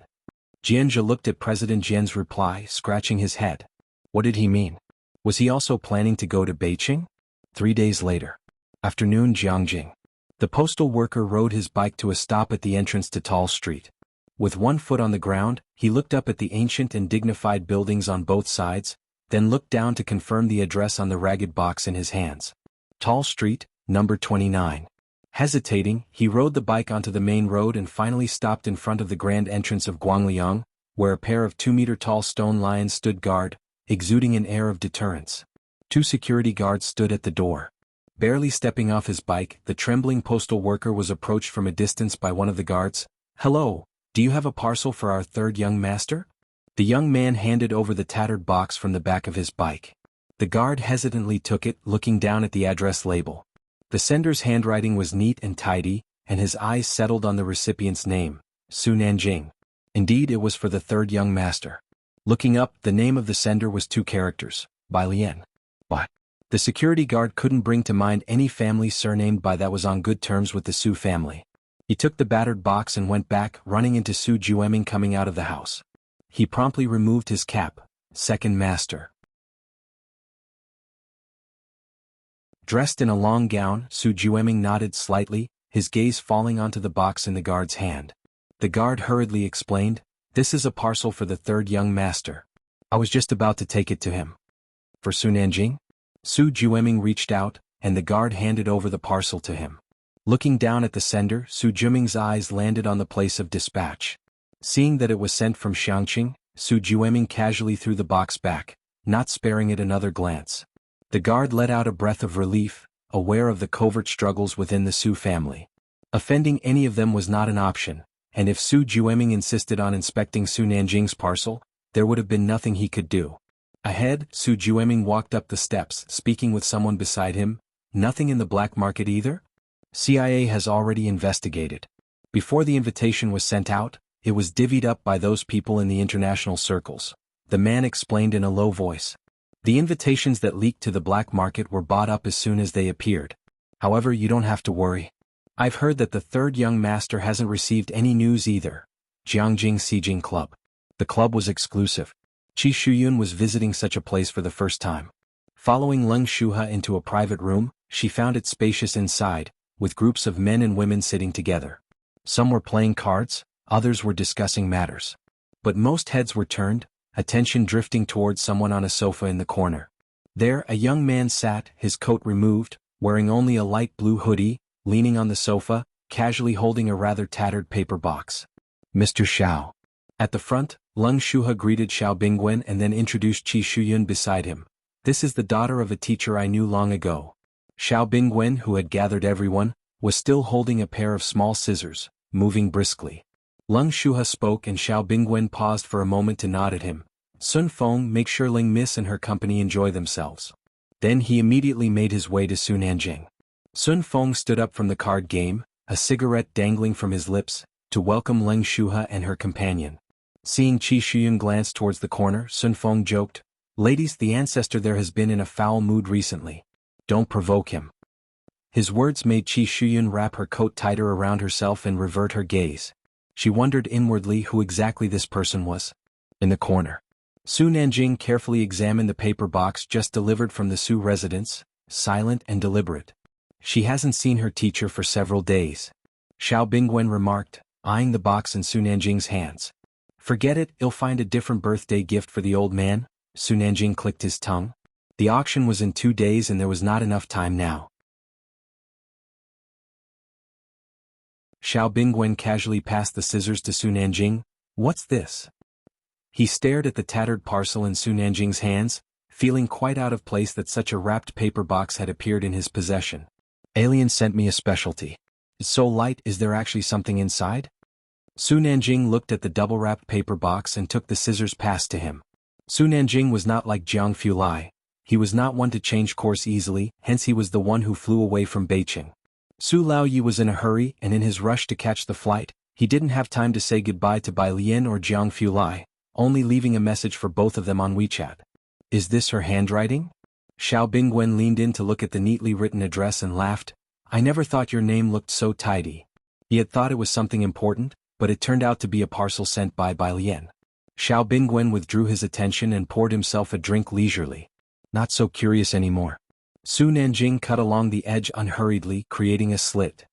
Jianzhe looked at President Jian's reply, scratching his head. What did he mean? Was he also planning to go to Beijing? 3 days later. Afternoon, Jiangjing. The postal worker rode his bike to a stop at the entrance to Tall Street. With one foot on the ground, he looked up at the ancient and dignified buildings on both sides, then looked down to confirm the address on the ragged box in his hands. Tall Street, number 29. Hesitating, he rode the bike onto the main road and finally stopped in front of the grand entrance of Guangliang, where a pair of 2-meter-tall stone lions stood guard, exuding an air of deterrence. 2 security guards stood at the door. Barely stepping off his bike, the trembling postal worker was approached from a distance by one of the guards. "Hello, do you have a parcel for our third young master?" The young man handed over the tattered box from the back of his bike. The guard hesitantly took it, looking down at the address label. The sender's handwriting was neat and tidy, and his eyes settled on the recipient's name, Su Nanjing. Indeed, it was for the third young master. Looking up, the name of the sender was 2 characters, Bai Lian. But the security guard couldn't bring to mind any family surnamed Bai that was on good terms with the Su family. He took the battered box and went back, running into Su Jueming coming out of the house. He promptly removed his cap. Second master. Dressed in a long gown, Su Jueming nodded slightly, his gaze falling onto the box in the guard's hand. The guard hurriedly explained, "This is a parcel for the third young master. I was just about to take it to him." "For Su Nanjing?" Su Jueming reached out, and the guard handed over the parcel to him. Looking down at the sender, Su Jueming's eyes landed on the place of dispatch. Seeing that it was sent from Xiangqing, Su Jueming casually threw the box back, not sparing it another glance. The guard let out a breath of relief, aware of the covert struggles within the Su family. Offending any of them was not an option, and if Su Jueming insisted on inspecting Su Nanjing's parcel, there would have been nothing he could do. Ahead, Su Jueming walked up the steps, speaking with someone beside him. Nothing in the black market either? CIA has already investigated. Before the invitation was sent out, it was divvied up by those people in the international circles. The man explained in a low voice. The invitations that leaked to the black market were bought up as soon as they appeared. However, you don't have to worry. I've heard that the third young master hasn't received any news either. Jiangjing Xijing Club. The club was exclusive. Qi Shuyun was visiting such a place for the first time. Following Leng Shuha into a private room, she found it spacious inside, with groups of men and women sitting together. Some were playing cards, others were discussing matters. But most heads were turned, attention drifting towards someone on a sofa in the corner. There a young man sat, his coat removed, wearing only a light blue hoodie, leaning on the sofa, casually holding a rather tattered paper box. Mr. Xiao. At the front, Leng Shuha greeted Xiao Bingwen and then introduced Qi Shuyun beside him. This is the daughter of a teacher I knew long ago. Xiao Bingwen, who had gathered everyone, was still holding a pair of small scissors, moving briskly. Leng Shuha spoke and Xiao Bingwen paused for a moment to nod at him. Sun Feng, make sure Ling Miss and her company enjoy themselves. Then he immediately made his way to Su Nanjing. Sun Feng stood up from the card game, a cigarette dangling from his lips, to welcome Leng Shuha and her companion. Seeing Qi Shuyun glance towards the corner, Sun Feng joked, "Ladies, the ancestor there has been in a foul mood recently. Don't provoke him." His words made Qi Shuyun wrap her coat tighter around herself and revert her gaze. She wondered inwardly who exactly this person was. In the corner, Su Nanjing carefully examined the paper box just delivered from the Su residence, silent and deliberate. She hasn't seen her teacher for several days. Xiao Bingwen remarked, eyeing the box in Su Nanjing's hands. Forget it, he'll find a different birthday gift for the old man. Su Nanjing clicked his tongue. The auction was in 2 days and there was not enough time now. Xiao Bingwen casually passed the scissors to Su Nanjing. What's this? He stared at the tattered parcel in Su Nanjing's hands, feeling quite out of place that such a wrapped paper box had appeared in his possession. Alien sent me a specialty. It's so light, is there actually something inside? Su Nanjing looked at the double-wrapped paper box and took the scissors passed to him. Su Nanjing was not like Jiang Fulai. He was not one to change course easily, hence he was the one who flew away from Beijing. Su Laoyi was in a hurry, and in his rush to catch the flight, he didn't have time to say goodbye to Bai Lian or Jiang Fulai, only leaving a message for both of them on WeChat. Is this her handwriting? Xiao Bingwen leaned in to look at the neatly written address and laughed. I never thought your name looked so tidy. He had thought it was something important, but it turned out to be a parcel sent by Bai Lian. Xiao Bingwen withdrew his attention and poured himself a drink leisurely. Not so curious anymore. Su Nanjing cut along the edge unhurriedly, creating a slit.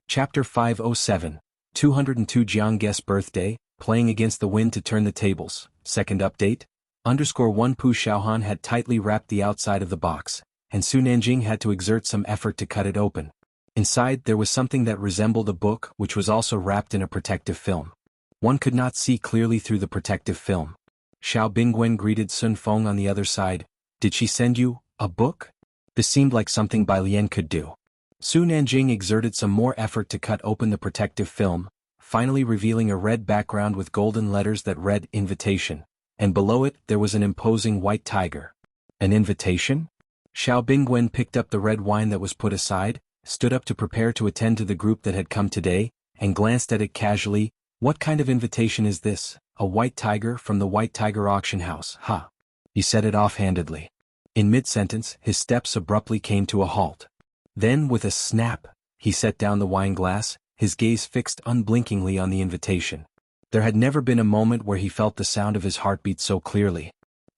Chapter 507, 202 Jiang Guest's birthday, playing against the wind to turn the tables. Second update. _1 Pu Xiaohan had tightly wrapped the outside of the box, and Su Nanjing had to exert some effort to cut it open. Inside there was something that resembled a book which was also wrapped in a protective film. One could not see clearly through the protective film. Xiao Bingwen greeted Sun Feng on the other side. Did she send you a book? This seemed like something Bai Lian could do. Su Nanjing exerted some more effort to cut open the protective film, finally revealing a red background with golden letters that read invitation, and below it there was an imposing white tiger. An invitation? Xiao Bingwen picked up the red wine that was put aside, stood up to prepare to attend to the group that had come today, and glanced at it casually. What kind of invitation is this? A white tiger from the White Tiger Auction House, huh? He said it offhandedly. In mid-sentence, his steps abruptly came to a halt. Then, with a snap, he set down the wine glass, his gaze fixed unblinkingly on the invitation. There had never been a moment where he felt the sound of his heartbeat so clearly.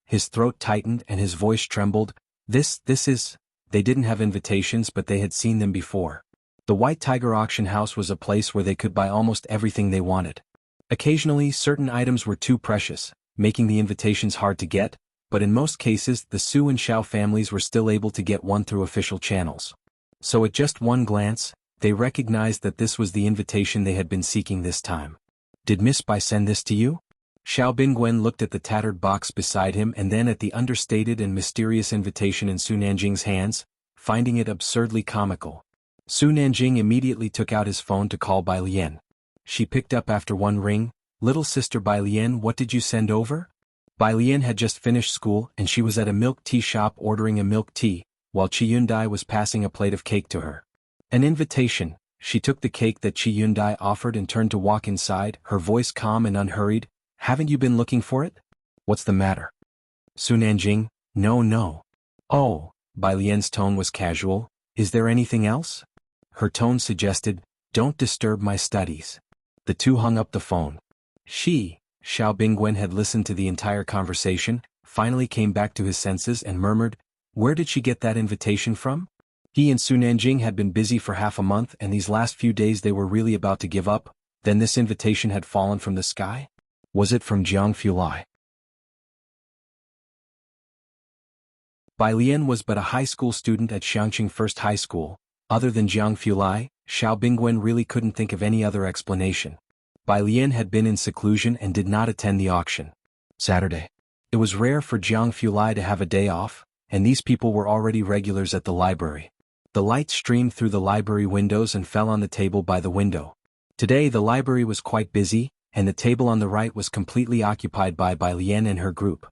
His throat tightened and his voice trembled. This is... They didn't have invitations, but they had seen them before. The White Tiger Auction House was a place where they could buy almost everything they wanted. Occasionally, certain items were too precious, making the invitations hard to get, but in most cases the Su and Xiao families were still able to get one through official channels. So at just one glance, they recognized that this was the invitation they had been seeking this time. Did Miss Bai send this to you? Xiao Bingwen looked at the tattered box beside him and then at the understated and mysterious invitation in Su Nanjing's hands, finding it absurdly comical. Su Nanjing immediately took out his phone to call Bai Lian. She picked up after one ring. "Little sister Bai Lian, what did you send over?" Bai Lian had just finished school and she was at a milk tea shop ordering a milk tea, while Chi Yundai was passing a plate of cake to her. An invitation. She took the cake that Chi Yundai offered and turned to walk inside, her voice calm and unhurried. "Haven't you been looking for it? What's the matter?" Su Nanjing, No. "Oh," Bai Lian's tone was casual, "is there anything else?" Her tone suggested, "Don't disturb my studies." The two hung up the phone. Xiao Bingwen had listened to the entire conversation, finally came back to his senses and murmured, "Where did she get that invitation from?" He and Su Nanjing had been busy for half a month and these last few days they were really about to give up, then this invitation had fallen from the sky? Was it from Jiang Fulai? Bai Lian was but a high school student at Xiangqing First High School. Other than Jiang Fulai, Xiao Bingwen really couldn't think of any other explanation. Bai Lian had been in seclusion and did not attend the auction. Saturday. It was rare for Jiang Fulai to have a day off, and these people were already regulars at the library. The light streamed through the library windows and fell on the table by the window. Today the library was quite busy, and the table on the right was completely occupied by Bai Lian and her group.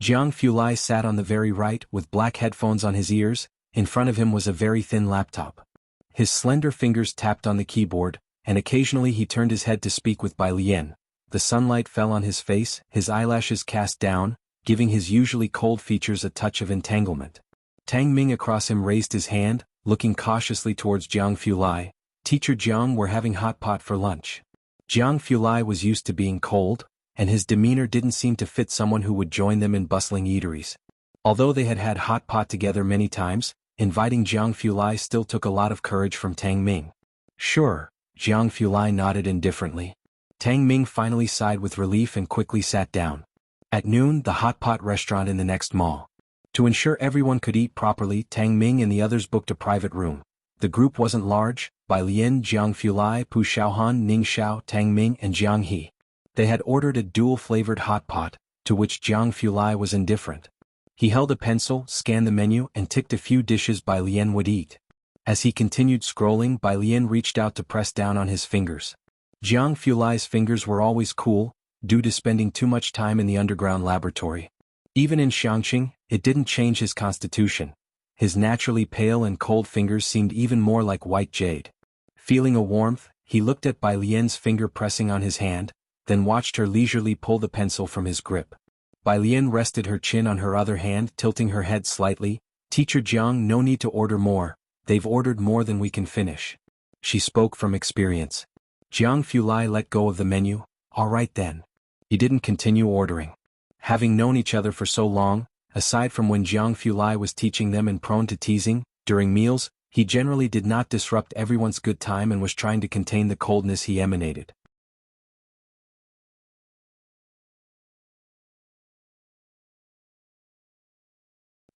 Jiang Fulai sat on the very right with black headphones on his ears. In front of him was a very thin laptop. His slender fingers tapped on the keyboard, and occasionally he turned his head to speak with Bai Lian. The sunlight fell on his face, his eyelashes cast down, giving his usually cold features a touch of entanglement. Tang Ming across him raised his hand, looking cautiously towards Jiang Fulai. "Teacher Jiang, we're having hot pot for lunch." Jiang Fulai was used to being cold, and his demeanor didn't seem to fit someone who would join them in bustling eateries. Although they had had hot pot together many times, inviting Jiang Fulai still took a lot of courage from Tang Ming. "Sure," Jiang Fulai nodded indifferently. Tang Ming finally sighed with relief and quickly sat down. At noon, the hot pot restaurant in the next mall. To ensure everyone could eat properly, Tang Ming and the others booked a private room. The group wasn't large: Bai Lian, Jiang Fulai, Pu Xiaohan, Ning Xiao, Tang Ming and Jiang He. They had ordered a dual-flavored hot pot, to which Jiang Fulai was indifferent. He held a pencil, scanned the menu and ticked a few dishes Bai Lian would eat. As he continued scrolling, Bai Lian reached out to press down on his fingers. Jiang Fulai's fingers were always cool, due to spending too much time in the underground laboratory. Even in Xiangqing, it didn't change his constitution. His naturally pale and cold fingers seemed even more like white jade. Feeling a warmth, he looked at Bai Lian's finger pressing on his hand, then watched her leisurely pull the pencil from his grip. Bai Lian rested her chin on her other hand, tilting her head slightly. "Teacher Jiang, no need to order more, they've ordered more than we can finish." She spoke from experience. Jiang Fulai let go of the menu. "All right then." He didn't continue ordering. Having known each other for so long, aside from when Jiang Fulai was teaching them and prone to teasing, during meals, he generally did not disrupt everyone's good time and was trying to contain the coldness he emanated.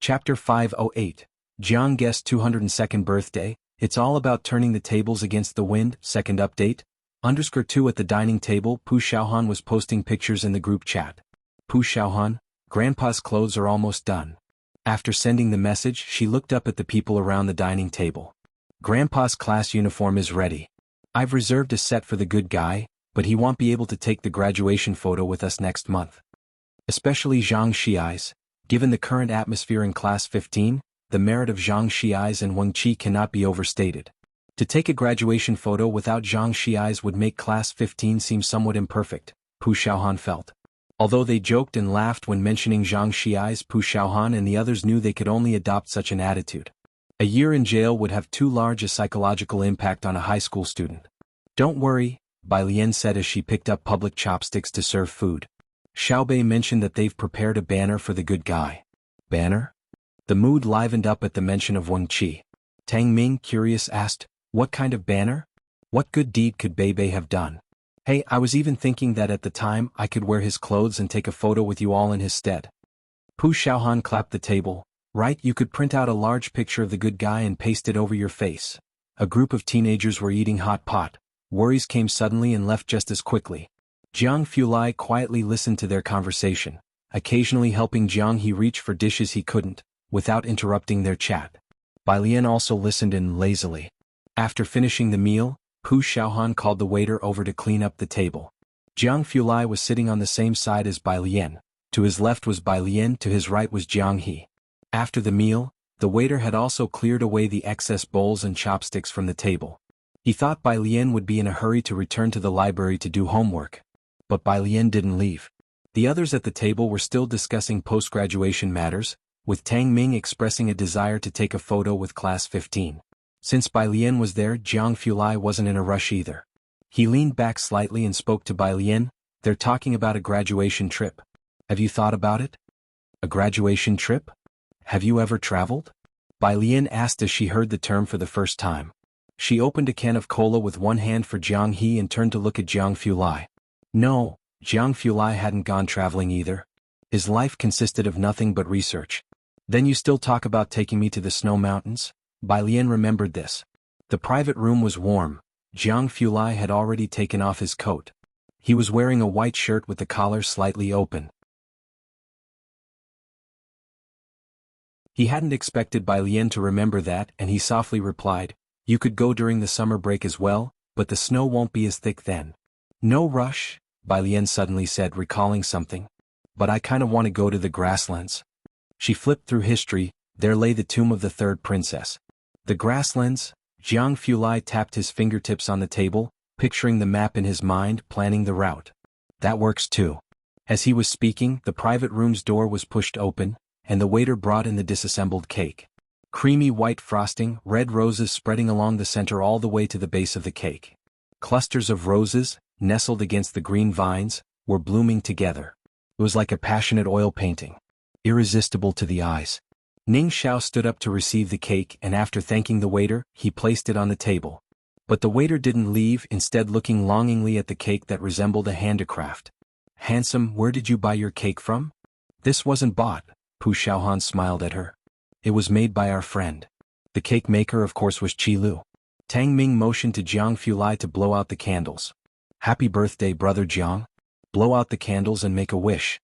Chapter 508. Jiang Guest's 202nd birthday. It's all about turning the tables against the wind. Second update. _2 At the dining table, Pu Xiaohan was posting pictures in the group chat. "Pu Xiaohan, Grandpa's clothes are almost done." After sending the message, she looked up at the people around the dining table. "Grandpa's class uniform is ready. I've reserved a set for the good guy, but he won't be able to take the graduation photo with us next month. Especially Zhang Xiai's. Given the current atmosphere in Class 15, the merit of Zhang Xiai's and Wang Qi cannot be overstated. To take a graduation photo without Zhang Xiai's would make Class 15 seem somewhat imperfect, Pu Xiaohan felt. Although they joked and laughed when mentioning Zhang Xiai's, Pu Xiaohan and the others knew they could only adopt such an attitude. A year in jail would have too large a psychological impact on a high school student. "Don't worry," Bai Lian said as she picked up public chopsticks to serve food. Xiaobei mentioned that they've prepared a banner for the good guy. Banner? The mood livened up at the mention of Wang Qi. Tang Ming, curious, asked, "What kind of banner? What good deed could Bei have done?" "Hey, I was even thinking that at the time I could wear his clothes and take a photo with you all in his stead." Pu Xiaohan clapped the table. "Right, you could print out a large picture of the good guy and paste it over your face." A group of teenagers were eating hot pot. Worries came suddenly and left just as quickly. Jiang Fulai quietly listened to their conversation, occasionally helping Jiang He reach for dishes he couldn't, without interrupting their chat. Bai Lian also listened in lazily. After finishing the meal, Pu Xiaohan called the waiter over to clean up the table. Jiang Fulai was sitting on the same side as Bai Lian. To his left was Bai Lian, to his right was Jiang He. After the meal, the waiter had also cleared away the excess bowls and chopsticks from the table. He thought Bai Lian would be in a hurry to return to the library to do homework. But Bai Lian didn't leave. The others at the table were still discussing post-graduation matters, with Tang Ming expressing a desire to take a photo with Class 15. Since Bai Lian was there, Jiang Fulai wasn't in a rush either. He leaned back slightly and spoke to Bai Lian. They're talking about a graduation trip. Have you thought about it? A graduation trip? Have you ever traveled? Bai Lian asked as she heard the term for the first time. She opened a can of cola with one hand for Jiang He and turned to look at Jiang Fulai. No, Jiang Fulai hadn't gone traveling either. His life consisted of nothing but research. Then you still talk about taking me to the snow mountains? Bai Lian remembered this. The private room was warm. Jiang Fulai had already taken off his coat. He was wearing a white shirt with the collar slightly open. He hadn't expected Bai Lian to remember that, and he softly replied, "You could go during the summer break as well, but the snow won't be as thick then." "No rush," Bai Lian suddenly said, recalling something. "But I kind of want to go to the grasslands." She flipped through history. There lay the tomb of the third princess. The grasslands? Jiang Fulai tapped his fingertips on the table, picturing the map in his mind, planning the route. That works too. As he was speaking, the private room's door was pushed open, and the waiter brought in the disassembled cake. Creamy white frosting, red roses spreading along the center all the way to the base of the cake. Clusters of roses, nestled against the green vines, were blooming together. It was like a passionate oil painting. Irresistible to the eyes. Ning Xiao stood up to receive the cake, and after thanking the waiter, he placed it on the table. But the waiter didn't leave, instead looking longingly at the cake that resembled a handicraft. "Handsome, where did you buy your cake from?" "This wasn't bought," Pu Xiaohan smiled at her. "It was made by our friend." The cake maker of course was Qi Lu. Tang Ming motioned to Jiang Fulai to blow out the candles. "Happy birthday, brother Jiang. Blow out the candles and make a wish."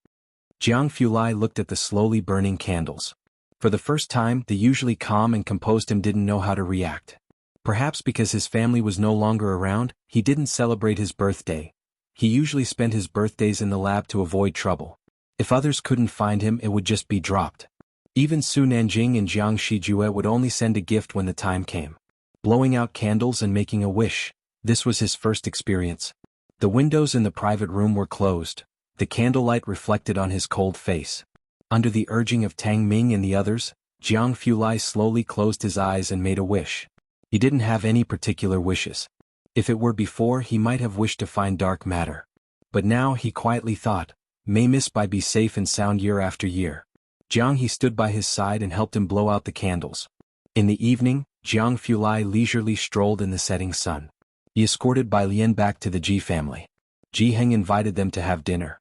Jiang Fulai looked at the slowly burning candles. For the first time, the usually calm and composed him didn't know how to react. Perhaps because his family was no longer around, he didn't celebrate his birthday. He usually spent his birthdays in the lab to avoid trouble. If others couldn't find him, it would just be dropped. Even Su Nanjing and Jiang Shijue would only send a gift when the time came. Blowing out candles and making a wish, this was his first experience. The windows in the private room were closed. The candlelight reflected on his cold face. Under the urging of Tang Ming and the others, Jiang Fulai slowly closed his eyes and made a wish. He didn't have any particular wishes. If it were before, he might have wished to find dark matter. But now he quietly thought, "May Miss Bai be safe and sound year after year." Jiang He stood by his side and helped him blow out the candles. In the evening, Jiang Fulai leisurely strolled in the setting sun. He escorted Bai Lian back to the Ji family. Ji Heng invited them to have dinner.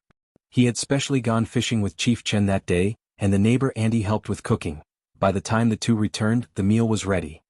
He had specially gone fishing with Chief Chen that day, and the neighbor Andy helped with cooking. By the time the two returned, the meal was ready.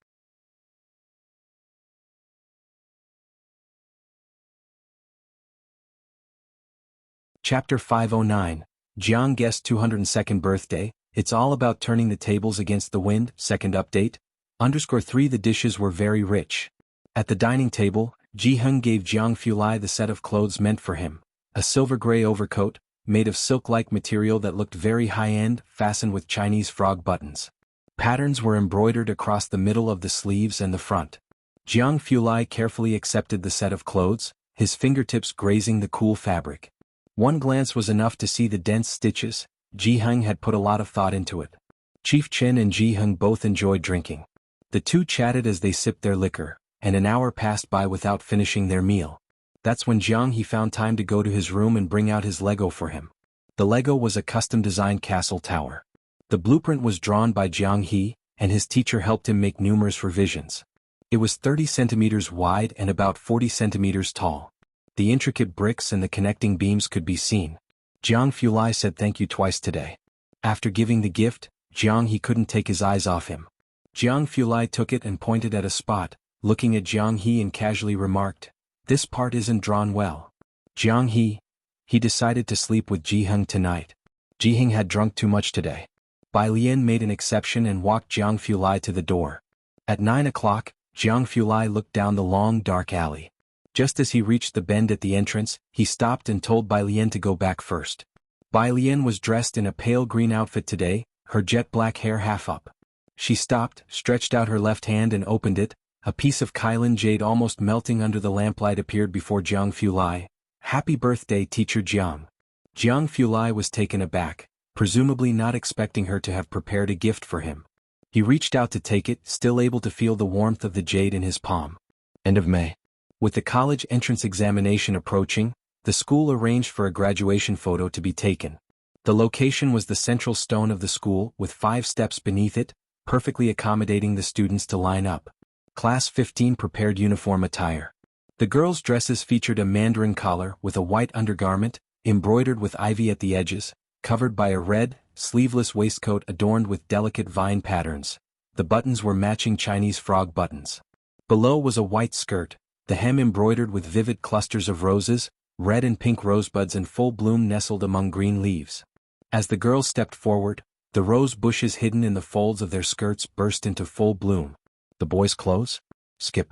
Chapter 509, Jiang Guest's 202nd birthday. It's all about turning the tables against the wind. Second update. _3 The dishes were very rich. At the dining table, Ji Heng gave Jiang Fulai the set of clothes meant for him. A silver-gray overcoat, made of silk-like material that looked very high-end, fastened with Chinese frog buttons. Patterns were embroidered across the middle of the sleeves and the front. Jiang Fulai carefully accepted the set of clothes, his fingertips grazing the cool fabric. One glance was enough to see the dense stitches. Ji Heng had put a lot of thought into it. Chief Chen and Ji Heng both enjoyed drinking. The two chatted as they sipped their liquor, and an hour passed by without finishing their meal. That's when Jiang He found time to go to his room and bring out his Lego for him. The Lego was a custom-designed castle tower. The blueprint was drawn by Jiang He, and his teacher helped him make numerous revisions. It was 30 centimeters wide and about 40 centimeters tall. The intricate bricks and the connecting beams could be seen. Jiang Fulai said thank you twice today. After giving the gift, Jiang He couldn't take his eyes off him. Jiang Fulai took it and pointed at a spot, looking at Jiang He and casually remarked, "This part isn't drawn well." Jiang He, He decided to sleep with Ji-hung tonight. Ji-hung had drunk too much today. Bai Lian made an exception and walked Jiang Fulai to the door. At 9 o'clock, Jiang Fulai looked down the long dark alley. Just as he reached the bend at the entrance, he stopped and told Bai Lian to go back first. Bai Lian was dressed in a pale green outfit today, her jet black hair half up. She stopped, stretched out her left hand and opened it. A piece of Kylin jade almost melting under the lamplight appeared before Jiang Fulai. "Happy birthday, Teacher Jiang." Jiang Fulai was taken aback, presumably not expecting her to have prepared a gift for him. He reached out to take it, still able to feel the warmth of the jade in his palm. End of May. With the college entrance examination approaching, the school arranged for a graduation photo to be taken. The location was the central stone of the school, with 5 steps beneath it, perfectly accommodating the students to line up. Class 15 prepared uniform attire. The girls' dresses featured a mandarin collar with a white undergarment, embroidered with ivy at the edges, covered by a red, sleeveless waistcoat adorned with delicate vine patterns. The buttons were matching Chinese frog buttons. Below was a white skirt, the hem embroidered with vivid clusters of roses, red and pink rosebuds in full bloom nestled among green leaves. As the girls stepped forward, the rose bushes hidden in the folds of their skirts burst into full bloom. The boys' clothes? Skip.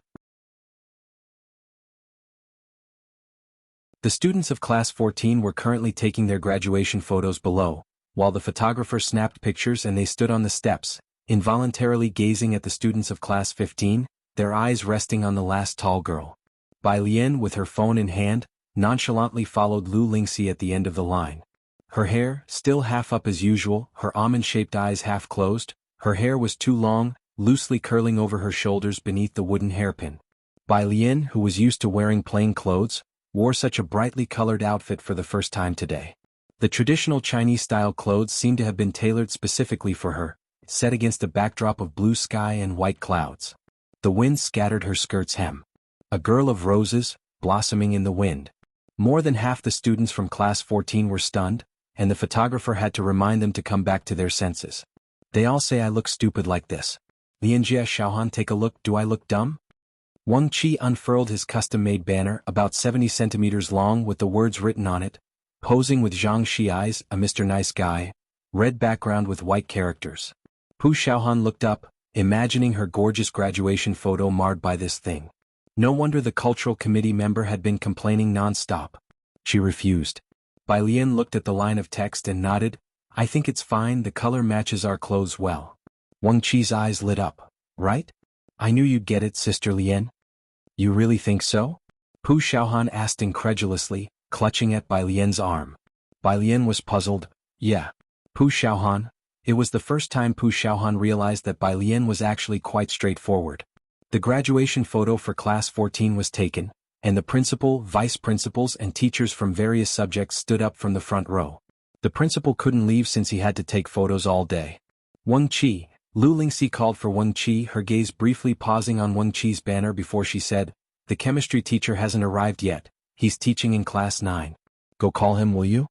The students of Class 14 were currently taking their graduation photos below, while the photographer snapped pictures and they stood on the steps, involuntarily gazing at the students of Class 15, their eyes resting on the last tall girl. Bai Lian, with her phone in hand, nonchalantly followed Lu Lingxi at the end of the line. Her hair, still half up as usual, her almond-shaped eyes half closed, her hair was too long, loosely curling over her shoulders beneath the wooden hairpin. Bai Lian, who was used to wearing plain clothes, wore such a brightly colored outfit for the first time today. The traditional Chinese-style clothes seemed to have been tailored specifically for her, set against a backdrop of blue sky and white clouds. The wind scattered her skirt's hem. A girl of roses, blossoming in the wind. More than half the students from Class 14 were stunned, and the photographer had to remind them to come back to their senses. They all say I look stupid like this. Lianjie Xiaohan, take a look, do I look dumb? Wang Qi unfurled his custom-made banner, about 70 centimeters long with the words written on it, posing with Zhang Xi's, a Mr. Nice Guy, red background with white characters. Pu Xiaohan looked up, imagining her gorgeous graduation photo marred by this thing. No wonder the cultural committee member had been complaining non-stop. She refused. Bai Lian looked at the line of text and nodded, I think it's fine, the color matches our clothes well. Wang Qi's eyes lit up. Right? I knew you'd get it, Sister Lian. You really think so? Pu Xiaohan asked incredulously, clutching at Bai Lian's arm. Bai Lian was puzzled. Yeah. Pu Xiaohan. It was the first time Pu Xiaohan realized that Bai Lian was actually quite straightforward. The graduation photo for Class 14 was taken, and the principal, vice principals and teachers from various subjects stood up from the front row. The principal couldn't leave since he had to take photos all day. Wang Qi. Lu Lingxi called for Wang Qi, her gaze briefly pausing on Wang Qi's banner before she said, the chemistry teacher hasn't arrived yet, he's teaching in Class 9. Go call him, will you?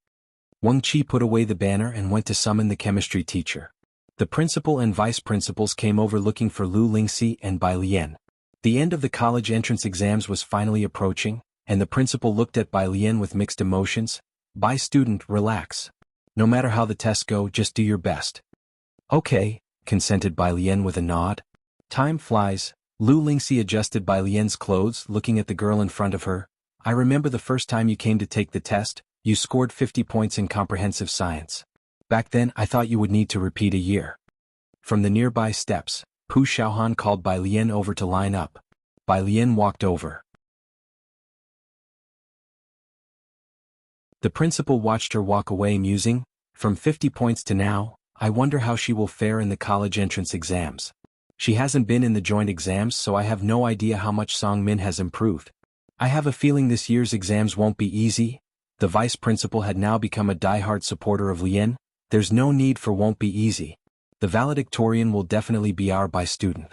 Wang Qi put away the banner and went to summon the chemistry teacher. The principal and vice principals came over looking for Lu Lingxi and Bai Lian. The end of the college entrance exams was finally approaching, and the principal looked at Bai Lian with mixed emotions. Bai student, relax. No matter how the tests go, just do your best. Okay, consented Bai Lian with a nod. Time flies. Lu Lingxi adjusted Bai Lian's clothes, looking at the girl in front of her. I remember the first time you came to take the test, you scored 50 points in comprehensive science. Back then I thought you would need to repeat a year. From the nearby steps, Pu Xiaohan called Bai Lian over to line up. Bai Lian walked over. The principal watched her walk away musing, from 50 points to now, I wonder how she will fare in the college entrance exams. She hasn't been in the joint exams, so I have no idea how much Song Min has improved. I have a feeling this year's exams won't be easy. The vice principal had now become a die-hard supporter of Lian. There's no need for won't be easy. The valedictorian will definitely be our Bai student.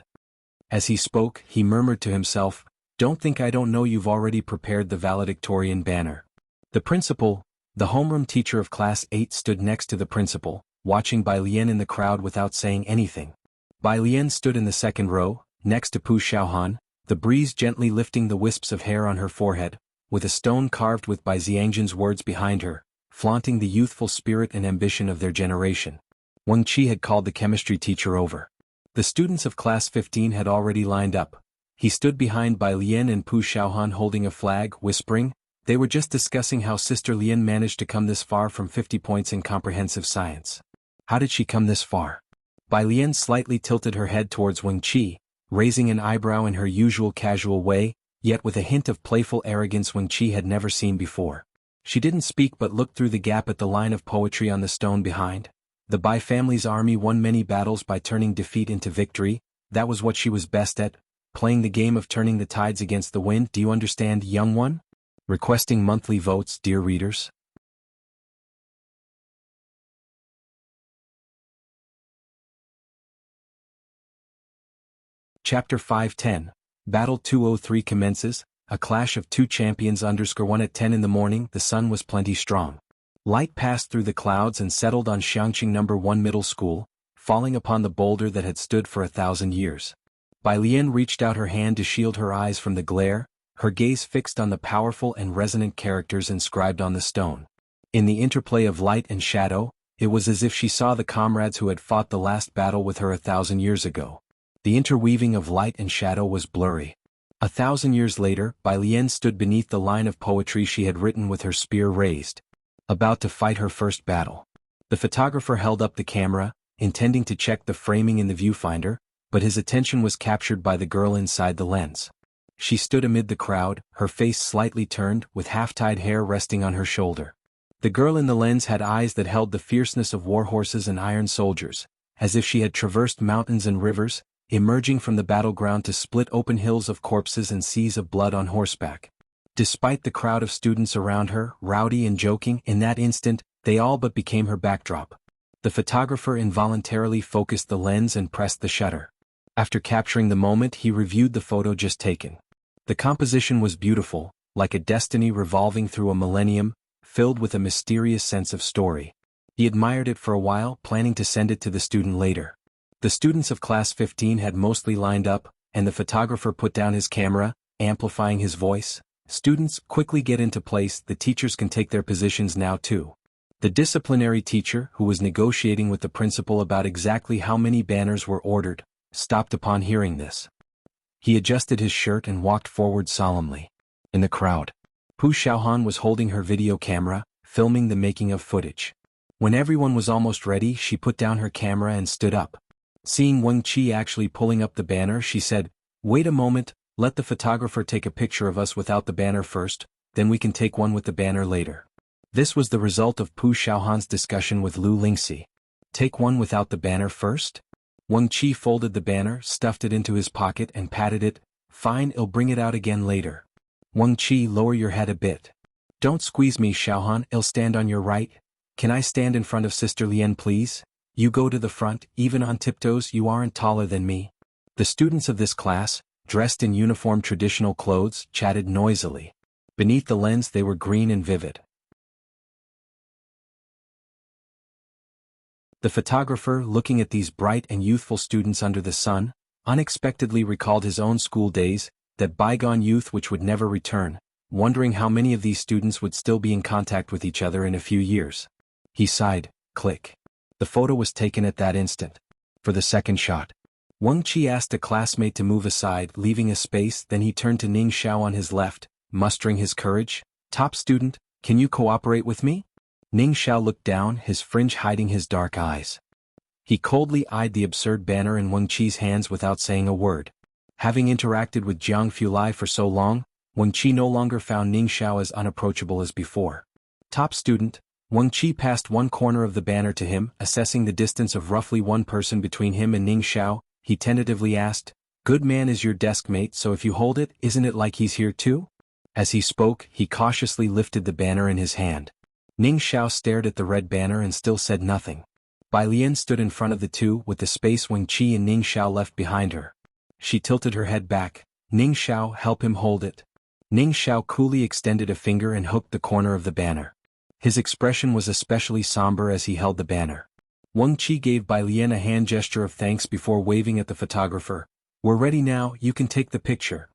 As he spoke, he murmured to himself, don't think I don't know you've already prepared the valedictorian banner. The principal, the homeroom teacher of Class 8, stood next to the principal, watching Bai Lian in the crowd without saying anything. Bai Lian stood in the second row, next to Pu Xiaohan, the breeze gently lifting the wisps of hair on her forehead, with a stone carved with Bai Xiangjian's words behind her, flaunting the youthful spirit and ambition of their generation. Wang Qi had called the chemistry teacher over. The students of class 15 had already lined up. He stood behind Bai Lian and Pu Xiaohan holding a flag, whispering. They were just discussing how Sister Lian managed to come this far from 50 points in comprehensive science. How did she come this far? Bai Lian slightly tilted her head towards Wang Qi, raising an eyebrow in her usual casual way, yet with a hint of playful arrogance Wang Qi had never seen before. She didn't speak but looked through the gap at the line of poetry on the stone behind. The Bai family's army won many battles by turning defeat into victory. That was what she was best at, playing the game of turning the tides against the wind. Do you understand, young one? Requesting monthly votes, dear readers. Chapter 510. Battle 203 commences. A clash of two champions. 1 at 10 in the morning. The sun was plenty strong. Light passed through the clouds and settled on Xiangqing No. 1 Middle School, falling upon the boulder that had stood for 1,000 years. Bai Lian reached out her hand to shield her eyes from the glare, her gaze fixed on the powerful and resonant characters inscribed on the stone. In the interplay of light and shadow, it was as if she saw the comrades who had fought the last battle with her 1,000 years ago. The interweaving of light and shadow was blurry. 1,000 years later, Bai Lian stood beneath the line of poetry she had written with her spear raised, about to fight her first battle. The photographer held up the camera, intending to check the framing in the viewfinder, but his attention was captured by the girl inside the lens. She stood amid the crowd, her face slightly turned, with half-tied hair resting on her shoulder. The girl in the lens had eyes that held the fierceness of war horses and iron soldiers, as if she had traversed mountains and rivers, emerging from the battleground to split open hills of corpses and seas of blood on horseback. Despite the crowd of students around her, rowdy and joking, in that instant, they all but became her backdrop. The photographer involuntarily focused the lens and pressed the shutter. After capturing the moment, he reviewed the photo just taken. The composition was beautiful, like a destiny revolving through a millennium, filled with a mysterious sense of story. He admired it for a while, planning to send it to the student later. The students of class 15 had mostly lined up, and the photographer put down his camera, amplifying his voice. Students, quickly get into place, the teachers can take their positions now too. The disciplinary teacher, who was negotiating with the principal about exactly how many banners were ordered, stopped upon hearing this. He adjusted his shirt and walked forward solemnly. In the crowd, Pu Xiaohan was holding her video camera, filming the making of footage. When everyone was almost ready, she put down her camera and stood up. Seeing Wang Qi actually pulling up the banner, she said, "Wait a moment, let the photographer take a picture of us without the banner first, then we can take one with the banner later." This was the result of Pu Xiaohan's discussion with Lu Lingxi. Take one without the banner first? Wang Qi folded the banner, stuffed it into his pocket and patted it. "Fine, I'll bring it out again later." Wang Qi, lower your head a bit. "Don't squeeze me, Xiaohan, I'll stand on your right. Can I stand in front of Sister Lian, please? You go to the front, even on tiptoes, you aren't taller than me." The students of this class, dressed in uniform traditional clothes, chatted noisily. Beneath the lens they were green and vivid. The photographer, looking at these bright and youthful students under the sun, unexpectedly recalled his own school days, that bygone youth which would never return, wondering how many of these students would still be in contact with each other in a few years. He sighed. Click. The photo was taken at that instant. For the second shot, Wang Qi asked a classmate to move aside, leaving a space, then he turned to Ning Xiao on his left, mustering his courage. "Top student, can you cooperate with me?" Ning Xiao looked down, his fringe hiding his dark eyes. He coldly eyed the absurd banner in Wang Qi's hands without saying a word. Having interacted with Jiang Fulai for so long, Wang Qi no longer found Ning Xiao as unapproachable as before. "Top student." Wang Qi passed one corner of the banner to him, assessing the distance of roughly one person between him and Ning Xiao. He tentatively asked, "Good man is your desk mate, so if you hold it, isn't it like he's here too?" As he spoke, he cautiously lifted the banner in his hand. Ning Xiao stared at the red banner and still said nothing. Bai Lian stood in front of the two, with the space Wang Qi and Ning Xiao left behind her. She tilted her head back. "Ning Xiao, help him hold it." Ning Xiao coolly extended a finger and hooked the corner of the banner. His expression was especially somber as he held the banner. Wang Qi gave Bai Lian a hand gesture of thanks before waving at the photographer. "We're ready now, you can take the picture."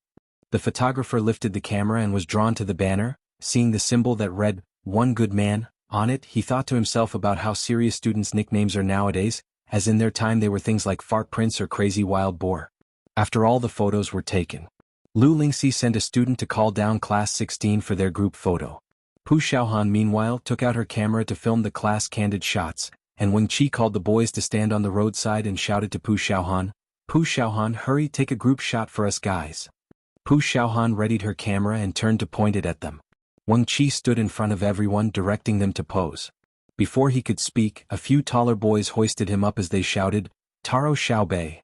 The photographer lifted the camera and was drawn to the banner, seeing the symbol that read, "One Good Man," on it. He thought to himself about how serious students' nicknames are nowadays, as in their time they were things like Fart Prince or Crazy Wild Boar. After all the photos were taken, Lu Lingxi sent a student to call down Class 16 for their group photo. Pu Xiaohan meanwhile took out her camera to film the class candid shots, and Wang Qi called the boys to stand on the roadside and shouted to Pu Xiaohan, hurry, take a group shot for us guys. Pu Xiaohan readied her camera and turned to point it at them. Wang Qi stood in front of everyone directing them to pose. Before he could speak, a few taller boys hoisted him up as they shouted, "Taro Xiaobei."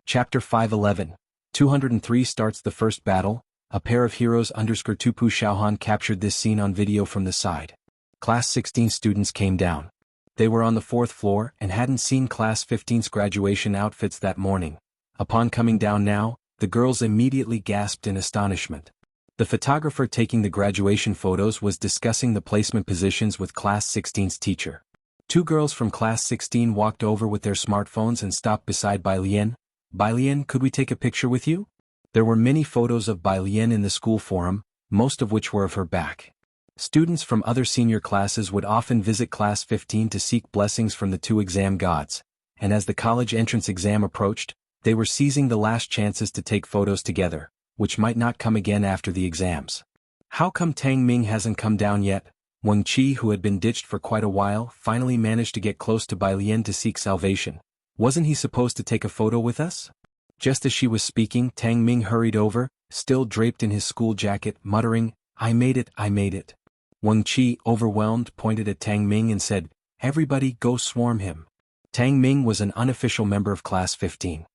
Chapter 511. 203 starts the first battle. A pair of heroes _2 Pu Xiaohan captured this scene on video from the side. Class 16 students came down. They were on the 4th floor and hadn't seen Class 15's graduation outfits that morning. Upon coming down now, the girls immediately gasped in astonishment. The photographer taking the graduation photos was discussing the placement positions with Class 16's teacher. Two girls from Class 16 walked over with their smartphones and stopped beside Bai Lian. "Bai Lian, could we take a picture with you?" There were many photos of Bai Lian in the school forum, most of which were of her back. Students from other senior classes would often visit Class 15 to seek blessings from the two exam gods, and as the college entrance exam approached, they were seizing the last chances to take photos together, which might not come again after the exams. How come Tang Ming hasn't come down yet? Wang Qi, who had been ditched for quite a while, finally managed to get close to Bai Lian to seek salvation. "Wasn't he supposed to take a photo with us?" Just as she was speaking, Tang Ming hurried over, still draped in his school jacket, muttering, I made it. Wang Qi, overwhelmed, pointed at Tang Ming and said, "Everybody go swarm him." Tang Ming was an unofficial member of Class 15.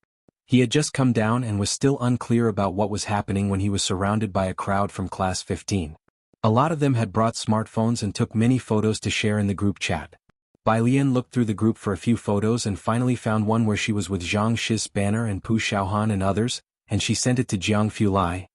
He had just come down and was still unclear about what was happening when he was surrounded by a crowd from Class 15. A lot of them had brought smartphones and took many photos to share in the group chat. Bai Lian looked through the group for a few photos and finally found one where she was with Zhang Shi's banner and Pu Xiaohan and others, and she sent it to Jiang Fulai.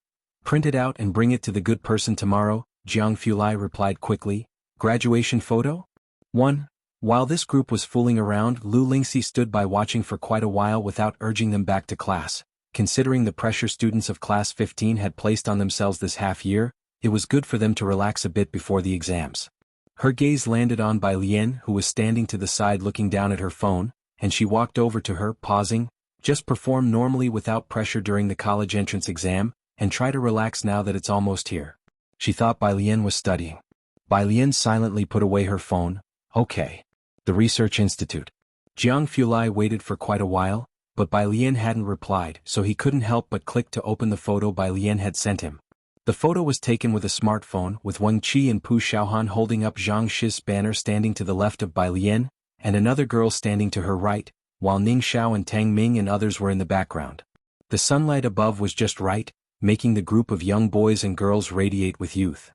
"Print it out and bring it to the good person tomorrow," Jiang Fulai replied quickly. "Graduation photo?" 1. While this group was fooling around, Lu Lingxi stood by watching for quite a while without urging them back to class. Considering the pressure students of Class 15 had placed on themselves this half year, it was good for them to relax a bit before the exams. Her gaze landed on Bai Lian, who was standing to the side looking down at her phone, and she walked over to her, pausing. "Just perform normally without pressure during the college entrance exam, and try to relax now that it's almost here." She thought Bai Lian was studying. Bai Lian silently put away her phone. "Okay. The Research Institute." Jiang Fulai waited for quite a while, but Bai Lian hadn't replied, so he couldn't help but click to open the photo Bai Lian had sent him. The photo was taken with a smartphone, with Wang Qi and Pu Xiaohan holding up Zhang Shi's banner standing to the left of Bai Lian, and another girl standing to her right, while Ning Xiao and Tang Ming and others were in the background. The sunlight above was just right, making the group of young boys and girls radiate with youth.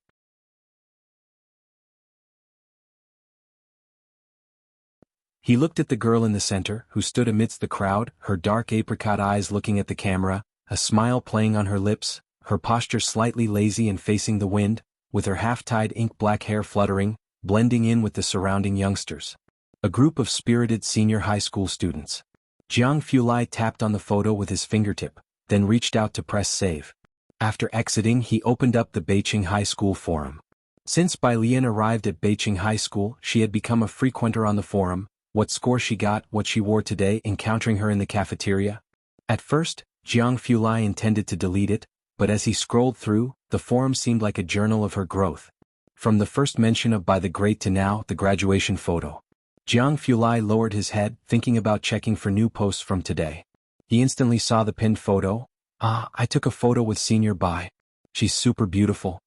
He looked at the girl in the center, who stood amidst the crowd, her dark apricot eyes looking at the camera, a smile playing on her lips, her posture slightly lazy and facing the wind, with her half-tied ink-black hair fluttering, blending in with the surrounding youngsters. A group of spirited senior high school students. Jiang Fulai tapped on the photo with his fingertip, then reached out to press save. After exiting, he opened up the Beiqing High School forum. Since Bai Lian arrived at Beiqing High School, she had become a frequenter on the forum. What score she got, what she wore today, encountering her in the cafeteria. At first, Jiang Fulai intended to delete it, but as he scrolled through, the forum seemed like a journal of her growth. From the first mention of Bai the Great to now, the graduation photo. Jiang Fulai lowered his head, thinking about checking for new posts from today. He instantly saw the pinned photo. I took a photo with Senior Bai. She's super beautiful.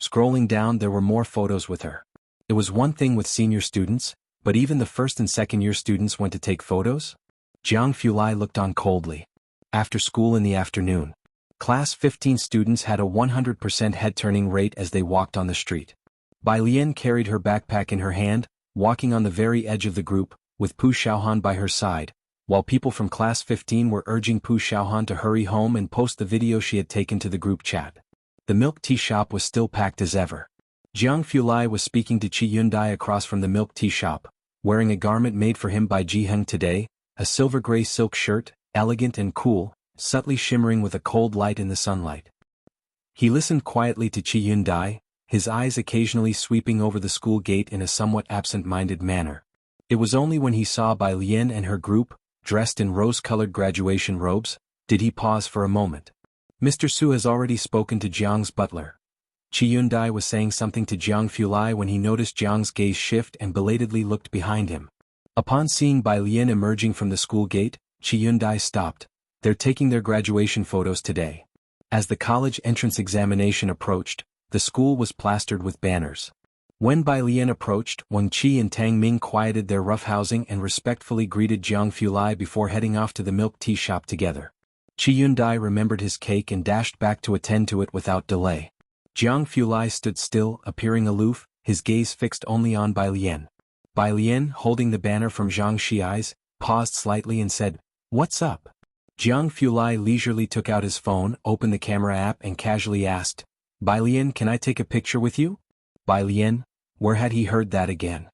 Scrolling down, there were more photos with her. It was one thing with senior students, but even the first and second year students went to take photos? Jiang Fulai looked on coldly. After school in the afternoon, Class 15 students had a 100% head-turning rate as they walked on the street. Bai Lian carried her backpack in her hand, walking on the very edge of the group, with Pu Xiaohan by her side, while people from Class 15 were urging Pu Xiaohan to hurry home and post the video she had taken to the group chat. The milk tea shop was still packed as ever. Jiang Fulai was speaking to Qi Yundai across from the milk tea shop, wearing a garment made for him by Ji Heng today, a silver-gray silk shirt, elegant and cool, subtly shimmering with a cold light in the sunlight. He listened quietly to Chi Yun-dai, his eyes occasionally sweeping over the school gate in a somewhat absent-minded manner. It was only when he saw Bai Lian and her group, dressed in rose-colored graduation robes, did he pause for a moment. Mr. Su has already spoken to Jiang's butler. Chi Yun-dai was saying something to Jiang Fulai when he noticed Jiang's gaze shift and belatedly looked behind him. Upon seeing Bai Lian emerging from the school gate, Chi Yun-dai stopped. They're taking their graduation photos today. As the college entrance examination approached, the school was plastered with banners. When Bai Lian approached, Wang Qi and Tang Ming quieted their roughhousing and respectfully greeted Jiang Fulai before heading off to the milk tea shop together. Chi Yun-dai remembered his cake and dashed back to attend to it without delay. Jiang Fulai stood still, appearing aloof, his gaze fixed only on Bai Lian. Bai Lian, holding the banner from Zhang Xiai's, paused slightly and said, "What's up?" Jiang Fulai leisurely took out his phone, opened the camera app and casually asked, "Bai Lian, can I take a picture with you?" Bai Lian, where had he heard that again?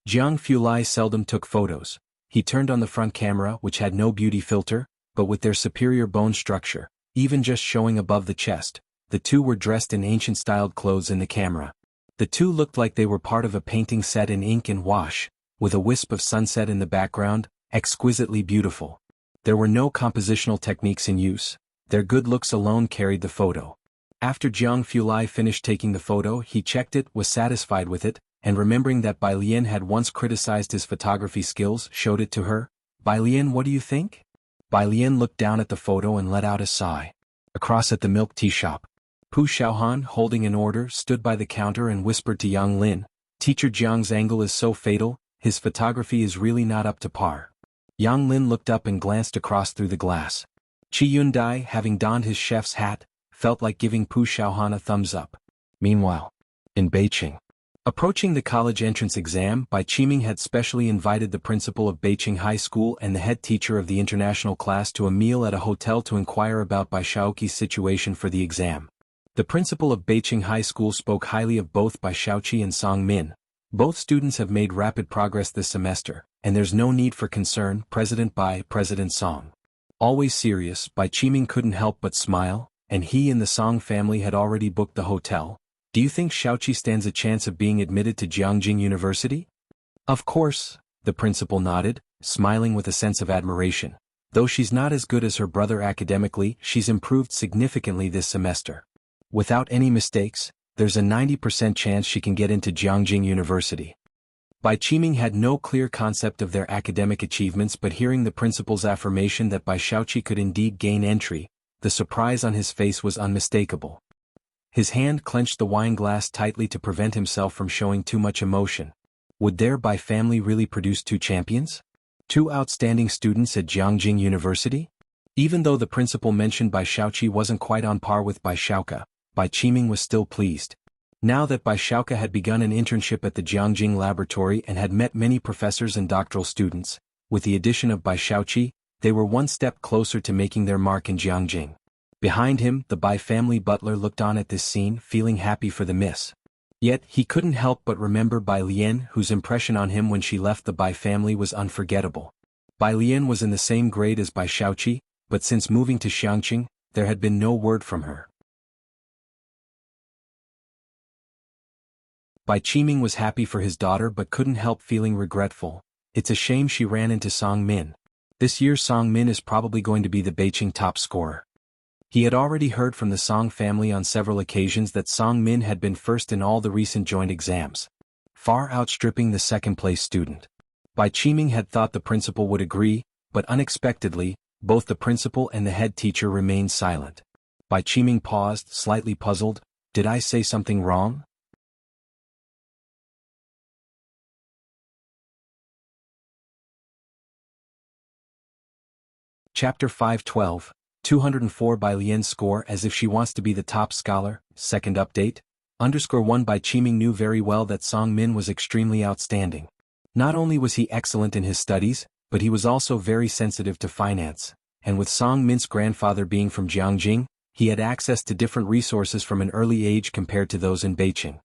Jiang Fulai seldom took photos. He turned on the front camera, which had no beauty filter, but with their superior bone structure, even just showing above the chest, the two were dressed in ancient-styled clothes in the camera. The two looked like they were part of a painting set in ink and wash, with a wisp of sunset in the background, exquisitely beautiful. There were no compositional techniques in use. Their good looks alone carried the photo. After Jiang Fulai finished taking the photo, he checked it, was satisfied with it, and remembering that Bai Lian had once criticized his photography skills, showed it to her. "Bai Lian, what do you think?" Bai Lian looked down at the photo and let out a sigh. Across at the milk tea shop, Pu Xiaohan, holding an order, stood by the counter and whispered to Yang Lin, "Teacher Jiang's angle is so fatal, his photography is really not up to par." Yang Lin looked up and glanced across through the glass. Chi Yun-dai, having donned his chef's hat, felt like giving Pu Xiaohan a thumbs up. Meanwhile, in Beijing, approaching the college entrance exam, Bai Qiming had specially invited the principal of Beijing High School and the head teacher of the international class to a meal at a hotel to inquire about Bai Shaoqi's situation for the exam. The principal of Beijing High School spoke highly of both Bai Shaoqi and Song Min. Both students have made rapid progress this semester, and there's no need for concern. President Bai, President Song. Always serious, Bai Qiming couldn't help but smile, and he and the Song family had already booked the hotel. "Do you think Shaoqi stands a chance of being admitted to Jiangjing University?" "Of course," the principal nodded, smiling with a sense of admiration. "Though she's not as good as her brother academically, she's improved significantly this semester. Without any mistakes, there's a 90% chance she can get into Jiangjing University." Bai Qiming had no clear concept of their academic achievements, but hearing the principal's affirmation that Bai Shaoqi could indeed gain entry, the surprise on his face was unmistakable. His hand clenched the wine glass tightly to prevent himself from showing too much emotion. Would their Bai family really produce two champions? Two outstanding students at Jiangjing University? Even though the principal mentioned Bai Shaoqi wasn't quite on par with Bai Shaoka, Bai Qiming was still pleased. Now that Bai Shaoka had begun an internship at the Jiangjing laboratory and had met many professors and doctoral students, with the addition of Bai Shaoqi, they were one step closer to making their mark in Jiangjing. Behind him, the Bai family butler looked on at this scene, feeling happy for the miss. Yet, he couldn't help but remember Bai Lian, whose impression on him when she left the Bai family was unforgettable. Bai Lian was in the same grade as Bai Shaoqi, but since moving to Xiangqing, there had been no word from her. Bai Qiming was happy for his daughter but couldn't help feeling regretful. It's a shame she ran into Song Min. This year Song Min is probably going to be the Beijing top scorer. He had already heard from the Song family on several occasions that Song Min had been first in all the recent joint exams, far outstripping the second-place student. Bai Qiming had thought the principal would agree, but unexpectedly, both the principal and the head teacher remained silent. Bai Qiming paused, slightly puzzled. Did I say something wrong? Chapter 512, 204 Bai Lian's score as if she wants to be the top scholar, second update. _1 Bai Qiming knew very well that Song Min was extremely outstanding. Not only was he excellent in his studies, but he was also very sensitive to finance, and with Song Min's grandfather being from Jiangjing, he had access to different resources from an early age compared to those in Beijing.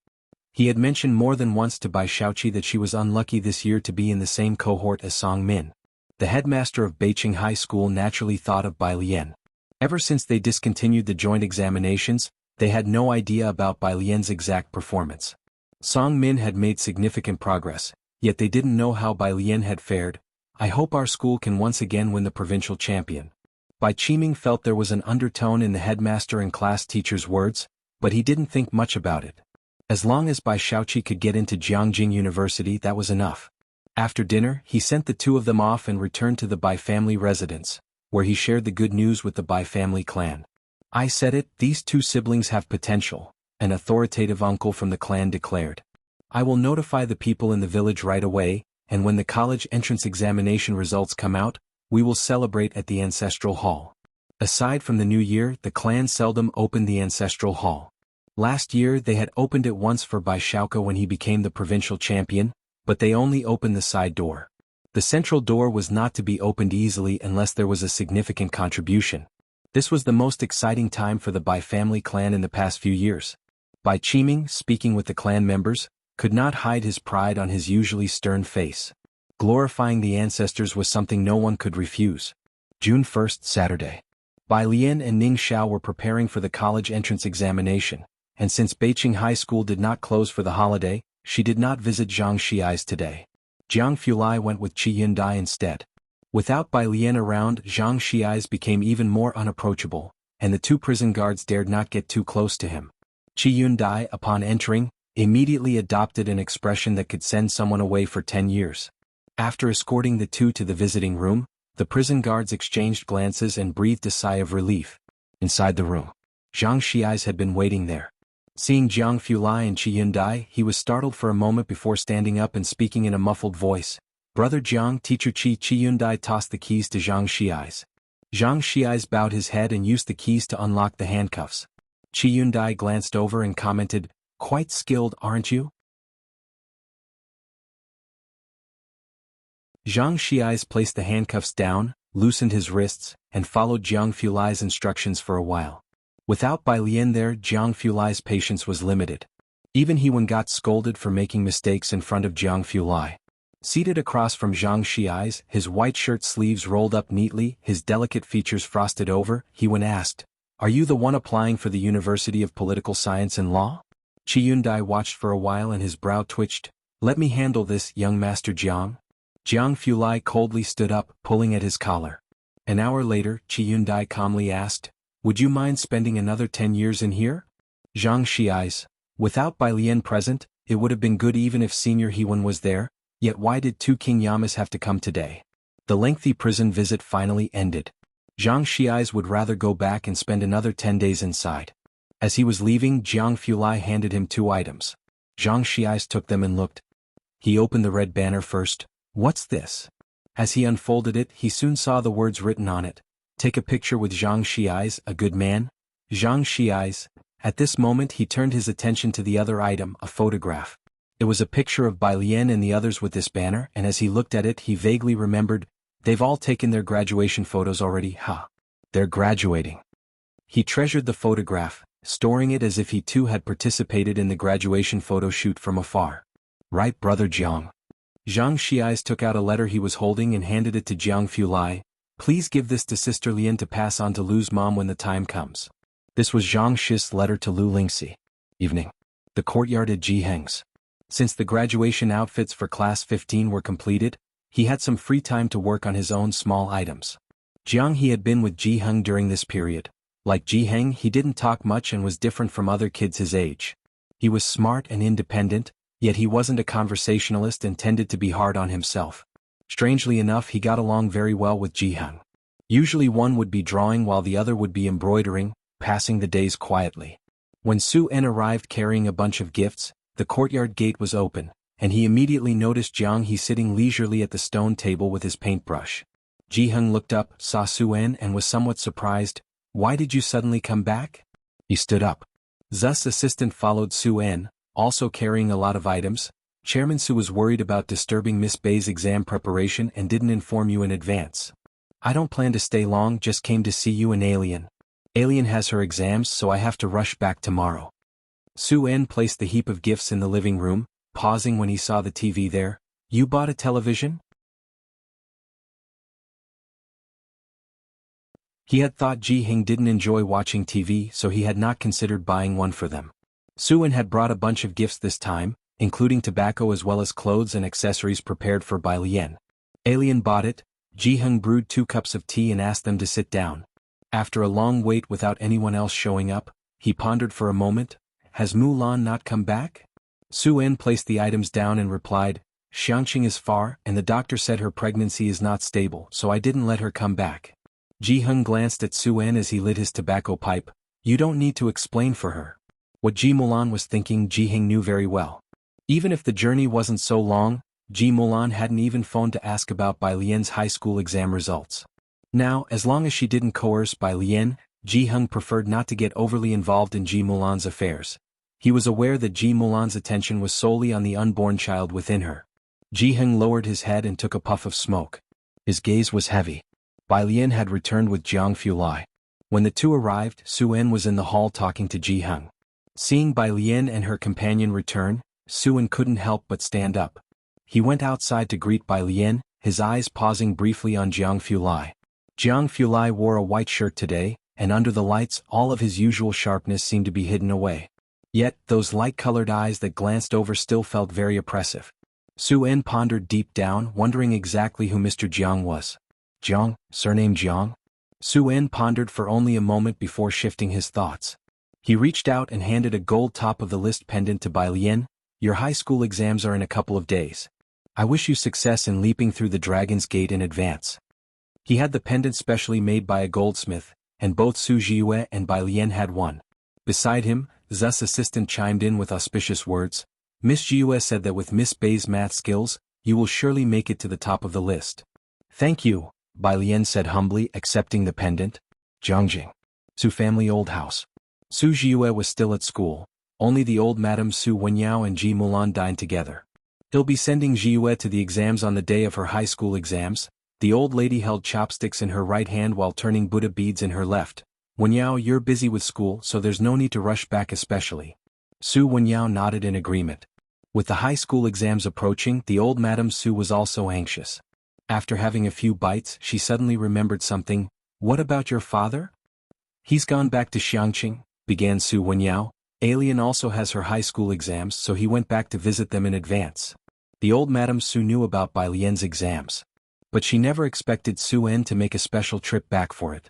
He had mentioned more than once to Bai Shaoqi that she was unlucky this year to be in the same cohort as Song Min. The headmaster of Beiqing High School naturally thought of Bai Lian. Ever since they discontinued the joint examinations, they had no idea about Bai Lian's exact performance. Song Min had made significant progress, yet they didn't know how Bai Lian had fared. I hope our school can once again win the provincial champion. Bai Qiming felt there was an undertone in the headmaster and class teacher's words, but he didn't think much about it. As long as Bai Shaoqi could get into Jiangjing University, that was enough. After dinner, he sent the two of them off and returned to the Bai family residence, where he shared the good news with the Bai family clan. I said it, these two siblings have potential, an authoritative uncle from the clan declared. I will notify the people in the village right away, and when the college entrance examination results come out, we will celebrate at the ancestral hall. Aside from the new year, the clan seldom opened the ancestral hall. Last year they had opened it once for Bai Shaoka when he became the provincial champion, but they only opened the side door. The central door was not to be opened easily unless there was a significant contribution. This was the most exciting time for the Bai family clan in the past few years. Bai Qiming, speaking with the clan members, could not hide his pride on his usually stern face. Glorifying the ancestors was something no one could refuse. June 1st, Saturday. Bai Lian and Ning Xiao were preparing for the college entrance examination, and since Beiqing High School did not close for the holiday, she did not visit Zhang Xiai's today. Jiang Fulai went with Qi Yundai instead. Without Bai Lian around, Zhang Xiai's became even more unapproachable, and the two prison guards dared not get too close to him. Qi Yundai, upon entering, immediately adopted an expression that could send someone away for 10 years. After escorting the two to the visiting room, the prison guards exchanged glances and breathed a sigh of relief. Inside the room, Zhang Xiai's had been waiting there. Seeing Jiang Fulai and Qi Yundai, he was startled for a moment before standing up and speaking in a muffled voice. Brother Jiang, teacher Qi Yundai tossed the keys to Zhang Xiai's. Zhang Xiai's bowed his head and used the keys to unlock the handcuffs. Qi Yundai glanced over and commented, "Quite skilled, aren't you?" Zhang Xiai's placed the handcuffs down, loosened his wrists, and followed Jiang Fulai's instructions for a while. Without Bai Lian there, Jiang Fulai's patience was limited. Even he got scolded for making mistakes in front of Jiang Fulai. Seated across from Zhang Xiai's, his white shirt sleeves rolled up neatly, his delicate features frosted over, he asked, "Are you the one applying for the University of Political Science and Law?" Qi Yundai watched for a while and his brow twitched. "Let me handle this, young Master Jiang." Jiang Fulai coldly stood up, pulling at his collar. An hour later, Qi Yundai calmly asked, "Would you mind spending another 10 years in here?" Zhang Xiai's. Without Bai Lian present, it would have been good even if Senior Hewan was there, yet why did two King Yamas have to come today? The lengthy prison visit finally ended. Zhang Xiai's would rather go back and spend another 10 days inside. As he was leaving, Jiang Fulai handed him 2 items. Zhang Xiai's took them and looked. He opened the red banner first. "What's this?" As he unfolded it, he soon saw the words written on it. "Take a picture with Zhang Xiai's, a good man." Zhang Xiai's. At this moment he turned his attention to the other item, a photograph. It was a picture of Bai Lian and the others with this banner, and as he looked at it he vaguely remembered, they've all taken their graduation photos already, huh? They're graduating. He treasured the photograph, storing it as if he too had participated in the graduation photo shoot from afar. "Right, brother Jiang." Zhang Xiai's took out a letter he was holding and handed it to Jiang Fulai. "Please give this to Sister Lian to pass on to Lu's mom when the time comes." This was Zhang Shi's letter to Lu Lingxi. Evening. The courtyard at Ji Heng's. Since the graduation outfits for Class 15 were completed, he had some free time to work on his own small items. Jiang He had been with Ji Heng during this period. Like Ji Heng, he didn't talk much and was different from other kids his age. He was smart and independent, yet he wasn't a conversationalist and tended to be hard on himself. Strangely enough, he got along very well with Ji Heng. Usually one would be drawing while the other would be embroidering, passing the days quietly. When Su En arrived carrying a bunch of gifts, the courtyard gate was open, and he immediately noticed Jiang He sitting leisurely at the stone table with his paintbrush. Ji Heng looked up, saw Su En and was somewhat surprised. "Why did you suddenly come back?" He stood up. Zu's assistant followed Su En, also carrying a lot of items. "Chairman Su was worried about disturbing Miss Bei's exam preparation and didn't inform you in advance. I don't plan to stay long, just came to see you and Alien. Alien has her exams, so I have to rush back tomorrow." Su En placed the heap of gifts in the living room, pausing when he saw the TV there. You bought a television? He had thought Ji Hing didn't enjoy watching TV, so he had not considered buying one for them. Su En had brought a bunch of gifts this time, including tobacco as well as clothes and accessories prepared for Bai Lian. Alien bought it. Ji Hing brewed 2 cups of tea and asked them to sit down. After a long wait without anyone else showing up, he pondered for a moment. Has Mulan not come back? Su En placed the items down and replied, Xiangqing is far and the doctor said her pregnancy is not stable, so I didn't let her come back. Ji Hung glanced at Su En as he lit his tobacco pipe. You don't need to explain for her. What Ji Mulan was thinking Ji Hing knew very well. Even if the journey wasn't so long, Ji Mulan hadn't even phoned to ask about Bai Lian's high school exam results. Now, as long as she didn't coerce Bai Lian, Ji Hung preferred not to get overly involved in Ji Mulan's affairs. He was aware that Ji Mulan's attention was solely on the unborn child within her. Ji Hung lowered his head and took a puff of smoke. His gaze was heavy. Bai Lian had returned with Jiang Fulai. When the two arrived, Su En was in the hall talking to Ji Hung. Seeing Bai Lian and her companion return, Su En couldn't help but stand up. He went outside to greet Bai Lian, his eyes pausing briefly on Jiang Fulai. Jiang Fulai wore a white shirt today, and under the lights all of his usual sharpness seemed to be hidden away. Yet, those light-colored eyes that glanced over still felt very oppressive. Su En pondered deep down, wondering exactly who Mr. Jiang was. Jiang, surname Jiang? Su En pondered for only a moment before shifting his thoughts. He reached out and handed a gold top-of-the-list pendant to Bai Lian. Your high school exams are in a couple of days. I wish you success in leaping through the Dragon's Gate in advance. He had the pendant specially made by a goldsmith, and both Su Jiue and Bai Lian had one. Beside him, Zh's assistant chimed in with auspicious words. Miss Jiue said that with Miss Bei's math skills, you will surely make it to the top of the list. Thank you, Bai Lian said humbly, accepting the pendant. Jiangjing. Su family old house. Su Jiue was still at school. Only the old Madame Su Wenyao and Ji Mulan dined together. He'll be sending Jiue to the exams on the day of her high school exams. The old lady held chopsticks in her right hand while turning Buddha beads in her left. Wenyao, you're busy with school, so there's no need to rush back especially. Su Wenyao nodded in agreement. With the high school exams approaching, the old Madame Su was also anxious. After having a few bites, she suddenly remembered something. What about your father? He's gone back to Xiangqing, began Su Wenyao. Alien also has her high school exams, so he went back to visit them in advance. The old Madame Su knew about Bai Lian's exams. But she never expected Su En to make a special trip back for it.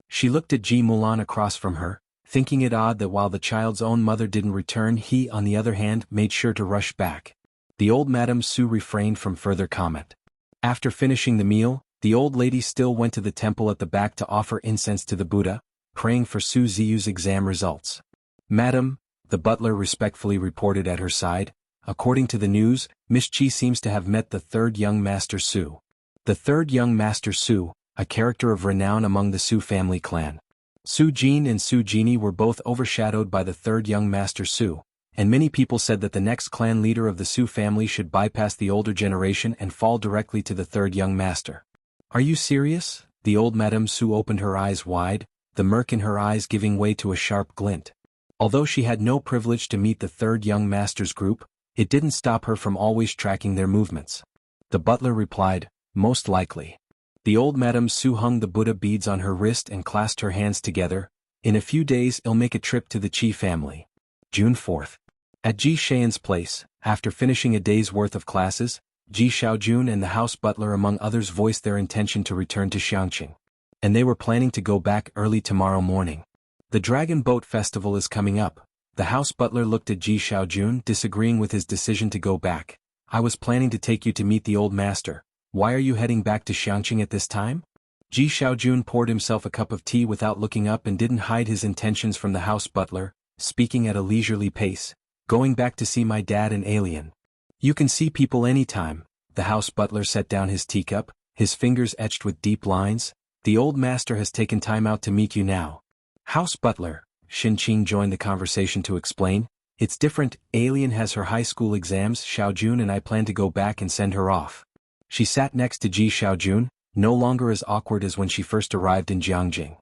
She looked at Ji Mulan across from her, thinking it odd that while the child's own mother didn't return, he, on the other hand, made sure to rush back. The old Madame Su refrained from further comment. After finishing the meal, the old lady still went to the temple at the back to offer incense to the Buddha, praying for Su Ziyu's exam results. Madam, the butler respectfully reported at her side, according to the news, Miss Qi seems to have met the third young Master Su. The third young Master Su, a character of renown among the Su family clan. Su Jin and Su Jini were both overshadowed by the third young Master Su, and many people said that the next clan leader of the Su family should bypass the older generation and fall directly to the third young master. Are you serious? The old Madame Su opened her eyes wide, the murk in her eyes giving way to a sharp glint. Although she had no privilege to meet the third young master's group, it didn't stop her from always tracking their movements. The butler replied, most likely. The old Madame Su hung the Buddha beads on her wrist and clasped her hands together. In a few days I'll make a trip to the Qi family. June 4th. At Ji Shayan's place, after finishing a day's worth of classes, Ji Xiaojun and the house butler among others voiced their intention to return to Xiangqing. And they were planning to go back early tomorrow morning. The Dragon Boat Festival is coming up. The house butler looked at Ji Xiaojun, disagreeing with his decision to go back. I was planning to take you to meet the old master. Why are you heading back to Xiangqing at this time? Ji Xiaojun poured himself a cup of tea without looking up and didn't hide his intentions from the house butler, speaking at a leisurely pace. Going back to see my dad and Alien. You can see people anytime. The house butler set down his teacup, his fingers etched with deep lines. The old master has taken time out to meet you now. House butler. Xin Qing joined the conversation to explain. It's different, Alien has her high school exams, Xiaojun and I plan to go back and send her off. She sat next to Ji Xiaojun, no longer as awkward as when she first arrived in Jiangjing.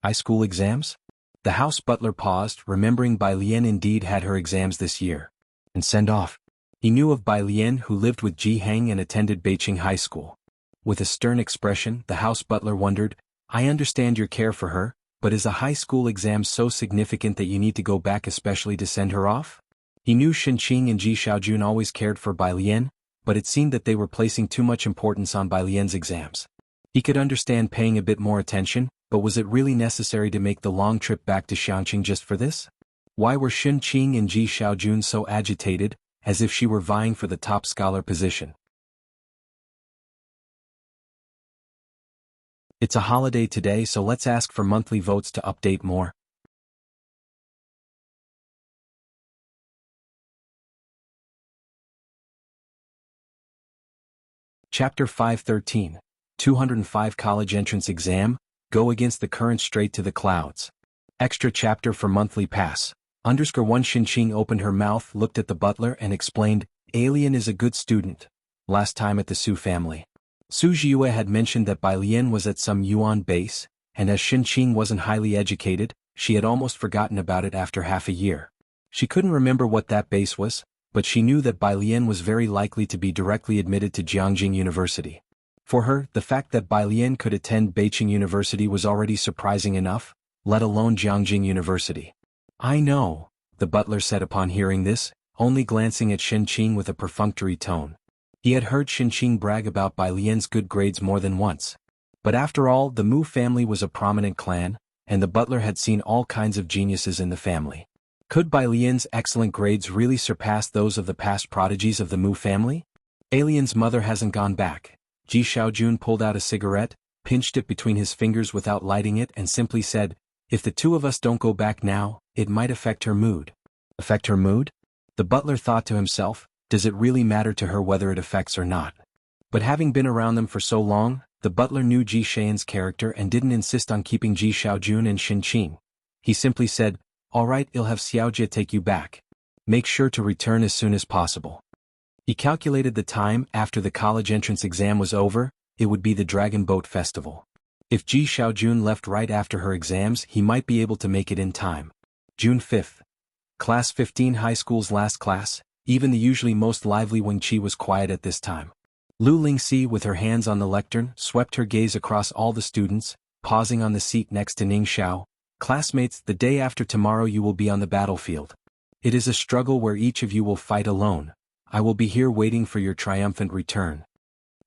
High school exams? The house butler paused, remembering Bai Lian indeed had her exams this year. And send off. He knew of Bai Lian, who lived with Ji Heng and attended Beiqing High School. With a stern expression, the house butler wondered, I understand your care for her, but is a high school exam so significant that you need to go back especially to send her off? He knew Shenqing and Ji Xiaojun always cared for Bai Lian, but it seemed that they were placing too much importance on Bai Lian's exams. He could understand paying a bit more attention, but was it really necessary to make the long trip back to Xiangqing just for this? Why were Shenqing and Ji Xiaojun so agitated, as if she were vying for the top scholar position? It's a holiday today, so let's ask for monthly votes to update more. Chapter 513, 205 College Entrance Exam, Go Against the Current Straight to the Clouds. Extra chapter for monthly pass. _1 Shenqing opened her mouth, looked at the butler and explained, Alien is a good student. Last time at the Su family. Su Jiue had mentioned that Bai Lian was at some Yuan base, and as Shenqing wasn't highly educated, she had almost forgotten about it after half a year. She couldn't remember what that base was, but she knew that Bai Lian was very likely to be directly admitted to Jiangjing University. For her, the fact that Bai Lian could attend Beiqing University was already surprising enough, let alone Jiangjing University. I know, the butler said upon hearing this, only glancing at Shenqing with a perfunctory tone. He had heard Shenqing brag about Bai Lian's good grades more than once. But after all, the Mu family was a prominent clan, and the butler had seen all kinds of geniuses in the family. Could Bai Lian's excellent grades really surpass those of the past prodigies of the Mu family? Alien's mother hasn't gone back. Ji Xiaojun pulled out a cigarette, pinched it between his fingers without lighting it and simply said, if the two of us don't go back now, it might affect her mood. Affect her mood? The butler thought to himself, does it really matter to her whether it affects or not? But having been around them for so long, the butler knew Ji Xian's character and didn't insist on keeping Ji Xiaojun and Shenqing. He simply said, all right, I'll have Xiaojie take you back. Make sure to return as soon as possible. He calculated the time. After the college entrance exam was over, it would be the Dragon Boat Festival. If Ji Xiaojun left right after her exams, he might be able to make it in time. June 5th. Class 15 high school's last class. Even the usually most lively Wang Qi was quiet at this time. Lu Lingxi, with her hands on the lectern, swept her gaze across all the students, pausing on the seat next to Ning Xiao. Classmates, the day after tomorrow you will be on the battlefield. It is a struggle where each of you will fight alone. I will be here waiting for your triumphant return.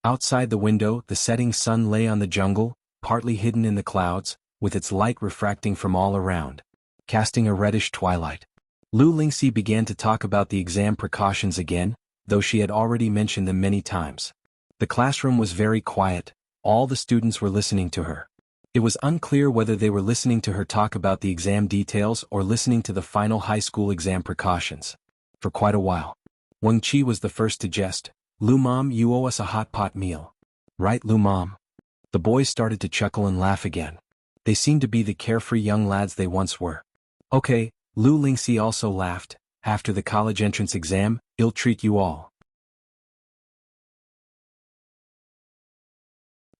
Outside the window, the setting sun lay on the jungle, partly hidden in the clouds, with its light refracting from all around, casting a reddish twilight. Lu Lingxi began to talk about the exam precautions again, though she had already mentioned them many times. The classroom was very quiet, all the students were listening to her. It was unclear whether they were listening to her talk about the exam details or listening to the final high school exam precautions. For quite a while. Wang Qi was the first to jest, Lu Mom, you owe us a hot pot meal. Right, Lu Mom? The boys started to chuckle and laugh again. They seemed to be the carefree young lads they once were. Okay, Lu Lingxi also laughed, after the college entrance exam, I'll treat you all.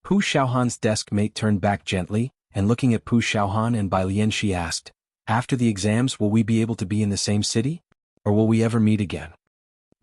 Pu Xiaohan's desk mate turned back gently, and looking at Pu Xiaohan and Bai Lian she asked, after the exams will we be able to be in the same city? Or will we ever meet again?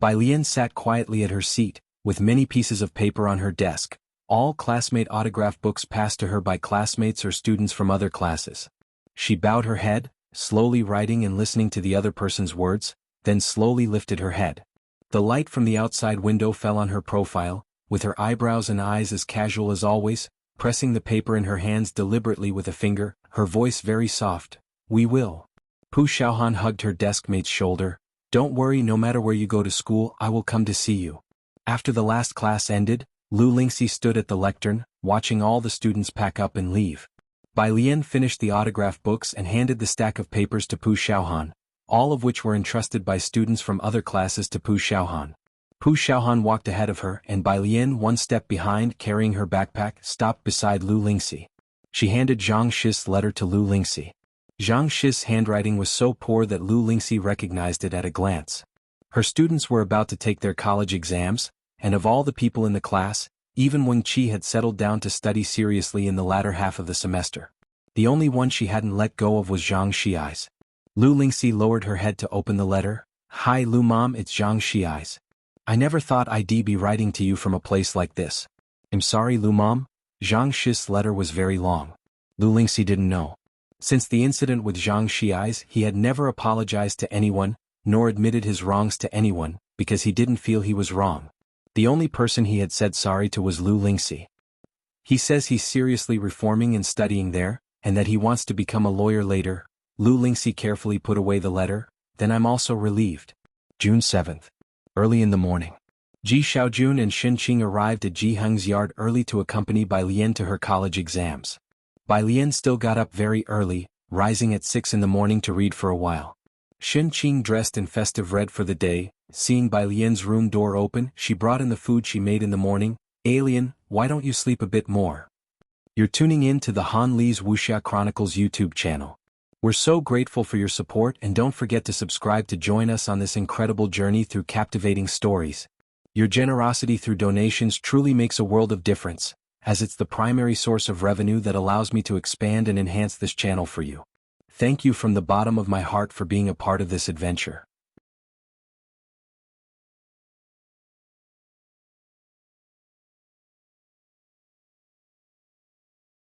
Bai Lian sat quietly at her seat, with many pieces of paper on her desk, all classmate autograph books passed to her by classmates or students from other classes. She bowed her head, slowly writing and listening to the other person's words, then slowly lifted her head. The light from the outside window fell on her profile, with her eyebrows and eyes as casual as always, pressing the paper in her hands deliberately with a finger, her voice very soft. We will. Pu Xiaohan hugged her desk-mate's shoulder. Don't worry, no matter where you go to school, I will come to see you. After the last class ended, Lu Lingxi stood at the lectern, watching all the students pack up and leave. Bai Lian finished the autograph books and handed the stack of papers to Pu Xiaohan, all of which were entrusted by students from other classes to Pu Xiaohan. Pu Xiaohan walked ahead of her and Bai Lian, one step behind carrying her backpack, stopped beside Lu Lingxi. She handed Zhang Shi's letter to Lu Lingxi. Zhang Shi's handwriting was so poor that Lu Lingxi recognized it at a glance. Her students were about to take their college exams, and of all the people in the class, even Wang Qi had settled down to study seriously in the latter half of the semester. The only one she hadn't let go of was Zhang Xiai's. Lu Lingxi lowered her head to open the letter. Hi Lu Mom, it's Zhang Xiai's. I never thought I'd be writing to you from a place like this. I'm sorry Lu Mom. Zhang Shi's letter was very long. Lu Lingxi didn't know. Since the incident with Zhang Xiai's, he had never apologized to anyone, nor admitted his wrongs to anyone, because he didn't feel he was wrong. The only person he had said sorry to was Lu Lingxi. He says he's seriously reforming and studying there, and that he wants to become a lawyer later. Lu Lingxi carefully put away the letter. Then I'm also relieved. June 7th. Early in the morning. Ji Xiaojun and Xin Qing arrived at Ji Heng's yard early to accompany Bai Lian to her college exams. Bai Lian still got up very early, rising at 6 in the morning to read for a while. Xin Qing dressed in festive red for the day. Seeing Bai Lian's room door open, she brought in the food she made in the morning. Alien, why don't you sleep a bit more? You're tuning in to the Han Li's Wuxia Chronicles YouTube channel. We're so grateful for your support, and don't forget to subscribe to join us on this incredible journey through captivating stories. Your generosity through donations truly makes a world of difference, as it's the primary source of revenue that allows me to expand and enhance this channel for you. Thank you from the bottom of my heart for being a part of this adventure.